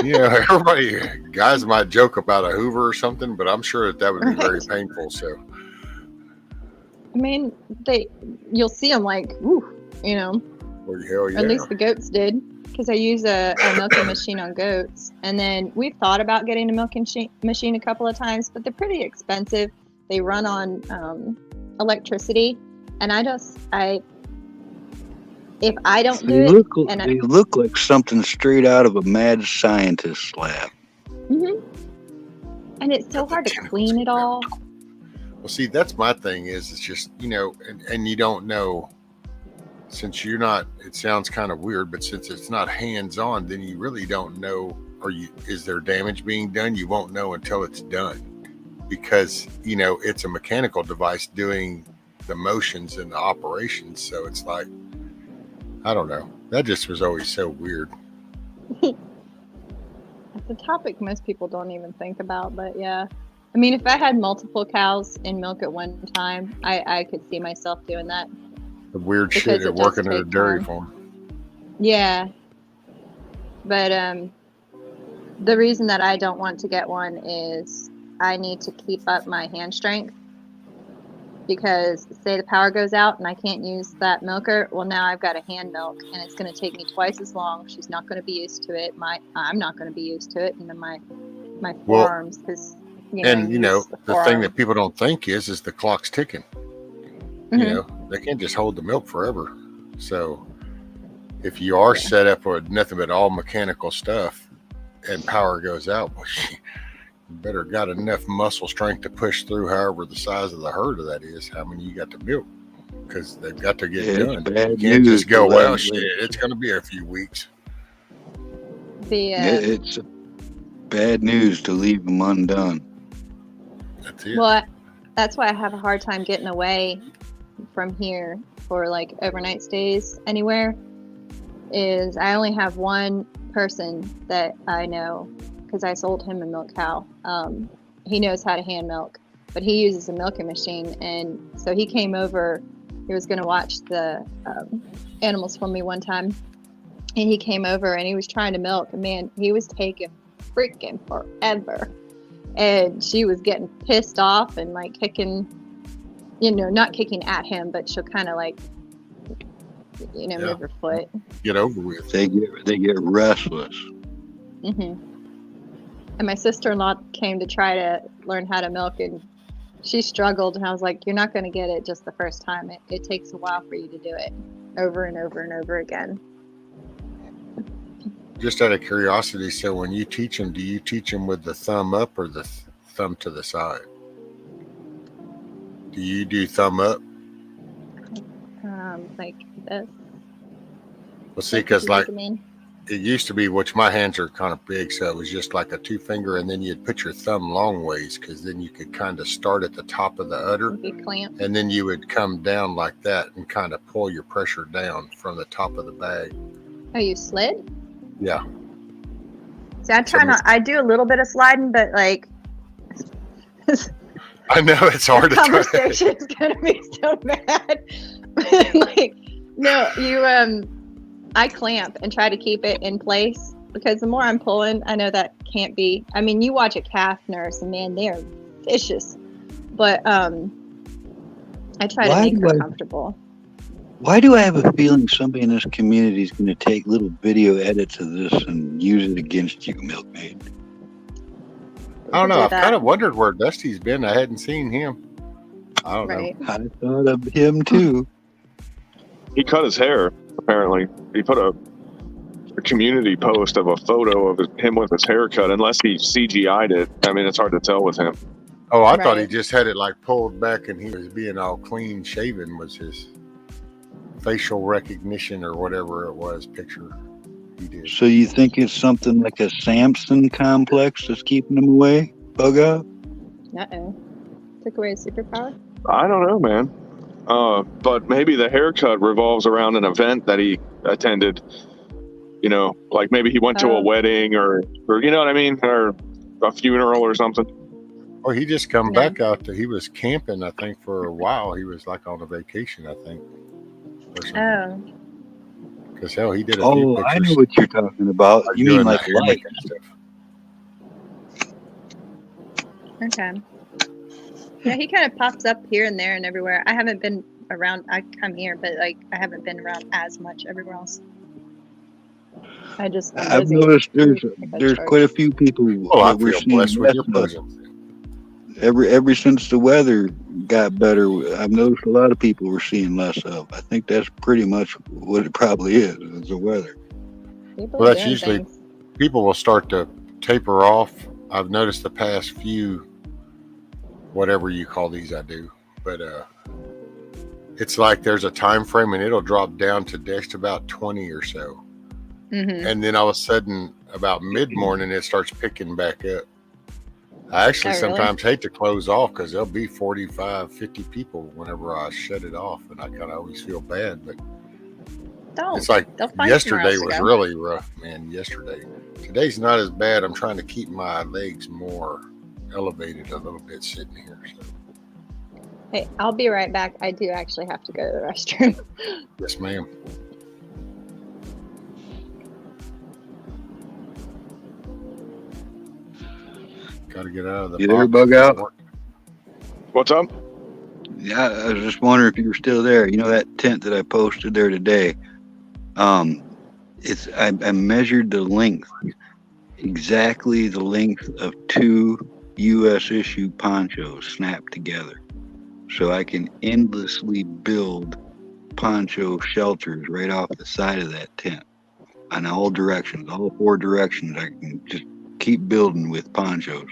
everybody, guys might joke about a Hoover or something, but I'm sure that would be very painful. So, I mean, you'll see them like, woo, well, hell yeah. At least the goats did, because I use a milking machine on goats. And then we've thought about getting a milking machine a couple of times, but they're pretty expensive. They run on electricity, and if I don't do it, They look like something straight out of a mad scientist lab. Mm-hmm. And it's so hard to clean it all. Well, see, that's my thing is it's just, and you don't know, since you're not, it sounds kind of weird, but since it's not hands-on, then you really don't know, is there damage being done? You won't know until it's done, because, it's a mechanical device doing the motions and the operations. So it's like, I don't know. That just was always so weird. It's a topic most people don't even think about, but yeah. I mean, if I had multiple cows in milk at one time, I could see myself doing that. The weird Because shit it at does working at a take dairy time. farm. Yeah. But the reason that I don't want to get one is I need to keep up my hand strength. Because say the power goes out and I can't use that milker, well, now I've got a hand milk and it's going to take me twice as long. She's not going to be used to it. I'm not going to be used to it. And then my forearms, because the thing that people don't think is the clock's ticking. Mm-hmm. They can't just hold the milk forever. So if you are set up with nothing but all mechanical stuff and power goes out, well, you better got enough muscle strength to push through however the size of the herd of that is, how many you got to milk, because they've got to get done. You can't just go, well, shit, it's going to be a few weeks. It's bad news to leave them undone. That's it. Well, that's why I have a hard time getting away from here for like overnight stays anywhere, is I only have one person that I know, because I sold him a milk cow. He knows how to hand milk, but he uses a milking machine. And so he came over, he was going to watch the animals for me one time. And he came over and he was trying to milk. And man, he was taking freaking forever. And she was getting pissed off and like kicking, not kicking at him, but she'll kind of like, move her foot. Get over with. They get restless. Mm-hmm. And my sister-in-law came to try to learn how to milk, and she struggled. And I was like, you're not going to get it just the first time. It takes a while for you to do it over and over and over again. Just out of curiosity, so when you teach them, do you teach them with the thumb up or the thumb to the side? Do you do thumb up? Like this. Well, see, because like it used to be, which my hands are kind of big, so it was just like a 2-finger, and then you'd put your thumb long ways, because then you could kind of start at the top of the udder, clamp. And then you would come down like that and kind of pull your pressure down from the top of the bag. Oh, you slid? Yeah. See, I do a little bit of sliding, but like I know it's hard to try. Conversation's gonna be so bad. Like, no, I clamp and try to keep it in place, because the more I'm pulling, I know that can't be. I mean, you watch a calf nurse, and man, they're vicious. But I try to make her comfortable. Why do I have a feeling somebody in this community is going to take little video edits of this and use it against you, Milkmaid? I don't Could know. do I've that. kind of wondered where Dusty's been. I hadn't seen him. I don't Right. I thought of him too. He cut his hair, apparently. He put a community post of a photo of him with his haircut, unless he CGI'd it. I mean, it's hard to tell with him. know. Oh, I thought he Right. just had it like pulled back and he was being all clean shaven was his facial recognition or whatever it was picture he did. So you think it's something like a Samson complex that's keeping him away? Bug out? Uh-oh. Took away his superpower? I don't know, man. But maybe the haircut revolves around an event that he attended. You know, like maybe he went to a Oh. wedding or you know what I mean, or a funeral or something. Or he just come No. back out to, he was camping, I think, for a while. He was like on a vacation, I think. Or something. Oh. Because hell, he did a few Oh, pictures. I know what you're talking about. of You mean doing the like hammock light? and stuff. Okay. Yeah, he kind of pops up here and there and everywhere. I haven't been around. I come here, but like I haven't been around as much everywhere else. I'm I've busy. noticed there's I got there's charged. quite a few people Well, I that we're feel seeing blessed with less your of. presence. Ever since the weather got better, I've noticed a lot of people we're seeing less of. I think that's pretty much what it probably is the weather. People Well, that's doing usually things. people will start to taper off. I've noticed the past few, whatever you call these, I do, but it's like there's a time frame and it'll drop down to just about 20 or so, Mm-hmm. and then all of a sudden, about mid morning, it starts picking back up. I actually Oh, really? sometimes hate to close off because there'll be 45, 50 people whenever I shut it off, and I kind of always feel bad. But Don't. it's like They'll find somewhere yesterday else to was go. really rough, man. Yesterday. Today's not as bad. I'm trying to keep my legs more elevated a little bit sitting here. So, Hey, I'll be right back. I do actually have to go to the restroom. yes, ma'am. Got to get out of the You there, box. Bug Out? What's up? Yeah, I was just wondering if you were still there. You know that tent that I posted there today? It's I measured the length, exactly the length of 2 U.S. issue ponchos snapped together, so I can endlessly build poncho shelters right off the side of that tent, on all directions, all 4 directions. I can just keep building with ponchos.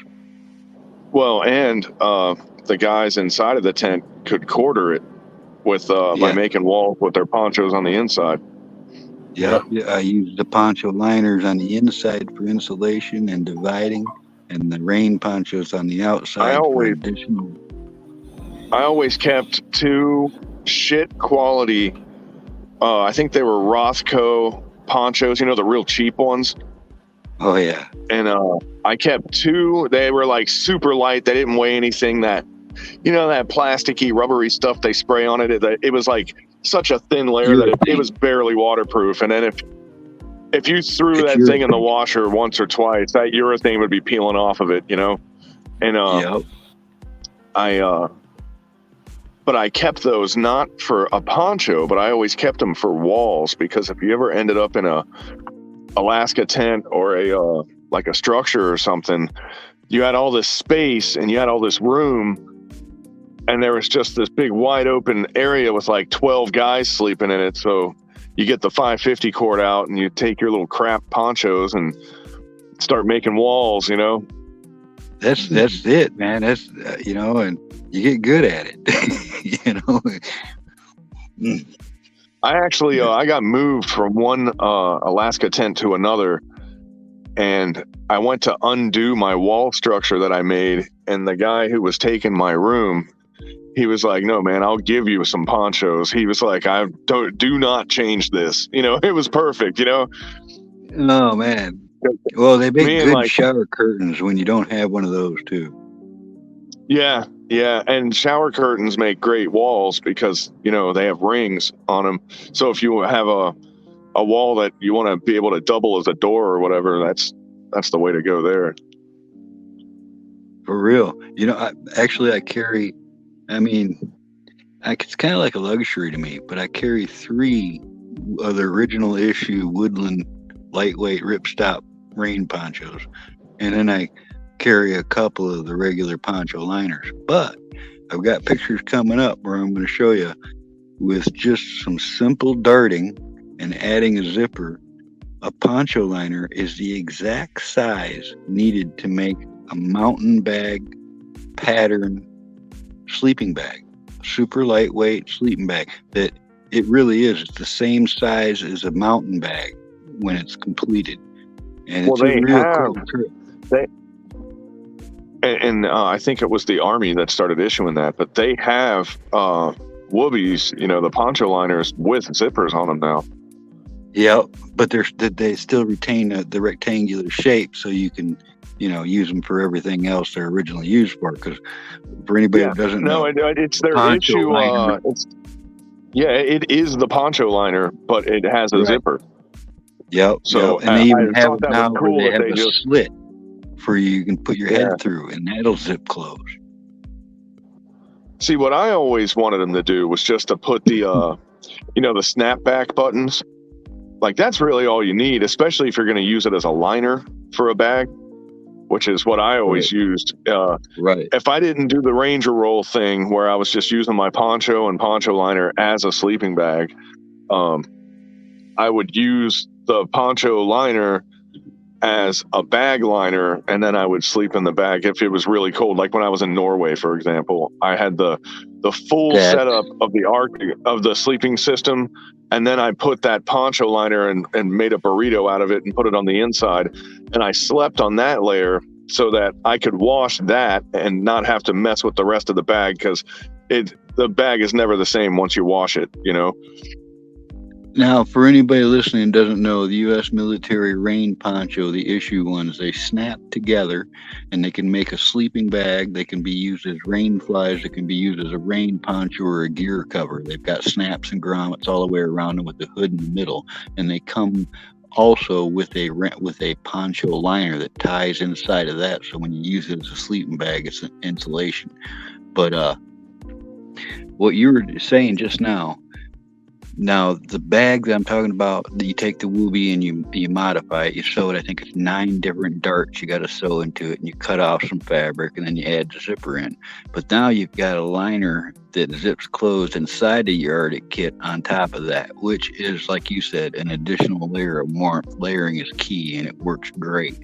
Well, and the guys inside of the tent could quarter it with by Yeah. making walls with their ponchos on the inside. Yeah, I use the poncho liners on the inside for insulation and dividing, and the rain ponchos on the outside for always- additional. I always kept 2 shit quality. I think they were Rothko ponchos, you know, the real cheap ones. Oh yeah, And I kept 2. They were like super light. They didn't weigh anything. That, you know, that plasticky, rubbery stuff they spray on it. It was like such a thin layer that it was barely waterproof. And then if you threw It's that thing in the urethane. washer once or twice, that urethane would be peeling off of it, you know. And yep. but I kept those not for a poncho, but I always kept them for walls, because if you ever ended up in a Alaska tent or a like a structure or something, you had all this space and you had all this room, and there was just this big wide open area with like 12 guys sleeping in it. So you get the 550 cord out and you take your little crap ponchos and start making walls, you know. That's it, man. That's you know, and you get good at it. You know. I actually I got moved from one Alaska tent to another, and I went to undo my wall structure that I made, and the guy who was taking my room, he was like, "No, man, I'll give you some ponchos." He was like, "I do not change this." You know, it was perfect. You know. Oh man. Well, they make Me and, good like- shower curtains when you don't have one of those too. Yeah, and shower curtains make great walls because, you know, they have rings on them. So if you have a wall that you want to be able to double as a door or whatever, that's the way to go there. For real. You know, I carry, I mean, it's kind of like a luxury to me, but I carry 3 of the original issue woodland lightweight ripstop rain ponchos, and then I carry a couple of the regular poncho liners. But I've got pictures coming up where I'm going to show you with just some simple darting and adding a zipper. A poncho liner is the exact size needed to make a mountain bag pattern sleeping bag, super lightweight sleeping bag. That it really is. It's the same size as a mountain bag when it's completed, and it's a real cool trick. I think it was the Army that started issuing that, but they have whoobies, the poncho liners with zippers on them now. Yeah, but they still retain the rectangular shape, so you can, use them for everything else they're originally used for. Because for anybody who doesn't know, it's their issue. It is the poncho liner, but it has a zipper. Yep. So and they even have it now cool where they have a just slit for you can put your head through, and that'll zip close. See, what I always wanted them to do was just to put the, the snapback buttons. Like, that's really all you need, especially if you're going to use it as a liner for a bag, which is what I always used. Right. If I didn't do the Ranger roll thing where I was just using my poncho and poncho liner as a sleeping bag, I would use the poncho liner as a bag liner, and then I would sleep in the bag if it was really cold. Like when I was in Norway, for example, I had the full setup of the sleeping system, and then I put that poncho liner and made a burrito out of it and put it on the inside, and I slept on that layer so that I could wash that and not have to mess with the rest of the bag, because the bag is never the same once you wash it, Now, for anybody listening who doesn't know, the U.S. military rain poncho, the issue ones, they snap together and they can make a sleeping bag. They can be used as rain flies. They can be used as a rain poncho or a gear cover. They've got snaps and grommets all the way around them with the hood in the middle. And they come also with a poncho liner that ties inside of that. So when you use it as a sleeping bag, it's an insulation. But what you were saying just now, the bag that I'm talking about, you take the woobie and you modify it. You sew it. I think it's 9 different darts you got to sew into it, and you cut off some fabric, and then you add the zipper in. But now you've got a liner that zips closed inside of your Arctic kit on top of that, which is, like you said, an additional layer of warmth. Layering is key, and it works great.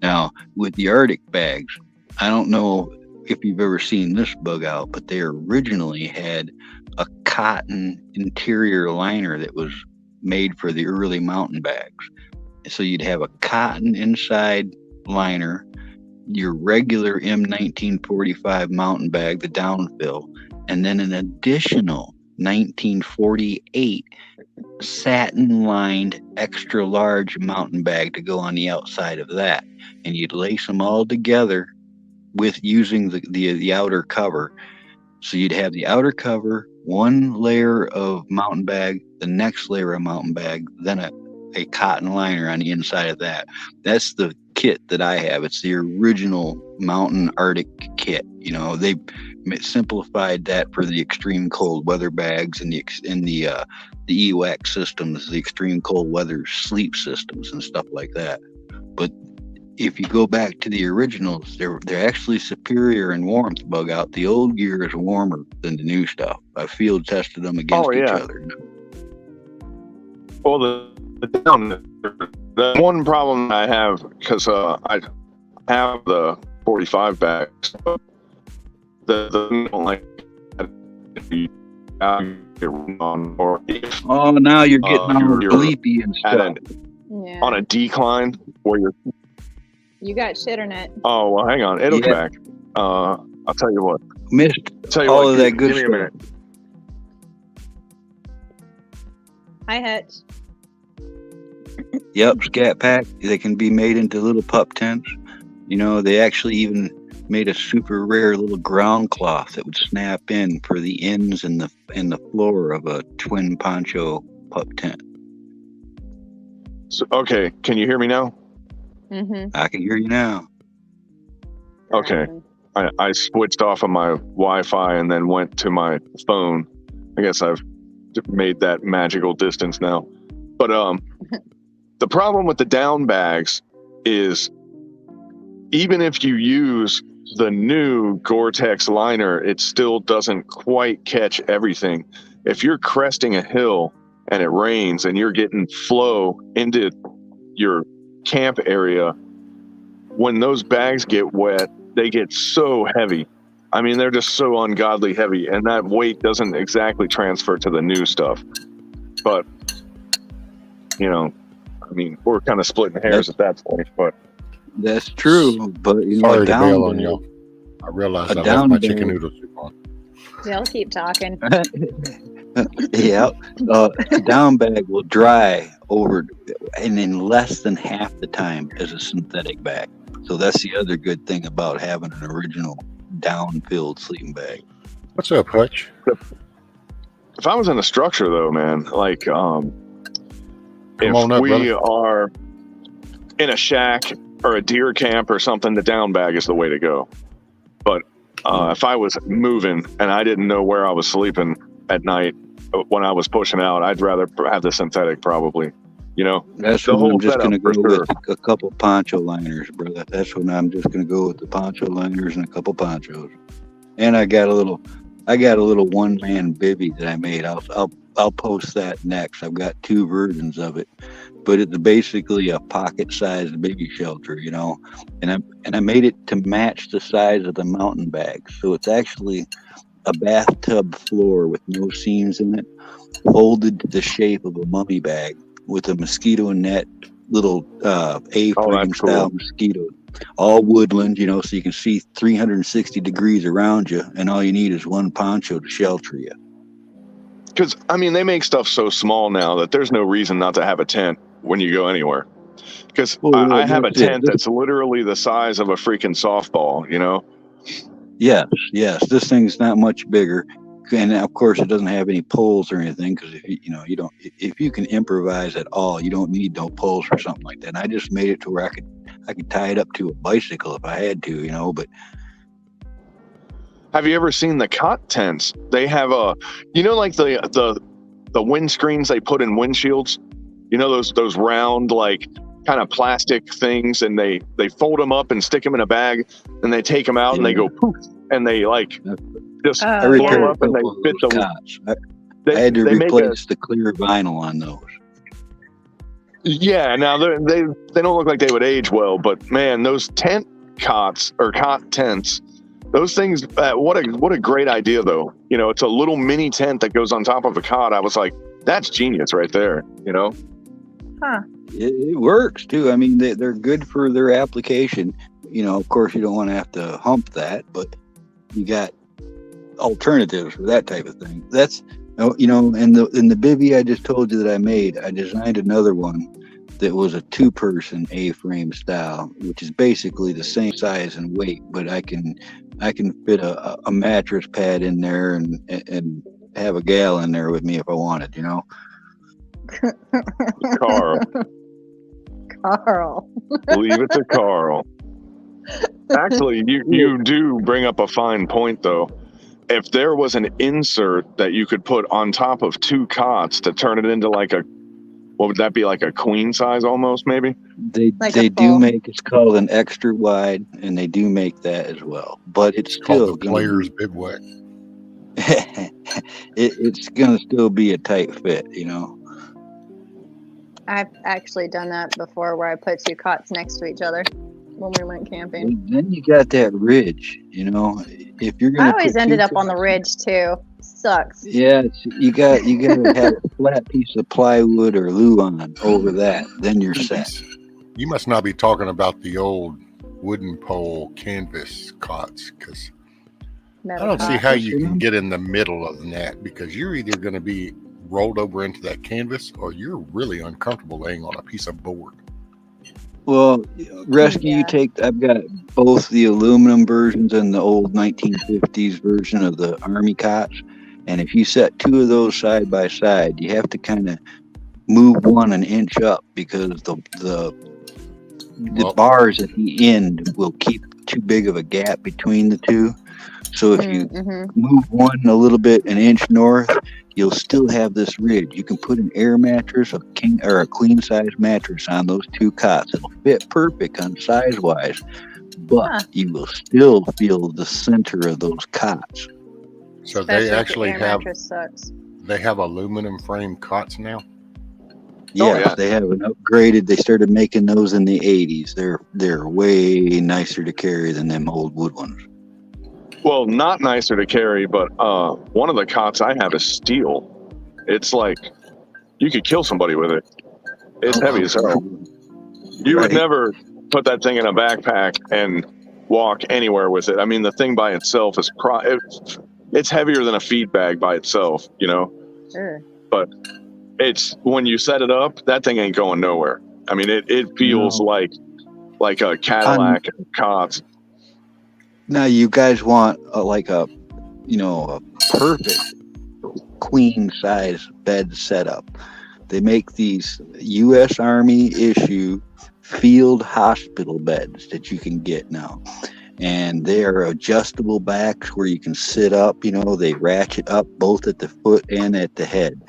Now, with the Arctic bags, I don't know if you've ever seen this bug out, but they originally had a cotton interior liner that was made for the early mountain bags. So you'd have a cotton inside liner, your regular M1945 mountain bag, the downfill, and then an additional 1948 satin lined extra large mountain bag to go on the outside of that. And you'd lace them all together with using the outer cover. So you'd have the outer cover, one layer of mountain bag, the next layer of mountain bag, then a cotton liner on the inside of that. That's the kit that I have. It's the original mountain Arctic kit. They simplified that for the extreme cold weather bags and the EWAC systems, the extreme cold weather sleep systems and stuff like that. But if you go back to the originals, they're actually superior in warmth. Bug out. The old gear is warmer than the new stuff. I field tested them against each other. Well, the one problem I have, because I have the 45 bags, the like oh, now you're getting on bleepy and stuff. On a decline where you're. You got shitter.net. Oh, well, hang on. It'll come back. I'll tell you what. Missed all of that good stuff. Give me a minute. Hi, Hutch. Yep, Scat Pack. They can be made into little pup tents. They actually even made a super rare little ground cloth that would snap in for the ends and the floor of a twin poncho pup tent. So, okay, can you hear me now? Mm-hmm. I can hear you now. Okay. I switched off of my Wi-Fi and then went to my phone. I guess I've made that magical distance now. But the problem with the down bags is even if you use the new Gore-Tex liner, it still doesn't quite catch everything. If you're cresting a hill and it rains and you're getting flow into your camp area, when those bags get wet, they get so heavy. I mean, they're just so ungodly heavy, and that weight doesn't exactly transfer to the new stuff. But, you know, I mean, we're kind of splitting hairs at that point, but. That's true, but you know, Sorry to down bail on bag- y'all. I realized a I left down my bag- chicken noodle soup on. They'll keep talking. Yeah, down bag will dry over and in less than half the time as a synthetic bag. So that's the other good thing about having an original down-filled sleeping bag. What's up, Hutch? If I was in a structure, though, man, like, if on up, we brother. are in a shack or a deer camp or something, the down bag is the way to go. But if I was moving and I didn't know where I was sleeping at night when I was pushing out, I'd rather have the synthetic, probably. You know, That's the when whole I'm just going to setup, go for with sure. a couple poncho liners, brother. That's when I'm just going to go with the poncho liners and a couple ponchos. And I got a little one-man bivvy that I made. I'll post that next. I've got 2 versions of it, but it's basically a pocket-sized baby shelter, you know. And I made it to match the size of the mountain bag, so it's actually a bathtub floor with no seams in it, folded to the shape of a mummy bag with a mosquito net, little A-frame style mosquito, all woodland, you know, so you can see 360 degrees around you, and all you need is one poncho to shelter you. Because, I mean, they make stuff so small now that there's no reason not to have a tent when you go anywhere. Because I have a tent that's literally the size of a freaking softball, you know? Yes, this thing's not much bigger. And of course, it doesn't have any poles or anything because if you can improvise at all, you don't need no poles or something like that. And I just made it to where I could tie it up to a bicycle if I had to, you know. But have you ever seen the cot tents? They have like the windscreens they put in windshields. You know those round like kind of plastic things, and they fold them up and stick them in a bag, and they take them out and they go poof, and they like. Just blow up and they fit the cots. I had to replace the clear vinyl on those. Yeah, now they don't look like they would age well, but man, those tent cots or cot tents, those things. What a great idea, though. You know, it's a little mini tent that goes on top of a cot. I was like, that's genius right there. You know. Huh. It works too. I mean, they're good for their application. You know, of course, you don't want to have to hump that, but you got alternatives for that type of thing. That's, you know, in the bivvy I just told you that I made, I designed another one that was a 2-person A-frame style, which is basically the same size and weight, but I can fit a mattress pad in there and have a gal in there with me if I wanted, you know. Carl. Leave it to Carl. Actually, you do bring up a fine point, though. If there was an insert that you could put on top of 2 cots to turn it into like what would that be, like a queen size almost, maybe? They do make, it's called an extra wide, and they do make that as well. But it's still called the player's bivouac. It's gonna still be a tight fit, you know. I've actually done that before, where I put 2 cots next to each other when we went camping. And then you got that ridge, you know. If you're gonna, I always ended up on the ridge too. Sucks. Yeah, you gotta have a flat piece of plywood or luan over that. Then you're set. You must not be talking about the old wooden pole canvas cots, because I don't see how you can get in the middle of that, because you're either going to be rolled over into that canvas or you're really uncomfortable laying on a piece of board. Well, rescue, I've got both the aluminum versions and the old 1950s version of the army cots. And if you set 2 of those side by side, you have to kind of move one an inch up, because the bars at the end will keep too big of a gap between the 2. So if you move one a little bit, an inch north, you'll still have this ridge. You can put an air mattress, a king or a queen size mattress on those two cots. It'll fit perfect on size wise, but you will still feel the center of those cots. So Especially they if the actually air have mattress sucks. they have aluminum frame cots now. Yes, yeah. they have an upgraded. They started making those in the 80s. They're way nicer to carry than them old wood ones. Well, not nicer to carry, but one of the cots I have is steel. It's like you could kill somebody with it. It's heavy as hell. You would Right. never put that thing in a backpack and walk anywhere with it. I mean, the thing by itself is it's heavier than a feed bag by itself, you know. Sure. But it's when you set it up, that thing ain't going nowhere. I mean, it feels No. like a Cadillac cot. Now you guys want a perfect queen size bed setup. They make these U.S. Army issue field hospital beds that you can get now. And they are adjustable backs where you can sit up, they ratchet up both at the foot and at the head.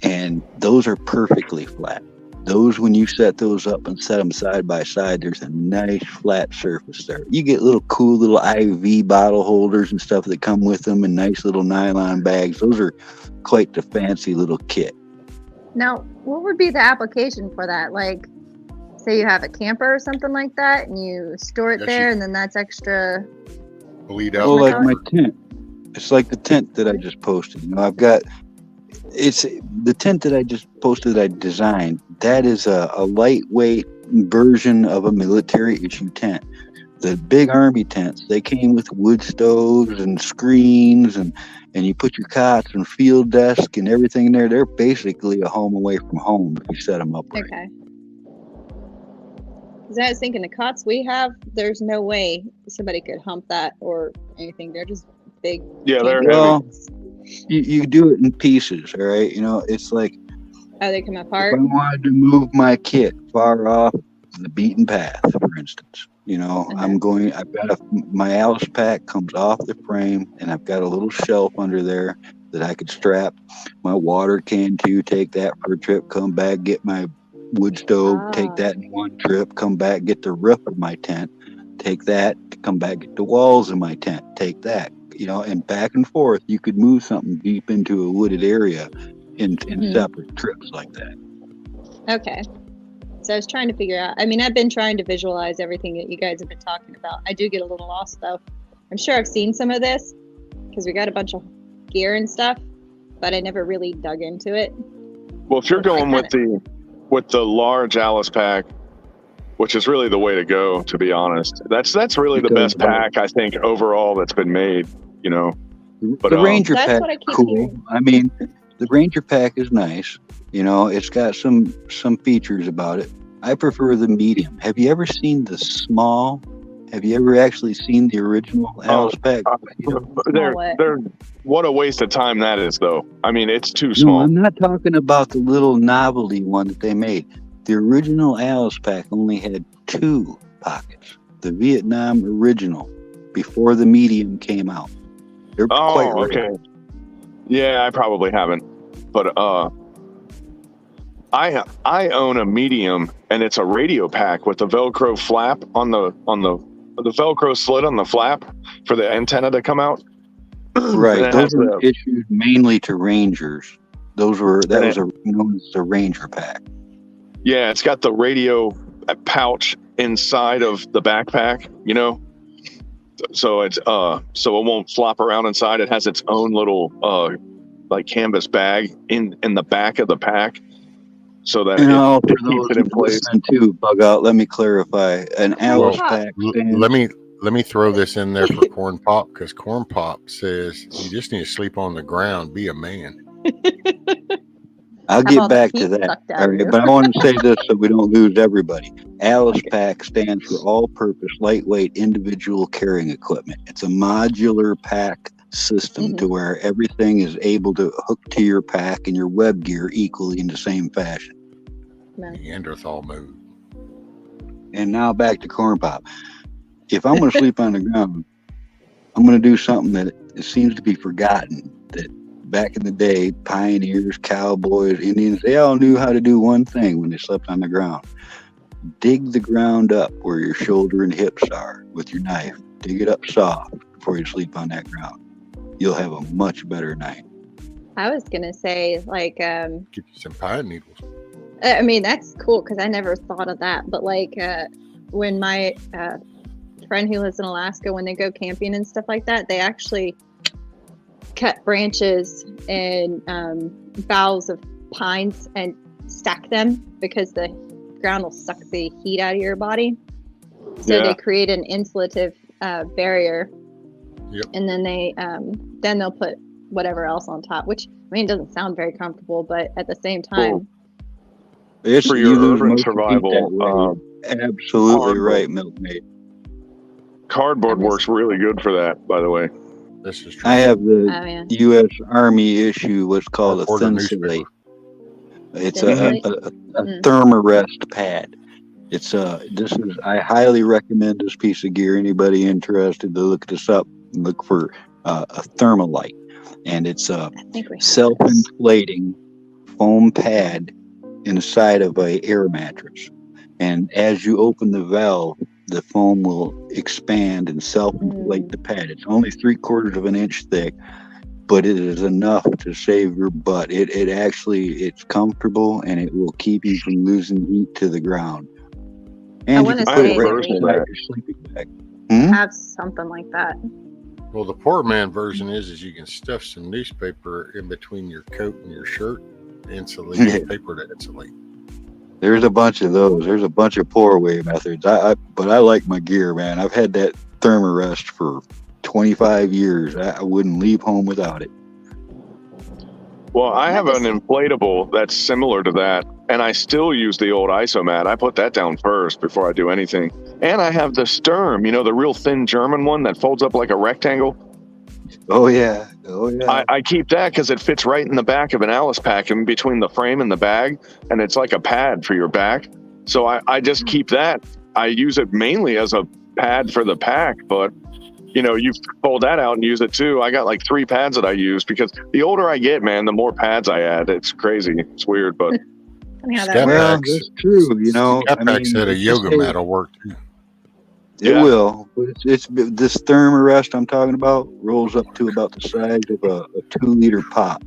And those are perfectly flat. Those, when you set those up and set them side by side, there's a nice flat surface there. You get cool little IV bottle holders and stuff that come with them and nice little nylon bags. Those are quite the fancy little kit. Now, what would be the application for that? Like, say you have a camper or something like that, and you store it there, and then that's extra. Bleed out. Well, like my tent. It's like the tent that I just posted. I've got. It's the tent that I just posted. I designed. That is a lightweight version of a military issue tent. The big army tents, they came with wood stoves and screens, and you put your cots and field desk and everything in there. They're basically a home away from home if you set them up right. Okay. Because I was thinking the cots we have, there's no way somebody could hump that or anything. They're just big. Yeah, they're Well, you do it in pieces, all right? It's like, Oh, they come apart? if I wanted to move my kit far off the beaten path, for instance, I've got my Alice pack comes off the frame, and I've got a little shelf under there that I could strap my water can to, take that for a trip, come back, get my wood stove, take that in one trip, come back, get the roof of my tent, take that, come back, get the walls of my tent, take that, and back and forth. You could move something deep into a wooded area in separate trips like that. Okay. So I was trying to figure out, I've been trying to visualize everything that you guys have been talking about. I do get a little lost though. I'm sure I've seen some of this because we got a bunch of gear and stuff, but I never really dug into it. Well, if you're going with the large Alice pack, which is really the way to go, to be honest, that's really the best pack I think overall that's been made. But the Ranger That's pack what I keep cool. hearing. The Ranger pack is nice. It's got some features about it. I prefer the medium. Have you ever seen the small? Have you ever actually seen the original Alice pack? They're what a waste of time that is, though. It's too No, small. I'm not talking about the little novelty one that they made. The original Alice pack only had 2 pockets. The Vietnam original, before the medium came out. They're quite rare. Okay. Yeah, I probably haven't, but I own a medium, and it's a radio pack with the Velcro flap on the Velcro slit on the flap for the antenna to come out. Right, those were issued mainly to Rangers. That was known as the Ranger pack. Yeah, it's got the radio pouch inside of the backpack, so it's so it won't flop around inside. It has its own little like canvas bag in the back of the pack, so that it keeps it in place. Too, bug out. Let me clarify. An Alice pack. Let me throw this in there for Corn Pop, because Corn Pop says you just need to sleep on the ground, be a man. I'll get back to that. All right, but I want to say this so we don't lose everybody. Alice Pack stands for all-purpose, lightweight, individual carrying equipment. It's a modular pack system to where everything is able to hook to your pack and your web gear equally in the same fashion. Neanderthal move. And now back to Corn Pop. If I'm going to sleep on the ground, I'm going to do something that it seems to be forgotten, that back in the day, pioneers, cowboys, Indians, they all knew how to do one thing when they slept on the ground. Dig the ground up where your shoulder and hips are with your knife. Dig it up soft before you sleep on that ground. You'll have a much better night. I was gonna say, like, Get you some pine needles. I mean, that's cool because I never thought of that. But like, when my friend who lives in Alaska, when they go camping and stuff like that, they actually cut branches and boughs of pines and stack them because the ground will suck the heat out of your body. So they create an insulative barrier. Yep. And then they'll put whatever else on top, which, I mean, doesn't sound very comfortable, but at the same time, It's For you your lose urban most of the heat that survival, way. Absolutely cardboard. right, Milkmaid. cardboard works really good for that, by the way. This is true. I have the oh yeah, U.S. Army issue what's called a Cardboard or Thinsulate. It's Thinsulate? a thermarest pad. It's this is I highly recommend this piece of gear. Anybody interested to look this up, look for a Thermalite, and it's a I think we have self-inflating foam pad inside of a air mattress. And as you open the valve, the foam will expand and self-inflate the pad. It's only 3/4 of an inch thick, but it is enough to save your butt. It's comfortable and it will keep you from losing heat to the ground. And you wanna can put it say right that beside we- your sleeping bag. have something like that. Well, the poor man version is you can stuff some newspaper in between your coat and your shirt, insulate paper to insulate. There's a bunch of those. There's a bunch of pour away methods. But I like my gear, man. I've had that Thermarest for 25 years. I wouldn't leave home without it. Well, I have an inflatable that's similar to that, and I still use the old isomat. I put that down first before I do anything. And I have the Sturm, the real thin German one that folds up like a rectangle. Oh yeah. Oh yeah. I keep that because it fits right in the back of an Alice pack in between the frame and the bag, and it's like a pad for your back. So I just keep that. I use it mainly as a pad for the pack, but you fold that out and use it too. I got like 3 pads that I use because the older I get, man, the more pads I add. It's crazy. It's weird, but Funny how that Step works. Well, backs. that's true. Capac said a yoga mat will work too. It Yeah. will. But it's this Thermarest I'm talking about rolls up to about the size of a 2-liter pop.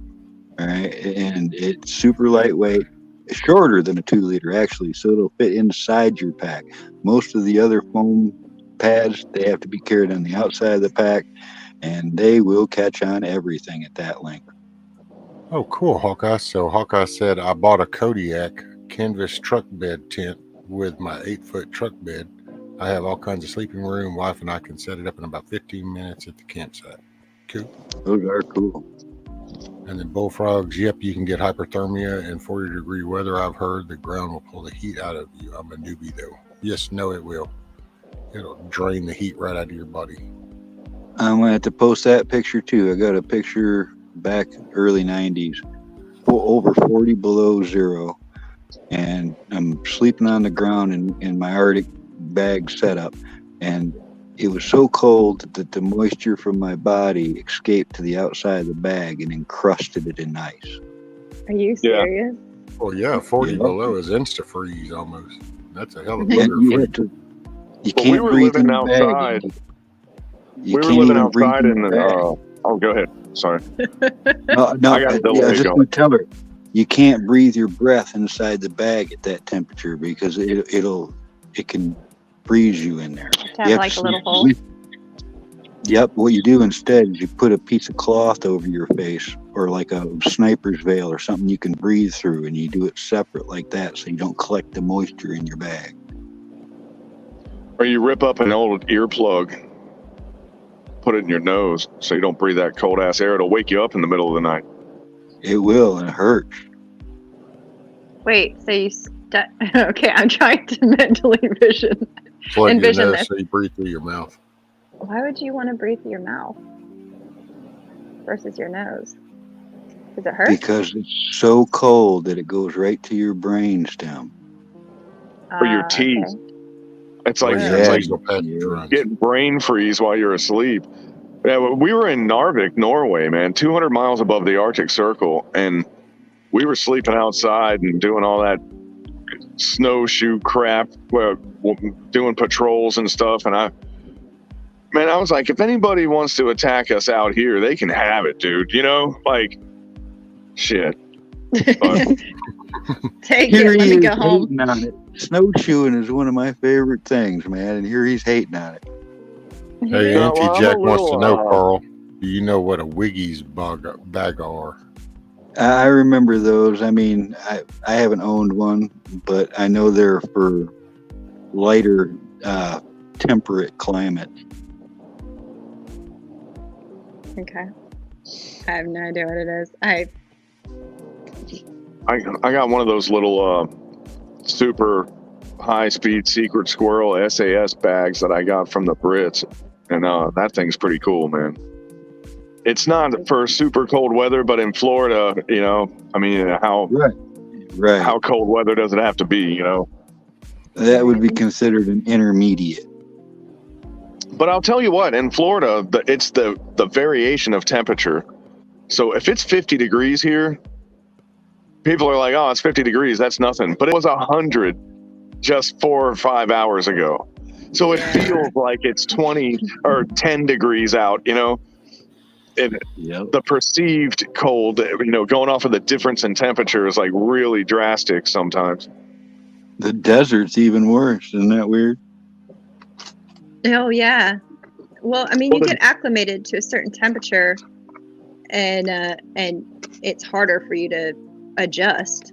All right, and it's super lightweight. It's shorter than a 2-liter actually, so it'll fit inside your pack. Most of the other foam pads, they have to be carried on the outside of the pack, and they will catch on everything at that length. Oh, cool, Hawkeye. So Hawkeye said, I bought a Kodiak canvas truck bed tent with my 8-foot truck bed. I have all kinds of sleeping room. Wife and I can set it up in about 15 minutes at the campsite. Cool. Those are cool. And then bullfrogs, yep, you can get hyperthermia in 40-degree weather. I've heard the ground will pull the heat out of you. I'm a newbie, though. Yes, no, it will. It'll drain the heat right out of your body. I'm gonna have to post that picture too. I got a picture back early 90s, over 40 below zero, and I'm sleeping on the ground in my Arctic bag setup, and it was so cold that the moisture from my body escaped to the outside of the bag and encrusted it in ice. Are you Yeah. serious? Well, yeah, 40 Yeah. below is insta-freeze almost. That's a hell of a And bugger you for have to. You But we can't were breathe in living the bag. outside. You we were can't living even breathe outside in the the. bag. Go ahead. Sorry. No, I got a delay I was just going. going to tell her, you can't breathe your breath inside the bag at that temperature because it can freeze you in there. To You have have like to a little sleep hole. with- Yep. What you do instead is you put a piece of cloth over your face or like a sniper's veil or something you can breathe through, and you do it separate like that so you don't collect the moisture in your bag. Or you rip up an old earplug, put it in your nose so you don't breathe that cold ass air. It'll wake you up in the middle of the night. It will, and it hurts. Wait, so you okay, I'm trying to mentally envision plug your Envision nose this. so you breathe through your mouth. Why would you want to breathe through your mouth versus your nose? Does it hurt? Because it's so cold that it goes right to your brain stem. Or your Okay. teeth. It's like Or Yeah. your it's like nasal passage runs. getting brain freeze while you're asleep. Yeah, we were in Narvik, Norway, man, 200 miles above the Arctic Circle, and we were sleeping outside and doing all that snowshoe crap, doing patrols and stuff. And I was like, if anybody wants to attack us out here, they can have it, dude. You know, like, shit. But, Take Here it. Let he me is go home. hating on it. Snowshoeing is one of my favorite things, man, and here he's hating on it. Hey, No, Auntie well, I'm Jack a wants to little, know, Carl, do you know what a Wiggy's bag are? I remember those. I mean, I haven't owned one, but I know they're for lighter, temperate climate. Okay. I have no idea what it is. I got one of those little super high-speed secret squirrel SAS bags that I got from the Brits, and that thing's pretty cool, man. It's not for super cold weather, but in Florida, you know, I mean, how cold weather does it have to be, you know? That would be considered an intermediate. But I'll tell you what, in Florida, it's the variation of temperature. So if it's 50 degrees here, people are like, oh, it's 50 degrees, that's nothing. But it was 100 just 4 or 5 hours ago. So it feels like it's 20 or 10 degrees out, you know? The perceived cold, you know, going off of the difference in temperature is like really drastic sometimes. The desert's even worse. Isn't that weird? Oh yeah. Well, I mean, you get acclimated to a certain temperature, and it's harder for you to adjust.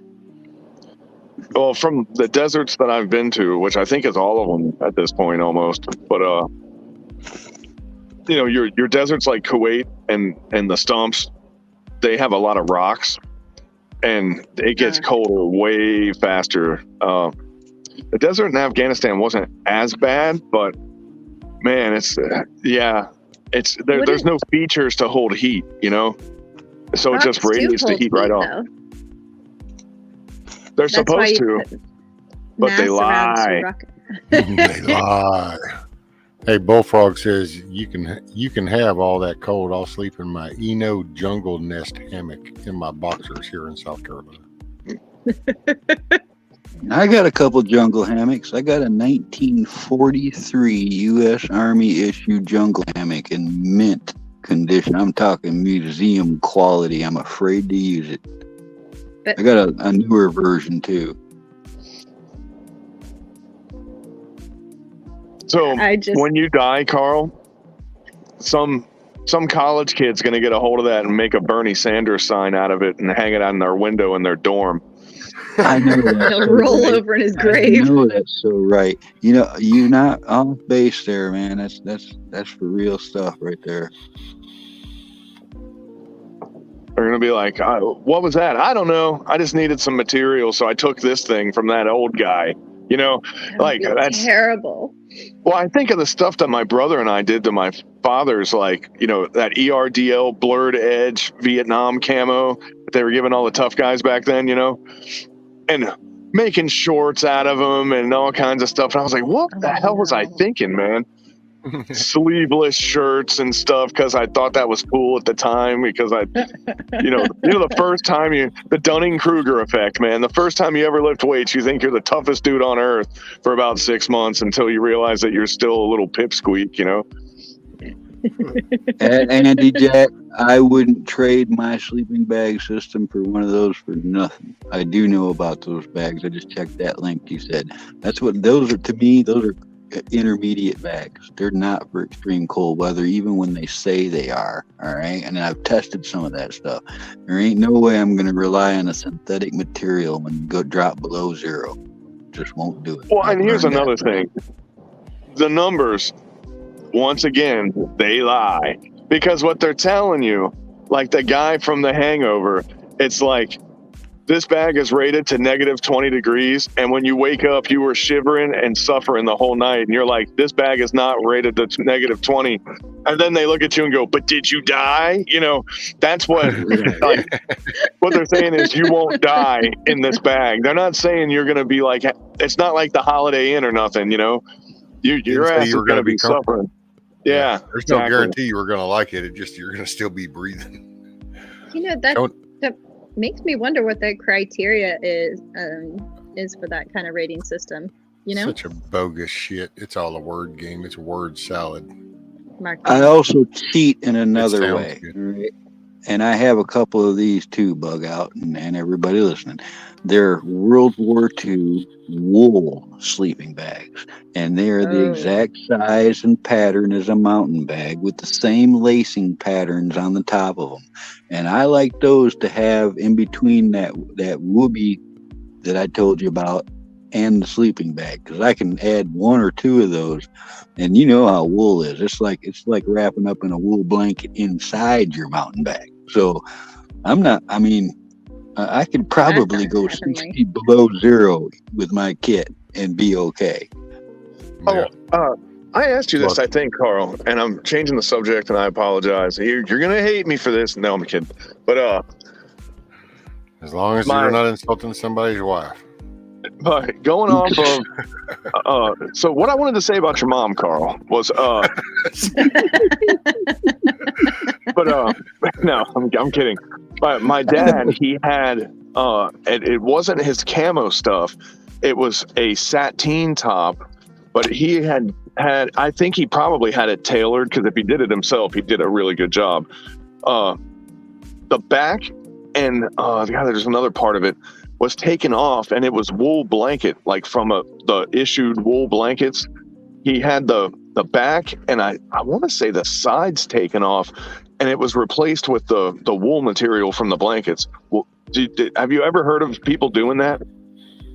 Well, from the deserts that I've been to, which I think is all of them at this point almost, but you know, your deserts like Kuwait and the stumps, they have a lot of rocks, and it gets colder way faster. The desert in Afghanistan wasn't as bad, but man, it's there's no features to hold heat, you know, so it just radiates the heat right off. They're supposed to, but they lie. They lie. Hey, Bullfrog says you can have all that cold. I'll sleep in my Eno jungle nest hammock in my boxers here in South Carolina. I got a couple jungle hammocks. I got a 1943 U.S. Army issued jungle hammock in mint condition. I'm talking museum quality. I'm afraid to use it. I got a newer version too. So when you die, Carl, some college kid's gonna get a hold of that and make a Bernie Sanders sign out of it and hang it on their window in their dorm. I know that. He'll roll over in his grave. I know that's so right. You know, you're not off base there, man. That's for real stuff right there. They're gonna be like, what was that? I don't know. I just needed some material, so I took this thing from that old guy. You know, like that's terrible. Well, I think of the stuff that my brother and I did to my father's, like, you know, that ERDL blurred edge Vietnam camo that they were giving all the tough guys back then, you know, and making shorts out of them and all kinds of stuff. And I was like, what the hell was I thinking, man? Sleeveless shirts and stuff, because I thought that was cool at the time, because you know the first time the Dunning-Kruger effect, man. The first time you ever lift weights, you think you're the toughest dude on earth for about 6 months until you realize that you're still a little pipsqueak, you know. And Andy Jack, I wouldn't trade my sleeping bag system for one of those for nothing. I do know about those bags. I just checked that link you said. That's what those are to me. Those are intermediate bags. They're not for extreme cold weather, even when they say they are. All right, and I've tested some of that stuff. There ain't no way I'm going to rely on a synthetic material when you go drop below zero. Just won't do it. Well, and here's another thing: the numbers, once again, they lie, because what they're telling you, like the guy from The Hangover, it's like, this bag is rated to negative 20 degrees, and when you wake up, you were shivering and suffering the whole night, and you're like, this bag is not rated to negative 20. And then they look at you and go, but did you die? You know, that's what like, what they're saying is you won't die in this bag. They're not saying you're going to be like, it's not like the Holiday Inn or nothing, you know. Your ass is going to be suffering. Yeah, There's exactly. no guarantee you were going to like it. It just you're going to still be breathing. You know, that makes me wonder what the criteria is for that kind of rating system. You know, Such a bogus shit. It's all a word game. It's a word salad. I also cheat in It another sounds way. good. Right? And I have a couple of these too, Bug Out, and everybody listening. They're World War II wool sleeping bags, and they are the Oh. exact size and pattern as a mountain bag with the same lacing patterns on the top of them. And I like those to have in between that whoopee that I told you about and the sleeping bag, because I can add one or two of those. And you know how wool is. It's like wrapping up in a wool blanket inside your mountain bag. So I could probably go 60 below zero with my kit and be okay. Yeah. I asked you this, I think, Carl, and I'm changing the subject, and I apologize. You're gonna hate me for this. No, I'm kidding. But as long as you're not insulting somebody's wife. But going off of, so what I wanted to say about your mom, Carl, was, but no, I'm kidding. But my dad, he had, it wasn't his camo stuff. It was a sateen top, but he had, I think he probably had it tailored, because if he did it himself, he did a really good job. The back and there's another part of it was taken off, and it was wool blanket, like from the issued wool blankets. He had the back, and I want to say the sides taken off, and it was replaced with the wool material from the blankets. Well, have you ever heard of people doing that?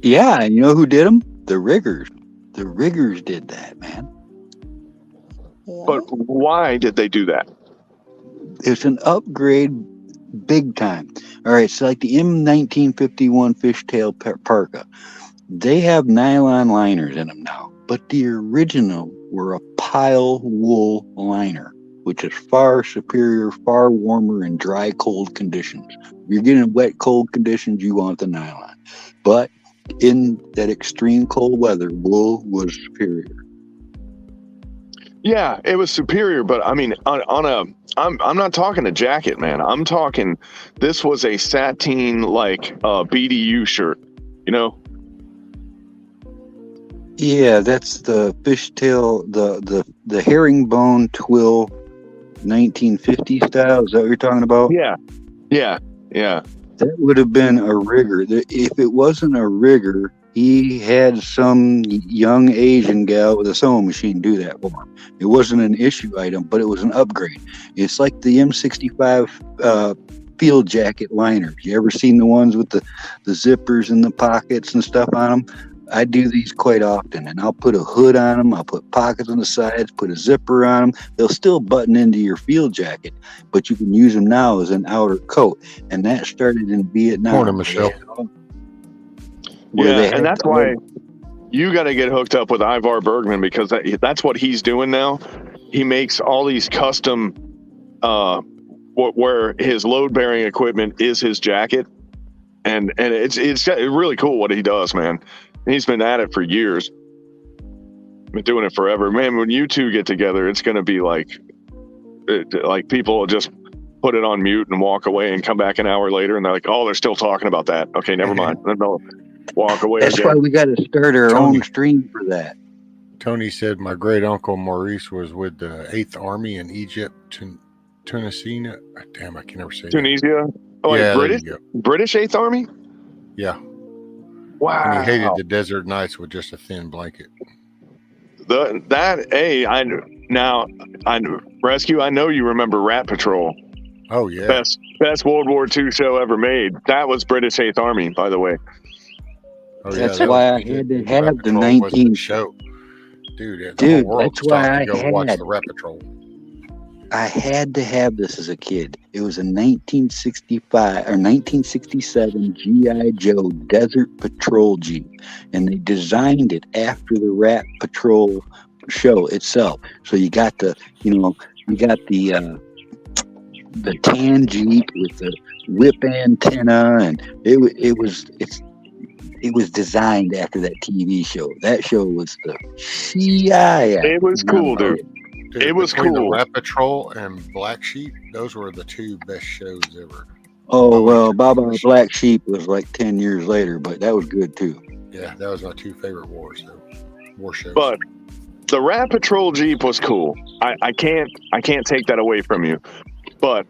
Yeah, and you know who did them? The riggers. The riggers did that, man. But why did they do that? It's an upgrade big time. All right, so like the M1951 fishtail parka, they have nylon liners in them now, but the original were a pile wool liner, which is far superior, far warmer in dry, cold conditions. If you're getting wet, cold conditions, you want the nylon. But in that extreme cold weather, wool was superior. Yeah, it was superior, but I mean, I'm not talking a jacket, man. I'm talking, this was a sateen, like, BDU shirt, you know? Yeah, that's the fishtail, the herringbone twill 1950 style. Is that what you're talking about? Yeah. That would have been a rigger. If it wasn't a rigger, he had some young Asian gal with a sewing machine do that for him. It wasn't an issue item, but it was an upgrade. It's like the M65 field jacket liners. You ever seen the ones with the zippers and the pockets and stuff on them? I do these quite often, and I'll put a hood on them. I'll put pockets on the sides, put a zipper on them. They'll still button into your field jacket, but you can use them now as an outer coat. And that started in Vietnam. Morning, Michelle. Yeah, and that's why you got to get hooked up with Ivar Bergman, because that's what he's doing now. He makes all these custom, where his load-bearing equipment is his jacket, and it's really cool what he does, man. He's been at it for years. Been doing it forever, man. When you two get together, it's going to be like people will just put it on mute and walk away, and come back an hour later, and they're like, "Oh, they're still talking about that." Okay, never mind. Then they'll walk away. That's why we got to start our own stream for that. Tony said my great uncle Maurice was with the 8th Army in Egypt, Tunisia. Damn, I can never say Tunisia. Oh, yeah, British 8th Army. Yeah. Wow. And he hated the desert nights with just a thin blanket. Rescue. I know you remember Rat Patrol. Oh yeah. Best World War II show ever made. That was British 8th Army, by the way. Oh, yeah, that's why I had to have the 19 show. Dude, that's why watch the Rat Patrol. I had to have this as a kid. It was a 1965 or 1967 G.I. Joe Desert Patrol Jeep, and they designed it after the Rat Patrol show itself. So you got the tan Jeep with the whip antenna, and it was designed after that TV show. That show was the CI. It was cool, dude. Dude, It was between cool. the Rat Patrol and Black Sheep, those were the two best shows ever. Oh, well, Always Baba took Black Sheep was like 10 years later, but that was good too. Yeah, that was my two favorite war shows. But the Rat Patrol Jeep was cool. I can't take that away from you. But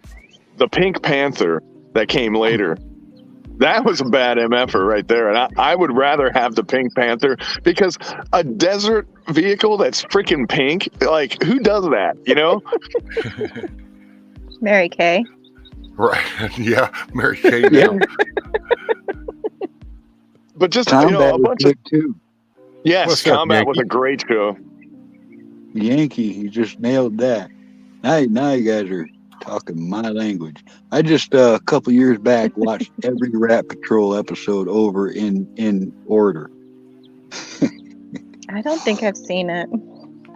the Pink Panther that came later, that was a bad MFer right there. And I would rather have the Pink Panther, because a desert vehicle that's freaking pink, like, who does that, you know? Mary Kay. Right. Yeah, Mary Kay. Yeah. But just, Combat a was bunch of... good too. Yes, What's up, Combat was Yankee? a great show. Yankee, you just nailed that. Now you guys are talking my language. I just a couple years back watched every Rat Patrol episode over in order. I don't think I've seen it.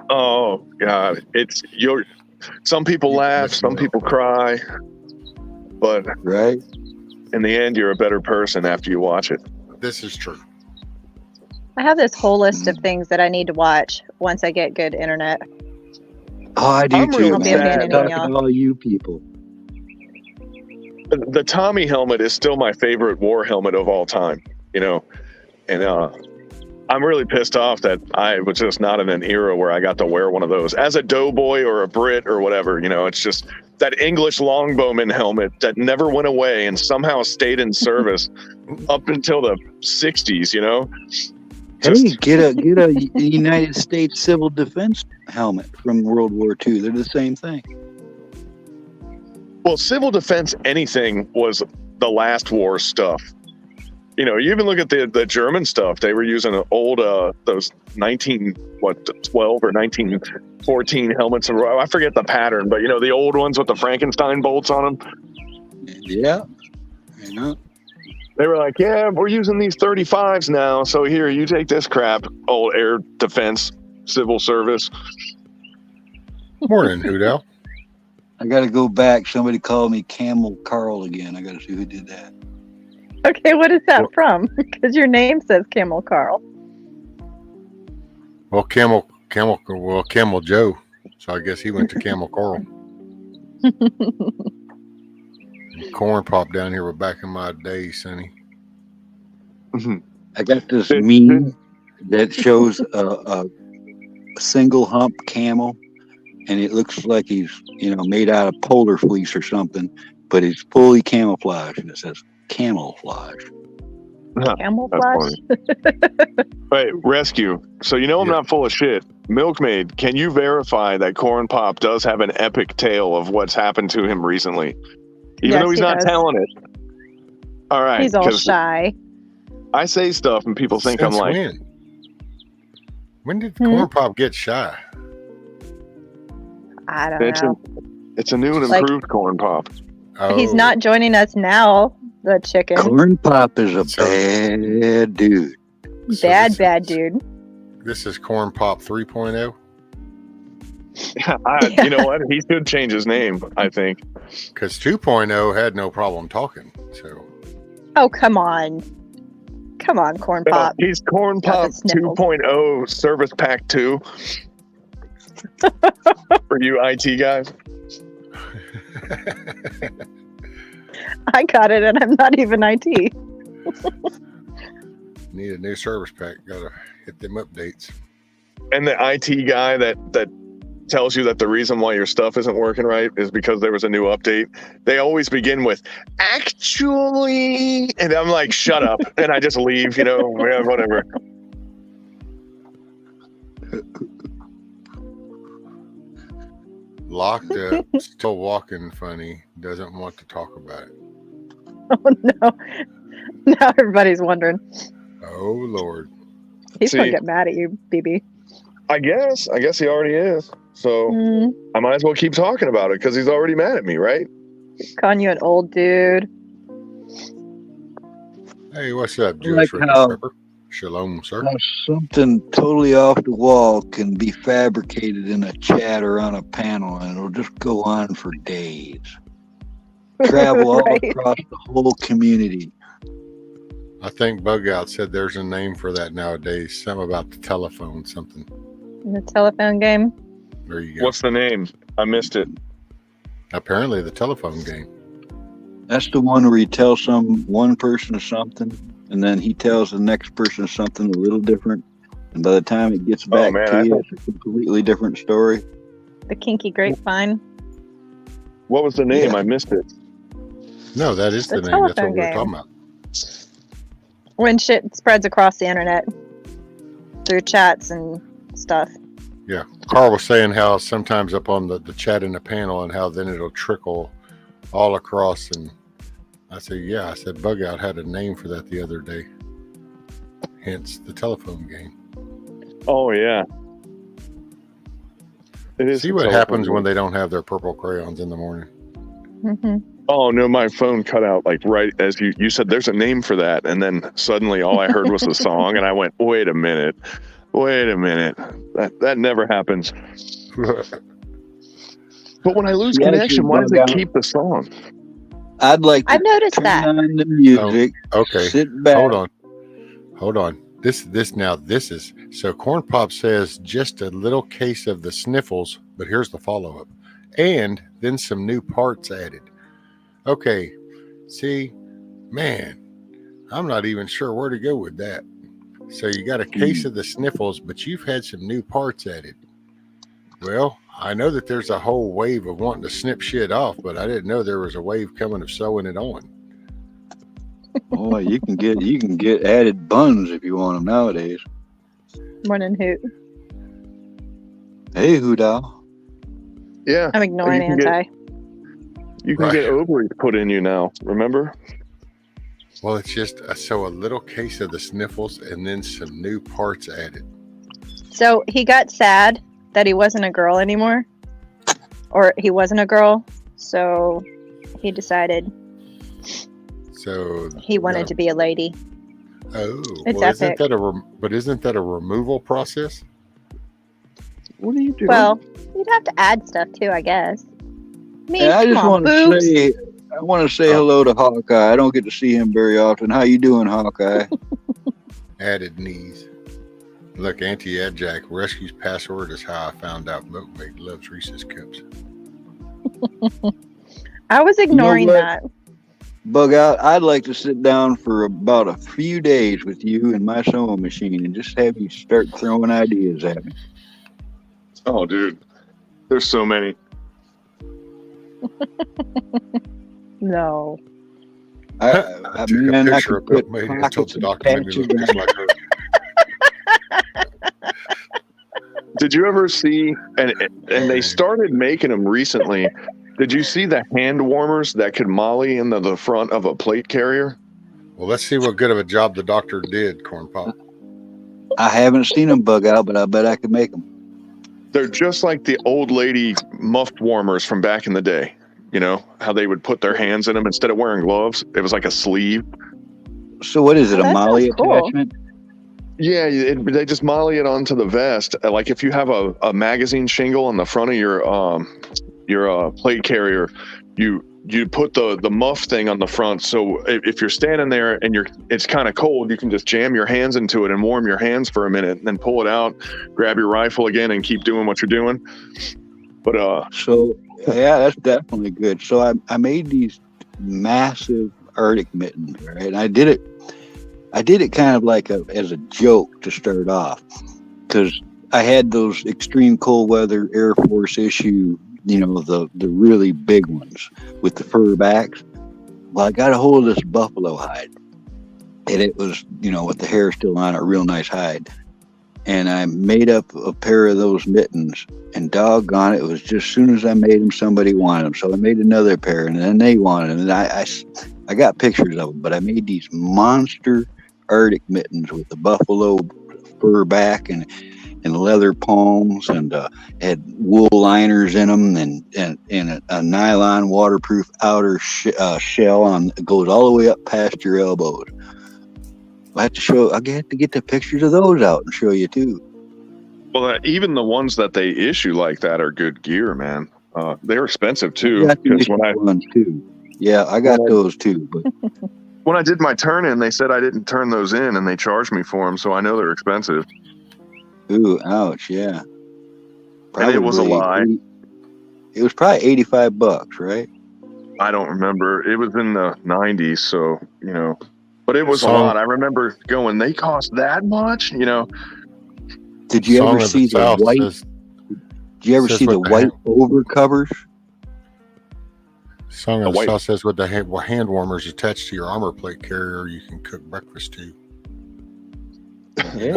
Oh, God. Some people laugh, some people cry. But Right? in the end, you're a better person after you watch it. This is true. I have this whole list of things that I need to watch once I get good internet. Oh, I do I'm too, real I'll be man. abandoning Talking y'all. to all you people. The Tommy helmet is still my favorite war helmet of all time, and I'm really pissed off that I was just not in an era where I got to wear one of those as a doughboy or a Brit or whatever. It's just that English longbowman helmet that never went away and somehow stayed in service up until the 60s. Hey, get a United States Civil Defense helmet from World War II. They're the same thing. Well, civil defense anything was the last war stuff. You even look at the German stuff. They were using old those 1912 or 1914 helmets. I forget the pattern, but the old ones with the Frankenstein bolts on them. Yeah. They were like, yeah, we're using these 35s now. So here, you take this crap, old air defense, civil service. Morning, Hoodell. I got to go back. Somebody called me Camel Carl again. I got to see who did that. Okay, what is that from? Because your name says Camel Carl. Well, Camel Joe. So I guess he went to Camel Coral. Corn Pop down here were back in my day, Sonny. I got this meme that shows a single hump camel, and it looks like he's made out of polar fleece or something, but it's fully camouflage, and it says camouflage. Camouflage? Wait, rescue. So I'm not full of shit. Milkmaid, can you verify that Corn Pop does have an epic tale of what's happened to him recently? Even though he's not telling it. All right. He's all shy. I say stuff and people think Since I'm like... When did Corn Pop get shy? I don't know. It's a new and improved Corn Pop. Oh, He's not joining us now, the chicken. Corn Pop is a bad dude. Bad dude. This is Corn Pop 3.0. You know what? He should change his name, I think. Because 2.0 had no problem talking. So. Oh, come on. Come on, Corn Pop. He's Corn Pop 2.0 Service Pack 2. For you IT guys. I got it, and I'm not even IT. Need a new service pack. Gotta hit them updates. And the IT guy that tells you that the reason why your stuff isn't working right is because there was a new update. They always begin with actually, and I'm like, shut up, and I just leave. Whatever. Locked up, still walking funny, doesn't want to talk about it. Oh, no. Now everybody's wondering. Oh, Lord. He's going to get mad at you, BB. I guess he already is. So I might as well keep talking about it because he's already mad at me, right? Calling you an old dude. Hey, what's up, Jewish Pepper? Shalom, sir. How something totally off the wall can be fabricated in a chat or on a panel, and it'll just go on for days. Travel all across the whole community. I think Bug Out said there's a name for that nowadays. Something about the telephone, something. The telephone game? There you go. What's the name? I missed it. Apparently, the telephone game. That's the one where you tell one person something, and then he tells the next person something a little different, and by the time it gets back to you, it's a completely different story. The kinky grapevine. What was the name? Yeah. I missed it. No, that is The the name. That's what telephone we were game. talking about. When shit spreads across the internet through chats and stuff. Yeah. Carl was saying how sometimes up on the chat in the panel and how then it'll trickle all across. And I said, yeah, I said Bug Out had a name for that the other day. Hence the telephone game. Oh yeah. It is. See the what telephone happens game. when they don't have their purple crayons in the morning. Mm-hmm. Oh no, my phone cut out like right as you said there's a name for that, and then suddenly all I heard was the song, and I went, wait a minute. That never happens. But when I lose Yeah, connection, why does Bug it Out. keep the song? I'd like to I've noticed turn that. on the music. Okay. Sit back. Hold on. This is so Corn Pop says just a little case of the sniffles, but here's the follow-up. And then some new parts added. Okay. See, man, I'm not even sure where to go with that. So you got a case of the sniffles, but you've had some new parts added. Well, I know that there's a whole wave of wanting to snip shit off, but I didn't know there was a wave coming of sewing it on. Oh, you can get added buns if you want them nowadays. Morning hoot. Hey, Hoodow. Yeah. I'm ignoring You can get- anti. You can Right. get ovaries put in you now, remember? Well, it's just a little case of the sniffles and then some new parts added. So he got sad that he wasn't a girl anymore. Or he wasn't a girl. So he decided So he wanted to be a lady. Oh, It's well, isn't epic. that isn't that a removal process? What are you doing? Well, you'd have to add stuff too, I guess. I mean, And I come just on, want to boobs. say, I want to say hello to Hawkeye. I don't get to see him very often. How you doing, Hawkeye? Added knees. Look, Anti-Adjack rescues password is how I found out Milkmaid loves Reese's cups. I was ignoring what? that. Bug Out, I'd like to sit down for about a few days with you and my sewing machine and just have you start throwing ideas at me. Oh, dude. There's so many. No. I took a man, I picture could of put Milkmaid and told pockets the and doctor made me patches look just on- like her. Did you ever see, and they started making them recently, did you see the hand warmers that could molly into the front of a plate carrier? Well, let's see what good of a job the doctor did, Corn Pop. I haven't seen them, Bug Out, but I bet I could make them. They're just like the old lady muff warmers from back in the day. You know, how they would put their hands in them instead of wearing gloves. It was like a sleeve. So what is it, Oh, a that molly sounds cool. attachment? Yeah, they just molly it onto the vest. Like if you have a magazine shingle on the front of your plate carrier, you put the muff thing on the front. So if you're standing there and it's kind of cold, you can just jam your hands into it and warm your hands for a minute, and then pull it out, grab your rifle again, and keep doing what you're doing. But So yeah, that's definitely good. So I made these massive Arctic mittens, right? And I did it kind of like as a joke to start off, because I had those extreme cold weather Air Force issue, you know, the really big ones with the fur backs. Well, I got a hold of this buffalo hide, and it was, you know, with the hair still on it, a real nice hide. And I made up a pair of those mittens, and doggone it, was just as soon as I made them, somebody wanted them. So I made another pair, and then they wanted them. And I got pictures of them, but I made these monster Arctic mittens with the buffalo fur back and leather palms, and had wool liners in them, and a nylon waterproof outer shell on goes all the way up past your elbows. I have to get the pictures of those out and show you too. well, even the ones that they issue like that are good gear, man. They're expensive too. I got the Because ones too. Yeah, I got those too. But when I did my turn in, they said I didn't turn those in, and they charged me for them. So I know they're expensive. ooh, ouch, yeah. And it was a lie. It was probably $85, right? I don't remember. It was in the 90s, so, you know. But it was a lot. I remember going, they cost that much? You know. Did you ever see the white? Did you ever see the white over covers? Song of the South says with the hand warmers attached to your armor plate carrier, you can cook breakfast too. Yeah.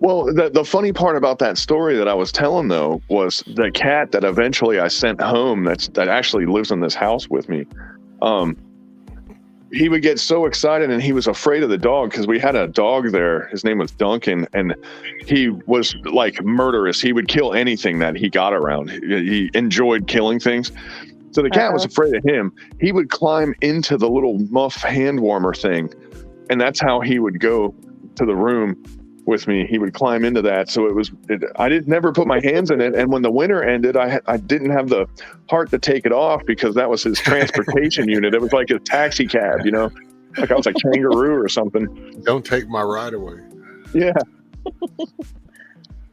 Well, the funny part about that story that I was telling, though, was the cat that eventually I sent home that actually lives in this house with me. He would get so excited, and he was afraid of the dog because we had a dog there. His name was Duncan, and he was like murderous. He would kill anything that he got around. He enjoyed killing things. So the cat was afraid of him. He would climb into the little muff hand warmer thing, and that's how he would go to the room with me. He would climb into that. So I didn't never put my hands in it. And when the winter ended, I didn't have the heart to take it off because that was his transportation unit. It was like a taxi cab, you know, like I was a kangaroo or something. Don't take my ride away. Yeah.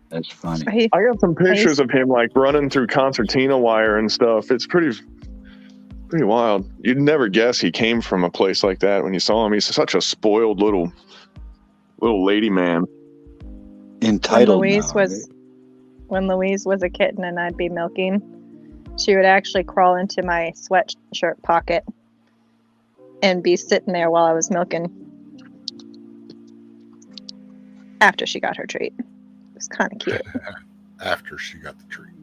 That's funny. I got some pictures of him like running through concertina wire and stuff. It's pretty wild. You'd never guess he came from a place like that when you saw him. He's such a spoiled little lady man. Entitled. When Louise was a kitten and I'd be milking, she would actually crawl into my sweatshirt pocket and be sitting there while I was milking after she got her treat. It was kind of cute. After she got the treat.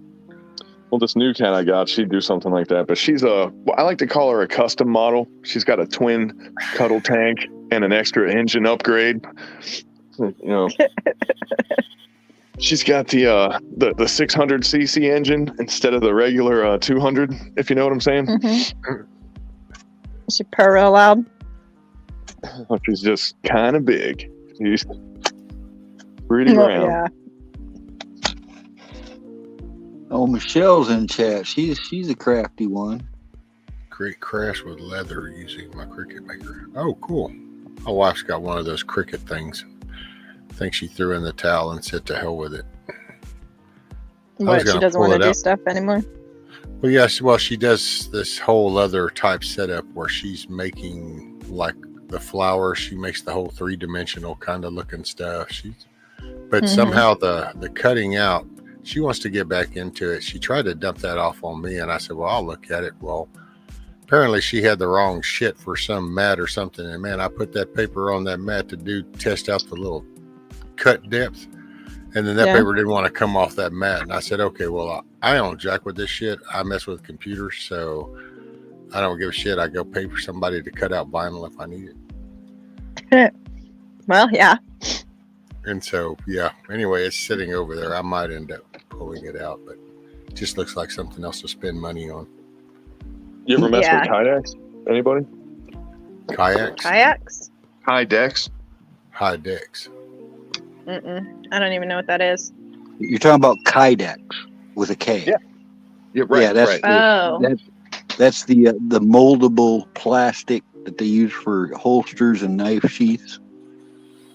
Well, this new cat I got, she'd do something like that, but I like to call her a custom model. She's got a twin cuddle tank and an extra engine upgrade. You know, she's got the 600cc engine instead of the regular 200, if you know what I'm saying. Mm-hmm. Is she purr real loud? She's just kind of big. She's pretty round. Yeah. Oh, Michelle's in chat. She's a crafty one. Create crash with leather using my Cricut maker. Oh, cool. My wife's got one of those Cricut things. I think she threw in the towel and said to hell with it. What, she doesn't want to do stuff anymore? Well, yes. Well, she does this whole leather type setup where she's making like the flower. She makes the whole 3-dimensional kind of looking stuff. But somehow the cutting out, she wants to get back into it. She tried to dump that off on me, and I said, well, I'll look at it. Well, apparently she had the wrong shit for some mat or something. And man, I put that paper on that mat to test out the little cut depth. And then that paper didn't want to come off that mat. And I said, okay, well, I don't jack with this shit. I mess with computers, so I don't give a shit. I go pay for somebody to cut out vinyl if I need it. Well, yeah. And so, yeah. Anyway, it's sitting over there. I might end up pulling it out, but it just looks like something else to spend money on. You ever mess with kayaks? Anybody? Kayaks? High decks? High decks. I don't even know what that is. You're talking about kydex with a K. Yeah. Yeah, right. Yeah, that's right. That's the moldable plastic that they use for holsters and knife sheaths.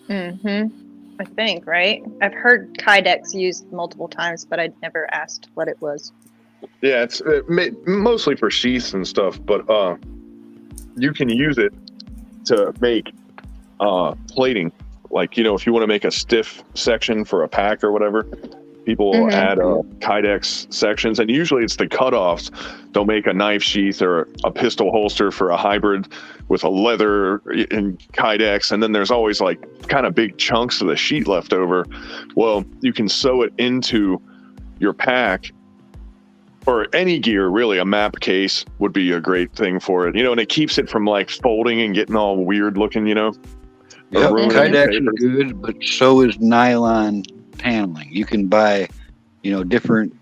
I think, right? I've heard kydex used multiple times, but I'd never asked what it was. Yeah, it's mostly for sheaths and stuff, but you can use it to make plating. Like, you know, if you want to make a stiff section for a pack or whatever, people will add kydex sections, and usually it's the cutoffs. They'll make a knife sheath or a pistol holster for a hybrid with a leather and kydex, and then there's always like kind of big chunks of the sheet left over. Well, you can sew it into your pack or any gear, really. A map case would be a great thing for it, you know, and it keeps it from like folding and getting all weird looking, you know. Yep, kydex is good, but so is nylon paneling. You can buy, you know, different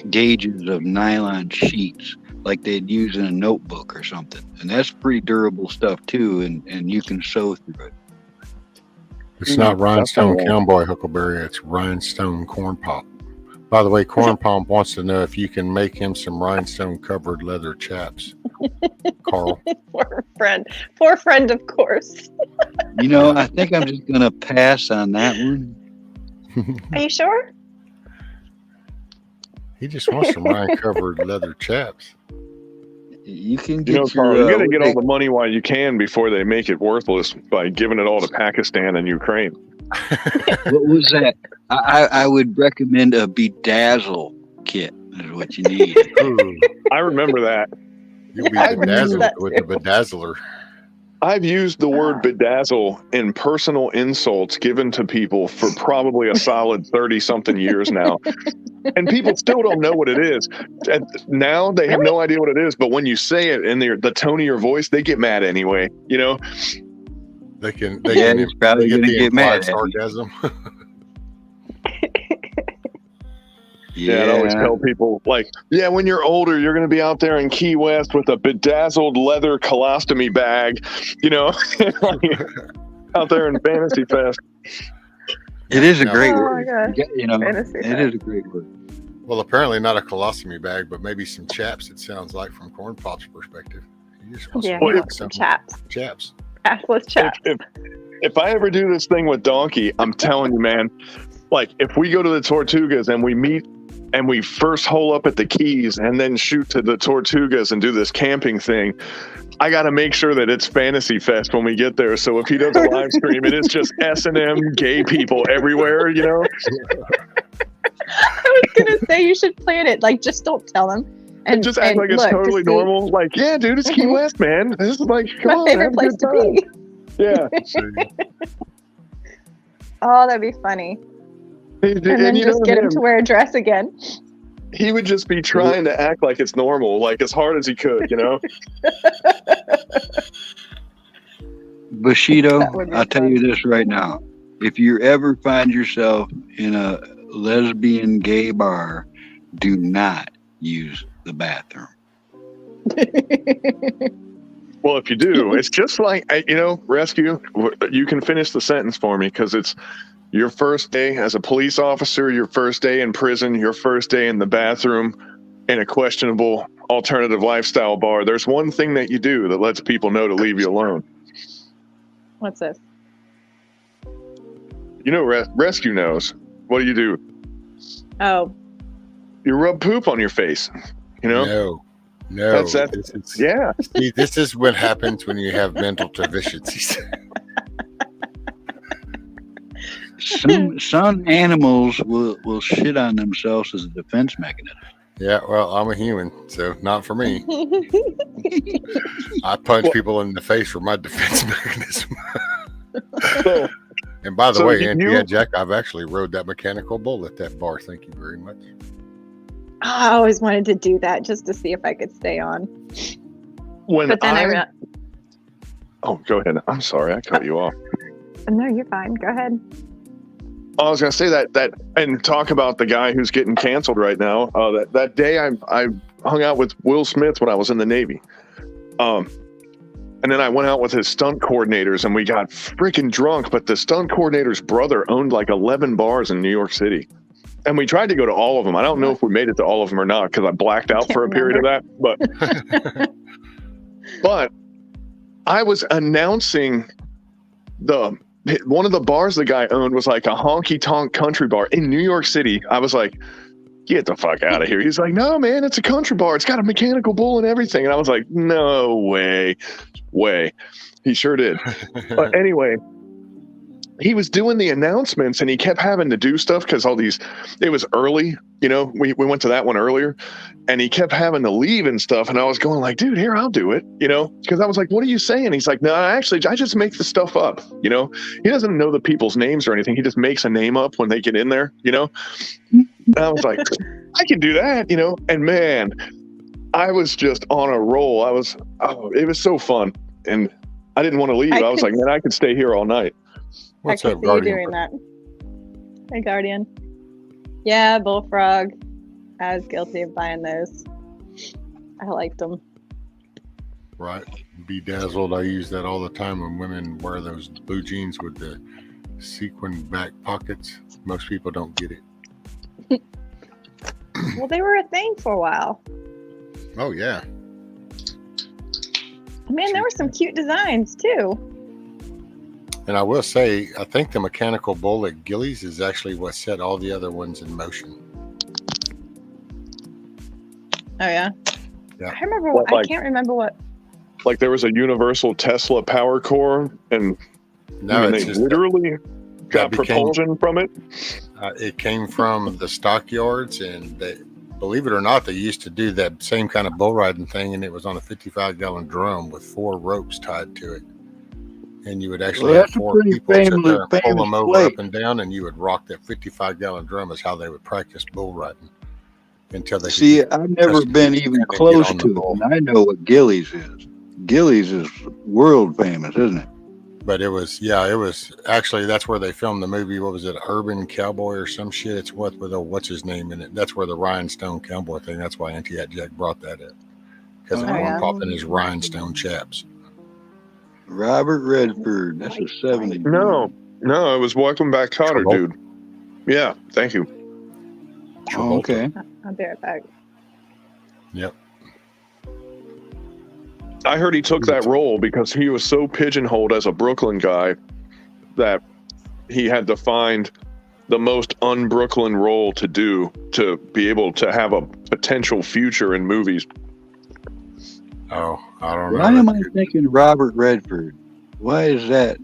gauges of nylon sheets like they'd use in a notebook or something, and that's pretty durable stuff too, and you can sew through it. It's not rhinestone cowboy huckleberry, it's rhinestone corn pop. By the way, Corn Pop wants to know if you can make him some rhinestone covered leather chaps. Carl. Poor friend, of course. You know, I think I'm just gonna pass on that one. Are you sure? He just wants some rine-covered leather chaps. You can You get know, Carl, you got to what get they- all the money while you can before they make it worthless by giving it all to Pakistan and Ukraine. what was that? I would recommend a bedazzle kit. Is what you need. Ooh, I remember that. you'll be I've bedazzled that with the bedazzler. I've used the word bedazzle in personal insults given to people for probably a solid 30-something years now. And people still don't know what it is. And now they have no idea what it is, but when you say it in the tone of your voice, they get mad anyway, you know? They can He's probably get gonna the get mad implied at me. sarcasm. Yeah, I always tell people, like, yeah, when you're older, you're going to be out there in Key West with a bedazzled leather colostomy bag, you know, out there in Fantasy Fest. It is a No. great Oh my word. gosh. You know, Fantasy it fest. is a great word. Well, apparently not a colostomy bag, but maybe some chaps. It sounds like from Corn Pop's perspective. You just want Yeah, some, he wants some chaps. chaps. Assless chaps. If I ever do this thing with Donkey, I'm telling you, man, like if we go to the Tortugas and we meet and we first hole up at the Keys and then shoot to the Tortugas and do this camping thing, I got to make sure that it's Fantasy Fest when we get there. So if he does a live stream, it is just S&M gay people everywhere, you know? I was gonna say you should plan it. Like, just don't tell them. And just act like it's look, totally to see- normal. Like, yeah, dude, it's Key West, man. This is like, come My on, favorite have a place good to time. be. Yeah. Oh, that'd be funny. And then you just know get him him. to wear a dress again. He would just be trying to act like it's normal, like as hard as he could, you know? Bushido, That would be I'll tell fun. you this right now. If you ever find yourself in a lesbian gay bar, do not use the bathroom. Well, if you do, it's just like, you know, Rescue, you can finish the sentence for me because it's your first day as a police officer, your first day in prison, your first day in the bathroom in a questionable alternative lifestyle bar. There's one thing that you do that lets people know to leave you alone. What's this? You know, Rescue knows. What do you do? Oh, You rub poop on your face, you know? No. That's This is, Yeah. see, this is what happens when you have mental deficiencies. Some animals will shit on themselves as a defense mechanism. Yeah, well, I'm a human, so not for me. I punch people in the face for my defense mechanism. So, And by the So way, you- Auntie and Jack, I've actually rode that mechanical bull at that bar. Thank you very much. I always wanted to do that just to see if I could stay on. when But then I Oh, go ahead. I'm sorry. I cut you off. no, you're fine. Go ahead. I was going to say that and talk about the guy who's getting canceled right now. That day I hung out with Will Smith when I was in the Navy. And then I went out with his stunt coordinators and we got freaking drunk. But the stunt coordinator's brother owned like 11 bars in New York City. And we tried to go to all of them. I don't know if we made it to all of them or not because I blacked out for a period of that. But I was announcing one of the bars the guy owned was like a honky tonk country bar in New York City. I was like, get the fuck out of here. He's like, no, man, it's a country bar. It's got a mechanical bull and everything. And I was like, no way. He sure did. But anyway, he was doing the announcements and he kept having to do stuff because it was early, you know, we went to that one earlier and he kept having to leave and stuff. And I was going like, dude, here, I'll do it, you know, because I was like, what are you saying? He's like, no, actually, I just make the stuff up, you know, he doesn't know the people's names or anything. He just makes a name up when they get in there, you know. And I was like, I can do that, you know, and man, I was just on a roll. It was so fun. And I didn't want to leave. I was like, man, I could stay here all night. What's I up, could see you Guardian? doing that. Hey, Guardian. Yeah, Bullfrog. I was guilty of buying those. I liked them. Right. Bedazzled. I use that all the time when women wear those blue jeans with the sequin back pockets. Most people don't get it. Well, they were a thing for a while. Oh, yeah. Man, there were some cute designs too. And I will say, I think the mechanical bull at Gillies is actually what set all the other ones in motion. Oh yeah. Yeah. I remember. What, I like- can't remember what. Like there was a universal Tesla power core, and No, and it's they just literally got became- propulsion from it. it came from the stockyards, and they, believe it or not, they used to do that same kind of bull riding thing, and it was on a 55-gallon drum with 4 ropes tied to it. And you would actually Well, have that's a 4 pretty people sit famous- there and pull famous them over play. up and down, and you would rock that 55-gallon drum is how they would practice bull riding until they could See, get I've never custody been and even then get close on the to it, bull. and I know what Gillies is. Gillies is world famous, isn't it? But it was actually, that's where they filmed the movie. What was it, Urban Cowboy or some shit? It's with what's his name in it. That's where the rhinestone cowboy thing. That's why Auntie Jack brought that up, because they Oh, were yeah. popping his rhinestone chaps. Robert Redford. That's a 70. No, it was Welcome Back, Cotter, Travolta. dude. Yeah, thank you. Oh, okay. I'll be right back. Yep. I heard he took that role because he was so pigeonholed as a Brooklyn guy that he had to find the most un-Brooklyn role to do to be able to have a potential future in movies. Oh, I don't know. Why am I thinking Robert Redford? Why is that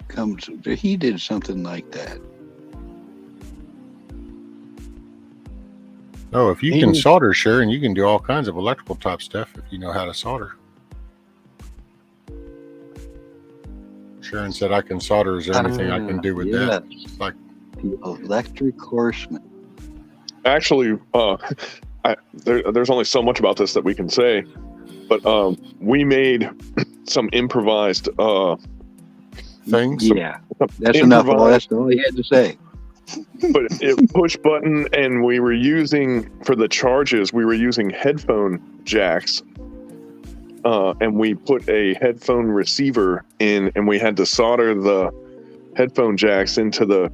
comes? He did something like that. Oh, if you can solder, Sharon, you can do all kinds of electrical type stuff if you know how to solder. Sharon said, I can solder. Is there anything I can do with that? It's like the electric horseman. Actually, there's only so much about this that we can say, but we made some improvised things. Yeah, that's enough. That's all he had to say. But it push button, and we were using for the charges. We were using headphone jacks, and we put a headphone receiver in, and we had to solder the headphone jacks into the.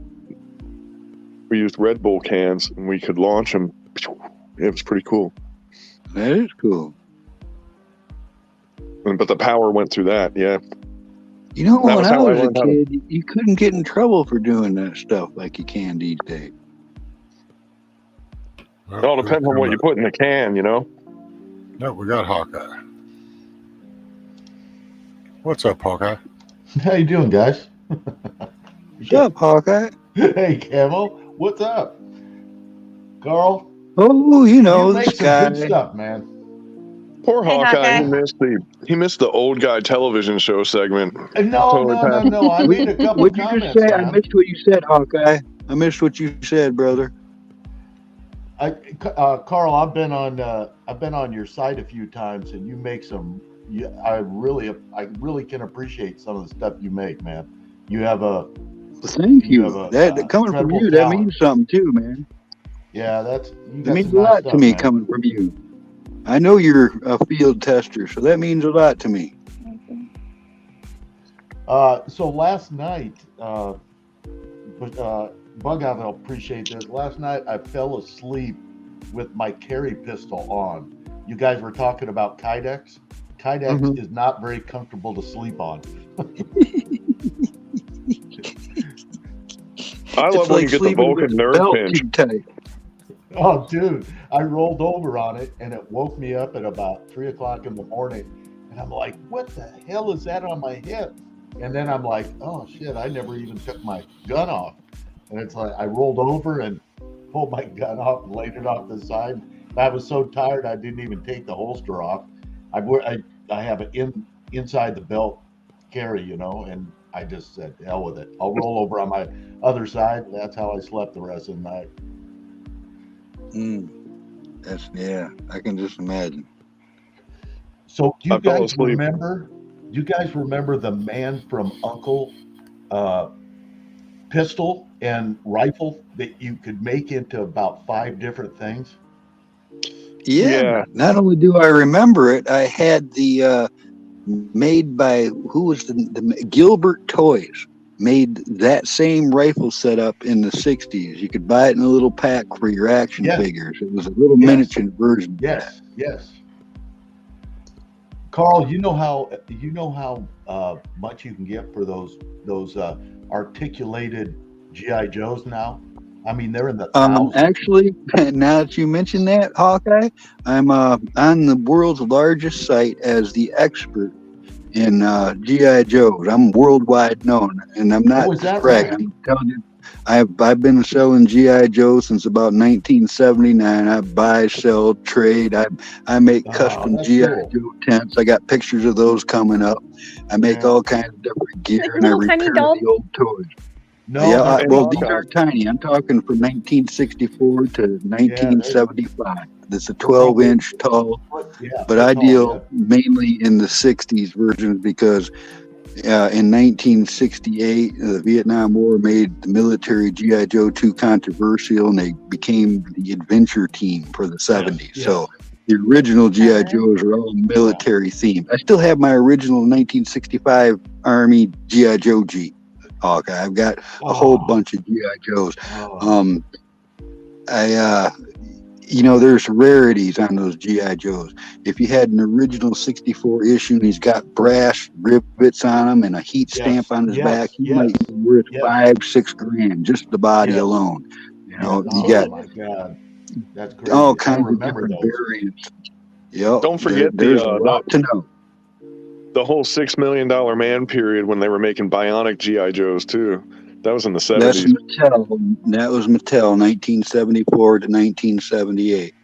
We used Red Bull cans, and we could launch them. It was pretty cool. That is cool. But the power went through that. Yeah. You know, That when was I how I was a learned how to- kid, you couldn't get in trouble for doing that stuff like you can these days. It all depends on what you put in the can, you know. No, we got Hawkeye. What's up, Hawkeye? How you doing, guys? What's up, Hawkeye? Hey, Camel. What's up, Carl? Oh, you know, you this make some guy. good stuff, man. Poor Hey, Hawkeye, Hawkeye. he missed the old guy television show segment. No. I made a couple What'd you comments. just say? I man. missed what you said, Hawkeye. I missed what you said, brother. Carl, I've been on your site a few times, and you make some. I really can appreciate some of the stuff you make, man. You have a. Thank you. have a, That coming from incredible you, that talent. means something too, man. Yeah, that means a lot to me coming from you. I know you're a field tester, so that means a lot to me. So last night, Bug Out will appreciate this. Last night I fell asleep with my carry pistol on. You guys were talking about Kydex. Kydex is not very comfortable to sleep on. I love when you get the Vulcan nerve pinch. Oh, dude, I rolled over on it and it woke me up at about 3 o'clock in the morning. And I'm like, what the hell is that on my hip? And then I'm like, oh shit, I never even took my gun off. And it's like, I rolled over and pulled my gun off and laid it off the side. I was so tired, I didn't even take the holster off. I have it inside the belt carry, you know, and I just said, hell with it. I'll roll over on my other side. That's how I slept the rest of the night. Yeah, I can just imagine. So do I you fell guys asleep. remember? Do you guys remember the Man from Uncle pistol and rifle that you could make into about 5 different things? Yeah. Not only do I remember it, I had the made by who was the Gilbert Toys made that same rifle setup in the 60s. You could buy it in a little pack for your action figures. It was a little miniature version. Yes. Carl, you know how much you can get for those articulated GI Joes now. I mean, they're in the thousands. Actually, now that you mention that, Hawkeye, I'm on the world's largest site as the expert in GI Joes. I'm worldwide known, and I'm not Oh, is that bragging. right? I'm telling you, I've been selling GI Joe since about 1979. I buy, sell, trade. I make Oh, custom that's GI cool. Joe tents. I got pictures of those coming up. I make Yeah. all kinds of different gear, Like and I little tiny repair dolls? the old toys. No, Yeah, they're well, awesome. these are tiny. I'm talking from 1964 to 1975. That's a they're probably 12-inch tall, yeah, but foot I tall, deal yeah. mainly in the 60s versions because in 1968, the Vietnam War made the military GI Joe too controversial, and they became the adventure team for the 70s. Yes. So the original GI Joes are all military themed. I still have my original 1965 Army GI Joe Jeep. Okay, I've got a whole bunch of GI Joes. There's rarities on those GI Joes. If you had an original 64 issue and he's got brass rivets on him and a heat stamp on his back, he might be worth $5-6 grand, just the body alone. You know, you got my God, that's crazy. all I kinds of remember different those. variants. Yep. Don't forget there's a lot to know. The whole $6 million man period when they were making bionic GI Joes too. That was in the 70s. That's Mattel. That was Mattel, 1974 to 1978.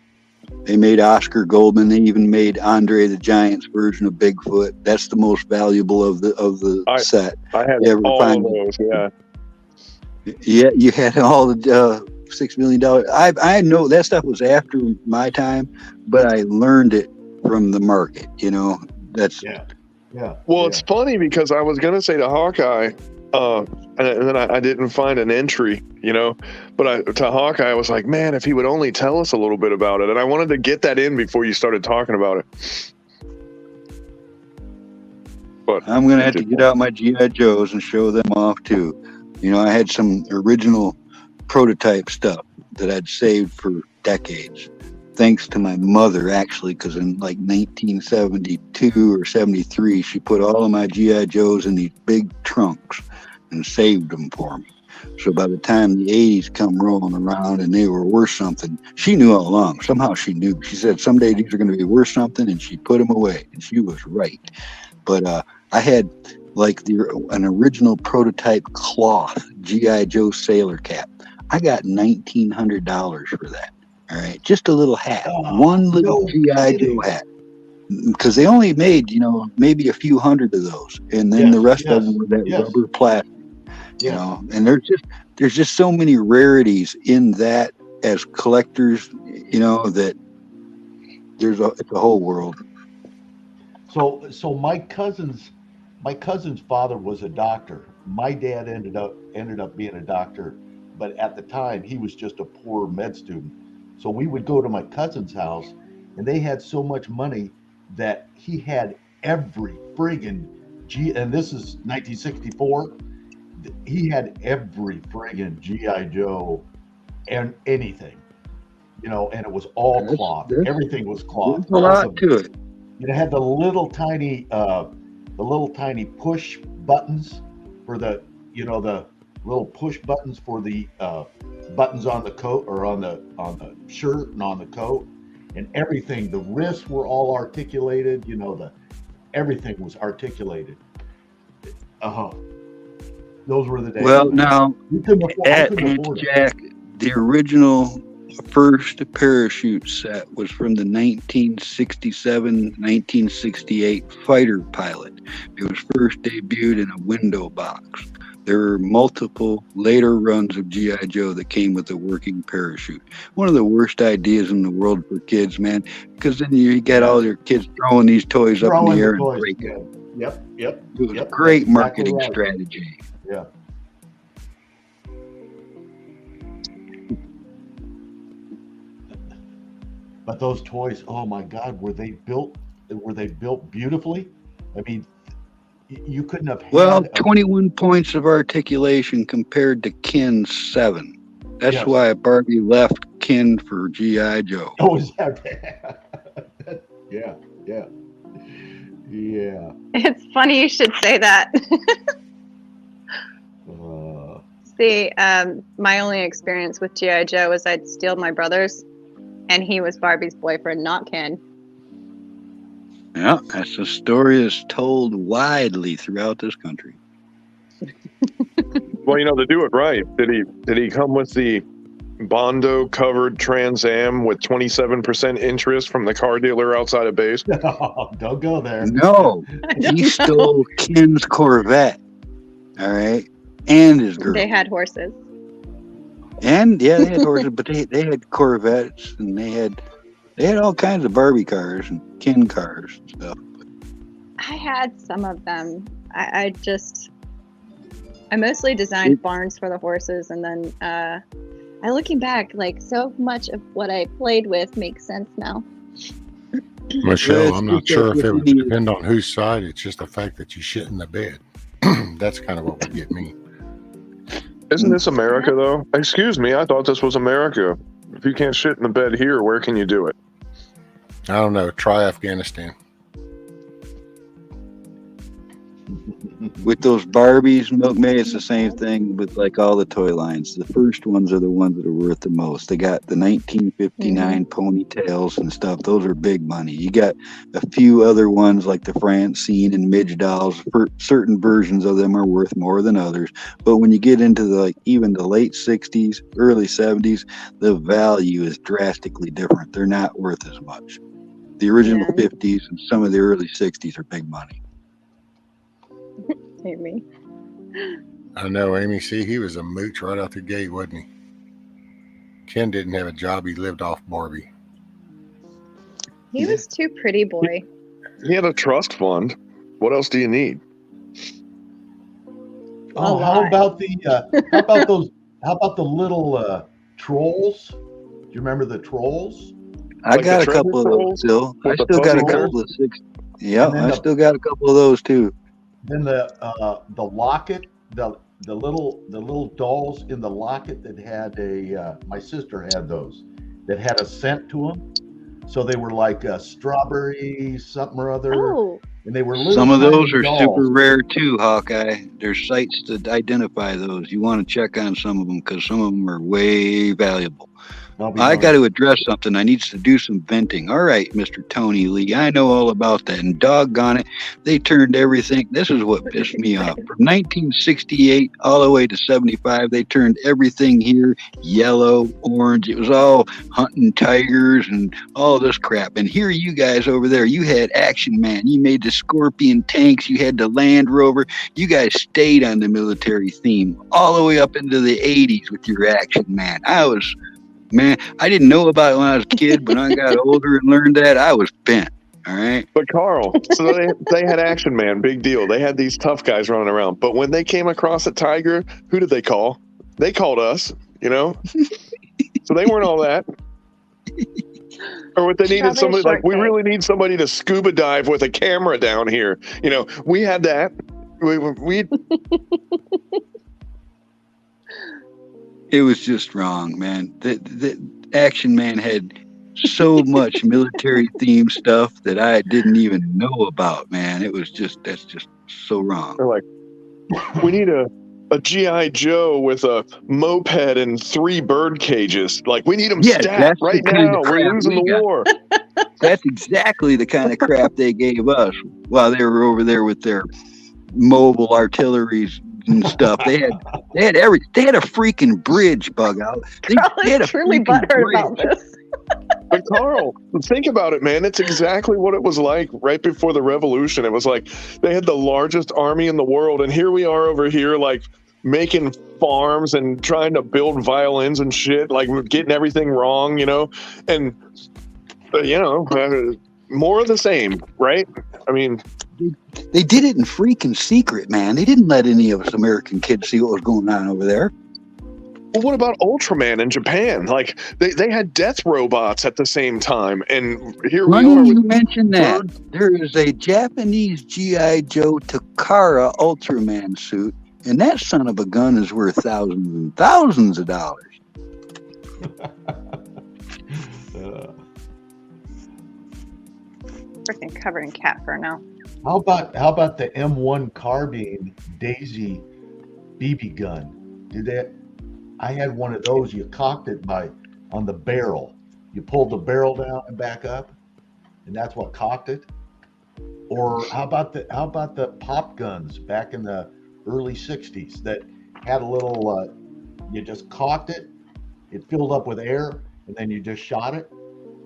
They made Oscar Goldman. They even made Andre the Giant's version of Bigfoot. That's the most valuable of the set. I had all of those. Yeah. Yeah, you had all the $6 million. I know that stuff was after my time, but I learned it from the market. You know, that's yeah. Well, it's funny because I was gonna say to Hawkeye, and then I didn't find an entry, you know. But to Hawkeye, I was like, man, if he would only tell us a little bit about it, and I wanted to get that in before you started talking about it. But I'm gonna have to get out my GI Joes and show them off too. You know, I had some original prototype stuff that I'd saved for decades. Thanks to my mother, actually, because in like 1972 or 73, she put all of my GI Joes in these big trunks and saved them for me. So by the time the 80s come rolling around and they were worth something, she knew all along. Somehow she knew. She said someday these are going to be worth something, and she put them away, and she was right. But I had like an original prototype cloth GI Joe sailor cap. I got $1,900 for that. All right, just a little hat, one little GI Joe hat, because they only made, maybe a few hundred of those, and then the rest of them were that rubber plastic, you know. And there's just so many rarities in that as collectors, that it's a whole world. So my cousin's father was a doctor. My dad ended up being a doctor, but at the time he was just a poor med student. So we would go to my cousin's house, and they had so much money that he had every friggin' and this is 1964. He had every friggin' GI Joe and anything, and it was all cloth. Everything was cloth. There's a lot to it. It had the little tiny push buttons for the little push buttons for the buttons on the coat or on the shirt and on the coat, and everything. The wrists were all articulated. Everything was articulated. Those were the days. Well, now Jack, the original first parachute set was from the 1967-1968 fighter pilot. It was first debuted in a window box. There were multiple later runs of G.I. Joe that came with a working parachute. One of the worst ideas in the world for kids, man, because then you get all your kids throwing these toys up in the air and breaking them. Yep. It was a great marketing strategy. Yeah. But those toys, oh my God, were they built beautifully? I mean, you couldn't have had 21 points of articulation compared to Ken's 7. That's why Barbie left Ken for G.I. Joe. Oh, is that yeah. It's funny you should say that. See, my only experience with G.I. Joe was I'd steal my brother's, and he was Barbie's boyfriend, not Ken. Yeah, that's a story that's told widely throughout this country. Well, to do it right, did he come with the Bondo covered Trans Am with 27% interest from the car dealer outside of base? Don't go there. No, he stole Ken's Corvette. All right, and his girl. They had horses. And yeah, they had horses, but they had Corvettes, and they had all kinds of Barbie cars and Ken cars and stuff. I had some of them. I mostly designed barns for the horses, and then looking back, like, so much of what I played with makes sense now. Michelle, I'm not sure if it would depend on whose side. It's just the fact that you shit in the bed. That's kind of what would get me. Isn't this America, though? Excuse me, I thought this was America. If you can't shit in the bed here, where can you do it? I don't know. Try Afghanistan. With those Barbies, Milkmaid, it's the same thing with like all the toy lines. The first ones are the ones that are worth the most. They got the 1959 ponytails and stuff. Those are big money. You got a few other ones like the Francine and Midge dolls. Certain versions of them are worth more than others. But when you get into even the late 60s, early 70s, the value is drastically different. They're not worth as much. The original 50s and some of the early 60s are big money. Amy. I know, Amy. See, he was a mooch right out the gate, wasn't he? Ken didn't have a job. He lived off Barbie. He was too pretty boy. He had a trust fund. What else do you need? Oh, how about the little trolls? Do you remember the trolls? I got a couple of those still. I still got a couple of six. Yeah, I still got a couple of those too. Then the locket, the little dolls in the locket that had my sister had those that had a scent to them. So they were like a strawberry something or other. Oh. And they were little some of those are dolls. super rare too, Hawkeye. There's sites to identify those. You want to check on some of them because some of them are way valuable. I got to address something. I need to do some venting. All right, Mr. Tony Lee, I know all about that. And doggone it, they turned everything. This is what pissed me off. From 1968 all the way to 75, they turned everything here yellow, orange. It was all hunting tigers and all this crap. And here you guys over there, you had Action Man. You made the Scorpion tanks. You had the Land Rover. You guys stayed on the military theme all the way up into the 80s with your Action Man. Man, I didn't know about it when I was a kid, but when I got older and learned that, I was bent. All right. But Carl, so they had Action Man, big deal. They had these tough guys running around. But when they came across a tiger, who did they call? They called us, So they weren't all that. Or what they needed somebody like, we really need somebody to scuba dive with a camera down here. We had that. We It was just wrong, man. The Action Man had so much military themed stuff that I didn't even know about, man. That's just so wrong. They're like, we need a G.I. Joe with a moped and 3 bird cages. Like, we need them stat right now. We're losing the war. That's exactly the kind of crap they gave us while they were over there with their mobile artilleries and stuff. They had a freaking bridge bug out. They had a truly butthurt about this. But Carl, think about it, man. It's exactly what it was like right before the revolution. It was like they had the largest army in the world, and here we are over here, like making farms and trying to build violins and shit, like getting everything wrong, and more of the same, right? I mean, they did it in freaking secret, man. They didn't let any of us American kids see what was going on over there. Well, what about Ultraman in Japan? Like, they had death robots at the same time, and here we are. You mentioned that. There is a Japanese G.I. Joe Takara Ultraman suit, and that son of a gun is worth thousands and thousands of dollars. Freaking covered in cat fur now. How about the M1 carbine Daisy BB gun? Did that? I had one of those. You cocked it on the barrel. You pulled the barrel down and back up, and that's what cocked it. Or how about the pop guns back in the early '60s that had a little? You just cocked it. It filled up with air, and then you just shot it.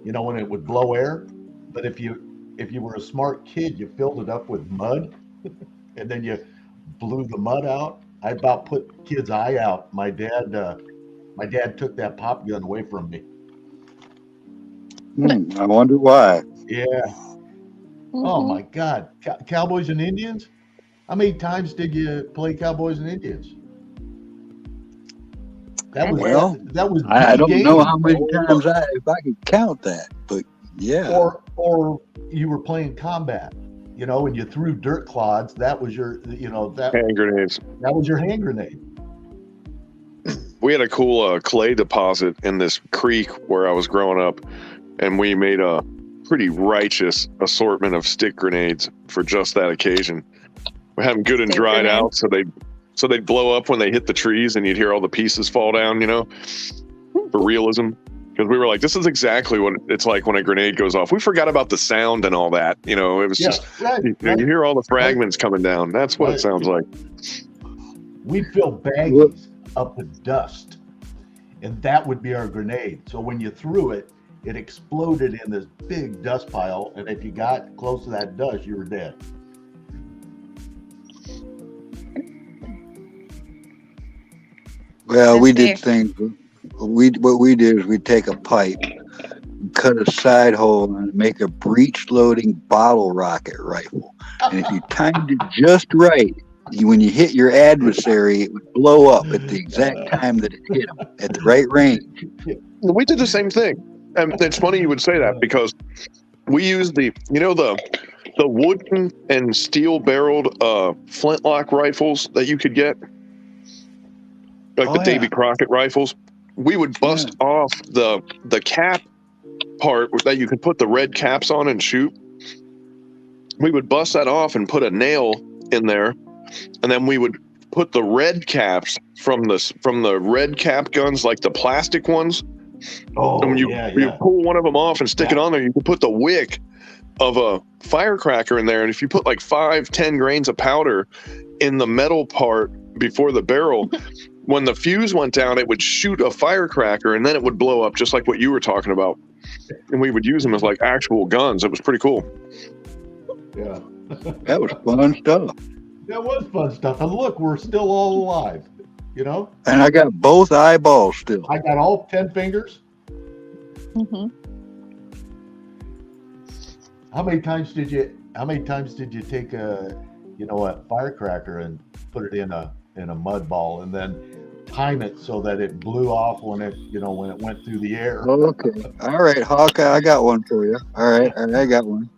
You know, when it would blow air. But if you were a smart kid, you filled it up with mud, and then you blew the mud out. I about put kid's eye out. My dad took that pop gun away from me. I wonder why. Yeah. Oh my God. Cowboys and Indians? How many times did you play Cowboys and Indians? That was I the don't know game. how many times if I could count that, but yeah. Or you were playing combat, you know, and you threw dirt clods. That was your, you know, Hand grenades. That was your hand grenade. We had a cool clay deposit in this creek where I was growing up, and we made a pretty righteous assortment of stick grenades for just that occasion. We had them good and dried out, so they'd blow up when they hit the trees, and you'd hear all the pieces fall down, you know, for realism. Because we were like, this is exactly what it's like when a grenade goes off. We forgot about the sound and all that. You know, it was just, you hear all the fragments coming down. That's what it sounds like. We'd fill baggies up with dust, and that would be our grenade. So when you threw it, it exploded in this big dust pile, and if you got close to that dust, you were dead. Well, we did things. What we did is we'd take a pipe, cut a side hole, and make a breech-loading bottle rocket rifle. And if you timed it just right, when you hit your adversary, it would blow up at the exact time that it hit them at the right range. We did the same thing, and it's funny you would say that because we used the wooden and steel-barreled flintlock rifles that you could get, like the Davy Crockett rifles. We would bust off the cap part that you could put the red caps on and shoot. We would bust that off and put a nail in there, and then we would put the red caps from the red cap guns, like the plastic ones. Oh, and when you pull one of them off and stick it on there, you can put the wick of a firecracker in there, and if you put like 5-10 grains of powder in the metal part before the barrel, when the fuse went down, it would shoot a firecracker, and then it would blow up, just like what you were talking about. And we would use them as like actual guns. It was pretty cool. Yeah. That was fun stuff. That was fun stuff. And look, we're still all alive, you know? And I got both eyeballs still. I got all 10 fingers. Mm-hmm. How many times did you take a firecracker and put it in a mud ball and then time it so that it blew off when it went through the air? Okay. All right, Hawkeye, I got one for you. All right, I got one.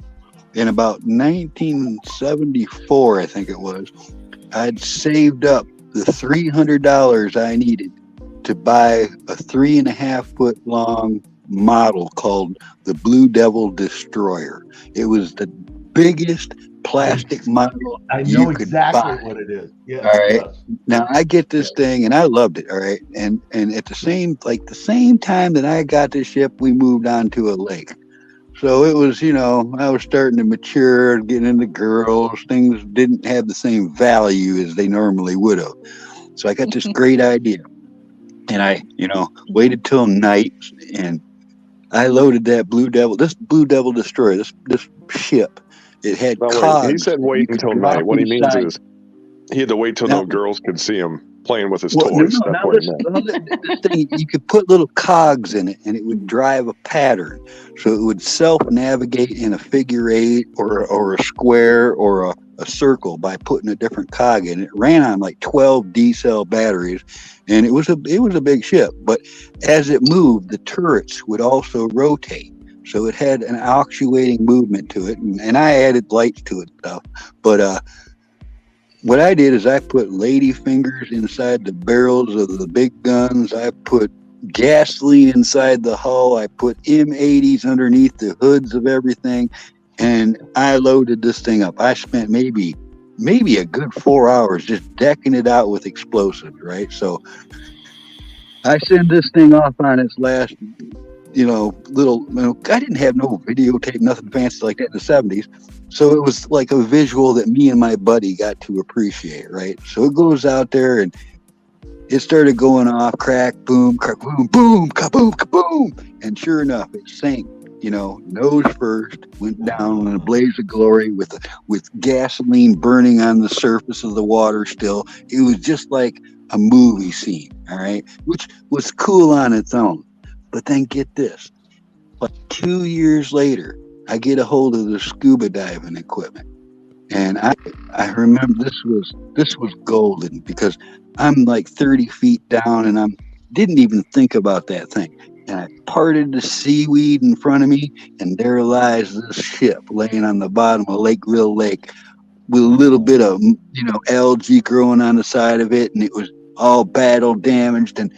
In about 1974, I think it was, I'd saved up the $300 I needed to buy a 3.5 foot long model called the Blue Devil Destroyer. It was the biggest plastic model I know you could exactly buy. what it is. Yeah. All right. Now I get this thing and I loved it. All right. And at the same time that I got this ship, we moved on to a lake. So it was, I was starting to mature, getting into girls. Things didn't have the same value as they normally would have. So I got this great idea. And I, waited till night and I loaded that Blue Devil Destroyer, this ship. It had cogs. He said wait until night. What he means is he had to wait till no girls could see him playing with his toys. This thing, you could put little cogs in it and it would drive a pattern. So it would self-navigate in a figure 8 or a square or a circle by putting a different cog in. It ran on like 12 D-cell batteries, and it was a big ship. But as it moved, the turrets would also rotate. So it had an actuating movement to it, and I added lights to it stuff. But what I did is I put lady fingers inside the barrels of the big guns. I put gasoline inside the hull. I put M80s underneath the hoods of everything, and I loaded this thing up. I spent maybe maybe a good 4 hours just decking it out with explosives, right? So I send this thing off on its last, I didn't have no videotape, nothing fancy like that in the 70s. So it was like a visual that me and my buddy got to appreciate, right? So it goes out there and it started going off, crack, boom, boom, kaboom, kaboom. And sure enough, it sank, nose first, went down in a blaze of glory with gasoline burning on the surface of the water still. It was just like a movie scene, all right, which was cool on its own. But then get this, like 2 years later, I get a hold of the scuba diving equipment. And I remember this was golden because I'm like 30 feet down and I didn't even think about that thing. And I parted the seaweed in front of me, and there lies this ship laying on the bottom of Lake Real Lake with a little bit of algae growing on the side of it, and it was all battle damaged. And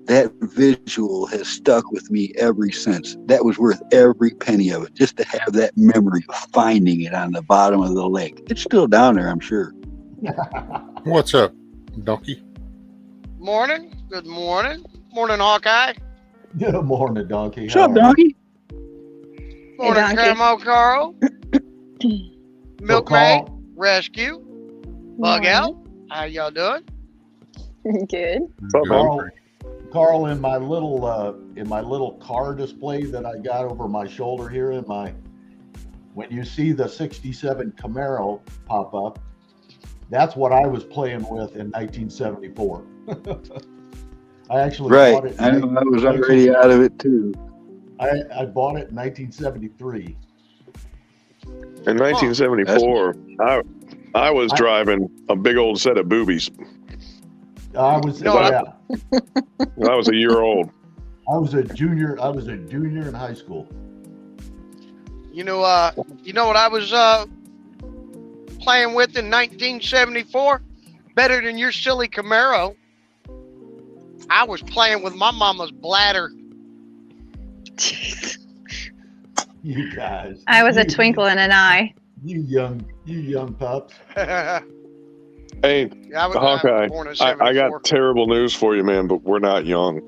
that visual has stuck with me ever since. That was worth every penny of it, just to have that memory of finding it on the bottom of the lake. It's still down there, I'm sure. What's up, Donkey? Morning. Good morning. Morning, Hawkeye. Good morning, Donkey. What's up, Donkey? Morning, Donkey. Camo Carl. Milkmaid. Rescue. Bug out. How y'all doing? Good. Carl, in my little car display that I got over my shoulder here, when you see the '67 Camaro pop up, that's what I was playing with in 1974. I actually bought it. I was already out of it too. I bought it in 1973. In 1974, I was driving a big old set of boobies. I was I was a year old. I was a junior in high school. You know what I was playing with in 1974? Better than your silly Camaro. I was playing with my mama's bladder. You guys. I was a twinkle in an eye. You young pups. Hey, Yeah, Hawkeye, born in I 74. got terrible news for you, man, but we're not young.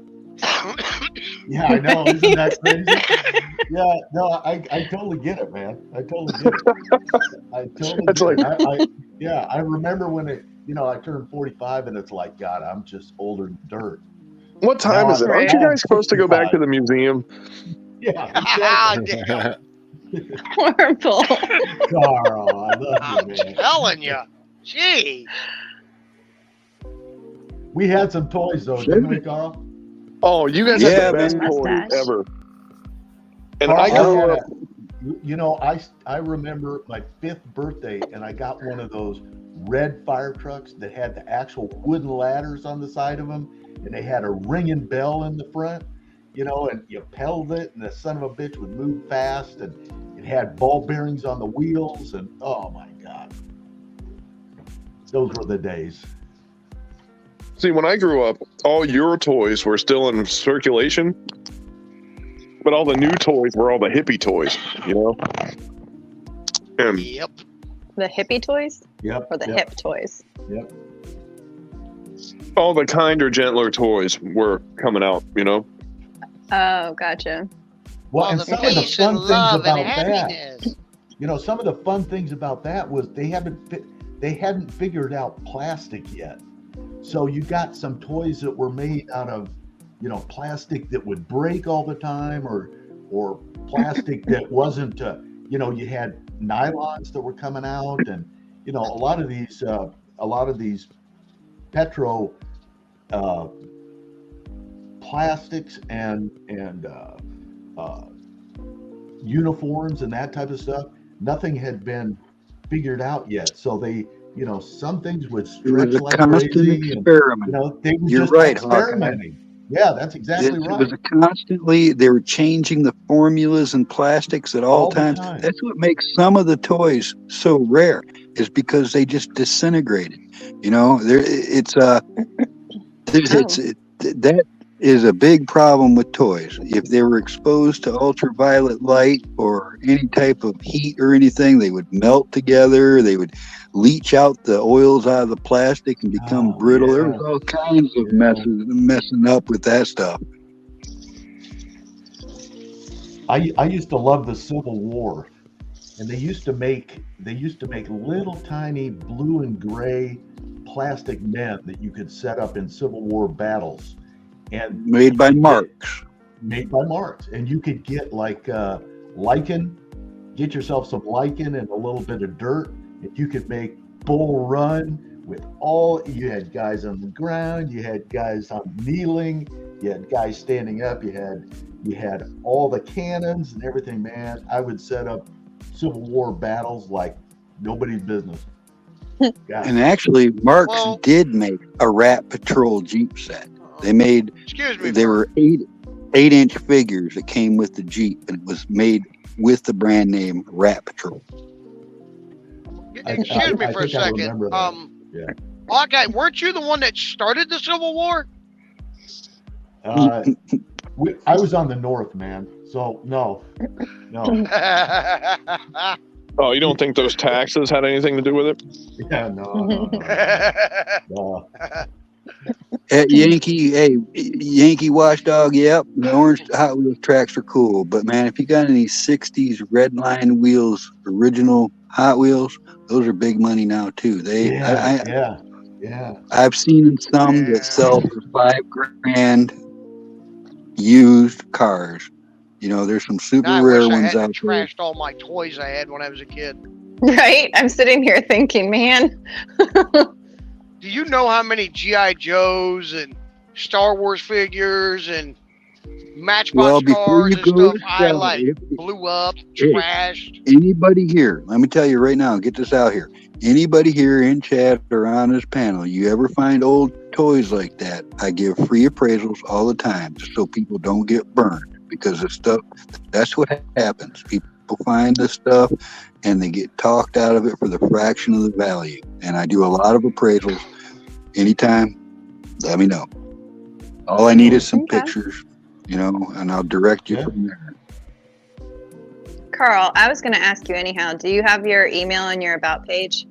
Yeah, I know. Isn't that crazy? Yeah, no, I totally get it, man. I totally get it. I remember when I turned 45 and it's like, God, I'm just older than dirt. What time is it? Aren't you guys supposed to go back to the museum? Yeah, Damn. Horrible. Carl, I love I'm you, man. telling you. Gee. We had some toys though, didn't we, Carl? Oh, you guys Yeah, had the best man. toys Mustache. ever. And Carl, I grew up. I remember my 5th birthday, and I got one of those red fire trucks that had the actual wooden ladders on the side of them, and they had a ringing bell in the front, and you pedaled it, and the son of a bitch would move fast, and it had ball bearings on the wheels, and oh my God. Those were the days. See, when I grew up, all your toys were still in circulation, but all the new toys were all the hippie toys, And Yep. The hippie toys Yep. or the yep, hip toys? Yep. all the kinder, gentler toys were coming out, Oh, gotcha. Well, All and the some of the peace and fun things love about and that, happiness. some of the fun things about that was they hadn't figured out plastic yet. So you got some toys that were made out of, plastic that would break all the time, or plastic that wasn't, you had nylons that were coming out, and a lot of these petro plastics and uniforms and that type of stuff. Nothing had been figured out yet, so they. Some things would It stretch was a like constant crazy, experiment. and they were You're just right, Hawkeye. experimenting. Yeah, that's exactly It right. was they were changing the formulas and plastics at all All the times. time. That's what makes some of the toys so rare, is because they just disintegrated. That is a big problem with toys. If they were exposed to ultraviolet light or any type of heat or anything, they would melt together. They would leach out the oils out of the plastic and become brittle. Yeah. There was all kinds of messing up with that stuff. I used to love the Civil War, and they used to make little tiny blue and gray plastic men that you could set up in Civil War battles, and made by Marx. And you could get like lichen, get yourself some lichen and a little bit of dirt, and you could make Bull Run with you had guys on the ground, you had guys on kneeling, you had guys standing up, you had all the cannons and everything, man. I would set up Civil War battles like nobody's business. And actually, Marx did make a Rat Patrol Jeep set. They were 8-inch figures that came with the Jeep, and it was made with the brand name Rat Patrol. Excuse me for a second. Okay, weren't you the one that started the Civil War? I was on the north, man. So no. Oh, you don't think those taxes had anything to do with it? Yeah, no. Yankee Watchdog, yep. The orange Hot Wheels tracks are cool. But man, if you got any 60s red line wheels, original Hot Wheels, those are big money now too. I've seen some that sell for $5,000 used cars. You know, there's some super rare ones out there. I trashed all my toys I had when I was a kid. Right? I'm sitting here thinking, man. Do you know how many G.I. Joes and Star Wars figures and Matchbox cars and stuff I blew up, trashed? Anybody here, let me tell you right now, get this out here. Anybody here in chat or on this panel, you ever find old toys like that, I give free appraisals all the time just so people don't get burned. Because the stuff, that's what happens. People find this stuff and they get talked out of it for the fraction of the value. And I do a lot of appraisals. Anytime, let me know. All I need is some pictures, and I'll direct you from there. Carl, I was going to ask you anyhow, do you have your email on your About page?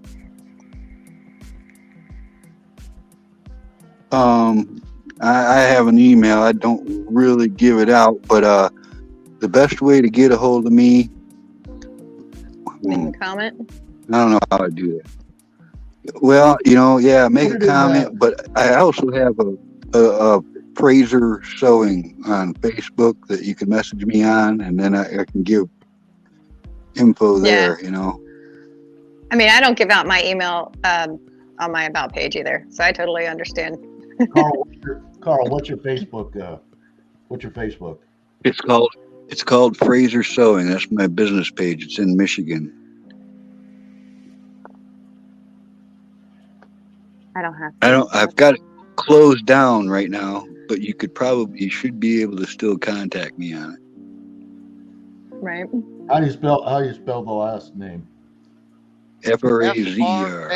I have an email. I don't really give it out, but the best way to get a hold of me, Make a comment. I don't know how I do that. Well, make a comment, but I also have a Fraser Sewing on Facebook that you can message me on, and then I can give info there, I mean, I don't give out my email on my About page either, so I totally understand. Carl, what's your Facebook? What's your Facebook? It's called Fraser Sewing. That's my business page. It's in Michigan. I've got it closed down right now, but you should be able to still contact me on it. Right. How do you spell the last name? Frazer.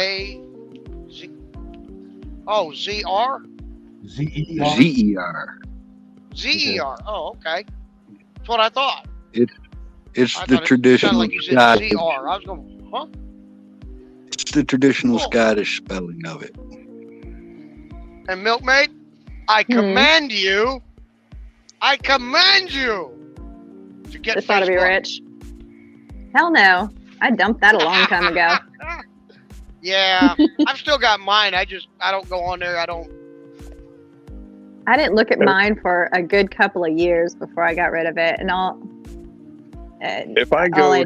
Oh, Z-R? Z-E-R? Z-E-R. Z-E-R. Oh, okay. That's what I thought. It's the traditional Scottish. Z-R. I was going, huh? It's the traditional Scottish spelling of it. And Milkmaid, I command you to get this ought to be rich. Hell no. I dumped that a long time ago. Yeah, I've still got mine. I don't go on there. I didn't look at mine for a good couple of years before I got rid of it, and if I go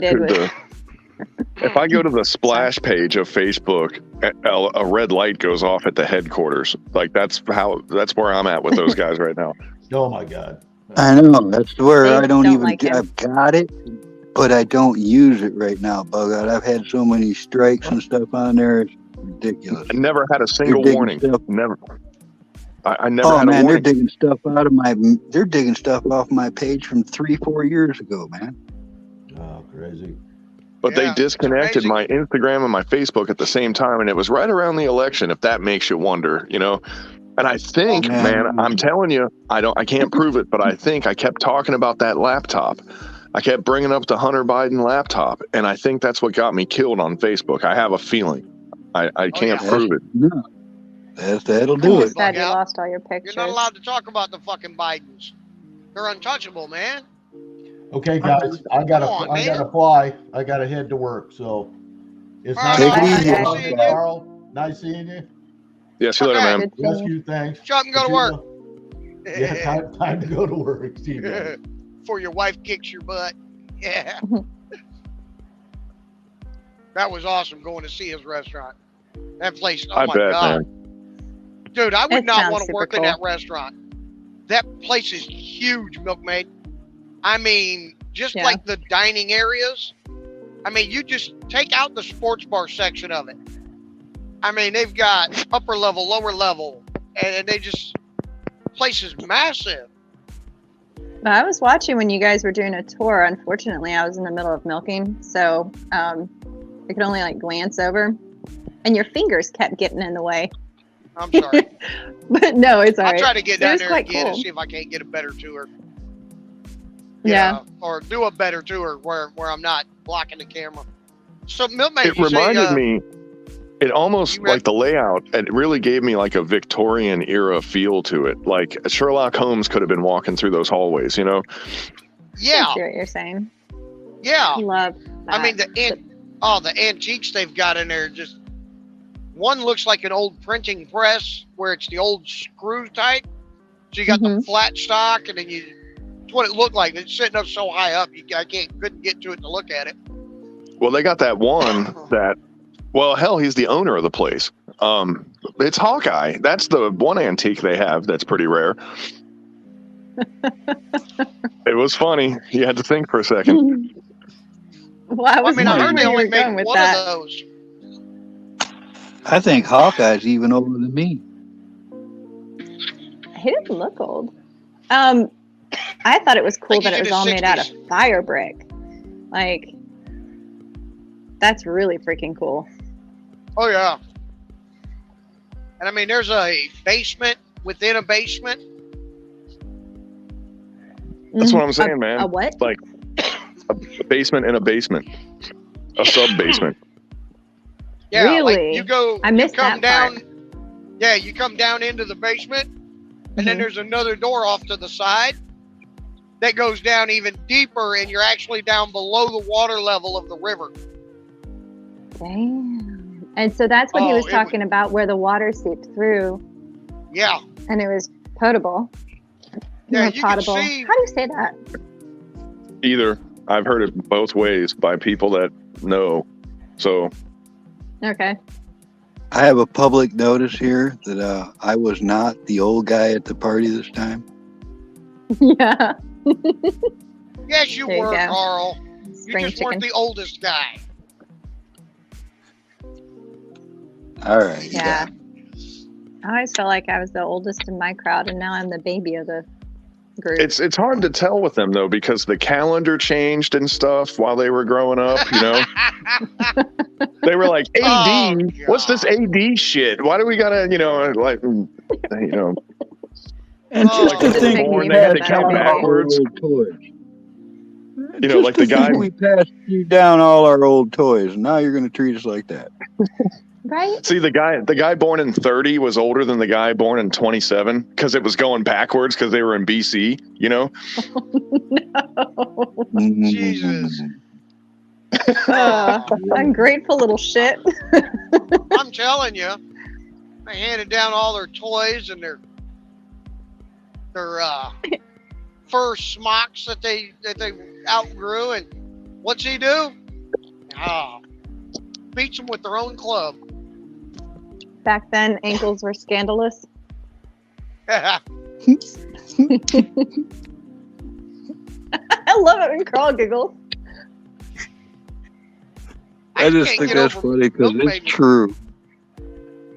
to the splash page of Facebook, a red light goes off at the headquarters. Like that's where I'm at with those guys right now. Oh my God! I know, that's where I don't even. I've got it, but I don't use it right now. Bug out. I've had so many strikes and stuff on there. It's ridiculous. I never had a single warning. Never. I never had a warning. They're digging stuff they're digging stuff off my page from 3-4 years ago, man. Oh, crazy. But they disconnected my Instagram and my Facebook at the same time, and it was right around the election, if that makes you wonder, And I think, Yeah. man, I'm telling you, I can't prove it, but I think I kept talking about that laptop. I kept bringing up the Hunter Biden laptop, and I think that's what got me killed on Facebook. I have a feeling. I can't prove it. No, that'll I'm do just it. sad you Bug out. lost all your You're pictures. not allowed to talk about the fucking Bidens. They're untouchable, man. Okay, guys, I gotta Come on, I gotta man. fly. I gotta head to work. So it's All nice right, Take it talking easy, to Nice you, seeing you. Carl. Nice seeing you. Yeah, see you later, Okay. man. Good seeing you. Rescue, thanks. Shut up and go to work. Yeah, time to go to work. See you guys. Before your wife kicks your butt. Yeah. That was awesome going to see his restaurant. That place, oh I my bet, God. man. Dude, I would It not sounds want to super work in cool. that restaurant. That place is huge, Milkmaid. I mean, just Yeah. like the dining areas. I mean, you just take out the sports bar section of it. I mean, they've got upper level, lower level, and they just, place is massive. I was watching when you guys were doing a tour. Unfortunately, I was in the middle of milking, so I could only like glance over, and your fingers kept getting in the way. I'm sorry. But no, it's all I'll right. try to get It down was there quite again and cool. see if I can't get a better tour. Yeah. Or do a better tour where I'm not blocking the camera. So, Milkmaid, It you say, reminded me, it almost you read- like the layout, it really gave me like a Victorian era feel to it. Like Sherlock Holmes could have been walking through those hallways, you know? yeah, I see what you're saying. yeah. Love that. I mean, the antiques they've got in there, just one looks like an old printing press where it's the old screw type. So you got the flat stock, and then it's what it looked like. It's sitting up so high up, couldn't get to it to look at it. Well, they got that one that, well, hell, he's the owner of the place. It's Hawkeye. That's the one antique they have that's pretty rare. It was funny. You had to think for a second. Well, I was I heard wondering they where you only were going make with one that. of those. I think Hawkeye's even older than me. He didn't look old. I thought it was cool Like that he's it in was all his made out 60s. of fire brick. Like, that's really freaking cool. Oh yeah. And I mean, there's a basement within a basement. That's what I'm saying, man. A what? Like a basement in a basement, a sub basement. Yeah, Really? like you go, I missed you come that down. Yeah, you come down into the basement, and then Mhm. there's another door off to the side that goes down even deeper, and you're actually down below the water level of the river. Damn. And so that's what he Oh, was it talking about, where the water seeped through Yeah, and it was potable. Yeah, Or you can potable. see- How do you say that? Either. I've heard it both ways by people that know. So Okay. I have a public notice here that I was not the old guy at the party this time. Yeah. yes, you There you were, go. Carl. You Spring just chicken. weren't the oldest guy. All right. Yeah. I always felt like I was the oldest in my crowd, and now I'm the baby of the group. it's hard to tell with them though, because the calendar changed and stuff while they were growing up, you know. They were like, AD, Oh, what's this God. AD shit? Why do we gotta, you know, like, you know, And Oh, just to like they think were we born, they had passed to count down all our backwards. old toys. You know, Just like to the guy- think we passed you down all our old toys, and now you're going to treat us like that. Right? see the guy born in 30 was older than the guy born in 27 because it was going backwards because they were in BC, you know. No. Jesus. Ungrateful little shit. I'm telling you, they handed down all their toys and their fur smocks that they outgrew, and what's he do? Beats them with their own club. Back then, ankles were scandalous. I love it when Carl giggles. I just can't think get that's over funny because Milkmaid. it's true.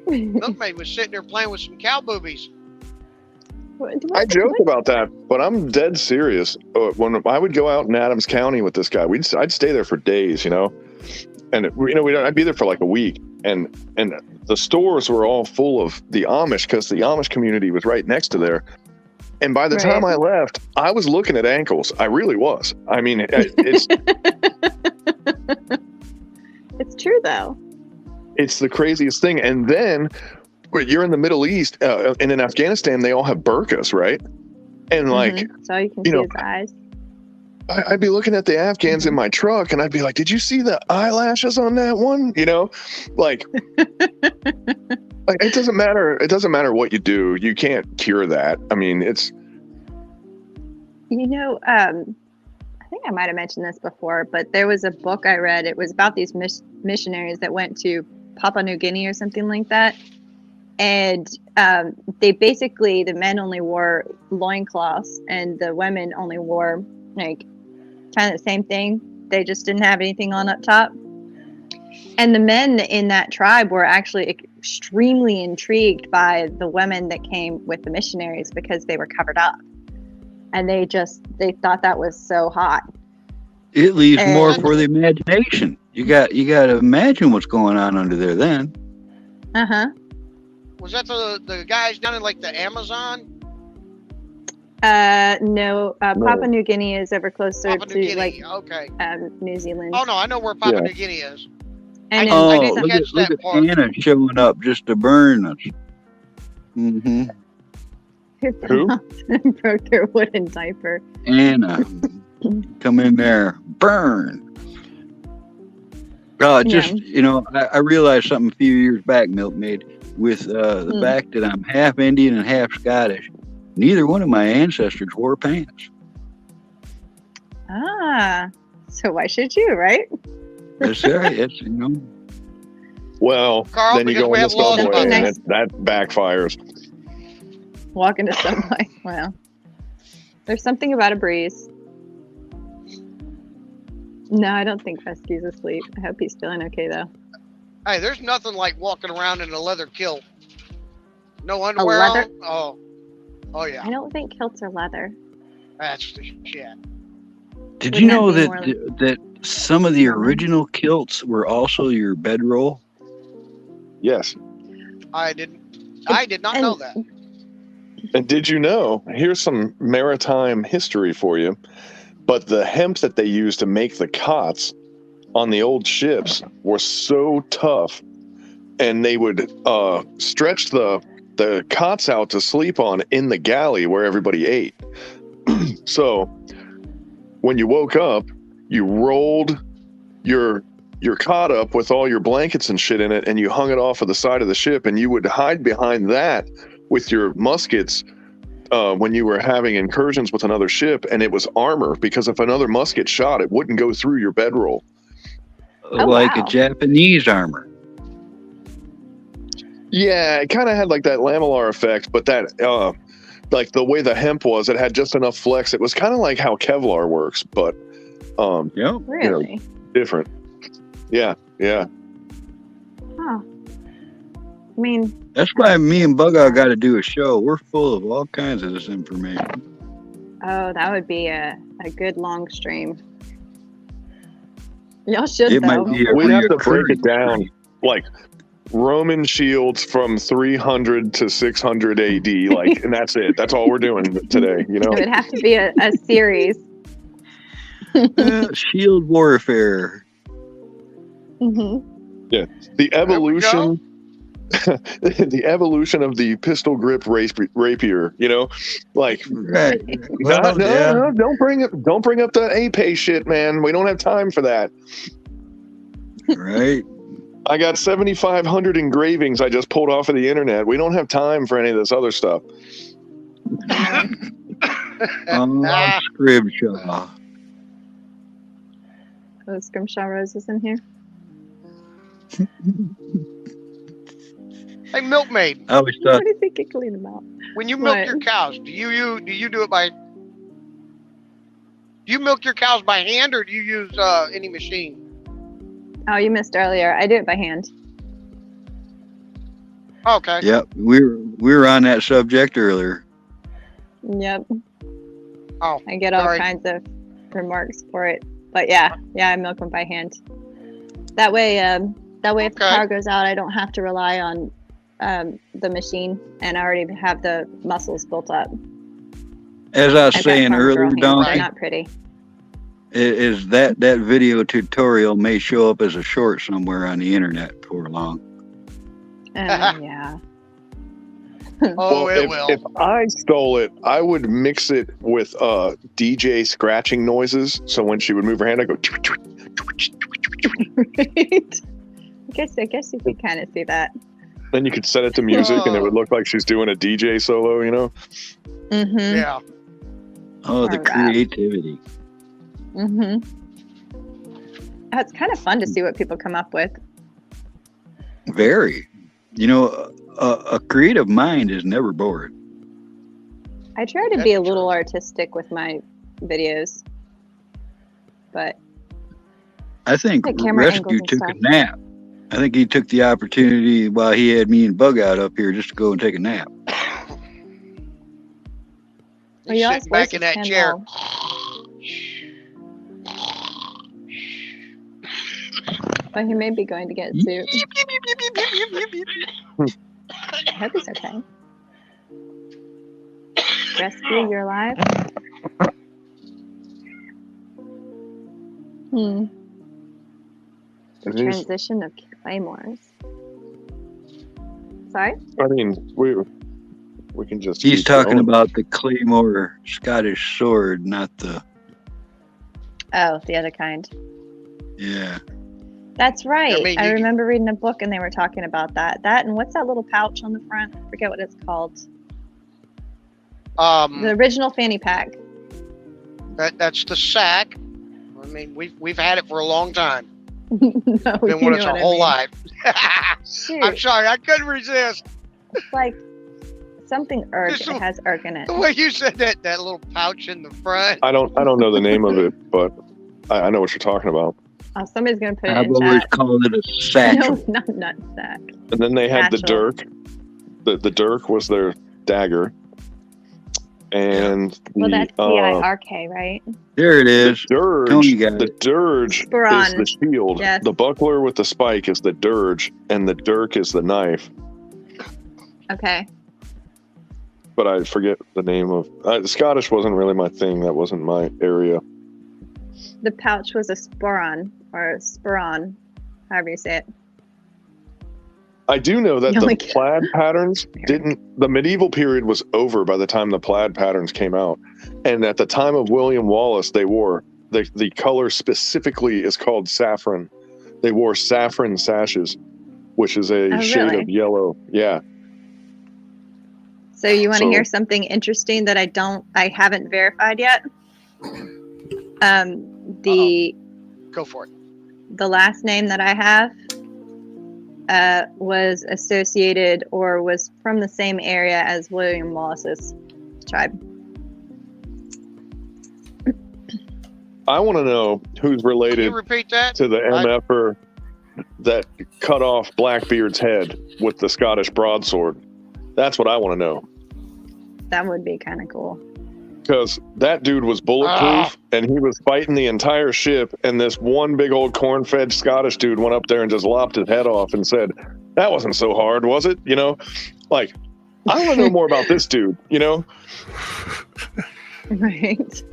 Milkmaid was sitting there playing with some cow boobies. I joke about that, but I'm dead serious. When I would go out in Adams County with this guy, I'd stay there for days, you know. and I'd be there for like a week, and the stores were all full of the Amish because the Amish community was right next to there. And by the time I left, I was looking at ankles. I really was. I mean, it's It's true though. it's the craziest thing. And then you're in the Middle East, and in Afghanistan, they all have burqas, right? And like, So you can see his eyes. I'd be looking at the Afghans in my truck, and I'd be like, "Did you see the eyelashes on that one?" Like, like it doesn't matter. It doesn't matter what you do. You can't cure that. I mean, it's. I think I might have mentioned this before, but there was a book I read. It was about these missionaries that went to Papua New Guinea or something like that. And they basically, the men only wore loincloths and the women only wore like kind of the same thing. They just didn't have anything on up top. And the men in that tribe were actually extremely intrigued by the women that came with the missionaries because they were covered up. And they thought that was so hot. It leaves more for the imagination. You got to imagine what's going on under there then. Was that the guys down in like the Amazon? No, Papua New Guinea is ever closer Papua New to Guinea. New Zealand. Oh no, I know where Papua New Guinea is. And I didn't catch look that at part. Anna showing up just to burn us. Mm-hmm. Who? Broke their wooden diaper. Anna, come in there, burn. I realized something a few years back, Milkmaid, with the fact that I'm half Indian and half Scottish. Neither one of my ancestors wore pants. So why should you, right? That's right. Well, Carl, then you because go we on the have laws subway, about and that backfires. Walk into Subway. Well, there's something about a breeze. No, I don't think Fescue's asleep. I hope he's feeling okay though. Hey, there's nothing like walking around in a leather kilt. No underwear leather? on. Oh yeah. I don't think kilts are leather. That's the shit. Did you know that some of the original kilts were also your bedroll? Yes. I did not know that. And did you know, here's some maritime history for you, but the hemp that they used to make the cots on the old ships were so tough, and they would stretch the cots out to sleep on in the galley where everybody ate. So when you woke up, you rolled your cot up with all your blankets and shit in it, and you hung it off of the side of the ship, and you would hide behind that with your muskets when you were having incursions with another ship, and it was armor, because if another musket shot, it wouldn't go through your bedroll. Like a Japanese armor. Yeah, it kind of had like that lamellar effect, but that like the way the hemp was, it had just enough flex. It was kind of like how Kevlar works, but really different. Yeah. Huh. I mean, that's why me and Bug-Out got to do a show. We're full of all kinds of this information. Oh, that would be a good long stream. Y'all should, It though. might be We'd have to break it down, like Roman shields from 300 to 600 AD, like, and that's it. That's all we're doing today, It would have to be a series. Shield warfare. Yeah, the evolution. The evolution of the pistol grip rapier, like right. No, don't bring up that APE shit, man. We don't have time for that. Right. I got 7,500 engravings I just pulled off of the internet. We don't have time for any of this other stuff. Scrimshaw. Oh, Scrimshaw Rose is in here. Hey, Milkmaid. I always thought. What do you think you clean them out? When you milk your cows, do you do it by? Do you milk your cows by hand, or do you use any machine? Oh, you missed earlier. I do it by hand. Okay. Yep, we were on that subject earlier. Yep. Oh, I get all kinds of remarks for it, but yeah, I milk them by hand. That way, if the Okay. power goes out, I don't have to rely on the machine, and I already have the muscles built up. As I was I've got saying farm girl earlier, hands. They're Donkey, not pretty. is that video tutorial may show up as a short somewhere on the internet before long. Yeah. Oh, Well, it will. if I stole it, I would mix it with DJ scratching noises. So when she would move her hand, I go. Right. I guess you could kind of see that. Then you could set it to music, and it would look like she's doing a DJ solo. You know. Mm-hmm. Yeah. Oh, the Or rap. creativity. Mm-hmm. It's kind of fun to see what people come up with. Very. You know, a creative mind is never bored. I try to be a little artistic with my videos, but I think like camera Rescue angles and took stuff. a nap. I think he took the opportunity while he had me and Bug out up here just to go and take a nap. Well, you Sitting back in that chair. But he may be going to get sued. I hope he's okay. Rescue, you're alive? The And he's- transition of claymores. Sorry? I mean, we can just. He's keep talking going. about the Claymore Scottish sword, not the. Oh, the other kind. Yeah. That's right. I mean, I you- remember reading a book and they were talking about that. That and what's that little pouch on the front? I forget what it's called. The original fanny pack. That's the sack. I mean, we've had it for a long time. No, Been you with know us our what I whole mean. life. Shoot. I'm sorry, I couldn't resist. It's like something erg. Just It has erg in it. The way you said that little pouch in the front. I don't know the name of it, but I know what you're talking about. Oh, somebody's gonna put it I've in always chat. called it a satchel. No, not nut sack. And then they had the Satchel. dirk. The dirk was their dagger. And Well, the that's DIRK, right? There it is. dirge, Tony got the it. dirge Spiron. is the shield. Yes. The buckler with the spike is the dirge, and the dirk is the knife. Okay. But I forget the name of. Scottish wasn't really my thing. That wasn't my area. The pouch was a sporon or spiron, however you say it. I do know that Oh the my God. plaid patterns didn't. The medieval period was over by the time the plaid patterns came out, and at the time of William Wallace, they wore the color specifically is called saffron. They wore saffron sashes, which is a Oh, shade really? of yellow. Yeah. So you want to So- hear something interesting that I haven't verified yet? Go for it. The last name that I have was associated or was from the same area as William Wallace's tribe. I want to know who's Can related you repeat that? to the I- MFer that cut off Blackbeard's head with the Scottish broadsword. That's what I want to know. That would be kind of cool. Because that dude was bulletproof and he was fighting the entire ship, and this one big old corn-fed Scottish dude went up there and just lopped his head off and said, "That wasn't so hard, was it?" You know, like, I want to know more about this dude, you know? Right.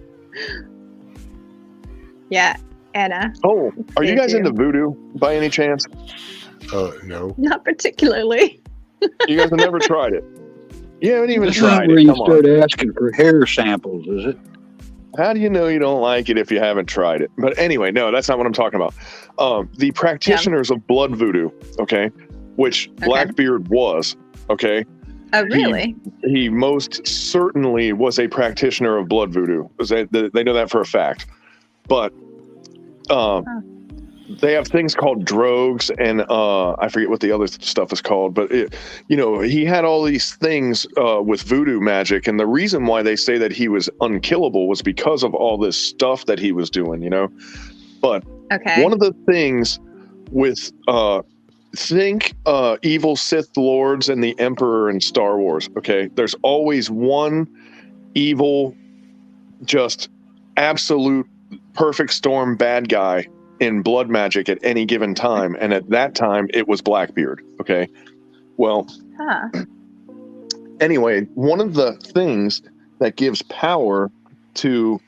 Yeah, Anna. Oh, are you Thank guys you. into voodoo by any chance? No. Not particularly. You guys have never tried it. You haven't even This is tried where it. you Come on. start asking for hair samples, is it? How do you know you don't like it if you haven't tried it? But anyway, no, that's not what I'm talking about. The practitioners of blood voodoo, okay, which Blackbeard was, okay. Oh, really? He most certainly was a practitioner of blood voodoo. They know that for a fact. But they have things called drogues, and I forget what the other stuff is called. But he had all these things with voodoo magic, and the reason why they say that he was unkillable was because of all this stuff that he was doing. You know, but Okay. one of the things with think evil Sith lords and the Emperor in Star Wars. Okay, there's always one evil, just absolute perfect storm bad guy in blood magic at any given time, and at that time it was Blackbeard. Okay, well, anyway, one of the things that gives power to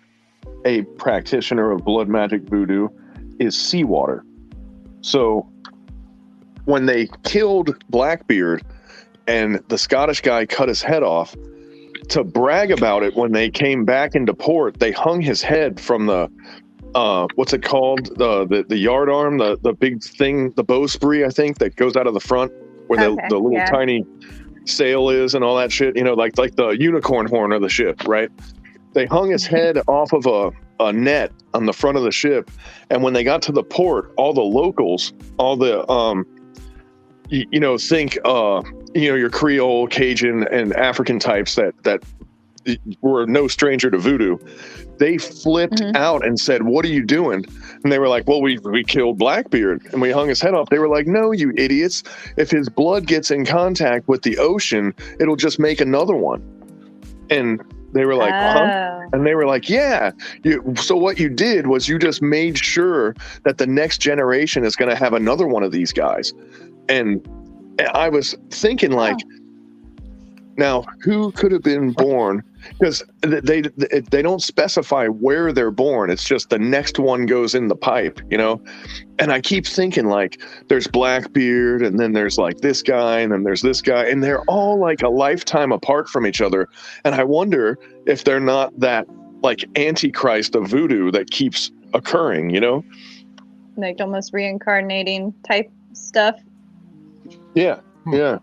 a practitioner of blood magic voodoo is seawater. So when they killed Blackbeard and the Scottish guy cut his head off, to brag about it, when they came back into port, they hung his head from the what's it called, the yard arm, the big thing, the bowsprit, I think, that goes out of the front where the little tiny sail is and all that shit, you know, like the unicorn horn of the ship, right? They hung his head off of a net on the front of the ship, and when they got to the port, all the locals, all the think your Creole, Cajun, and African types that were no stranger to voodoo, they flipped out and said, "What are you doing?" And they were like, "Well, we killed Blackbeard and we hung his head off." They were like, "No, you idiots. If his blood gets in contact with the ocean, it'll just make another one." And they were like, "Huh?" And they were like, "Yeah. So what you did was you just made sure that the next generation is going to have another one of these guys." And I was thinking, like, now who could have been born? Because they don't specify where they're born. It's just the next one goes in the pipe, you know? And I keep thinking, like, there's Blackbeard, and then there's like this guy, and then there's this guy, and they're all like a lifetime apart from each other. And I wonder if they're not that like antichrist of voodoo that keeps occurring, you know? Like almost reincarnating type stuff. Yeah, yeah.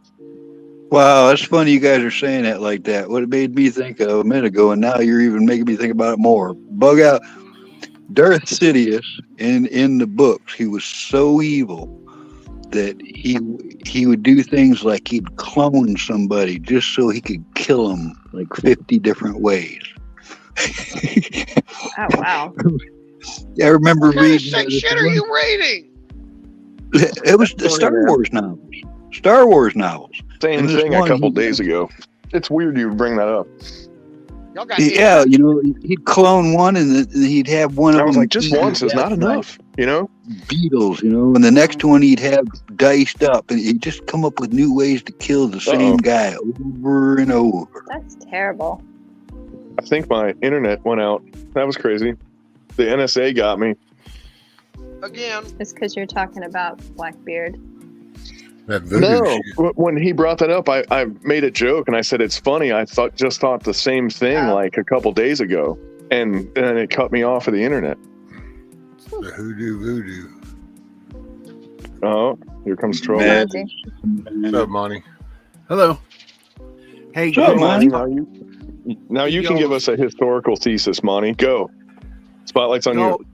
Wow, that's funny you guys are saying that like that. What it made me think of a minute ago, and now you're even making me think about it more. Bug out. Darth Sidious, in the books, he was so evil that he would do things like he'd clone somebody just so he could kill them like 50 different ways. Oh, wow. Yeah, I remember What kind of reading. sick shit are you reading? It was the Star Wars novels. Star Wars novels. Same And this thing a one, couple days ago. It's weird you bring that up. Y'all got Yeah, you know, he'd clone one, and then he'd have one of I was them. like, just once is not enough, you know? Beetles, you know, and the next one he'd have diced up, and he'd just come up with new ways to kill the same guy over and over. That's terrible. I think my internet went out. That was crazy. The NSA got me. Again. It's because you're talking about Blackbeard. That voodoo No, shit. when he brought that up, I made a joke and I said it's funny. I just thought the same thing like a couple days ago, and then it cut me off of the internet. The hoodoo voodoo. Oh, here comes trouble. What's up, Monty? Hello. Hey, What's up, Monty? guys. Now you can give us a historical thesis, Monty. Go. Spotlight's on you.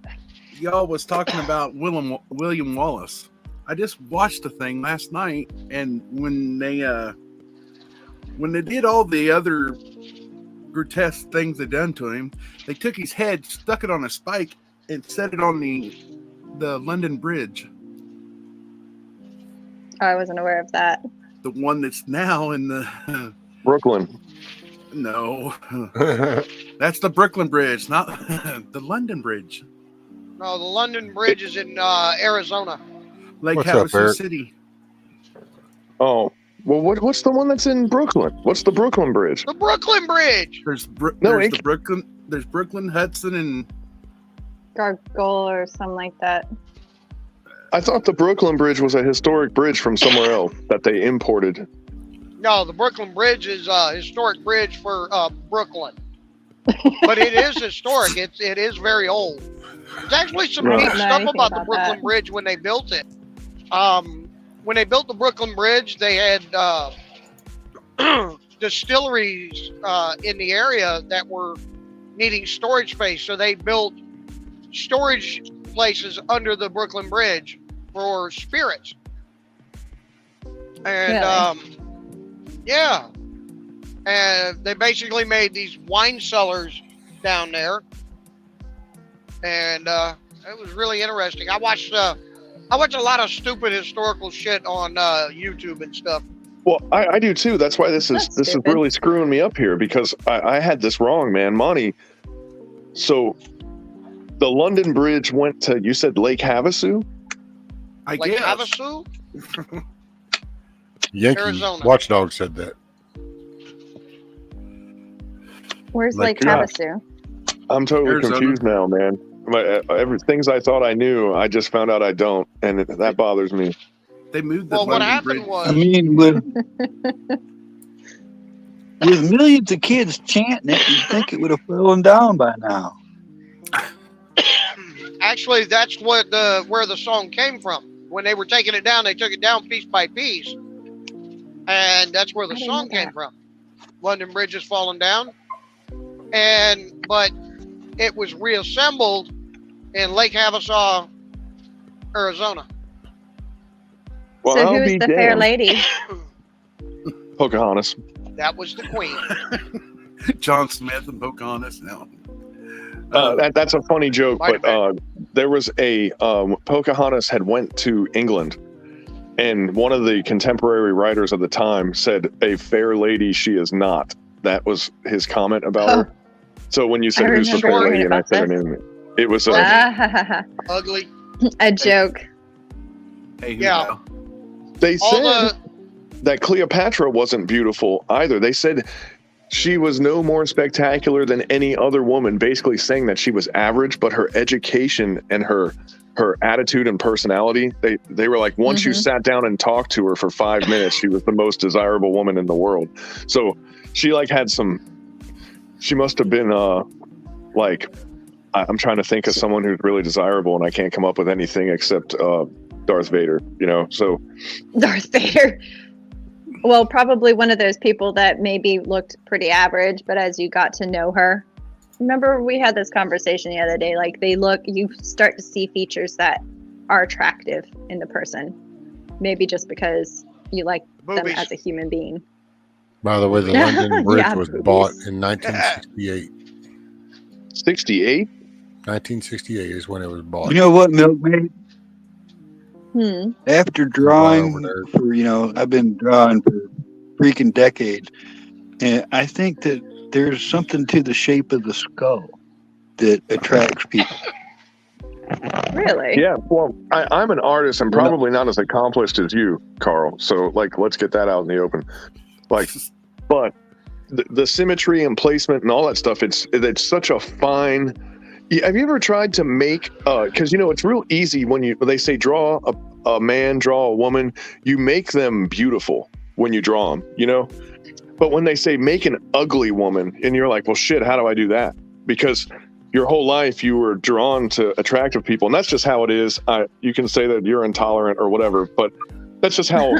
Y'all was talking about William Wallace. I just watched the thing last night, and when they did all the other grotesque things they done to him, they took his head, stuck it on a spike, and set it on the London Bridge. Oh, I wasn't aware of that. The one that's now in the Brooklyn. No, that's the Brooklyn Bridge, not the London Bridge. No, the London Bridge is in Arizona. Lake What's up, Havasu Eric? City. Oh, well, what's the one that's in Brooklyn? What's the Brooklyn Bridge? The Brooklyn Bridge. There's No, the Brooklyn. There's Brooklyn, Hudson, and Gargoyle or something like that. I thought the Brooklyn Bridge was a historic bridge from somewhere else that they imported. No, the Brooklyn Bridge is a historic bridge for Brooklyn. But it is historic. It is very old. There's actually some Right. neat I don't know stuff anything about the about Brooklyn that. Bridge when they built it. When they built the Brooklyn Bridge, they had distilleries in the area that were needing storage space. So they built storage places under the Brooklyn Bridge for spirits. And yeah. And they basically made these wine cellars down there. And it was really interesting. I watch a lot of stupid historical shit on YouTube and stuff. Well, I do too. That's why this is really screwing me up here, because I had this wrong, man. Monty. So the London Bridge went to, you said Lake Havasu? I Lake guess. Havasu, Yankee Arizona. Watchdog said that. Where's Like, Lake Havasu? I'm totally Arizona. confused now, man. Things I thought I knew, I just found out I don't, and that bothers me. They moved the Well, what London happened Bridge. was, I mean, with millions of kids chanting it, you'd think it would have fallen down by now. actually, that's what where the song came from. When they were taking it down, they took it down piece by piece, and that's where the I didn't song know came that. from. London Bridge is falling down, but it was reassembled in Lake Havasu, Arizona. Well, So I'll who's be the fair damned. lady? Pocahontas. That was the queen. John Smith and Pocahontas. No. That's a funny joke, Might have but there was a Pocahontas had went to England, and one of the contemporary writers of the time said, "A fair lady she is not." That was his comment about her. So when you said who's the remember fair hearing lady, and I about said her this. name, it was Ugly. A joke. Hey, Yeah. they All said that Cleopatra wasn't beautiful either. They said she was no more spectacular than any other woman, basically saying that she was average, but her education and her attitude and personality, they were like, once you sat down and talked to her for 5 minutes, she was the most desirable woman in the world. So she she must have been I'm trying to think of someone who's really desirable, and I can't come up with anything except Darth Vader, so Darth Vader. Well, probably one of those people that maybe looked pretty average, but as you got to know her, remember we had this conversation the other day, like you start to see features that are attractive in the person. Maybe just because you like them Boobies. as a human being. By the way, the London Bridge Yeah, was boobies. bought in 1968. 68? 1968 is when it was bought. You know what, Milkmaid? After over drawing there. for, I've been drawing for freaking decades, and I think that there's something to the shape of the skull that attracts people. Really? yeah. Well, I'm an artist and probably not as accomplished as you, Carl. So let's get that out in the open. But the symmetry and placement and all that stuff, it's such a fine. Have you ever tried to make? Because it's real easy when they say draw a man, draw a woman. You make them beautiful when you draw them, But when they say make an ugly woman, and you're like, well, shit, how do I do that? Because your whole life you were drawn to attractive people, and that's just how it is. You can say that you're intolerant or whatever, but that's just how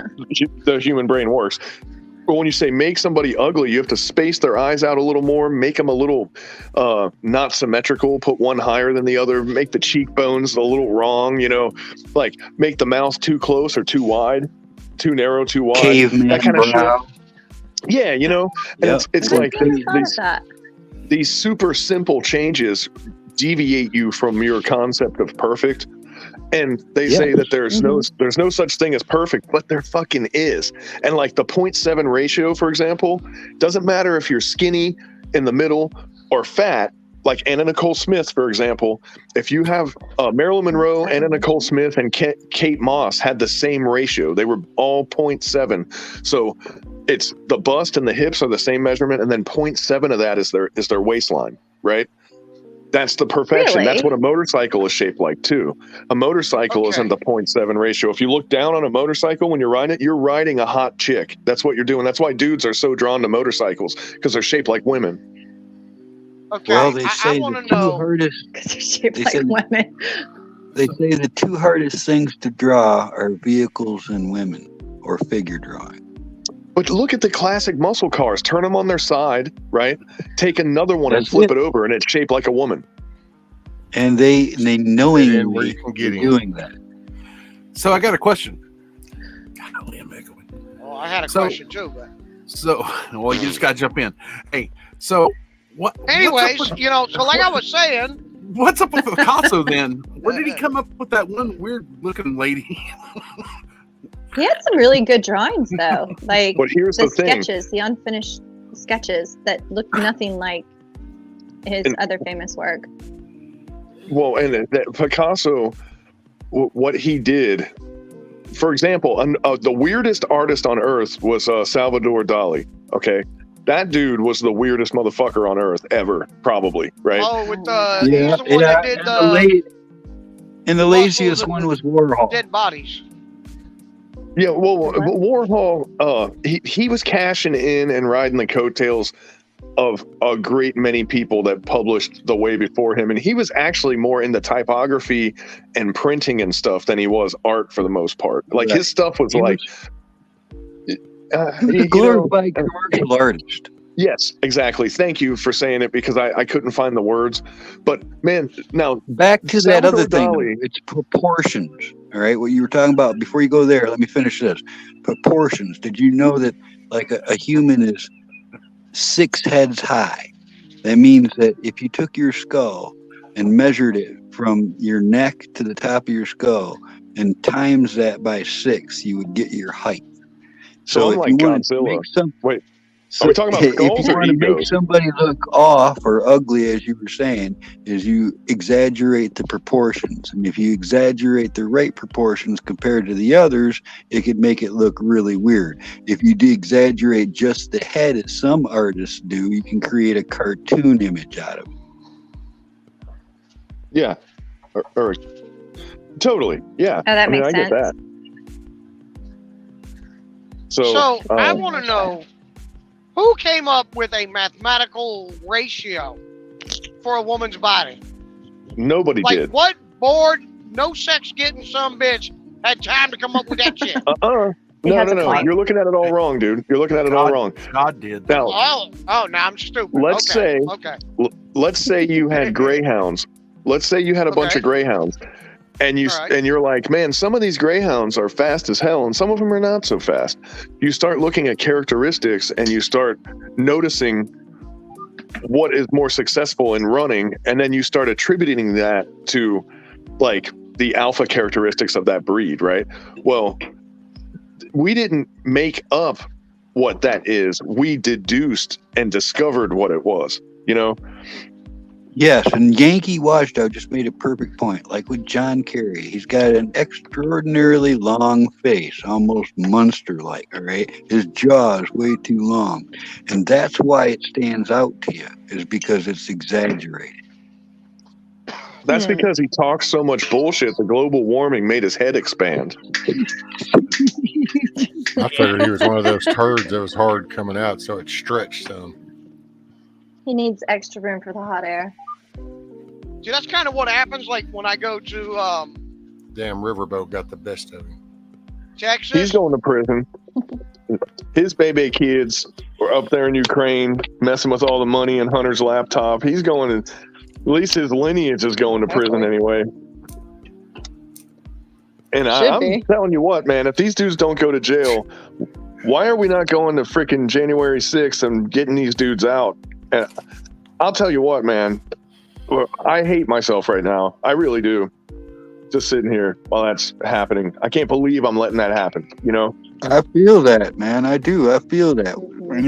the human brain works. But when you say make somebody ugly, you have to space their eyes out a little more, make them a little not symmetrical, put one higher than the other, make the cheekbones a little wrong, make the mouth too close or too wide, too narrow, too wide. Caveman that kind of brow. shit. Yeah, and it's I like never thought of that. these super simple changes deviate you from your concept of perfect. And they say that there's no such thing as perfect, but there fucking is. And like the 0.7 ratio, for example, doesn't matter if you're skinny, in the middle, or fat. Like Anna Nicole Smith, for example, if you have Marilyn Monroe, Anna Nicole Smith, and Kate Moss had the same ratio. They were all 0.7. So it's the bust and the hips are the same measurement, and then 0.7 of that is their waistline, right? That's the perfection. Really? That's what a motorcycle is shaped like too. A motorcycle isn't the 0.7 ratio. If you look down on a motorcycle when you're riding it, you're riding a hot chick. That's what you're doing. That's why dudes are so drawn to motorcycles, because they're shaped like women. Okay, Well, they I say want the to two know. hardest. Because they're shaped They like say- women. They say the two hardest things to draw are vehicles and women, or figure drawing. But look at the classic muscle cars. Turn them on their side, right? Take another one and That's flip it. it over, and it's shaped like a woman. And they And where knowingly you can are get in. doing that. So I got a question. Golly, I'm echoing. Oh, I had a So- question too, but So, well, you just got to jump in. Hey, so what? anyways, what's up so like I was saying, what's up with Picasso then? Where did he come up with that one weird looking lady? He had some really good drawings, though. Like But here's the the thing. sketches, the unfinished sketches that looked nothing like his And- other famous work. Well, and Picasso, what he did, for example, the weirdest artist on earth was Salvador Dali. Okay, that dude was the weirdest motherfucker on earth ever, probably, right? Oh, with Yeah, he's the one that did and the laziest one was Warhol. dead bodies. Yeah, well, Warhol, he was cashing in and riding the coattails of a great many people that published the way before him, and he was actually more into typography and printing and stuff than he was art for the most part. Like his stuff was he was a glorified commercial artist. Yes, exactly. Thank you for saying it, because I couldn't find the words. But man, now back to that Salvador other thing. Dali, It's proportions. All right, what you were talking about before you go there. Let me finish this. Proportions. Did you know that like a human is 6 heads high? That means that if you took your skull and measured it from your neck to the top of your skull and times that by 6, you would get your height. So I'm if like you want to Godzilla. make some, Wait, are we talking about skulls if you or want to make egos? somebody look off or ugly, as you were saying, is you exaggerate the proportions. And if you exaggerate the right proportions compared to the others, it could make it look really weird. If you exaggerate just the head, as some artists do, you can create a cartoon image out of it. Yeah, or totally. Yeah. Oh, that makes I get sense. that. So I want to know who came up with a mathematical ratio for a woman's body. Nobody Like, did. what bored, no sex getting some bitch had time to come up with that shit? No. You're looking at it all wrong, dude. You're looking at it all wrong. God did. Now, Oh, now I'm stupid. let's say you had greyhounds. Let's say you had a bunch of greyhounds, and you're like, man, some of these greyhounds are fast as hell, and some of them are not so fast. You start looking at characteristics, and you start noticing what is more successful in running, and then you start attributing that to like the alpha characteristics of that breed, right? Well, we didn't make up what that is. We deduced and discovered what it was, you know? Yes, and Yankee Watchdog just made a perfect point. Like with John Kerry, he's got an extraordinarily long face, almost monster-like, all right? His jaw is way too long. And that's why it stands out to you, is because it's exaggerated. That's because he talks so much bullshit, the global warming made his head expand. I figured he was one of those turds that was hard coming out, so it stretched some. He needs extra room for the hot air. See, that's kind of what happens like when I go to Damn riverboat got the best of him. Texas. He's going to prison. His baby kids were up there in Ukraine messing with all the money in Hunter's laptop. He's going to, at least his lineage is going to prison anyway. And I'm telling you what, man, if these dudes don't go to jail, why are we not going to freaking January 6th and getting these dudes out? And I'll tell you what, man, I hate myself right now. I really do. Just sitting here while that's happening. I can't believe I'm letting that happen, you know? I feel that, man. I do. I feel that. And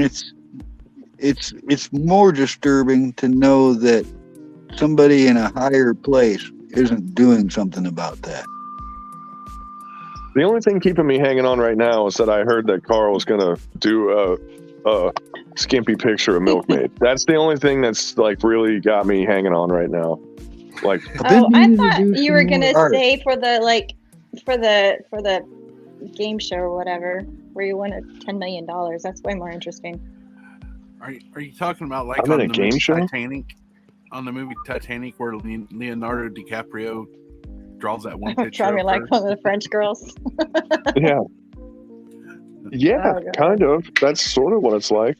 it's more disturbing to know that somebody in a higher place isn't doing something about that. The only thing keeping me hanging on right now is that I heard that Carl was going to do a skimpy picture of Milkmaid. That's the only thing that's like really got me hanging on right now. Like, Oh, I thought you were gonna say for the game show or whatever, where you win $10 million. That's way more interesting. Are you talking about like I'm on in the a game movie show? Titanic? On the movie Titanic, where Leonardo DiCaprio draws that one picture. Try me of like her? one of the French girls. yeah. Yeah, Oh, God. kind of. That's sort of what it's like.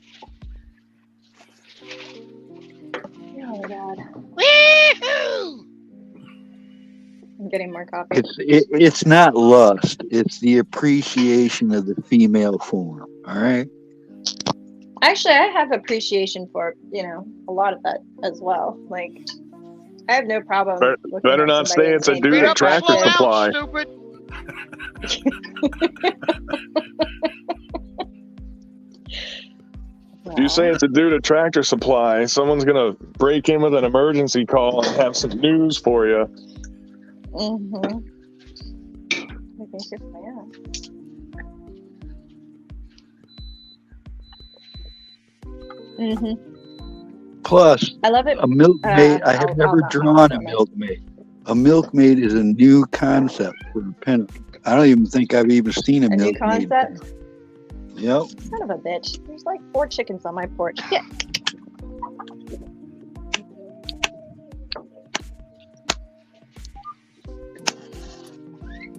Oh God. Woo-hoo! I'm getting more coffee. It's not lust. It's the appreciation of the female form. All right. Actually, I have appreciation for, a lot of that as well. Like, I have no problem. looking Better at not somebody say and it's a saying, dude Read at up and Tractor slow down, Supply. stupid. If you say it's a dude at Tractor Supply, someone's gonna break in with an emergency call and have some news for you. Mm-hmm. I think it's fair. Mm-hmm. Plus, I love it. a milkmaid. I have I'll never not drawn a comment. milkmaid. A milkmaid is a new concept for a pen. I don't even think I've even seen a A new milkmaid. concept? Yep. Son of a bitch. There's like 4 chickens on my porch. Yeah.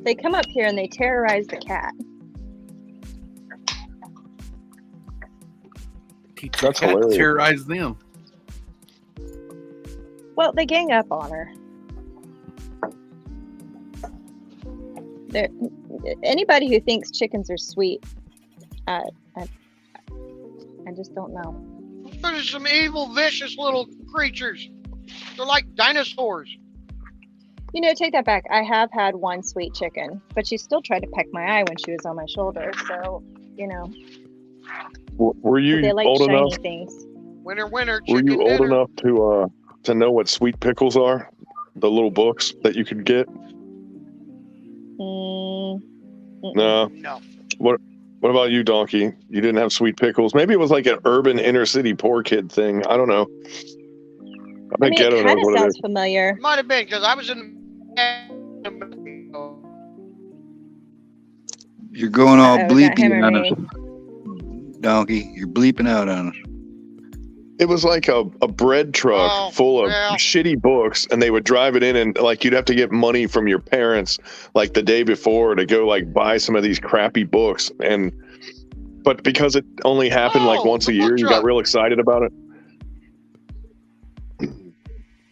They come up here and they terrorize the cat. Teach the That's cat to hilarious. terrorize them. Well, they gang up on her. There, anybody who thinks chickens are sweet, I just don't know. There's some evil, vicious little creatures. They're like dinosaurs. You know, take that back. I have had one sweet chicken, but she still tried to peck my eye when she was on my shoulder. So, you know, Were you they like old shiny enough? things. Winner, winner, Were chicken you old dinner. enough to know what sweet pickles are? The little books that you could get. Mm, No. No. What about you, Donkey? You didn't have sweet pickles. Maybe it was like an urban inner city poor kid thing. I don't know. I bet I mean, Ghetto it knows kind of what it sounds is. familiar. Might have been because I was in. You're going all Uh-oh, we got him bleepy on us, already. Donkey. You're bleeping out on us. It was like a bread truck Oh, full of well. shitty books, and they would drive it in, and like you'd have to get money from your parents like the day before to go like buy some of these crappy books. But because it only happened like Oh, once a the year, book you got truck. real excited about it.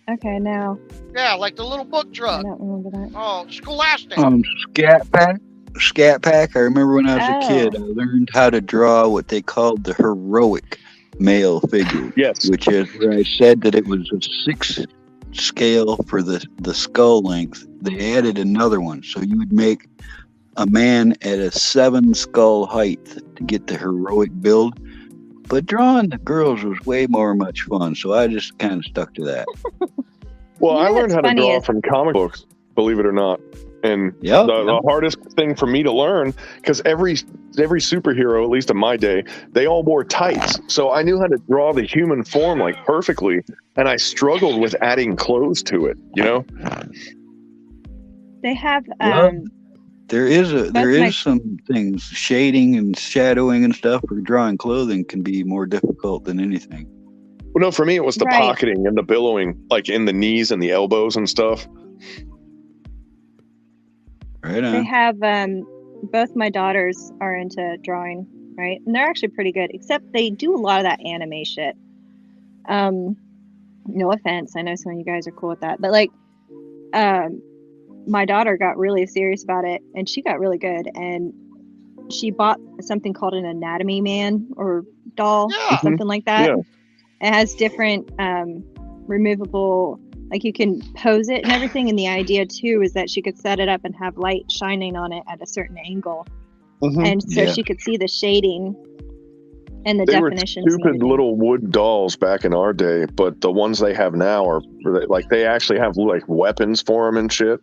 Okay, now Yeah, like the little book I truck. don't remember that. Oh, Scholastic. Scat Pack. Scat Pack. I remember when I was a kid, Oh. I learned how to draw what they called the heroic male figure, Yes. which is where I said that it was a 6 scale for the skull length. They added another one, so you would make a man at a 7 skull height to get the heroic build. But drawing the girls was way much fun, so I just kind of stuck to that. Well, You I know learned what's how to funny draw is- from comic books, believe it or not. And Yep. the hardest thing for me to learn, because every superhero, at least in my day, they all wore tights. So I knew how to draw the human form like perfectly, and I struggled with adding clothes to it, you know? They have Well, there is my- some things, shading and shadowing and stuff for drawing clothing can be more difficult than anything. Well, no, for me, it was the Right. pocketing and the billowing, like in the knees and the elbows and stuff. Right they on. have both my daughters are into drawing, right? And they're actually pretty good, except they do a lot of that anime shit. No offense, I know some of you guys are cool with that, but like my daughter got really serious about it and she got really good, and she bought something called an anatomy man or doll, Yeah. something like that. Yeah. It has different removable, like you can pose it and everything, and the idea too is that she could set it up and have light shining on it at a certain angle, and so Yeah. she could see the shading and the They were definitions. and stupid everything. little wood dolls back in our day, but the ones they have now are like they actually have like weapons for them and shit.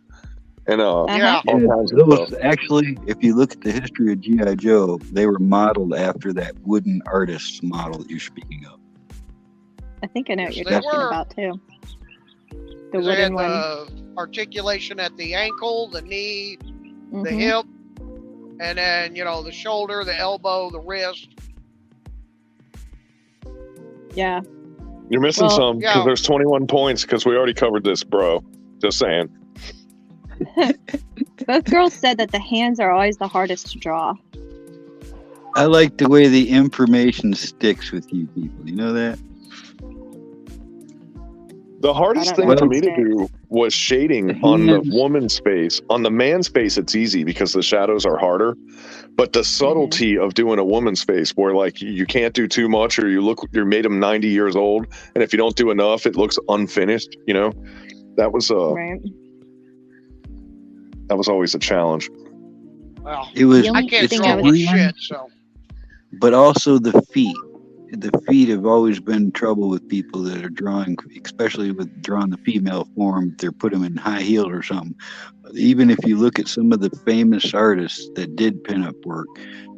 And Yeah. all Yeah, kinds of those stuff. actually, if you look at the history of G.I. Joe, they were modeled after that wooden artist's model that you're speaking of. I think I know what Yes, you're they talking were. about too. The They had wooden one. the articulation at the ankle, the knee, the Mhm. hip, and then the shoulder, the elbow, the wrist. Yeah. You're missing Well, some because yeah. there's 21 points because we already covered this, bro. Just saying. Both girls said that the hands are always the hardest to draw. I like the way the information sticks with you people. You know that? The hardest I thing don't for know me if to it do was shading The on the hands. woman's face. On the man's face, it's easy because the shadows are harder. But the subtlety of doing a woman's face, where like you can't do too much, or you made them 90 years old, and if you don't do enough, it looks unfinished. That was Right. that was always a challenge. Well, It was. The I only can't It's thing draw I the was- worth hand, shit, so but also the feet. the feet have always been trouble with people that are drawing, especially with drawing the female form. If they're put them in high heels or something. Even if you look at some of the famous artists that did pinup work,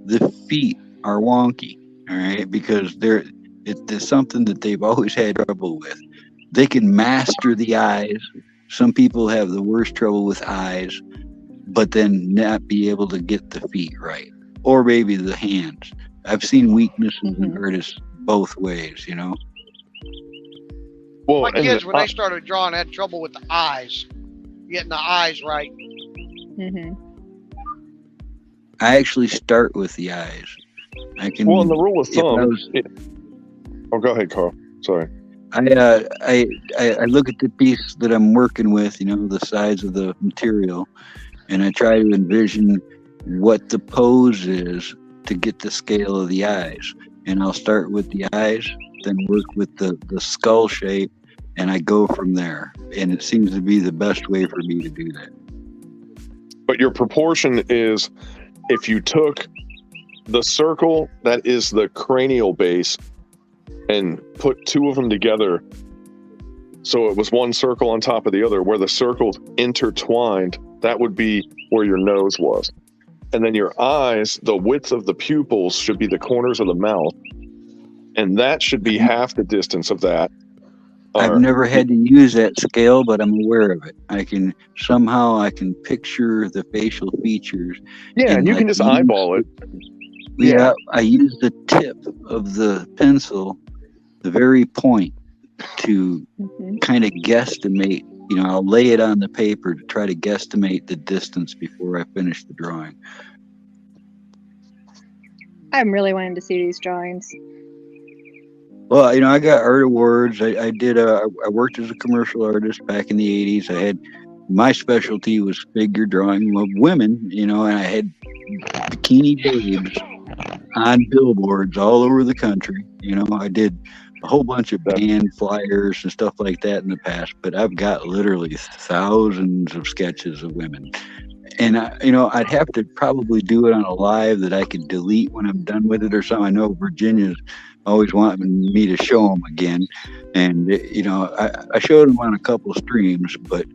the feet are wonky, all right, because it's something that they've always had trouble with. They can master the eyes. Some people have the worst trouble with eyes, but then not be able to get the feet right, or maybe the hands. I've seen weaknesses in artists both ways, you know. Well, My kids, when they started drawing, had trouble with the eyes, getting the eyes right. I actually start with the eyes. I can. Well, and the rule of if I thumb. was- Oh, go ahead, Carl. Sorry. I look at the piece that I'm working with, you know, the size of the material, and I try to envision what the pose is to get the scale of the eyes. And I'll start with the eyes, then work with the skull shape, and I go from there. And it seems to be the best way for me to do that. But your proportion is, if you took the circle that is the cranial base and put two of them together, so it was one circle on top of the other, where the circles intertwined, that would be where your nose was. And then your eyes, the width of the pupils should be the corners of the mouth, and that should be half the distance of that. I've never had to use that scale, but I'm aware of it. I can picture the facial features. Yeah, and you can just eyeball it. Yeah, I use the tip of the pencil, the very point, to kind of guesstimate. You know, I'll lay it on the paper to try to guesstimate the distance before I finish the drawing. I'm really wanting to see these drawings. Well, you know, I got art awards. I worked as a commercial artist back in the 80s. I had, my specialty was figure drawing of women, you know, and I had bikini babes on billboards all over the country. You know, I did a whole bunch of band flyers and stuff like that in the past, but I've got literally thousands of sketches of women. And, you know, I'd have to probably do it on a live that I could delete when I'm done with it or something. I know Virginia's always wanting me to show them again. And, you know, I showed them on a couple of streams, but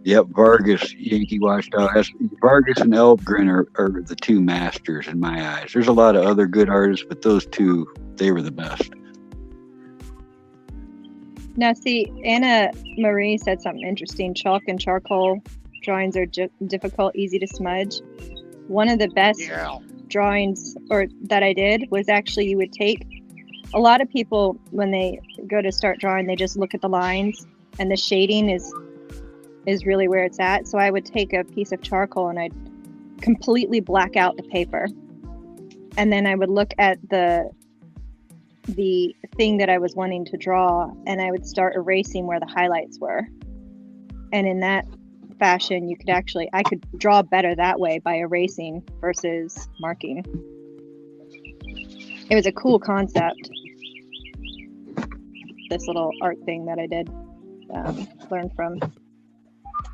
yep, Vargas, Yankee Watchdog, Vargas and Elfgren are the two masters in my eyes. There's a lot of other good artists, but those two, they were the best. Now, see, Anna Marie said something interesting. Chalk and charcoal drawings are difficult, easy to smudge. One of the best drawings that I did was actually, you would take, a lot of people, when they go to start drawing, they just look at the lines, and the shading is really where it's at. So I would take a piece of charcoal and I'd completely black out the paper. And then I would look at the thing that I was wanting to draw, and I would start erasing where the highlights were. And in that fashion, I could draw better that way by erasing versus marking. It was a cool concept, this little art thing that I did learn from.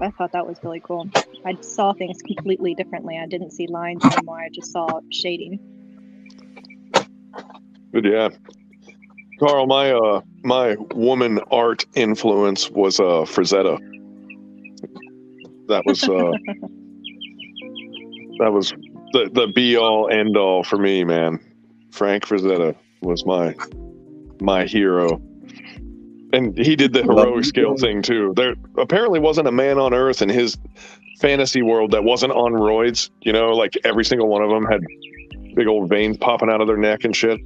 I thought that was really cool. I saw things completely differently. I didn't see lines anymore. I just saw shading. But yeah, Carl, my woman art influence was Frazetta. That was that was the be all end all for me, man. Frank Frazetta was my hero, and he did the heroic scale thing too. There apparently wasn't a man on earth in his fantasy world that wasn't on roids. You know, like every single one of them had big old veins popping out of their neck and shit.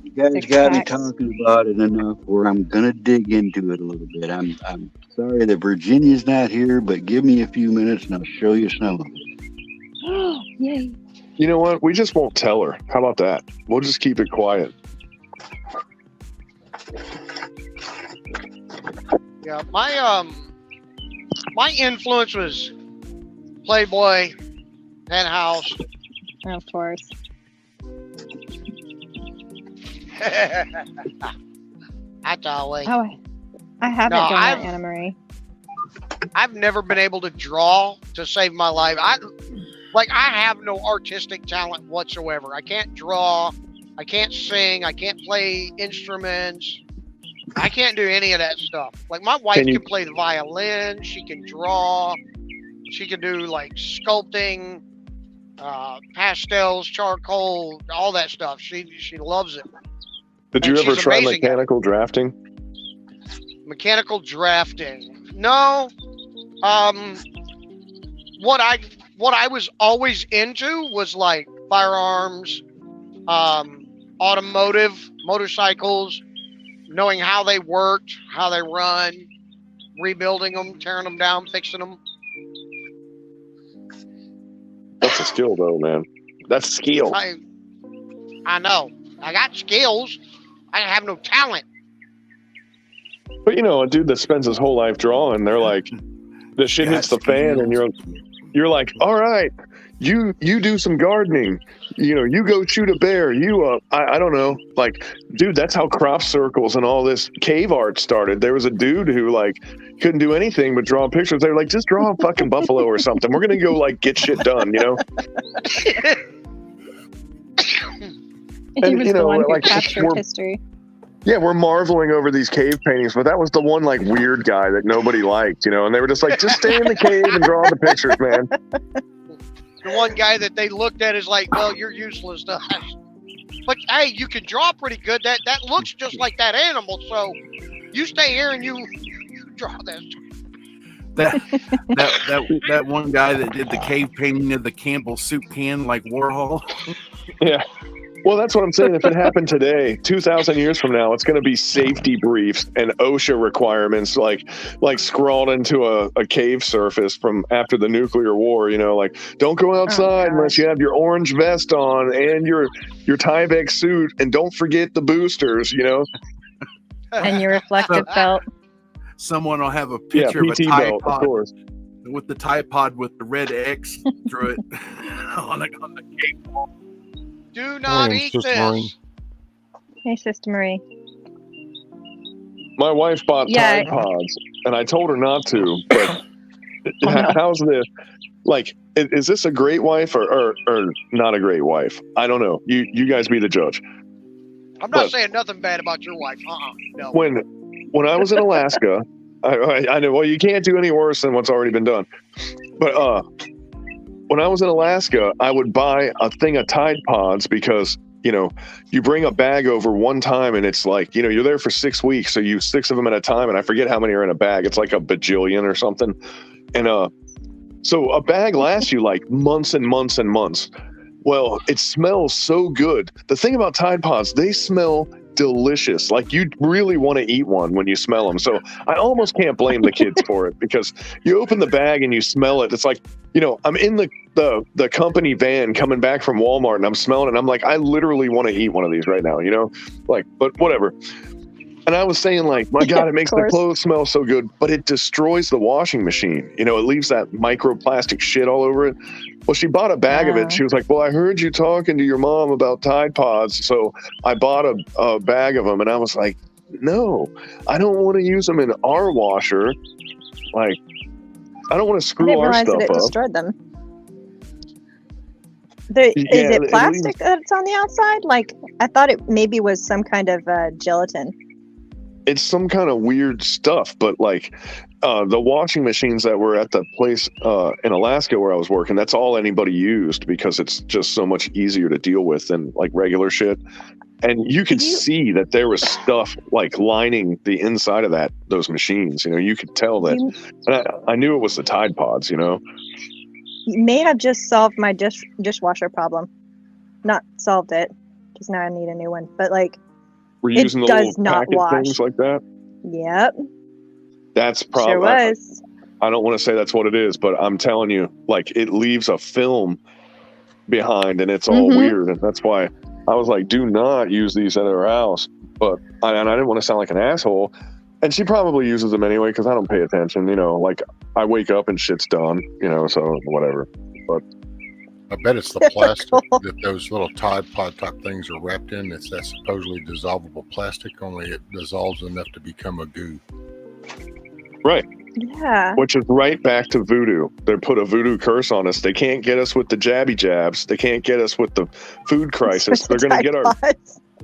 You guys got me talking about it enough where I'm gonna dig into it a little bit. I'm sorry that Virginia's not here, but give me a few minutes and I'll show you some of it. Yay. You know what? We just won't tell her. How about that? We'll just keep it quiet. Yeah, my influence was Playboy, Penthouse. Of course. That's always. Oh, I haven't done that, Anna Marie. I've never been able to draw to save my life. I have no artistic talent whatsoever. I can't draw. I can't sing. I can't play instruments. I can't do any of that stuff. Like my wife can play the violin. She can draw. She can do like sculpting, pastels, charcoal, all that stuff. She loves it. Did you ever try mechanical drafting? Mechanical drafting? No. What I was always into was like firearms, automotive, motorcycles, knowing how they worked, how they run, rebuilding them, tearing them down, fixing them. That's a skill, though, man. That's a skill. I know. I got skills. I have no talent. But you know, a dude that spends his whole life drawing, they're like, the shit hits the fan, and you're like, all right, you do some gardening. You know, you go shoot a bear. You I don't know, like, dude, that's how crop circles and all this cave art started. There was a dude who like couldn't do anything but draw pictures. They were like, just draw a fucking buffalo or something. We're gonna go like get shit done, you know. He was you know, the one who like, captured history. Yeah, we're marveling over these cave paintings, but that was the one like weird guy that nobody liked, you know. And they were just like, just stay in the cave and draw the pictures, man. The one guy that they looked at is like, well, you're useless to us. But hey, you can draw pretty good. That looks just like that animal. So you stay here and you draw this. That one guy that did the cave painting of the Campbell soup can like Warhol. Yeah. Well, that's what I'm saying. If it happened today, 2,000 years from now, it's going to be safety briefs and OSHA requirements, like scrawled into a cave surface from after the nuclear war. You know, like don't go outside unless you have your orange vest on and your Tyvek suit, and don't forget the boosters. You know, and your reflective belt. Someone will have a picture of a PT Tide belt, Pod of course, with the Tide Pod with the red X through it on the cave wall. Do not eat this. Hey, Sister Marie. My wife bought Tide Pods, and I told her not to. But how's this? Like, is this a great wife or not a great wife? I don't know. You guys be the judge. I'm not saying nothing bad about your wife. No. When I was in Alaska, I know. Well, you can't do any worse than what's already been done. But when I was in Alaska, I would buy a thing of Tide Pods because, you know, you bring a bag over one time and it's like, you know, you're there for 6 weeks. So you use 6 of them at a time. And I forget how many are in a bag. It's like a bajillion or something. And so a bag lasts you like months and months and months. Well, it smells so good. The thing about Tide Pods, they smell delicious. Like you really want to eat one when you smell them. So I almost can't blame the kids for it because you open the bag and you smell it. It's like, you know, I'm in the company van coming back from Walmart and I'm smelling it. And I'm like, I literally want to eat one of these right now, you know, like, but whatever. And I was saying like, my God, it makes the clothes smell so good, but it destroys the washing machine. You know, it leaves that microplastic shit all over it. Well, she bought a bag of it. She was like, well, I heard you talking to your mom about Tide Pods. So I bought a bag of them. And I was like, no, I don't want to use them in our washer. Like, I don't want to screw our stuff up. I didn't realize that it destroyed them. Is it plastic that's on the outside? Like, I thought it maybe was some kind of gelatin. It's some kind of weird stuff, but like the washing machines that were at the place in Alaska where I was working, that's all anybody used because it's just so much easier to deal with than like regular shit. And you could see that there was stuff like lining the inside of those machines. You know, you could tell that. And I knew it was the Tide Pods, you know. You may have just solved my dishwasher problem. Not solved it, because now I need a new one. But like, we're using the little packet things like that. Yep. That's probably. Sure was. I don't want to say that's what it is, but I'm telling you, like, it leaves a film behind, and it's all weird, and that's why I was like, "Do not use these at our house." But I didn't want to sound like an asshole, and she probably uses them anyway because I don't pay attention. You know, like I wake up and shit's done. You know, so whatever. But I bet it's the plastic that those little Tide Pod type things are wrapped in. It's that supposedly dissolvable plastic, only it dissolves enough to become a goo. Right. Yeah. which is right back to voodoo. They put a voodoo curse on us. They can't get us with the jabby jabs. They can't get us with the food crisis. They're going to get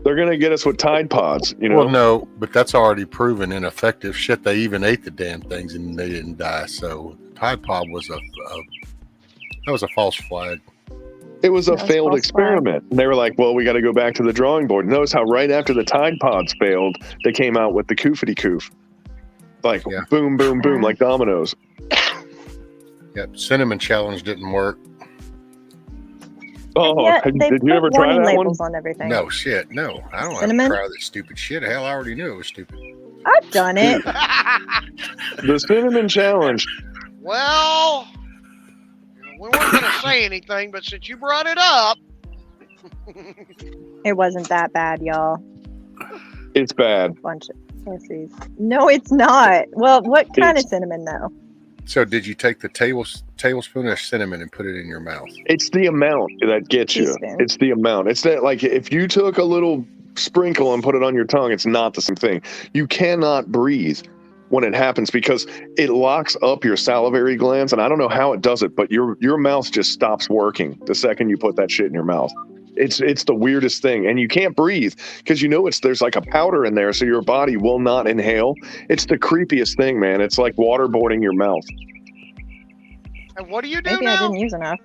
They're going to get us with Tide Pods. You know. Well, no, but that's already proven ineffective. Shit, they even ate the damn things and they didn't die. So Tide Pod was a false flag. It was a failed experiment. And they were like, well, we got to go back to the drawing board. Notice how right after the Tide Pods failed, they came out with the Koofity Koof. Like, boom, boom, boom, like dominoes. Yep, cinnamon challenge didn't work. Oh, Yeah, they did you put ever try warning that labels one? on everything. No, shit, no. I don't Cinnamon? have to try this stupid shit. Hell, I already knew it was stupid. I've done it. The cinnamon challenge. Well, we weren't going to say anything, but since you brought it up. It wasn't that bad, y'all. It's bad. Bunch of pussies. No, it's not. Well, what kind of cinnamon, though? So did you take the tablespoon of cinnamon and put it in your mouth? It's the amount that gets you. Teaspoon. It's the amount. It's that, like, if you took a little sprinkle and put it on your tongue, it's not the same thing. You cannot breathe when it happens because it locks up your salivary glands, and I don't know how it does it, but your mouth just stops working the second you put that shit in your mouth. It's the weirdest thing, and you can't breathe because there's like a powder in there, so your body will not inhale. It's the creepiest thing, man. It's like waterboarding your mouth. And what do you do Maybe now? I didn't use enough.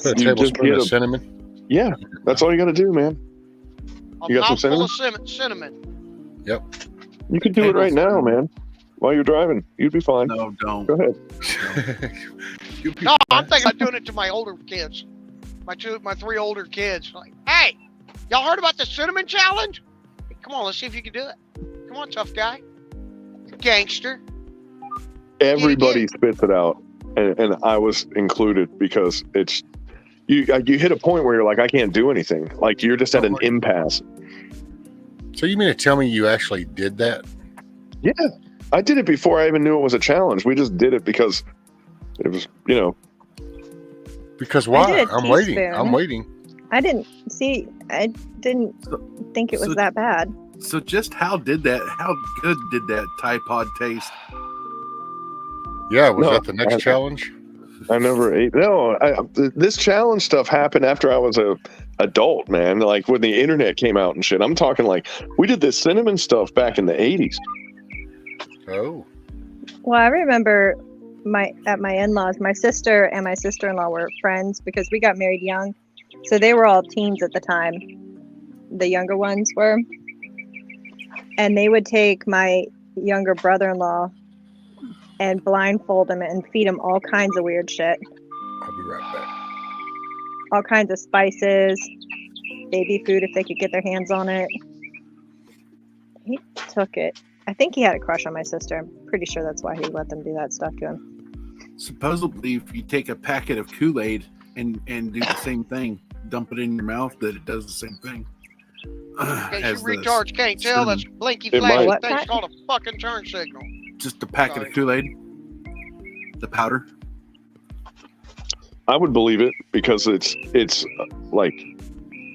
Put a tablespoon of cinnamon. Yeah, that's all you got to do, man. A You got some mouthful of cinnamon. Yep. You could do it right now, man. While you're driving, you'd be fine. No, don't. Go ahead. No, I'm thinking about doing it to my older kids. My 3 older kids. Like, hey, y'all heard about the cinnamon challenge? Come on, let's see if you can do it. Come on, tough guy. Gangster. Everybody spits it out, and I was included because it's you hit a point where you're like, I can't do anything. Like you're just at an impasse. So you mean to tell me you actually did that? Yeah, I did it before I even knew it was a challenge. We just did it because it was, Because why? I did a I'm waiting. teaspoon. I'm waiting. I didn't think it was that bad. So just how good did that Tide Pod taste? Yeah, was that the next challenge? I never ate. No, this challenge stuff happened after I was a adult, man. Like when the internet came out and shit. I'm talking like we did this cinnamon stuff back in the 80s. Oh. Well, I remember at my in-laws, my sister and my sister-in-law were friends because we got married young. So they were all teens at the time. The younger ones were. And they would take my younger brother-in-law and blindfold him and feed him all kinds of weird shit. I'll be right back. All kinds of spices, baby food if they could get their hands on it. He took it. I think he had a crush on my sister. I'm pretty sure that's why he let them do that stuff to him. Supposedly, if you take a packet of Kool-Aid and do the same thing, dump it in your mouth, that it does the same thing. In case you retards can't tell, that's blinky flash thing's called a fucking turn signal. Just a packet of Kool-Aid, the powder. I would believe it because it's like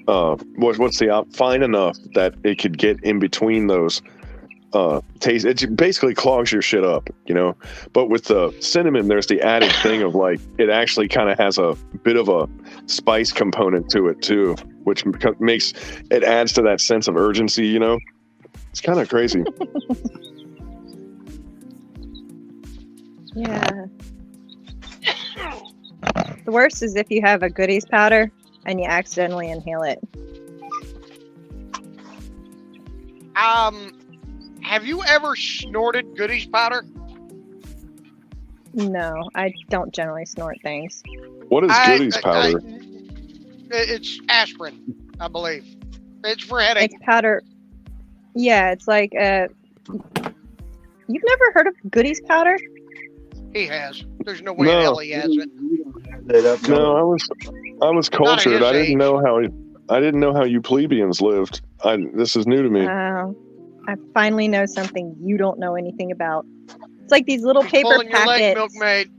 what's the fine enough that it could get in between those taste. It basically clogs your shit up, but with the cinnamon there's the added thing of like it actually kind of has a bit of a spice component to it too, which makes it adds to that sense of urgency. It's kind of crazy. Yeah. The worst is if you have a goodies powder and you accidentally inhale it. Have you ever snorted goodies powder? No, I don't generally snort things. What is goodies powder? It's aspirin, I believe. It's for headache. It's powder. Yeah, it's like you've never heard of goodies powder? He has. There's no way in hell he has it. No, I was cultured. I didn't know how you plebeians lived. This is new to me. I finally know something you don't know anything about. It's like these little paper Pulling your leg, packets. milkmaid.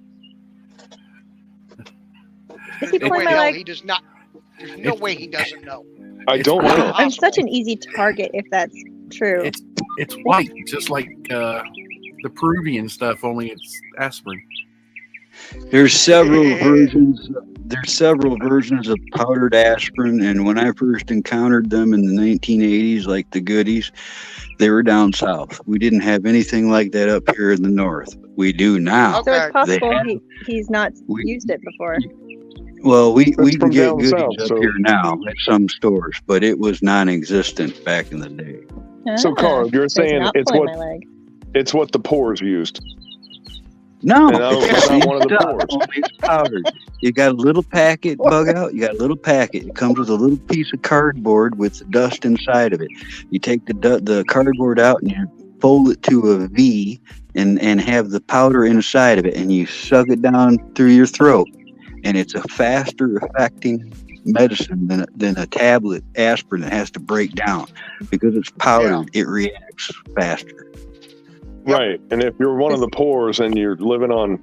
Is he No pulling way my in hell leg? he does not. There's no way he doesn't know. I don't know. I'm such an easy target if that's true. It's white, just like the Peruvian stuff, only it's aspirin. There's several versions. There's several versions of powdered aspirin, and when I first encountered them in the 1980s, like the goodies, they were down south. We didn't have anything like that up here in the north. We do now. So it's Okay. possible have- he's not We- used it before. Well, we That's can from get down goodies south, up so- here now at some stores, but it was non-existent back in the day. So, Carl, you're There's saying an it's outflow in what my leg. it's what the pores used. No, And it's it's the not same one of the stuff, pores. only it's powdered. You got a little packet, bug out. You got a little packet. It comes with a little piece of cardboard with the dust inside of it. You take the cardboard out and you fold it to a V and have the powder inside of it, and you suck it down through your throat. And it's a faster affecting medicine than a tablet aspirin that has to break down because it's powdered. It reacts faster. Right. And if you're one of the poors and you're living on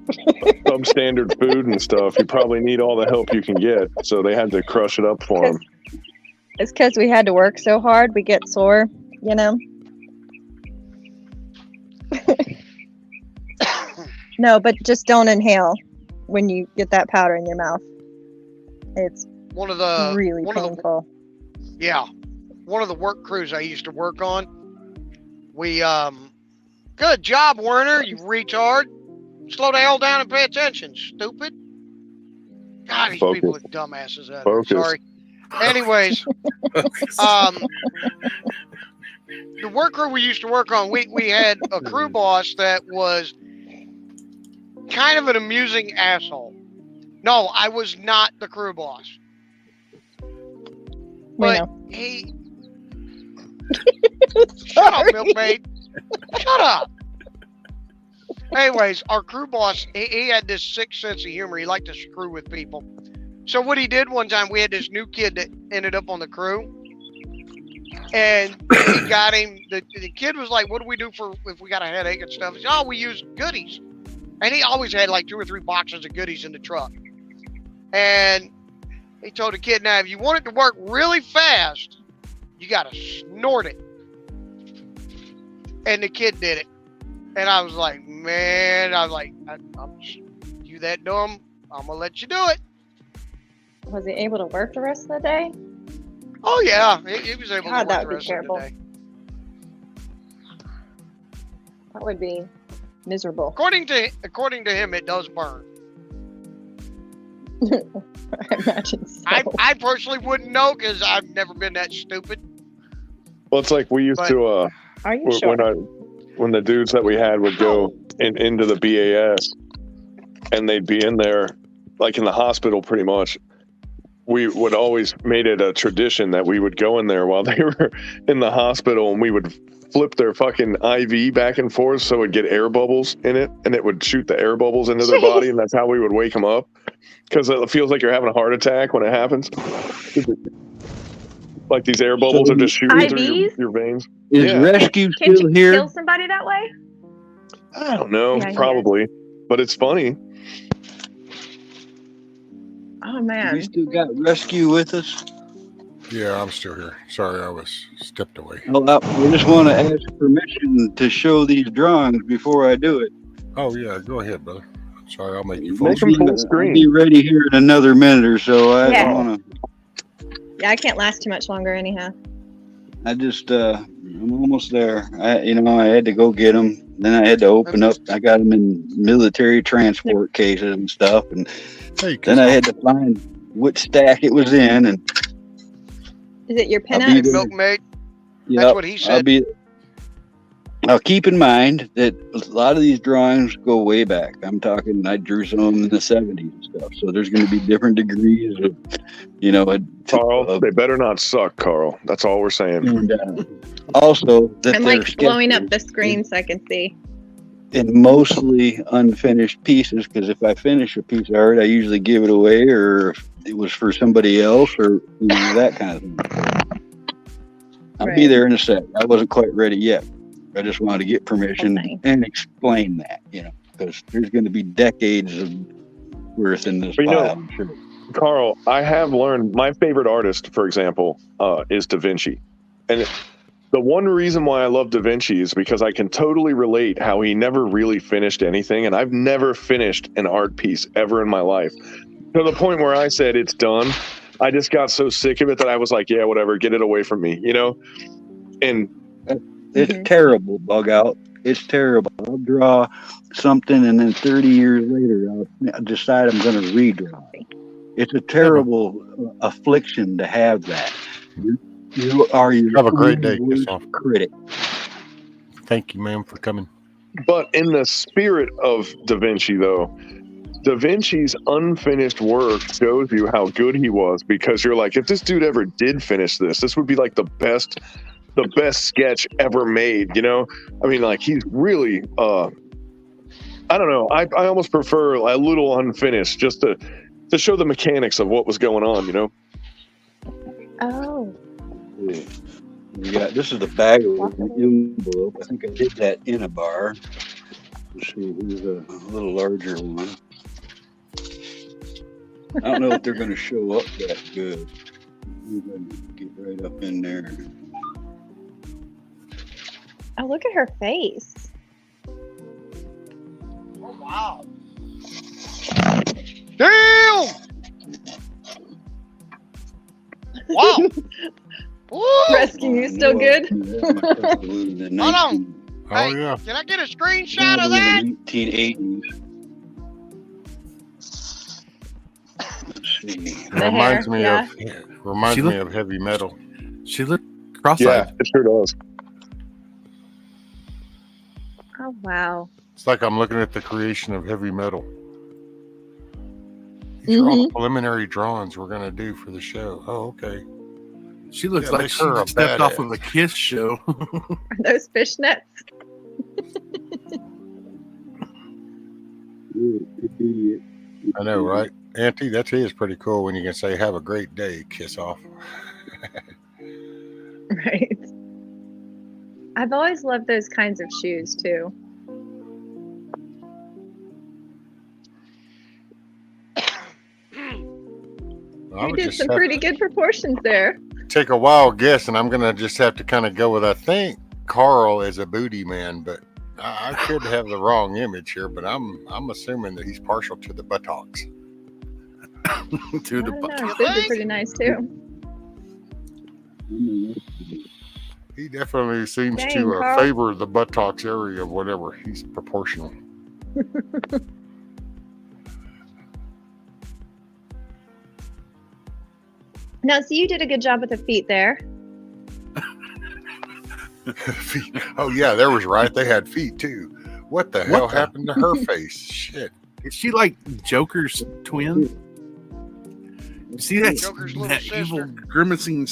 substandard food and stuff, you probably need all the help you can get. So they had to crush it up for them. It's because we had to work so hard, we get sore, you know? No, but just don't inhale when you get that powder in your mouth. It's One of the really one of the painful. Yeah. One of the work crews I used to work on, we good job, Werner, you retard. Slow the hell down and pay attention, stupid. God, these Focus. people are dumbasses out there. Focus. Sorry. Anyways, the work crew we used to work on, we had a crew boss that was kind of an amusing asshole. No, I was not the crew boss. But he... Shut up, milkmaid. Shut up. Anyways, our crew boss, he had this sick sense of humor. He liked to screw with people. So what he did one time, we had this new kid that ended up on the crew. And he got him, the kid was like, what do we do for if we got a headache and stuff? He said, oh, we use goodies. And he always had like 2 or 3 boxes of goodies in the truck. And he told the kid, now, if you want it to work really fast, you got to snort it. And the kid did it. And I was like, man, you that dumb, I'm going to let you do it. Was he able to work the rest of the day? Oh, yeah. He was able God, to that work would the be rest of terrible. the day. That would be miserable. According to him, it does burn. I imagine so. I personally wouldn't know because I've never been that stupid. Well, it's like we used But- to, Are you sure? when the dudes that we had would go into the BAS and they'd be in there, like in the hospital pretty much, we would always made it a tradition that we would go in there while they were in the hospital and we would flip their fucking IV back and forth so it'd get air bubbles in it and it would shoot the air bubbles into their body and that's how we would wake them up because it feels like you're having a heart attack when it happens. Like these air bubbles are just shooting through IVs? your veins. Is rescue Can still you here? kill somebody that way? I don't know, Yeah, he probably, but it's funny. Oh man. We still got rescue with us. Yeah, I'm still here. Sorry, I was stepped away. Well, I just want to ask permission to show these drawings before I do it. Oh yeah, go ahead, brother. Sorry, I'll make you Make full them full I'll screen. be ready here in another minute or so. I Yeah. want to. Yeah, I can't last too much longer anyhow. I just, I'm almost there. I had to go get them. Then I had to open up. I got them in military transport cases and stuff. And Hey, then I had to find which stack it was in. And Is it your I'll be pinups? there. Milkmaid. Yep, That's what he said. Now keep in mind that a lot of these drawings go way back. I'm talking, I drew some of them in the 70s and stuff. So there's going to be different degrees of, Carl, they better not suck, Carl. That's all we're saying. and, also that I'm they're like blowing up sketches the screen so I can see. in mostly unfinished pieces, because if I finish a piece of art, I usually give it away, or if it was for somebody else, or that kind of thing. I'll be Right. there in a sec. I wasn't quite ready yet. I just wanted to get permission Okay. and explain that, because there's going to be decades of worth in this But file. I'm sure. Carl, I have learned my favorite artist, for example, is Da Vinci. And The one reason why I love Da Vinci is because I can totally relate how he never really finished anything, and I've never finished an art piece ever in my life. To the point where I said it's done. I just got so sick of it that I was like, yeah, whatever, get it away from me, you know? And it's terrible, Bug Out. It's terrible. I'll draw something, and then 30 years later, I'll decide I'm going to redraw. It's a terrible affliction to have that. You are your Have a great day. own worst critic. Thank you, ma'am, for coming. But in the spirit of Da Vinci, though, Da Vinci's unfinished work shows you how good he was, because you're like, if this dude ever did finish this, this would be like the best sketch ever made, you know? I mean, like, he's really, I don't know. I almost prefer a little unfinished just to show the mechanics of what was going on, you know? Oh. This is the bag of an envelope. I think I did that in a bar. Let's see, here's a little larger one. I don't know if they're going to show up that good. We're going to get right up in there. Oh, look at her face. Oh, wow. Damn! Wow. Rescue, you still good? Hold on. Oh, yeah. Can I get a screenshot of that? 1980s. Let's see. Reminds me yeah. of heavy metal. She looked cross-eyed. Yeah, it sure does. Oh, wow. It's like I'm looking at the creation of heavy metal. These are all the preliminary drawings we're going to do for the show. Oh, okay. She looks Yeah, like she make her a stepped off badass. of a Kiss show. Are those fishnets? I know, right? Auntie, that is pretty cool when you can say, have a great day, kiss off. Right. I've always loved those kinds of shoes too. I You would did just some have pretty good proportions there. to take a wild guess, and I'm going to just have to kind of go with, I think Carl is a booty man, but I could have the wrong image here, but I'm assuming that he's partial to the buttocks. To I the don't know. butt. His boobs are pretty nice too. He definitely seems Dang, to Carl. favor the buttocks area of whatever. He's proportional. Now, so you did a good job with the feet there. Feet. Oh yeah, there was right. They had feet too. What the hell the- happened to her face? Shit. Is she like Joker's twin? You see that, Joker's little that sister. evil grimacing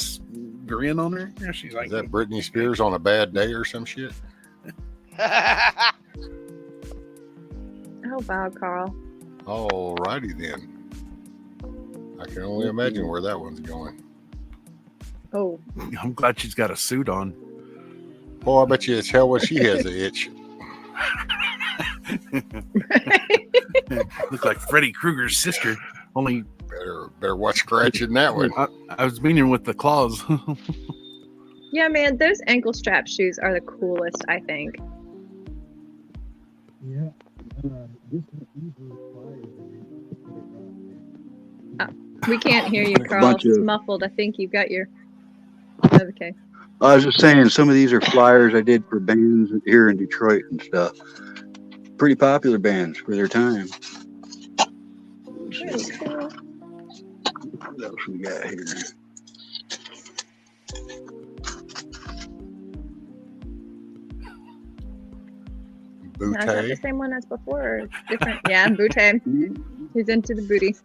grin on her? Yeah, she's like, Is that Britney Spears on a bad day or some shit? Oh wow, Carl. All righty then. I can only imagine where that one's going. Oh, I'm glad she's got a suit on. Oh, I bet you it's hell when she has an itch. Looks like Freddy Krueger's sister. Only Better watch scratching that one. I was meaning with the claws. yeah, man. Those ankle strap shoes are the coolest, I think. Yeah. We can't hear you, Like a Carl. bunch It's of- muffled. I think you've got your. Okay. I was just saying, some of these are flyers I did for bands here in Detroit and stuff. Pretty popular bands for their time. Let's see. What else we got here? No, is that the Booty. same one as before? Or it's different? Yeah, booty. He's into the booty.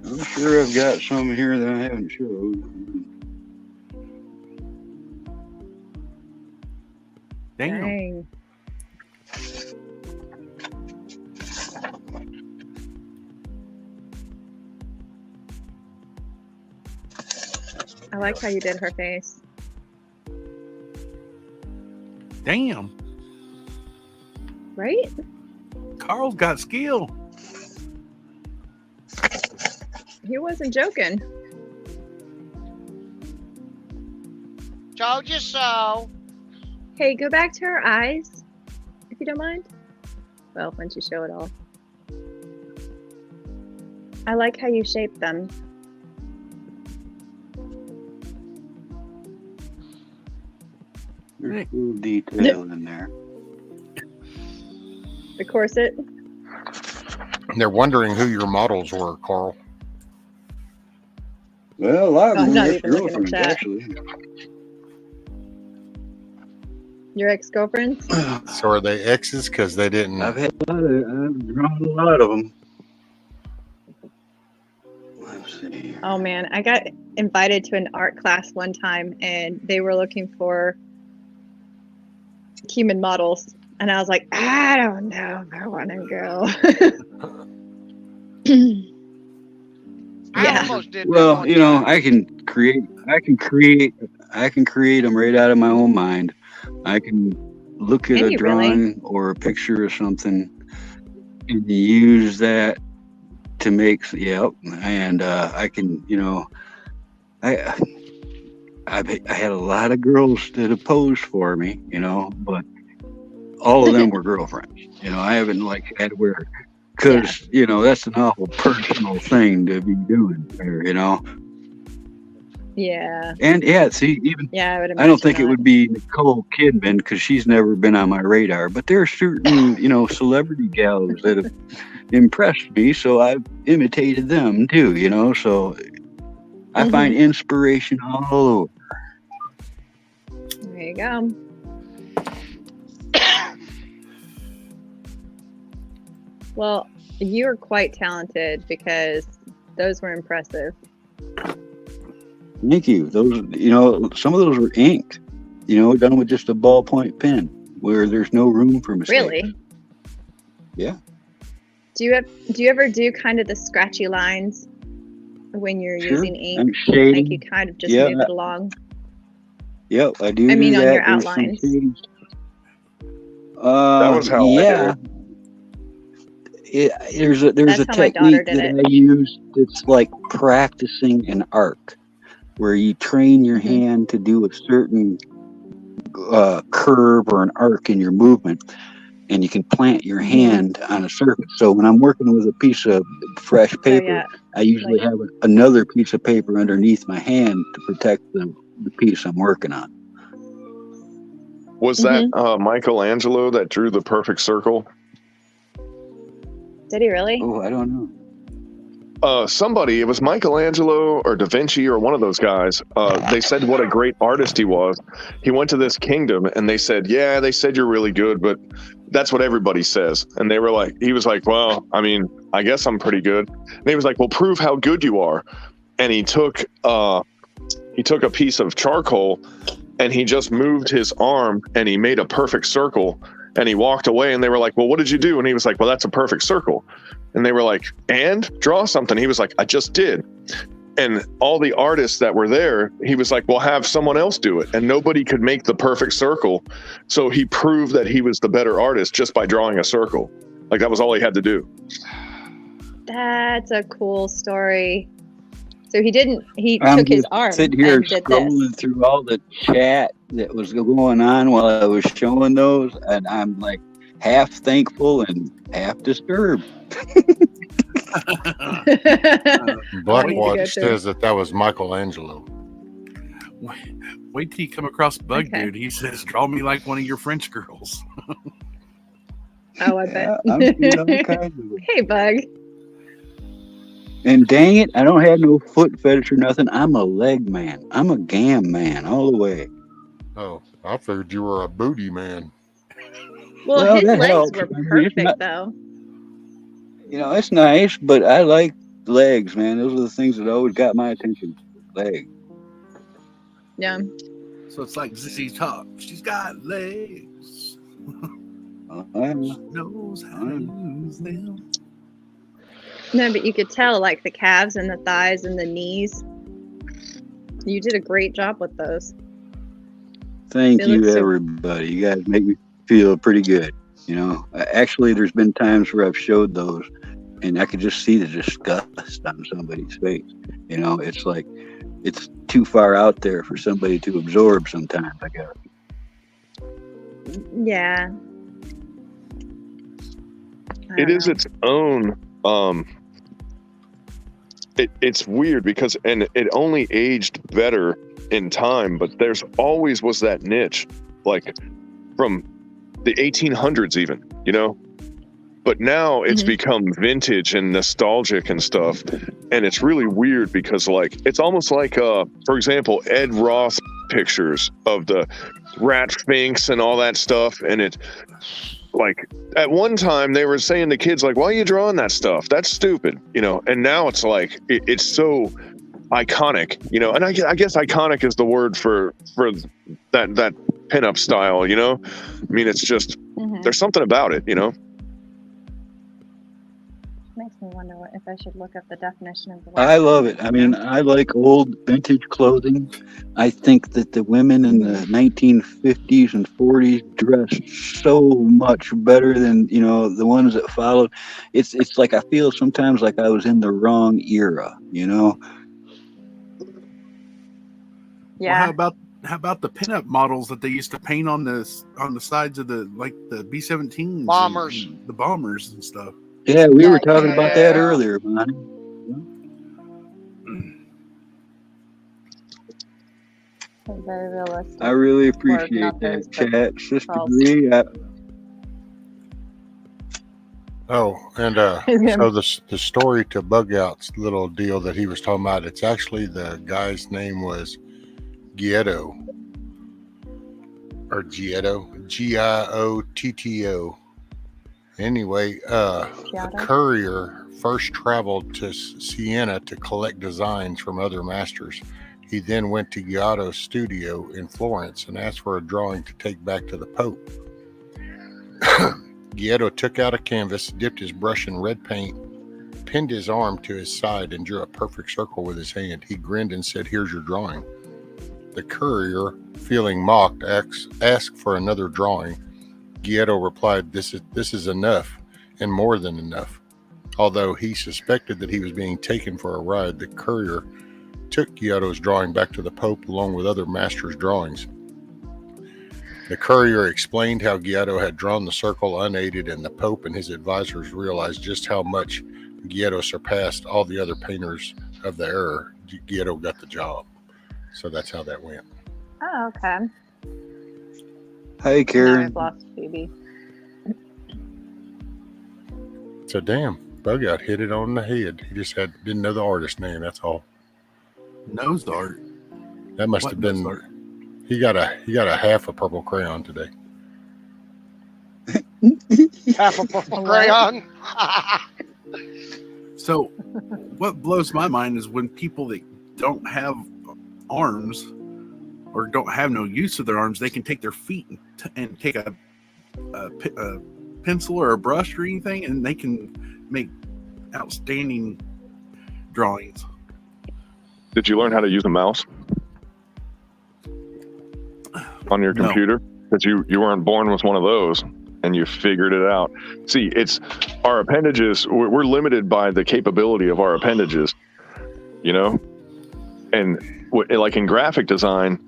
I'm sure I've got some here that I haven't showed. Damn. Dang. I like how you did her face. Damn. Right? Carl's got skill. He wasn't joking. Told you so. Hey, go back to her eyes, if you don't mind. Well, once you show it all. I like how you shaped them. There's a little detail in there. The corset. They're wondering who your models were, Carl. Well, a lot of I'm them not are even looking at girlfriends, that. actually. Your ex-girlfriends? So are they exes? Because they didn't. I've drawn a lot of them. Let's see. Oh man, I got invited to an art class one time and they were looking for human models. And I was like, I don't know if I want to go. I Yeah. almost did that Well, one you know, time. I can create them right out of my own mind. I can look at Can a you really? drawing or a picture or something and use that to make, and I can, you know, I had a lot of girls that opposed for me, you know, but all of them were girlfriends. You know, I haven't had where, because you know, that's an awful personal thing to be doing there, you know. Yeah. And yeah, see, even Yeah, I would imagine I don't think it not. would be Nicole Kidman because she's never been on my radar. But there are certain, you know, celebrity gals that have impressed me, so I've imitated them too, you know. So I find inspiration all over. There you go. Well, you're quite talented because those were impressive. Thank you. Those, you know, some of those were inked, you know, done with just a ballpoint pen where there's no room for mistakes. Really? Yeah. Do you ever do kind of the scratchy lines when you're Sure. using ink? And shading. Like you kind of just Yeah. move it along. Yep, I do. I mean, do on that. your There's some outlines. shading. That was how I did Yeah. There's a That's how my daughter technique did that it. I use. It's like practicing an arc, where you train your Mm-hmm. hand to do a certain curve or an arc in your movement, and you can plant your Mm-hmm. hand on a surface. So when I'm working with a piece of fresh paper, yeah. I usually have another piece of paper underneath my hand to protect the piece I'm working on. Was that Michelangelo that drew the perfect circle? Did he really? Oh, I don't know. Somebody, it was Michelangelo or Da Vinci or one of those guys. They said what a great artist he was. He went to this kingdom and they said, yeah, they said you're really good, but that's what everybody says. And they were like, he was like, well, I mean, I guess I'm pretty good. And he was like, well, prove how good you are. And he took a piece of charcoal and he just moved his arm and he made a perfect circle and he walked away and they were like, well, what did you do? And he was like, well, that's a perfect circle. And they were like, and draw something. He was like, I just did. And all the artists that were there, he was like, well, have someone else do it. And nobody could make the perfect circle. So he proved that he was the better artist just by drawing a circle. Like that was all he had to do. That's a cool story. So he took his arm sitting here and did scrolling this. through all the chat that was going on while I was showing those, and I'm like half thankful and half disturbed. Blackwatch says that was Michelangelo. Wait till you come across Bug Okay. Dude. He says, draw me like one of your French girls. Oh, I bet. I'm seeing all kinds of it. Hey, Bug. And dang it, I don't have no foot fetish or nothing. I'm a leg man. I'm a gam man all the way. Oh, I figured you were a booty man. Well, his that legs helps. were I mean, it's perfect, not- though. You know, it's nice, but I like legs, man. Those are the things that always got my attention. Legs. Yeah. So it's like ZZ Top. She's got legs. Knows how to use them. No, but you could tell, like, the calves and the thighs and the knees. You did a great job with those. Thank They look you, so- everybody. You guys make me feel pretty good. You know, actually, there's been times where I've showed those and I could just see the disgust on somebody's face. You know, it's like it's too far out there for somebody to absorb sometimes, I guess. Yeah. It is its own it's weird because it only aged better in time, but there's always was that niche, like from the 1800s even, you know. But now it's become vintage and nostalgic and stuff, and it's really weird because like it's almost like for example, Ed Roth pictures of the rat sphinx and all that stuff, and it like at one time they were saying to kids like, why are you drawing that stuff, that's stupid, you know. And now it's like it's so iconic, you know. And I guess iconic is the word for that pinup style, you know. I mean, it's just there's something about it, you know. Makes me wonder if I should look up the definition of the word. I love it. I mean, I like old vintage clothing. I think that the women in the 1950s and 40s dressed so much better than, you know, the ones that followed. It's like I feel sometimes like I was in the wrong era, you know. Yeah. Well, how about the pinup models that they used to paint on the sides of the B-17s, bombers, and the bombers and stuff. Yeah, we were talking about that earlier, man. Very realistic. I really appreciate that, chat. Sister Bree. So the story to Bug Out's little deal that he was talking about, it's actually the guy's name was Giotto. Or Giotto. Giotto. Anyway, the courier first traveled to Siena to collect designs from other masters. He then went to Giotto's studio in Florence and asked for a drawing to take back to the Pope. Giotto took out a canvas, dipped his brush in red paint, pinned his arm to his side, and drew a perfect circle with his hand. He grinned and said, "Here's your drawing." The courier, feeling mocked, asked for another drawing. Giotto replied, this is enough, and more than enough. Although he suspected that he was being taken for a ride, the courier took Giotto's drawing back to the Pope along with other masters' drawings. The courier explained how Giotto had drawn the circle unaided, and the Pope and his advisors realized just how much Giotto surpassed all the other painters of the era. Giotto got the job. So that's how that went. Oh, okay. Hey, Karen. I've lost Phoebe. So damn, Bug Out hit it on the head. He just didn't know the artist name. That's all. Nose art. That must have been. He got a half a purple crayon today. Half a purple crayon. So, what blows my mind is when people that don't have arms or don't have no use of their arms, they can take their feet and take a pencil or a brush or anything, and they can make outstanding drawings. Did you learn how to use a mouse on your computer? Because you weren't born with one of those, and you figured it out. See, it's our appendages. We're limited by the capability of our appendages, you know? And like in graphic design,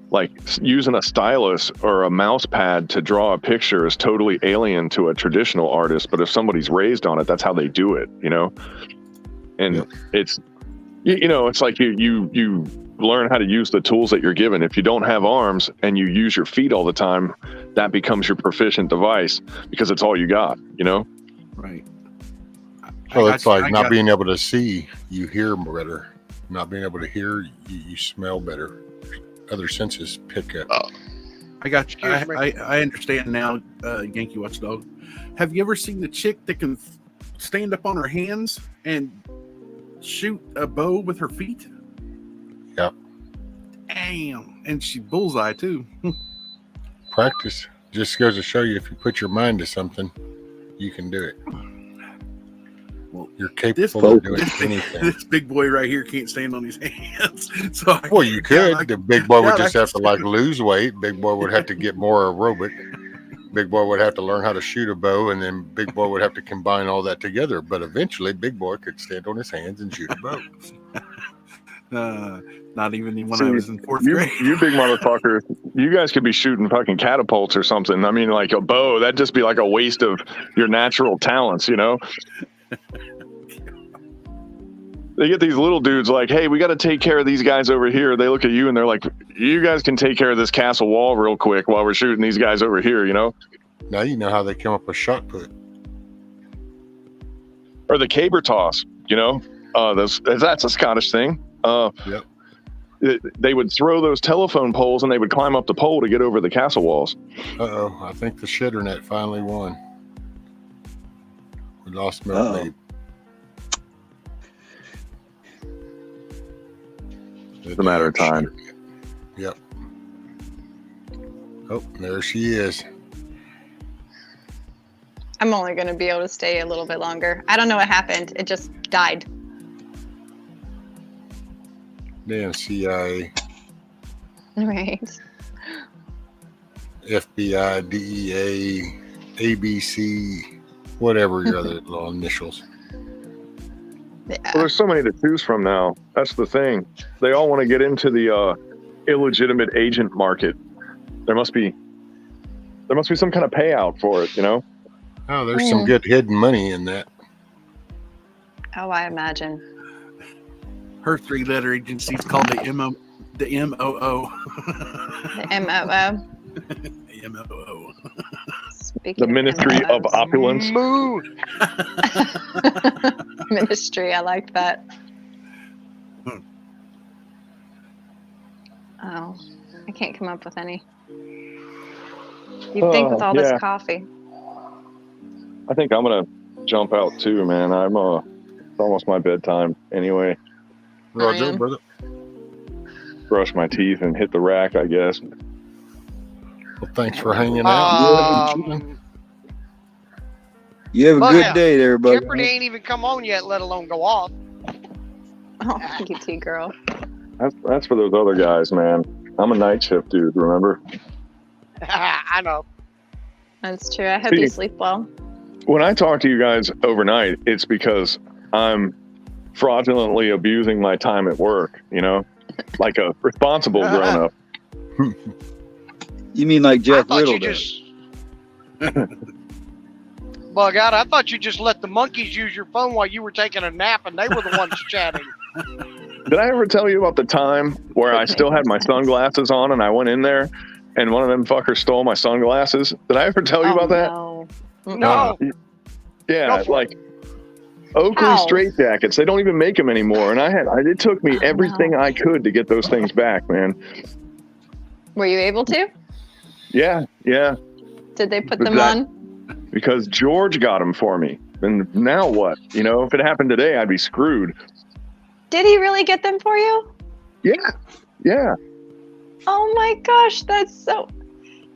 like using a stylus or a mouse pad to draw a picture is totally alien to a traditional artist. But if somebody's raised on it, that's how they do it, you know? And it's, you know, it's like you learn how to use the tools that you're given. If you don't have arms and you use your feet all the time, that becomes your proficient device because it's all you got, you know? Right. Well, it's like not being able to see, you hear better. Not being able to hear, you smell better. Other senses pick up. I got you. I understand now, Yankee Watchdog. Have you ever seen the chick that can stand up on her hands and shoot a bow with her feet? Yep. Damn. And she bullseye too. Practice. Just goes to show you, if you put your mind to something, you can do it. Well, you're capable of doing anything. This big boy right here can't stand on his hands. So well, you could. The big boy would just have to lose weight. Big boy would have to get more aerobic. Big boy would have to learn how to shoot a bow, and then big boy would have to combine all that together. But eventually, big boy could stand on his hands and shoot a bow. Not even when See, I was in fourth you grade. you big motherfuckers, you guys could be shooting fucking catapults or something. I mean, like a bow, that'd just be like a waste of your natural talents, you know? They get these little dudes like, hey, we got to take care of these guys over here. They look at you and they're like, you guys can take care of this castle wall real quick while we're shooting these guys over here, you know? Now you know how they come up with shot put. Or the caber toss, you know? That's a Scottish thing. Yep. They would throw those telephone poles and they would climb up the pole to get over the castle walls. Uh-oh, I think the shitter net finally won. We lost milk Uh-oh. lead. It's a matter of time. Yep. Oh, there she is. I'm only going to be able to stay a little bit longer. I don't know what happened. It just died. Damn CIA, Right. FBI, DEA, ABC, whatever your other little initials. Well, there's so many to choose from now. That's the thing. They all want to get into the illegitimate agent market. There must be some kind of payout for it, you know? Oh, there's some good hidden money in that. Oh, I imagine. Her 3-letter agency's called the MOO. The MOO. MOO. The Ministry of Opulence. Mood. Ministry, I like that. Oh, I can't come up with any. You'd think with all this coffee. I think I'm gonna jump out too, man. It's almost my bedtime anyway. Roger, brother. Brush my teeth and hit the rack, I guess. Well, thanks for hanging out. You have a Well, good yeah. day there, buddy. Jeopardy ain't even come on yet, let alone go off. Oh, thank you, T-girl. That's for those other guys, man. I'm a night shift dude, remember? I know. That's true. I hope you sleep well. When I talk to you guys overnight, it's because I'm fraudulently abusing my time at work, you know? Like a responsible grown-up. You mean like Jeff I thought Little you does? just bug out. I thought you just let the monkeys use your phone while you were taking a nap and they were the ones chatting. Did I ever tell you about the time where I still had my sunglasses on and I went in there and one of them fuckers stole my sunglasses? Did I ever tell you about that? No. Yeah, like Oakley straitjackets. They don't even make them anymore. And it took me everything I could to get those things back, man. Were you able to? Yeah. Did they put them on? Because George got them for me. And now what? You know, if it happened today, I'd be screwed. Did he really get them for you? Yeah. Oh my gosh, that's so...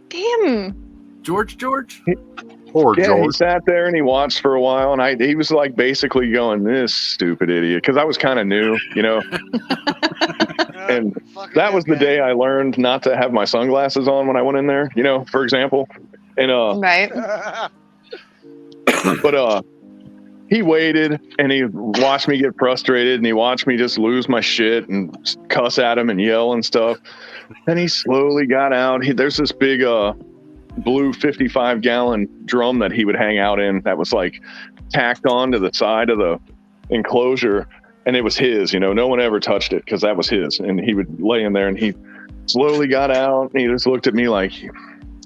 Damn. George? Poor Yeah, George. he sat there and he watched for a while, and he was like basically going, "This stupid idiot," because I was kind of new, you know. And that was the day I learned not to have my sunglasses on when I went in there, you know, for example. And right. But he waited and he watched me get frustrated and he watched me just lose my shit and cuss at him and yell and stuff. And he slowly got out. There's this big blue 55-gallon drum that he would hang out in that was like tacked on to the side of the enclosure, and it was his, you know, no one ever touched it because that was his. And he would lay in there and he slowly got out and he just looked at me like,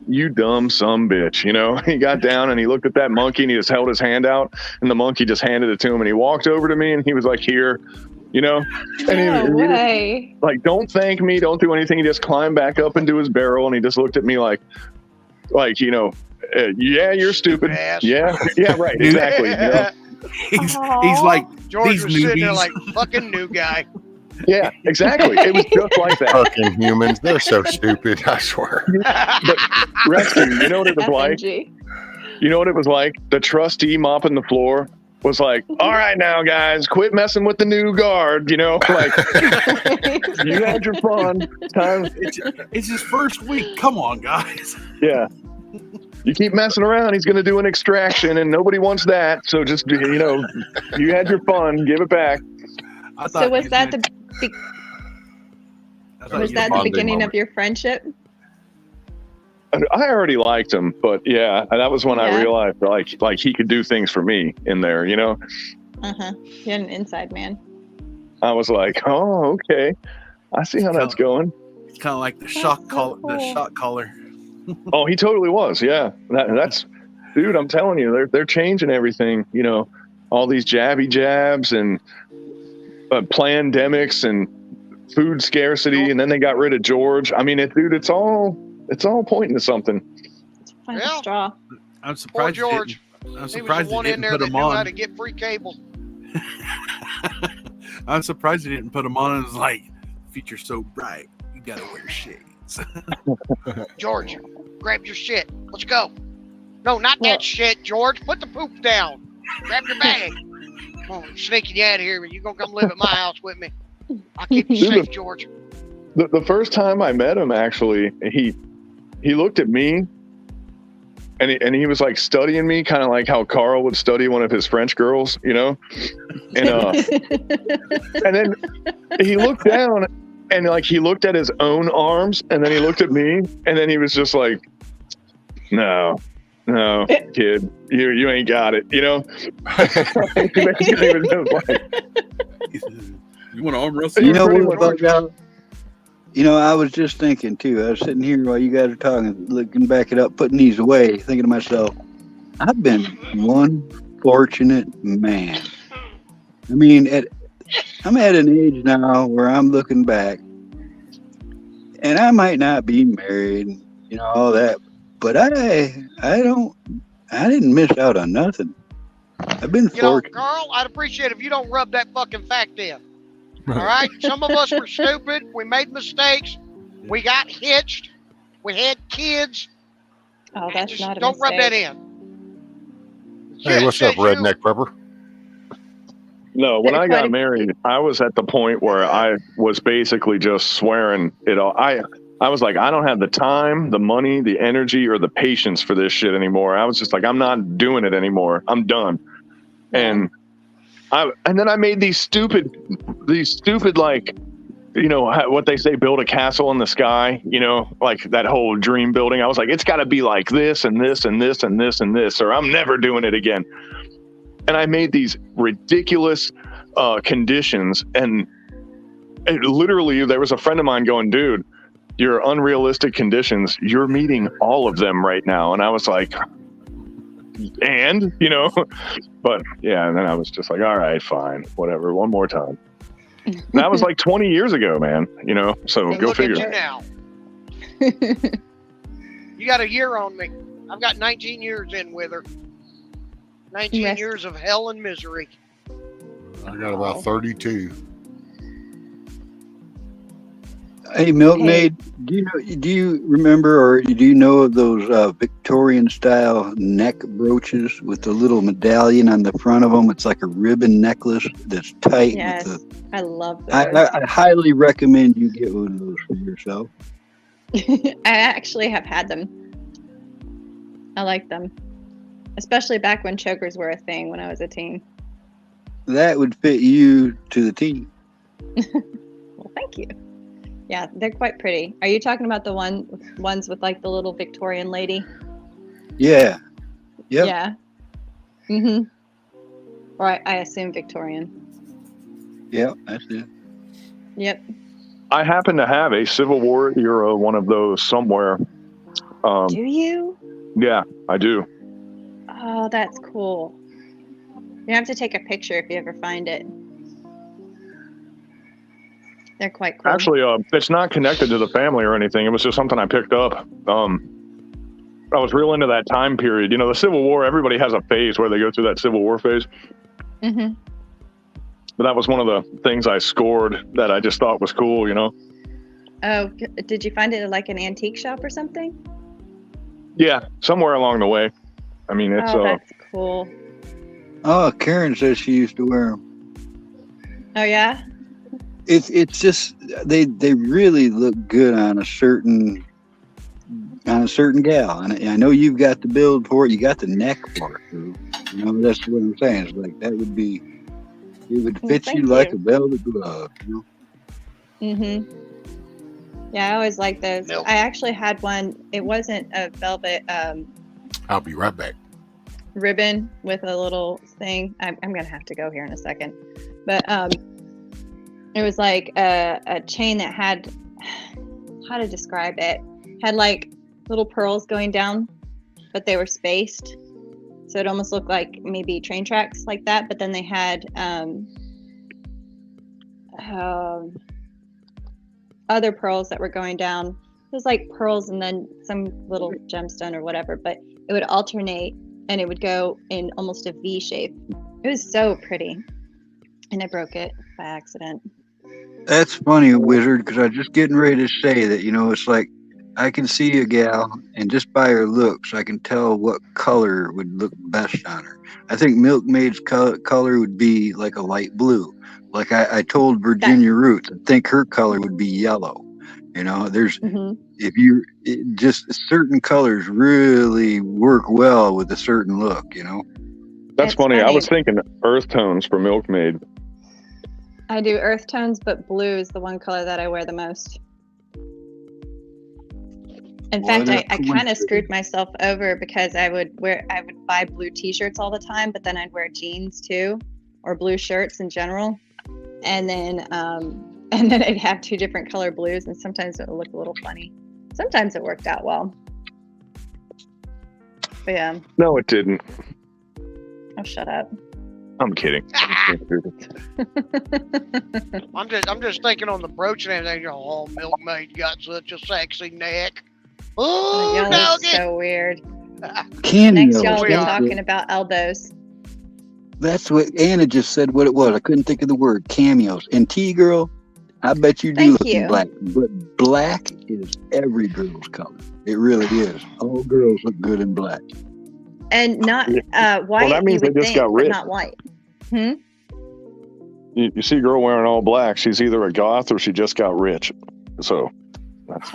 "You dumb sumbitch," you know. He got down and he looked at that monkey and he just held his hand out and the monkey just handed it to him and he walked over to me and he was like, "Here," you know. And No way. like, "Don't thank me, don't do anything." He just climbed back up into his barrel and he just looked at me like, you know, "Yeah, you're stupid." Yeah, right, exactly. You know? He's like, George these was sitting there newbies. like, fucking new guy. Yeah, exactly. It was just like that. Fucking humans, they're so stupid, I swear. But Rescue, you know what it was like? FNG. You know what it was like? The trustee mopping the floor was like, "All right now, guys, quit messing with the new guard," you know? Like, you had your fun. Time. It's his first week. Come on, guys. Yeah. You keep messing around, he's going to do an extraction, and nobody wants that. So just, you know, you had your fun. Give it back. So was that the Was that the beginning of your friendship? I already liked him, but yeah, and that was when I realized like he could do things for me in there, you know. You're an inside man. I was like, oh, okay, I see how that's going. It's kind of like the shock collar. The shock collar. Oh, he totally was. Yeah, that's, dude. I'm telling you, they're changing everything. You know, all these jabby jabs and pandemics and food scarcity, and then they got rid of George. I mean, it's all pointing to something. Find a straw. I'm surprised. George. I'm surprised he was the one they in didn't there put that him knew how on. to get free cable. I'm surprised he didn't put him on. And was like, "Future so bright, you gotta wear shades." George, grab your shit. Let's go. No, not that shit, George. Put the poop down. Grab your bag. Come on, I'm sneaking you out of here, but you gonna come live at my house with me. I'll keep you safe, George. The first time I met him, actually, he looked at me and he was like studying me, kind of like how Carl would study one of his French girls, you know? And and then he looked down and like he looked at his own arms and then he looked at me and then he was just like, no, kid, you ain't got it, you know? He was just like, you want to arm wrestle? You know what bugged out? You know, I was just thinking too. I was sitting here while you guys are talking, looking back it up, putting these away, thinking to myself, I've been one fortunate man. I mean, I'm at an age now where I'm looking back, and I might not be married, you know, all that, but I didn't miss out on nothing. I've been fortunate. Carl, I'd appreciate if you don't rub that fucking fact in. All right? Some of us were stupid. We made mistakes. We got hitched. We had kids. Oh, that's not a don't mistake. rub that in. Hey, what's up, redneck prepper? No, when I got married, I was at the point where I was basically just swearing it all. I was like, I don't have the time, the money, the energy, or the patience for this shit anymore. I was just like, I'm not doing it anymore. I'm done. And then I made these stupid, like, you know, what they say, build a castle in the sky, you know, like that whole dream building. I was like, it's got to be like this and this and this and this and this, or I'm never doing it again. And I made these ridiculous conditions. And literally, there was a friend of mine going, dude, your unrealistic conditions, you're meeting all of them right now. And I was like, and, you know, but yeah, and then I was just like, all right, fine, whatever, one more time. And that was like 20 years ago, man, you know, so go figure. Look at you now. You got a year on me. I've got 19 years in with her. 19 years of hell and misery. I got about 32. Hey, Milkmaid, do you remember or do you know of those Victorian style neck brooches with the little medallion on the front of them? It's like a ribbon necklace that's tight. Yes, with I love those. I highly recommend you get one of those for yourself. I actually have had them. I like them. Especially back when chokers were a thing when I was a teen. That would fit you to the T. Well, thank you. Yeah, they're quite pretty. Are you talking about the ones with like the little Victorian lady? Yeah. Yep. Yeah. Mm-hmm. Or I assume Victorian. Yep, that's it. Yep. I happen to have a Civil War era one of those somewhere. Do you? Yeah, I do. Oh, that's cool. You have to take a picture if you ever find it. They're quite cool. Actually, it's not connected to the family or anything. It was just something I picked up. I was real into that time period. You know, the Civil War, everybody has a phase where they go through that Civil War phase. Mm-hmm. But that was one of the things I scored that I just thought was cool, you know? Oh, did you find it at like an antique shop or something? Yeah, somewhere along the way. I mean, it's... Oh, that's cool. Oh, Karen says she used to wear them. Oh, yeah? It's just they really look good on a certain gal, and I know you've got the build for it. You got the neck for it. You know, that's what I'm saying. It's like it would fit you like a velvet glove. You know. Mm-hmm. Yeah, I always like those. Milk. I actually had one. It wasn't a velvet I'll be right back. ribbon with a little thing. I'm gonna have to go here in a second, but it was like a chain that had, how to describe it, had like little pearls going down, but they were spaced, so it almost looked like maybe train tracks like that. But then they had other pearls that were going down. It was like pearls and then some little gemstone or whatever, but it would alternate and it would go in almost a V shape. It was so pretty, and I broke it by accident. That's funny, Wizard, because I was just getting ready to say that, you know, it's like I can see a gal, and just by her looks, I can tell what color would look best on her. I think Milkmaid's color would be like a light blue. Like I told Virginia Roots, I think her color would be yellow. You know, there's just certain colors really work well with a certain look, you know. That's funny. I was thinking earth tones for Milkmaid. I do earth tones, but blue is the one color that I wear the most. In fact, I kind of screwed myself over because I would buy blue t-shirts all the time, but then I'd wear jeans too, or blue shirts in general. And then I'd have two different color blues, and sometimes it would look a little funny. Sometimes it worked out well. But yeah. No, it didn't. Oh, shut up. I'm kidding. I'm just thinking on the brooch and everything. Oh, Milkmaid got such a sexy neck. Oh, y'all no, are so weird. Cameos. Next, y'all will be That's talking it. about elbows. That's what Anna just said. What it was, I couldn't think of the word. Cameos. And T-girl, I bet you do Thank look you. in black, but black is every girl's color. It really is. All girls look good in black. And not white. Well, that means you would they just think, got but rich. not white. Hmm? You see a girl wearing all black, she's either a goth or she just got rich. So that's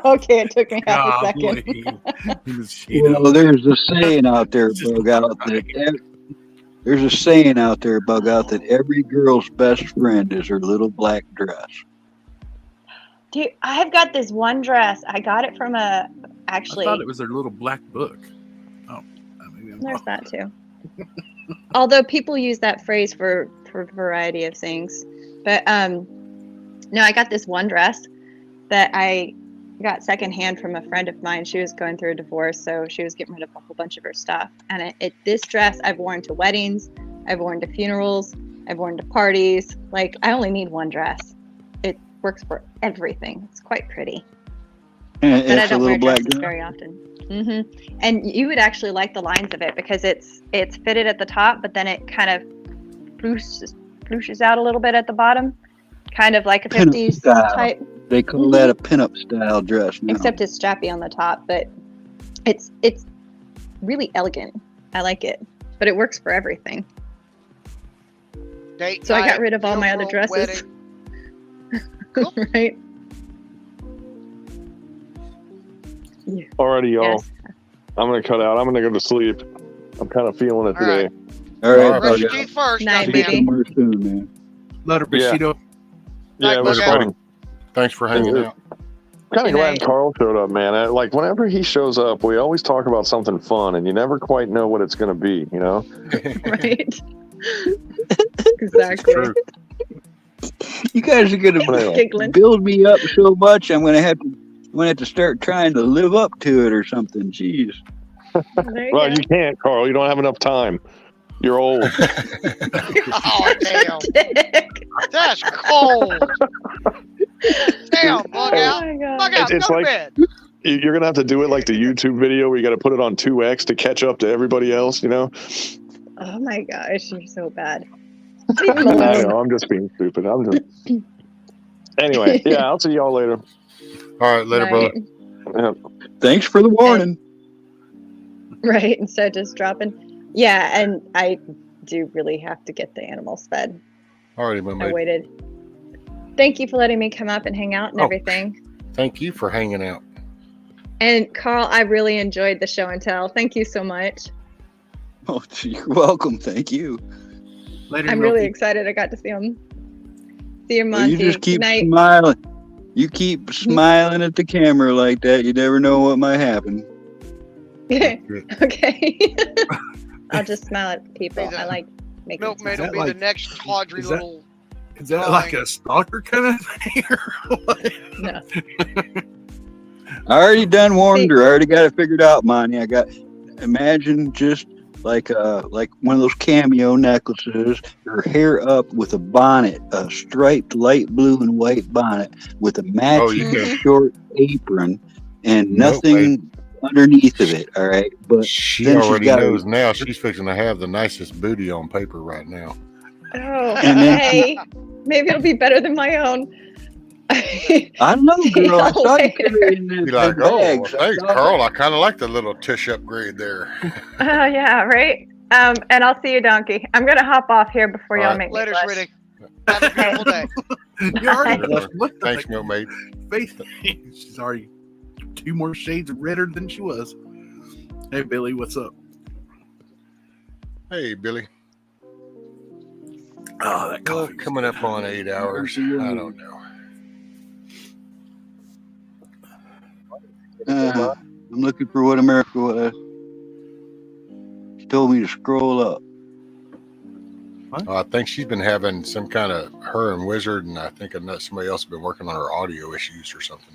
Okay, it took me half a second. Well, there's a saying out there, Bug Out, that there's a saying out there, Bug Out, that every girl's best friend is her little black dress. Dude, I've got this one dress. I got it from actually. I thought it was their little black book. Oh, maybe I'm There's wrong. that too. Although people use that phrase for a variety of things. But no, I got this one dress that I got secondhand from a friend of mine. She was going through a divorce, so she was getting rid of a whole bunch of her stuff. And this dress I've worn to weddings, I've worn to funerals, I've worn to parties. Like, I only need one dress. It works for everything. It's quite pretty. And But I it's a don't little wear black dresses dress. very often. And you would actually like the lines of it because it's fitted at the top, but then it kind of flooshes out a little bit at the bottom, kind of like a Pinup 50s style. type. They call that a pinup style dress now. Except it's strappy on the top, but it's really elegant. I like it, but it works for everything. Date So I got night, rid of all my other funeral, dresses. wedding. Right? alrighty, y'all. Yes. I'm gonna cut out. I'm gonna go to sleep. I'm kind of feeling it All right. today. All right, Brush Bug your Out. teeth first, Night, young baby. man. Somewhere soon, man. Let her Yeah. Bushido. Yeah, it was Bug fun. Out. Thanks for hanging out. Kind Good of glad night. Carl showed up, man. Like whenever he shows up, we always talk about something fun, and you never quite know what it's going to be. You know? Right? Exactly. True. You guys are gonna Giggling. build me up so much. I'm gonna have to start trying to live up to it or something. Jeez. There you Well, go. you can't, Carl. You don't have enough time. You're old. Oh, damn. Dick. That's cold. Damn, Bug Oh Out. my God. Bug Out, It's go to like- bed. You're gonna have to do it like the YouTube video where you got to put it on 2x to catch up to everybody else. You know? Oh my gosh, you're so bad. Leave him I alone. know. I'm just being stupid. Anyway, yeah. I'll see y'all later. All right, later, brother. Right. Yeah. Thanks for the warning. Right, instead of just dropping. Yeah, and I do really have to get the animals fed. All righty, my I mate. waited. Thank you for letting me come up and hang out and Oh. everything. Thank you for hanging out. And Carl, I really enjoyed the show and tell. Thank you so much. Oh, you're welcome. Thank you. Later, I'm Milky. really excited I got to see him. See him Well, on you just TV. keep Good night. smiling. You keep smiling at the camera like that, you never know what might happen. Okay. I'll just smile at people. I like making Milkmaid will that be like- the next tawdry is that- little. Is that like a stalker kind of thing? Or what? No. I already done warned her. I already got it figured out, Monty. Imagine just like one of those cameo necklaces, her hair up with a bonnet, a striped light blue and white bonnet with a matching short apron and nothing underneath of it. All right, but She then she's already got knows now. She's fixing to have the nicest booty on paper right now. Oh, And then- hey. Maybe it'll be better than my own. I don't know, girl. I saw you carrying Be the like, oh, well, bags. thanks, Carl. I kind of like the little tush upgrade there. Oh, yeah, right? And I'll see you, Donkey. I'm going to hop off here before y'all make me Letters, blush. Riddick. Have a beautiful day. You already blushed. Look, Thanks, Milkmaid. face. She's already 2 more shades redder than she was. Hey, Billy, what's up? Hey, Billy. Oh, that coffee. Coming up on 8 hours. I don't know. I'm looking for what America was. She told me to scroll up. I think she's been having some kind of, her and Wizard, and I think somebody else has been working on her audio issues or something.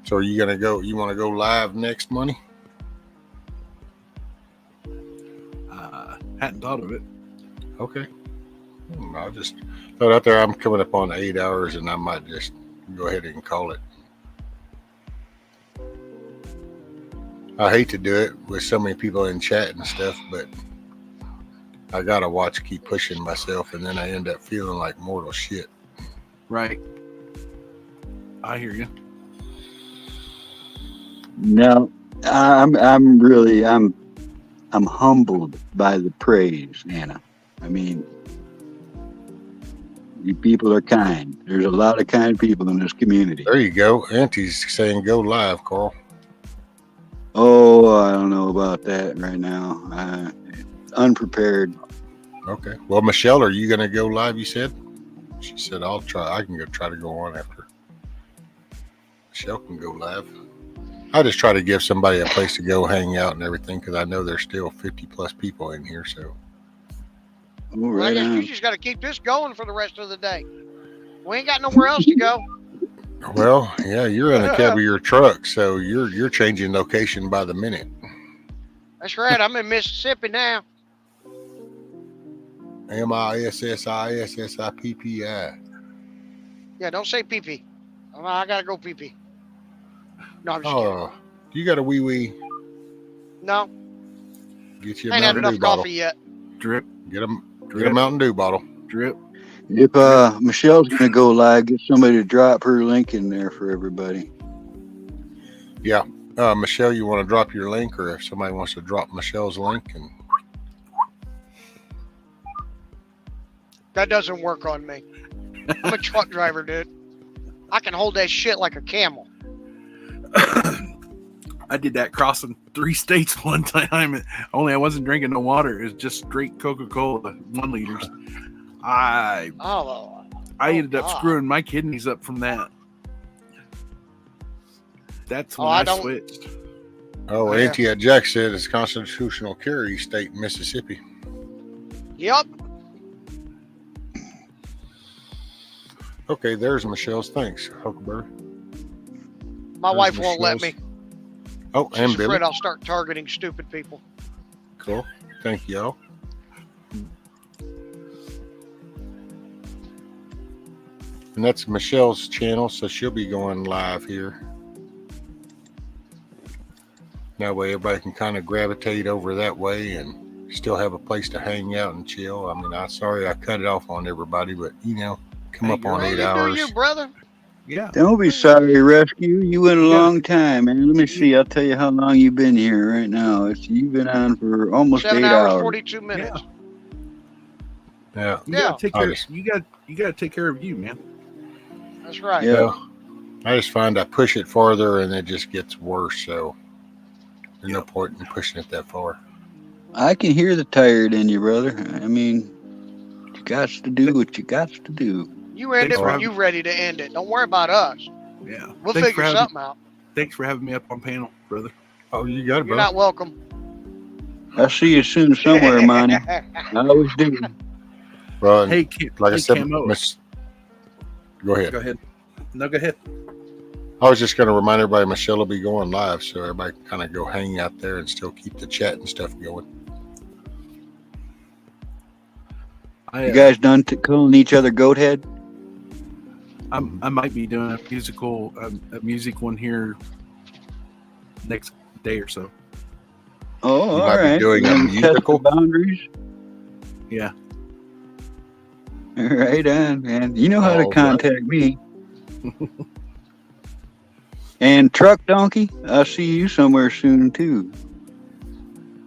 So are you gonna go? You want to go live next, Money? Hadn't thought of it. Okay. I'll just throw it out there. I'm coming up on 8 hours, and I might just go ahead and call it. I hate to do it with so many people in chat and stuff, but I gotta keep pushing myself, and then I end up feeling like mortal shit. Right. I hear you. No, I'm humbled by the praise, Anna. I mean, you people are kind. There's a lot of kind people in this community. There you go. Auntie's saying go live, Carl. Oh, I don't know about that right now. Unprepared. Okay. Well, Michelle, are you going to go live, you said? She said, I'll try. I can try to go on after. Michelle can go live. I just try to give somebody a place to go hang out and everything, because I know there's still 50 plus people in here. So, Well, I guess you just got to keep this going for the rest of the day. We ain't got nowhere else to go. well, yeah, you're in the cab of your truck, so you're changing location by the minute. That's right. I'm in Mississippi now. MISSISSIPPI. Yeah, don't say pee-pee. I got to go pee-pee. No, I'm just kidding. Oh, you got a wee wee? No, Get you a I ain't had Mountain enough Dew bottle. coffee yet. Drip. Get a Mountain Dew bottle. Drip. If Michelle's gonna go live, get somebody to drop her link in there for everybody. Yeah. Michelle, you want to drop your link, or if somebody wants to drop Michelle's link? And That doesn't work on me. I'm a truck driver, dude. I can hold that shit like a camel. I did that crossing 3 states one time. Only I wasn't drinking no water. It was just straight Coca-Cola, 1 liters. I ended up screwing my kidneys up from that. That's when I switched. Oh, Yeah. Auntie Jack said it's constitutional carry state in Mississippi. Yep. Okay, there's Michelle's. Thanks, Huckleberry. My There's wife won't let me. Michelle's. Oh, She's and afraid Billy. I'll start targeting stupid people. Cool. Thank y'all. And that's Michelle's channel, so she'll be going live here. That way everybody can kind of gravitate over that way and still have a place to hang out and chill. I mean, I'm sorry I cut it off on everybody, but come up on 8 hours. You, brother. Yeah. Don't be sorry, Rescue. You went a long time, man. Let me see. I'll tell you how long you've been here right now. You've been on for almost 7 8 hours, hours. 42 minutes. Yeah. You gotta take care. You gotta take care of you, man. That's right. Yeah. I just find I push it farther and it just gets worse. So there's no point in pushing it that far. I can hear the tired in you, brother. I mean, You got to do what you got to do. You end it when you're ready to end it. Don't worry about us. Yeah. We'll figure something out. Thanks for having me up on panel, brother. Oh, you got it, You're bro. not welcome. I'll see you soon somewhere, Monty. I always do. Well, Hey, like I said, Camo. Go ahead. Go ahead. No, go ahead. I was just going to remind everybody Michelle will be going live, so everybody can kind of go hang out there and still keep the chat and stuff going. You guys done calling each other goat head? I might be doing a music one here next day or so. Oh, You all might be right. doing a musical? Boundaries. Yeah. Right on, man. You know how to contact me. And Truck Donkey, I'll see you somewhere soon too.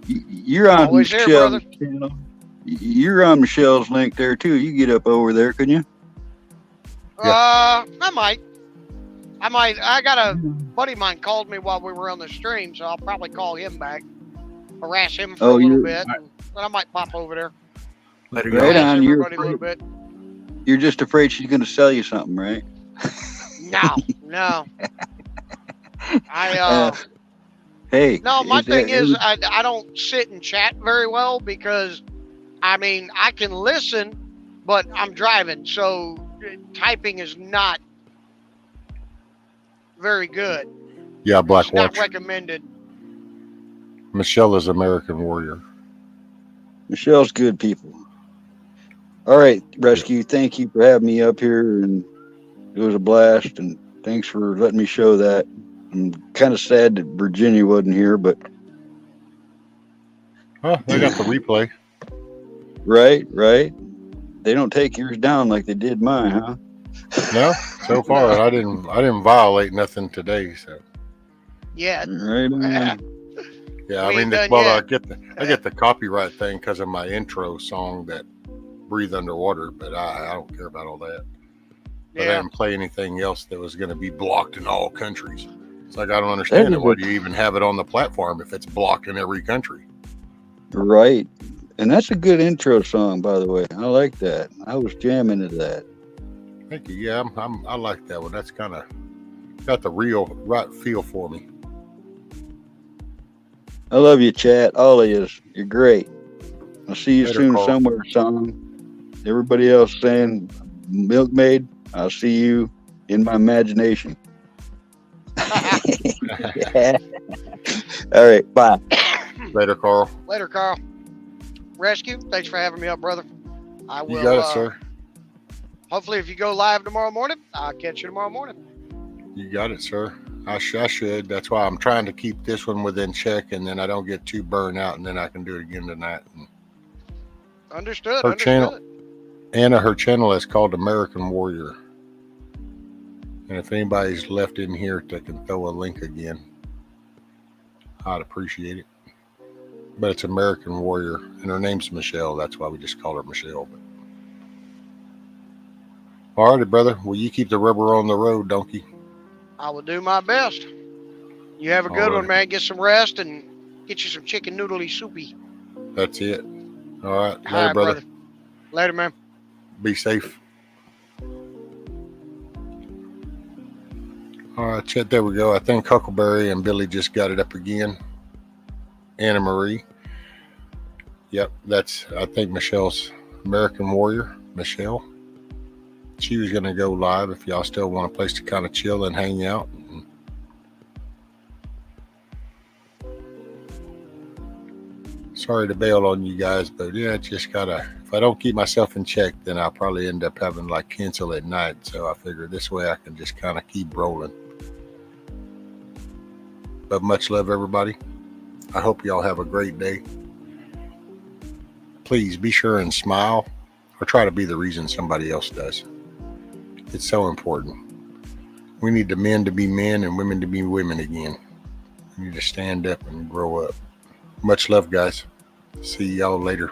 You're on Always here, Michelle's brother. channel. You're on Michelle's link there too. You get up over there, couldn't you? I might. I got a buddy of mine called me while we were on the stream, so I'll probably call him back, harass him for a little bit, and then I might pop over there. Let her right on. Everybody a little bit. You're just afraid she's going to sell you something, right? No. Hey. No, my thing is I don't sit and chat very well because, I mean, I can listen, but I'm driving, so typing is not very good. Yeah, Black It's not Watch. recommended. Michelle is American Warrior. Michelle's good people. All right, Rescue. Thank you for having me up here, and it was a blast. And thanks for letting me show that. I'm kind of sad that Virginia wasn't here, but they got the replay. Right. They don't take yours down like they did mine, huh? No, so far I didn't violate nothing today. So yeah, right on. Yeah, I mean, I get the copyright thing because of my intro song that Breathe Underwater, but I don't care about all that. But I didn't play anything else that was going to be blocked in all countries. It's like I don't understand it. Why do you even have it on the platform if it's blocked in every country? Right, and that's a good intro song, by the way. I like that. I was jamming to that. Thank you. Yeah, I like that one. That's kind of got the right feel for me. I love you, chat. All of you. You're great. I'll see you soon Carl. somewhere, son. Everybody else saying Milkmaid, I'll see you in my imagination. Yeah. All right. Bye. Later, Carl. Later, Carl. Rescue, thanks for having me up, brother. I will. You got it, sir. Hopefully, if you go live tomorrow morning, I'll catch you tomorrow morning. You got it, sir. I should. That's why I'm trying to keep this one within check, and then I don't get too burned out, and then I can do it again tonight. Understood. Her channel, Anna, her channel is called American Warrior. And if anybody's left in here that can throw a link again, I'd appreciate it. But it's American Warrior, and her name's Michelle. That's why we just call her Michelle. But all righty, brother. Will you keep the rubber on the road, donkey? I will do my best. You have a good one, man. Get some rest and get you some chicken noodly soupy. That's it. All right. Later, All right, brother. Later, man. Be safe. All right, Chet, there we go. I think Huckleberry and Billy just got it up again. Anna Marie. Yep, that's, I think, Michelle's American Warrior. Michelle. She was going to go live if y'all still want a place to kind of chill and hang out. Sorry to bail on you guys, but yeah, it's just gotta, if I don't keep myself in check, then I'll probably end up having like cancel at night. So I figure this way I can just kind of keep rolling. But much love, everybody. I hope y'all have a great day. Please be sure and smile or try to be the reason somebody else does. It's so important. We need the men to be men and women to be women again. We need to stand up and grow up. Much love, guys. See y'all later.